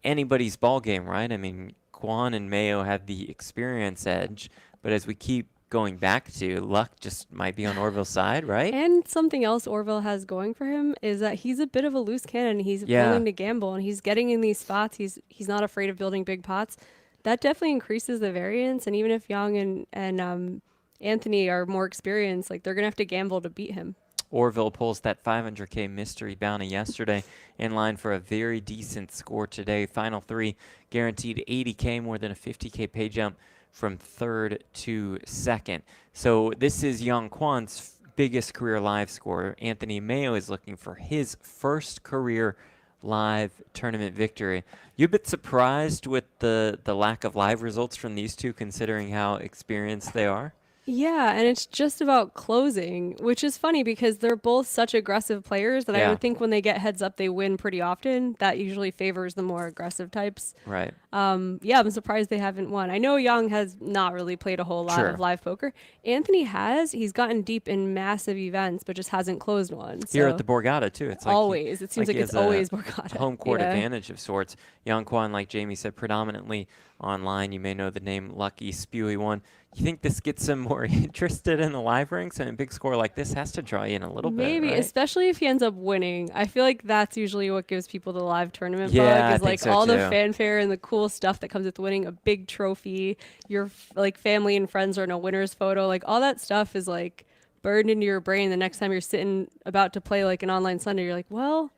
anybody's ball game, right? I mean, Kwon and Maio have the experience edge, but as we keep going back to, luck just might be on Orville's side, right? And something else Orville has going for him is that he's a bit of a loose cannon. He's Yeah. willing to gamble, and he's getting in these spots. He's not afraid of building big pots. That definitely increases the variance. And even if Young and Anthony are more experienced, like they're gonna have to gamble to beat him. Orville pulls that 500K mystery bounty yesterday, in line for a very decent score today. Final 3 guaranteed 80K, more than a 50K pay jump from 3rd to 2nd. So this is Yong Kwon's biggest career live score. Anthony Maio is looking for his first career live tournament victory. You a bit surprised with the lack of live results from these two, considering how experienced they are? Yeah, and it's just about closing, which is funny because they're both such aggressive players that I Yeah. would think when they get heads up, they win pretty often. That usually favors the more aggressive types. Right. Yeah, I'm surprised they haven't won. I know Young has not really played a whole lot Sure. of live poker. Anthony has. He's gotten deep in massive events, but just hasn't closed one. Here So at the Borgata, too. It's like always. It seems like he it's has a always Borgata. home court Yeah. advantage of sorts. Yong Kwon, like Jamie said, predominantly online. You may know the name Lucky Spewy One. You think this gets him more interested in the live ranks? And a big score like this has to draw you in a little Maybe, bit, right? especially if he ends up winning. I feel like that's usually what gives people the live tournament Yeah, I bug. Is think like so all the too. fanfare and the cool stuff that comes with winning a big trophy. Your like family and friends are in a winner's photo. Like all that stuff is like burned into your brain. The next time you're sitting about to play like an online Sunday, you're like, well,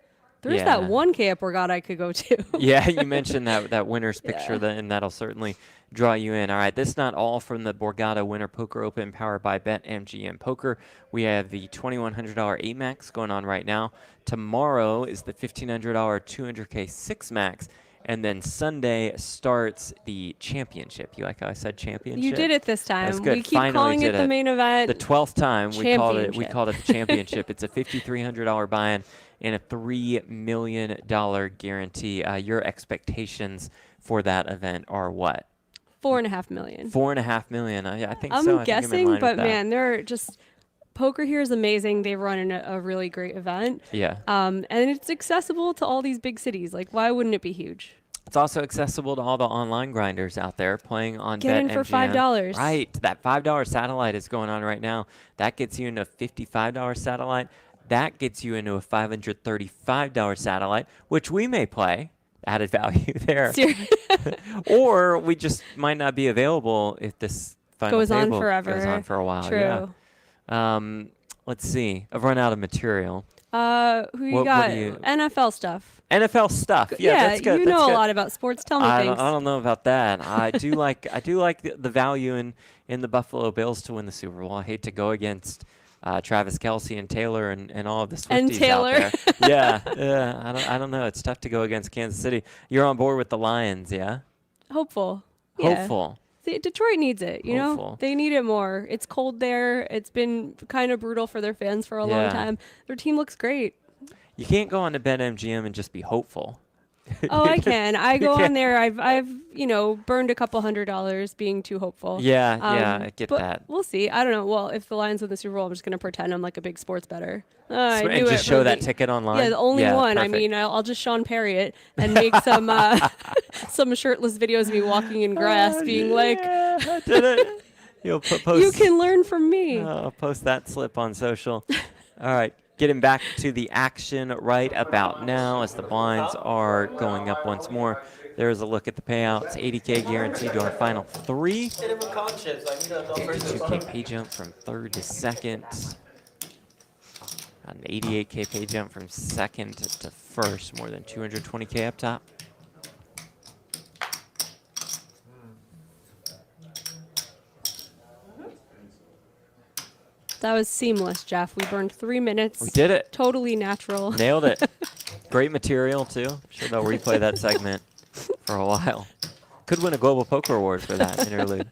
there's that Yeah. 1K at Borgata I could go to. Yeah, you mentioned that winner's picture, Yeah. and that'll certainly draw you in. All right, this is not all from the Borgata Winter Poker Open powered by BetMGM Poker. We have the $2,100 8-Max going on right now. Tomorrow is the $1,500 200K 6-Max. And then Sunday starts the championship. You like how I said championship? You did it this time. That's good. We keep Finally calling did it the main event. The 12th time we called it. We Championship. called it the championship. It's a $5,300 buy-in and a $3 million guarantee. Your expectations for that event are what? $4.5 million. $4.5 million. I think I'm so. I think I'm in guessing, line but with that. man, they're just poker here is amazing. They run a really great event. Yeah. And it's accessible to all these big cities. Like, why wouldn't it be huge? It's also accessible to all the online grinders out there playing on Get in for BetMGM. $5. Right. That $5 satellite is going on right now. That gets you into a $55 satellite. That gets you into a $535 satellite, which we may play. Added value there. Or we just might not be available if this final Goes on table forever. goes on for a while. True. Yeah. Let's see. I've run out of material. Who you What got? do you- NFL stuff. NFL stuff. Yeah, that's good. You that's know good. a lot about sports. Tell me I things. don't know about that. I do like the value in the Buffalo Bills to win the Super Bowl. I hate to go against Travis Kelce and Taylor and all of the Swifties And Taylor. out there. Yeah. I don't know. It's tough to go against Kansas City. You're on board with the Lions, yeah? Hopeful. Yeah. Hopeful. Detroit needs it, you know? Hopeful. They need it more. It's cold there. It's been kind of brutal for their fans for a long Yeah. time. Their team looks great. You can't go on to BetMGM and just be hopeful. Oh, I can. I go You on there. I've burned a couple $100 being too hopeful. Yeah, I get but that. We'll see. I don't know. Well, if the Lions win the Super Bowl, I'm just gonna pretend I'm like a big sports bettor. I And knew just it show from that the- ticket online? Yeah, the only Yeah, one. perfect. I mean, I'll just Sean Perry it and make some some shirtless videos of me walking in grass, being like, I did it. You'll post. "You can learn from me." I'll post that slip on social. All right. Getting back to the action right about now as the blinds are going up once more. There's a look at the payouts. 80K guaranteed to our final 3. 52K pay jump from 3rd to 2nd. An 88K pay jump from 2nd to 1st. More than 220K up top. That was seamless, Jeff. We burned 3 minutes. We did it. Totally natural. Nailed it. Great material, too. I'm sure they'll replay that segment for a while. Could win a Global Poker Award for that interlude.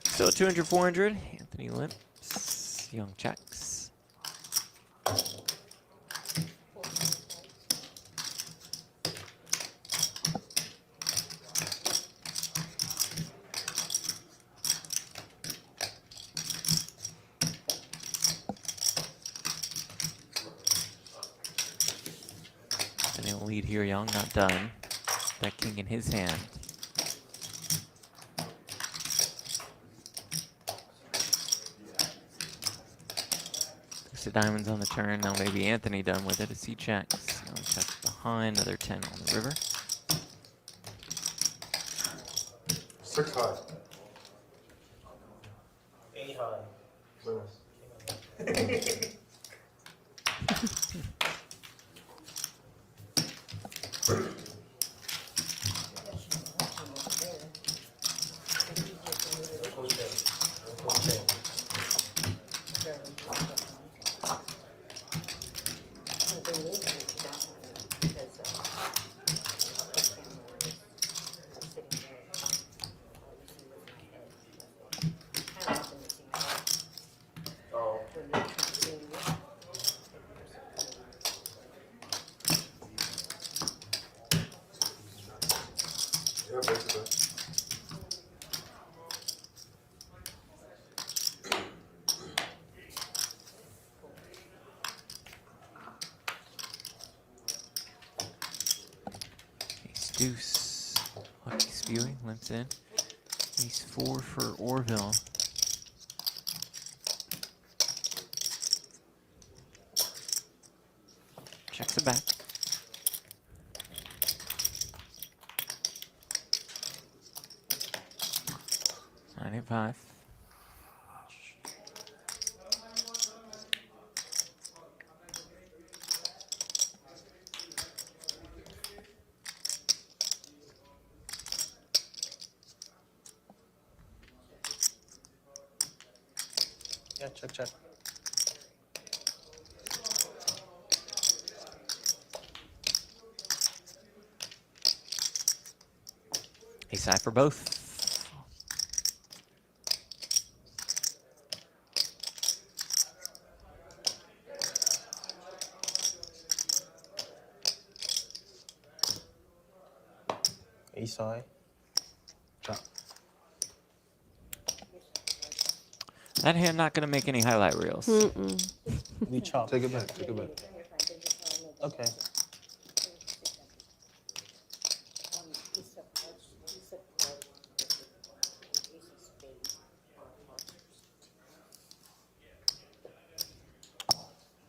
So 200, 400. Anthony limps. Young checks. Anthony will lead here, Young, not done. That king in his hand. The diamonds on the turn. Now maybe Anthony done with it as he checks. Young checks behind. Another 10 on the river. 6 high. 8 high. Ace deuce. Lucky spewing. Limps in. Ace 4 for Orville. Checks it back. Nine, 8, 5. Yeah, check. Ace high for both. Ace high. That hand not going to make any highlight reels. We chop. Take it back, take it back. Okay.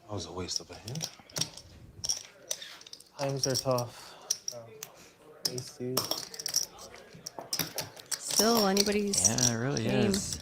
That was a waste of a hand. Times are tough. Ace two. Still anybody's Yeah, it really game. is.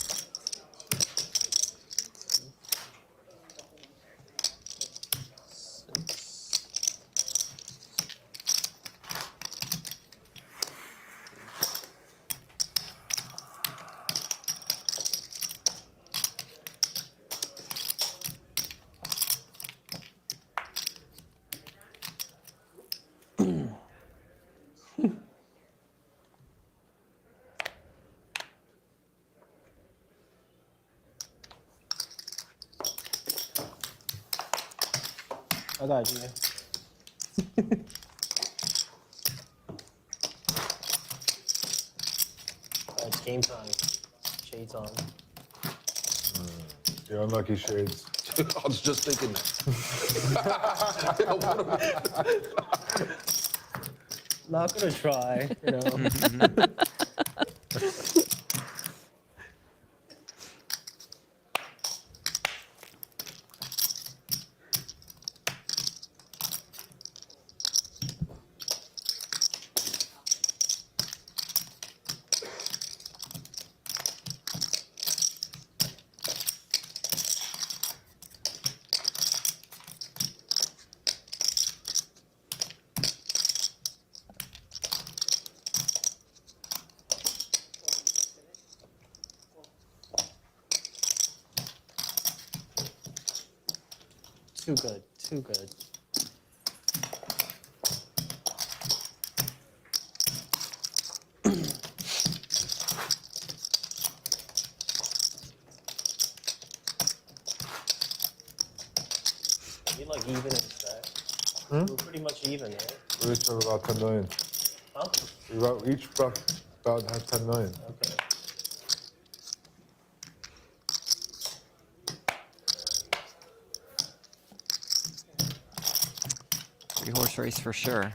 I got you. It's game time. Shades on. You're unlucky, Shades. I was just thinking that. Not gonna try, you know. too good. Too good. We like even in stack. We're pretty much even, right? We each have about 10 million. Huh? We each about have 10 million. Okay. Three-horse race for sure.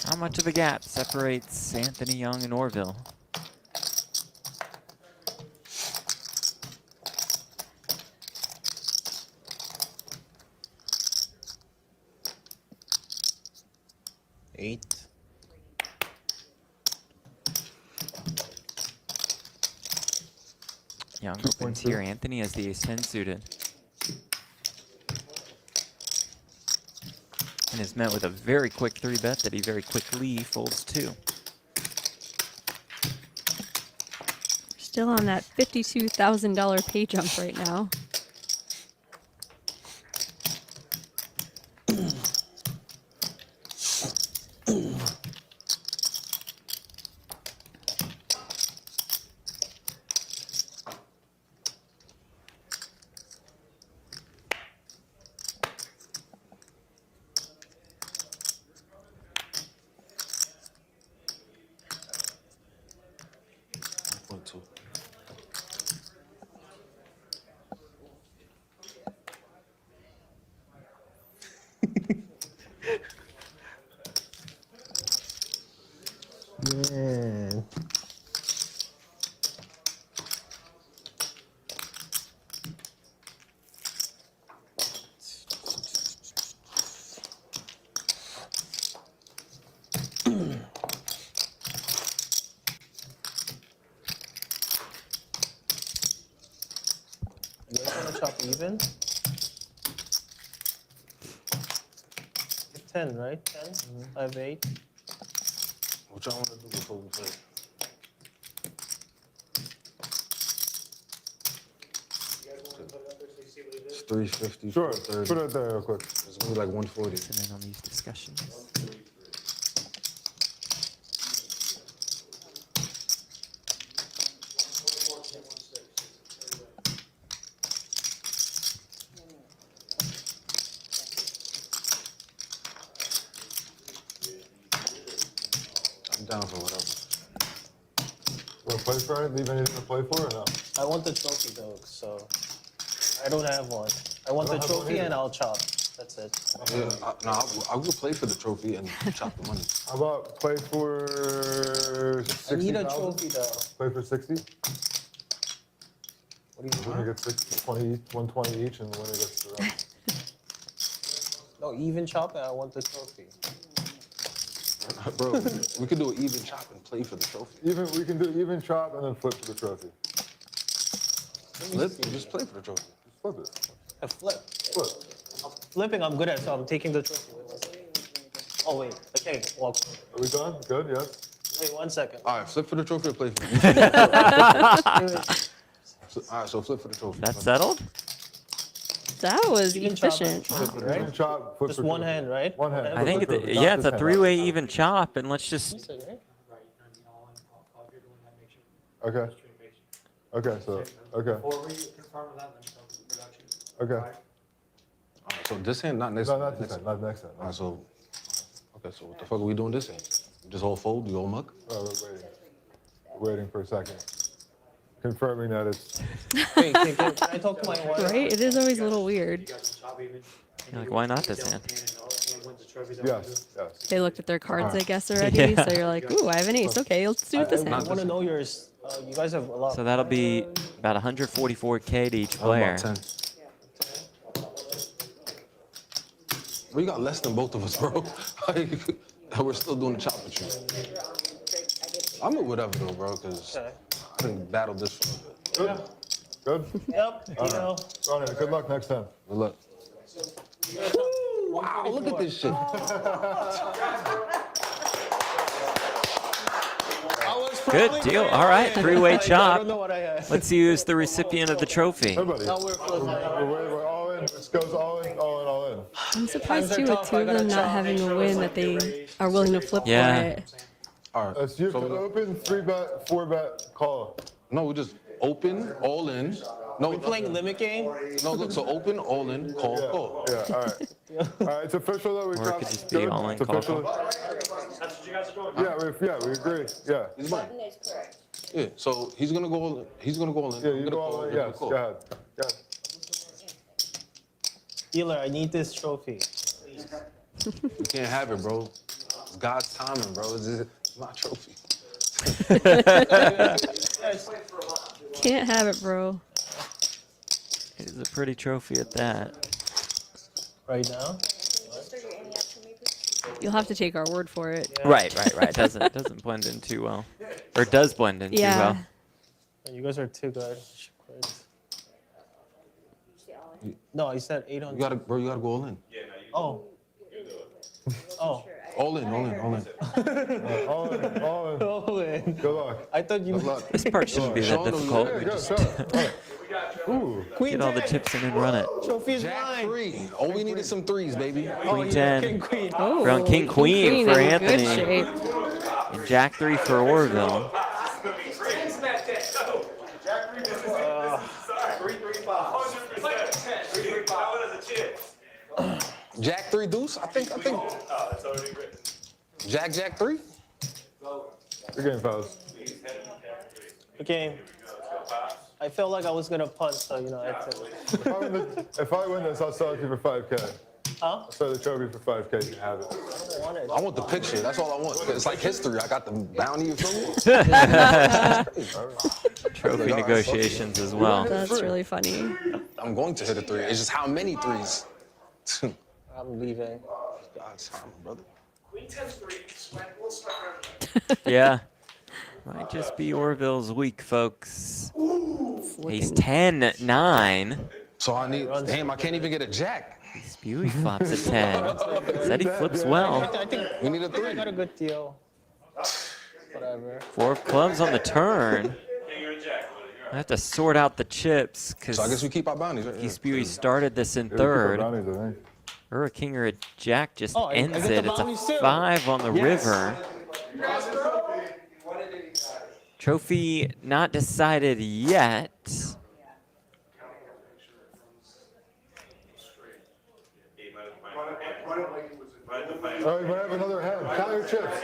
How much of a gap separates Anthony Young and Orville? Eight. Young opens here. Anthony has the ace-10 suited. And is met with a very quick 3-bet that he very quickly folds 2. Still on that $52,000 pay jump right now. Man. You guys want to chop even? 10, right? 10? 5, 8. What y'all want to do before we play? It's 350. Sure, 430. put it there real quick. It's gonna be like 140. Listen in on these discussions. I'm down for whatever. Want to play for it? Leave anything to play for or no? I want the trophy though, so I don't have one. I want the don't have one trophy either. and I'll chop. That's it. Yeah, I will play for the trophy and chop the money. How about play for 60? I need a trophy though. Play for 60? What do you Winner gets 60, 20, 120 each, and the winner gets the rest. No, even chop and I want the trophy. Bro, we could do an even chop and play for the trophy. We can do even chop and then flip for the trophy. Flip? Just play for the trophy. Just flip it. A flip. Flip. Flipping I'm good at, so I'm taking the trophy. Oh wait, okay, well, Are we done? Good, yes? wait 1 second. All right, flip for the trophy or play for the All right, so flip for the trophy. That's settled? That was Even chop and efficient. trophy, right? Even chop, flip Just for one trophy. hand, right? One hand. I think Flip for it's, trophy, yeah, not it's a just hand. three-way even chop, and let's just Okay. Okay, so, okay. Okay. All right, so this hand, not next. No, not this hand, not next hand. All right, so, okay, so what the fuck are we doing this hand? Just all fold, you all muck? Oh, we're waiting. We're waiting for a second. confirming that it's. Wait, can I talk to my wife? Right? It is always a little weird. You're like, why not this hand? Yes, yes. They looked at their cards, I guess, already. So you're like, ooh, I have an ace. Okay, let's do it this I hand. want to know yours. You guys have a lot. So that'll be about 144K to each player. About 10. Well, you got less than both of us, bro. We're still doing the chop with you. I'm with whatever though, bro, because I didn't battle this for a bit. Good? Yep. You know. Ronnie, good luck next time. Good luck. Wow, look at this shit. Good deal. All right, three-way I chop. don't know what I had. Let's see who's the recipient of the trophy. Everybody. No, we're close. We're all in. This goes all in, all in, all in. I'm surprised Times too are with tough. two I of gotta them not chop. having a win that they are willing to flip Yeah. for it. All right. You can open 3-bet, 4-bet, call. No, we just open, all in. No, We playing limit game? no, look, so open, all in, call, Yeah, call. yeah, all right. All right, it's official that we Or it dropped. could just be Good. all in, It's call, official. Yeah, we agree. Yeah. He's mine. Yeah, so he's gonna go all in. He's gonna go all in. Yeah, I'm you gonna go all call, in. he's gonna Yes, call. go ahead. Go ahead. Dealer, I need this trophy. You can't have it, bro. It's God's timing, bro. It's my trophy. Can't have it, bro. It is a pretty trophy at that. Right now? You'll have to take our word for it. Right. Doesn't blend in too well. Or does blend in too Yeah. well. You guys are too good. No, I said 800. You gotta, bro. You gotta go all in. Oh. Oh. All in, all in, all in. All in, all in. Oh, man. Good luck. I thought you. Good luck. This part shouldn't be that Show them difficult. you- We Go, just go. Ooh. get all the chips in and run it. Trophy is Jack mine. 3. All we need is some threes, baby. Queen 10. King, queen. Oh, We're on King Queen for in Anthony. Good shape. And Jack 3 for Orville. Jack 3 deuce. I think. Jack 3. Good game, fellas. Okay. I felt like I was gonna punt, so you know. I had to. If I win this, I'll sell it to you for 5K. Huh? I'll sell the trophy for 5K. You can have it. I want the picture. That's all I want. It's like history. I got the bounty. You feel me? Trophy negotiations as well. That's really funny. I'm going to hit a 3. It's just how many threes. I'm leaving. God's time, brother. Yeah. Might just be Orville's week, folks. He's 10-9. So I need. Damn, I can't even get a jack. Spewy flops a 10. Said he flips well. I think We need a I 3. got a good deal. Whatever. 4 of clubs on the turn. I have to sort out the chips because So I guess we keep our bounties, right? Spewy started this in Yeah, we keep our third. bounties, I think. Or a king or a jack just Oh, I ends get the it. It's bounties a too. 5 on the Yes. river. Trophy not decided yet. All right, we might have another hand. Count your chips.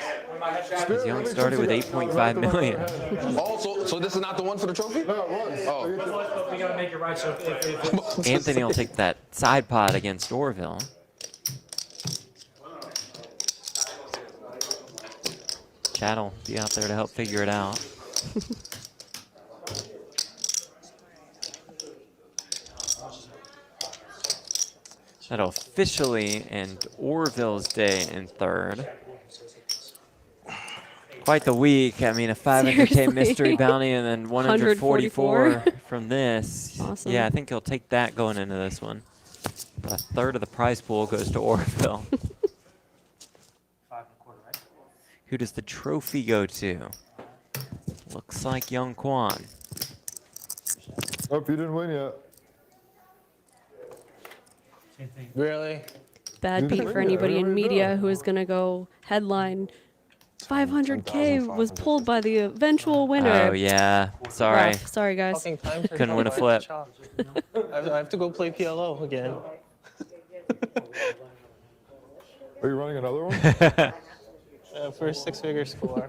Because Young started with 8.5 million. Oh, so this is not the one for the trophy? No, it was. Oh. We gotta make it right. So if Anthony will take that side pot against Orville. Chad will be out there to help figure it out. That'll officially end Orville's day in third. Quite the week. I mean, a 500K Seriously? mystery bounty and then 144 from this. Awesome. Yeah, I think he'll take that going into this one. A third of the prize pool goes to Orville. Who does the trophy go to? Looks like Yong Kwon. Hope you didn't win yet. Really? Bad beat for anybody in media who is going to go headline. 500K was pulled by the eventual winner. Oh, yeah. Sorry. Rough. Sorry, guys. Fucking time for Couldn't win a chop. flip. I have to go play PLO again. Are you running another one? For a 6-figure score.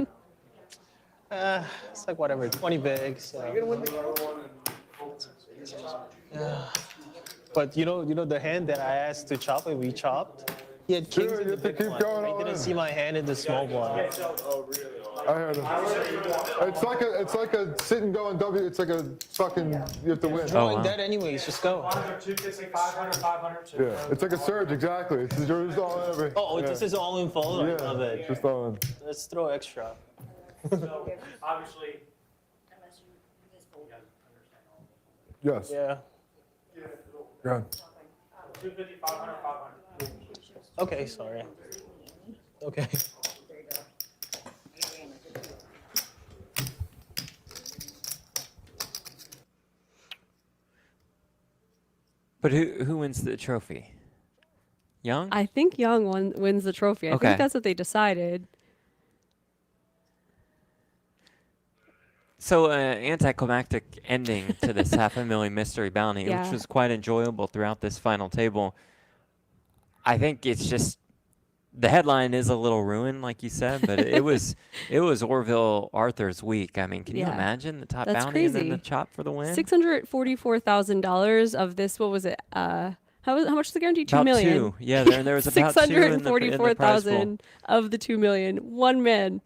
It's like whatever, 20 bigs. Yeah. But you know the hand that I asked to chop and we chopped? He had kings in the big one. I didn't see my hand in the small one. I heard him. It's like a sit and go on W. It's like a fucking, you have to win. Drawing dead anyways, just go. 500, 500. Yeah, it's like a surge, exactly. It's just all in every. Oh, this is all in fold? I love it. Just all in. Let's throw extra. So, obviously, Yes. Yeah. Good. 250, 500, 500. Okay, sorry. Okay. But who wins the trophy? Young? I think Young wins the trophy. I Okay. think that's what they decided. So anticlimactic ending to this $500,000 mystery bounty, Yeah. which was quite enjoyable throughout this final table. I think it's just the headline is a little ruined, like you said, but it was Orvilla Arthurs' week. I mean, can you Yeah. imagine the top That's bounty and then the crazy. chop for the win? $644,000 of this. What was it? How much was the guarantee? $2 About million. two. Yeah, there was about two in the prize pool. $644,000 of the $2 million. One man.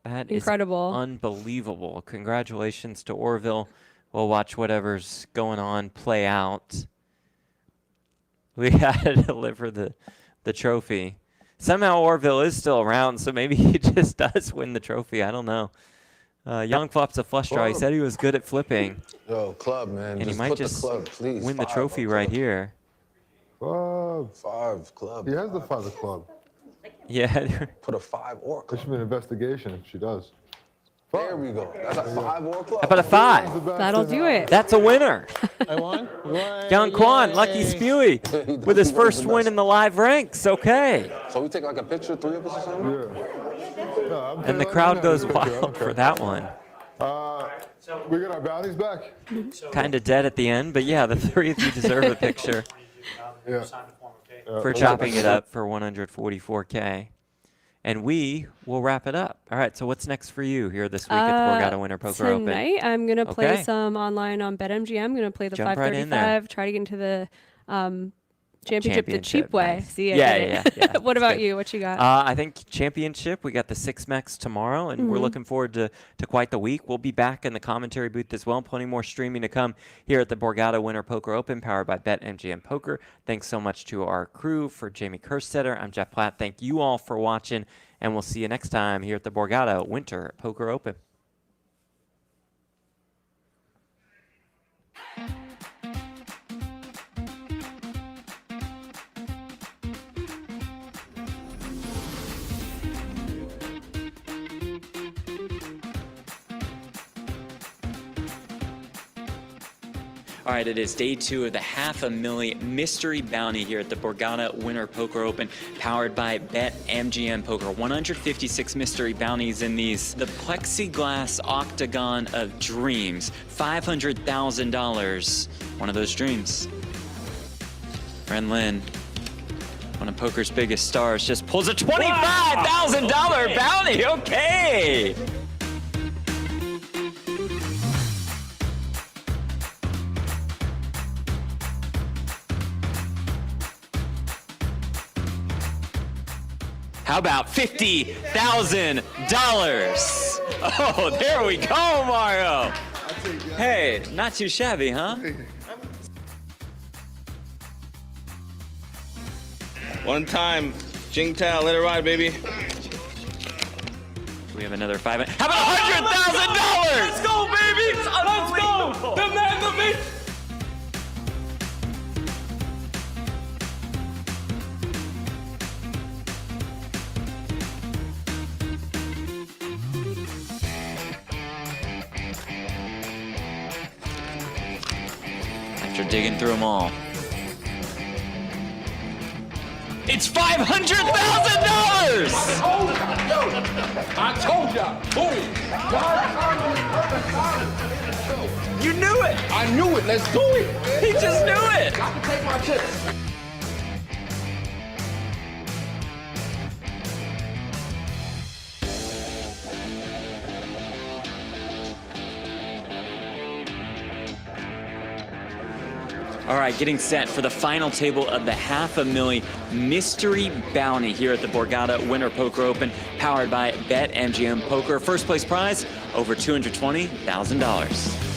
That Incredible. is unbelievable. Congratulations to Orville. We'll watch whatever's going on play out. We got to deliver the trophy. Somehow Orville is still around, so maybe he just does win the trophy. I don't know. Young flops a flush draw. He said he was good at flipping. Yo, club, man. And he just might put just the club, please. win the Five trophy on right club. here. Five club. He has the 5 of club. Yeah. Put a 5 or There should be an investigation if she does. There we go. That's a 5 or club. How about a 5? That'll do it. That's a winner. I won? Yong Kwon, lucky Spewy, with his first win in the live ranks. Okay. So we take like a picture, 3 of us or something? Yeah. And the crowd goes wild for that one. We got our bounties back. Kind of dead at the end, but yeah, the 3 of you deserve a picture Yeah. for chopping it up for $144K. And we will wrap it up. All right, so what's next for you here this week at the Borgata Winter Poker Open? Tonight, I'm going to play Okay. some online on BetMGM. I'm going to play the Jump right in there. 535, try to get into the championship the cheap way. nice. See, I Yeah, did yeah, it. yeah. What That's about good. you? What you got? I think championship, we got the 6max tomorrow, and we're Mhm. looking forward to quite the week. We'll be back in the commentary booth as well. Plenty more streaming to come here at the Borgata Winter Poker Open, powered by BetMGM Poker. Thanks so much to our crew. For Jamie Kerstetter, I'm Jeff Platt. Thank you all for watching, and we'll see you next time here at the Borgata Winter Poker Open. All right, it is day 2 of the $500,000 mystery bounty here at the Borgata Winter Poker Open, powered by BetMGM Poker. 156 mystery bounties in these. The plexiglass octagon of dreams, $500,000. One of those dreams. Friend Lynn, one of poker's biggest stars, just pulls a $25,000 bounty. Okay. How about $50,000? Oh, there we go, Mario. Hey, not too shabby, huh? One time, Jingtao, let it ride, baby. We have another 5. How about $100,000? Let's go, baby! Let's go! The man, the myth! After digging through them all. It's $500,000! I told y'all. Boom. You knew it. I knew it. Let's do it. He just knew it. I can take my chips. All right, getting set for the final table of the $500,000 mystery bounty here at the Borgata Winter Poker Open, powered by BetMGM Poker. First place prize, over $220,000.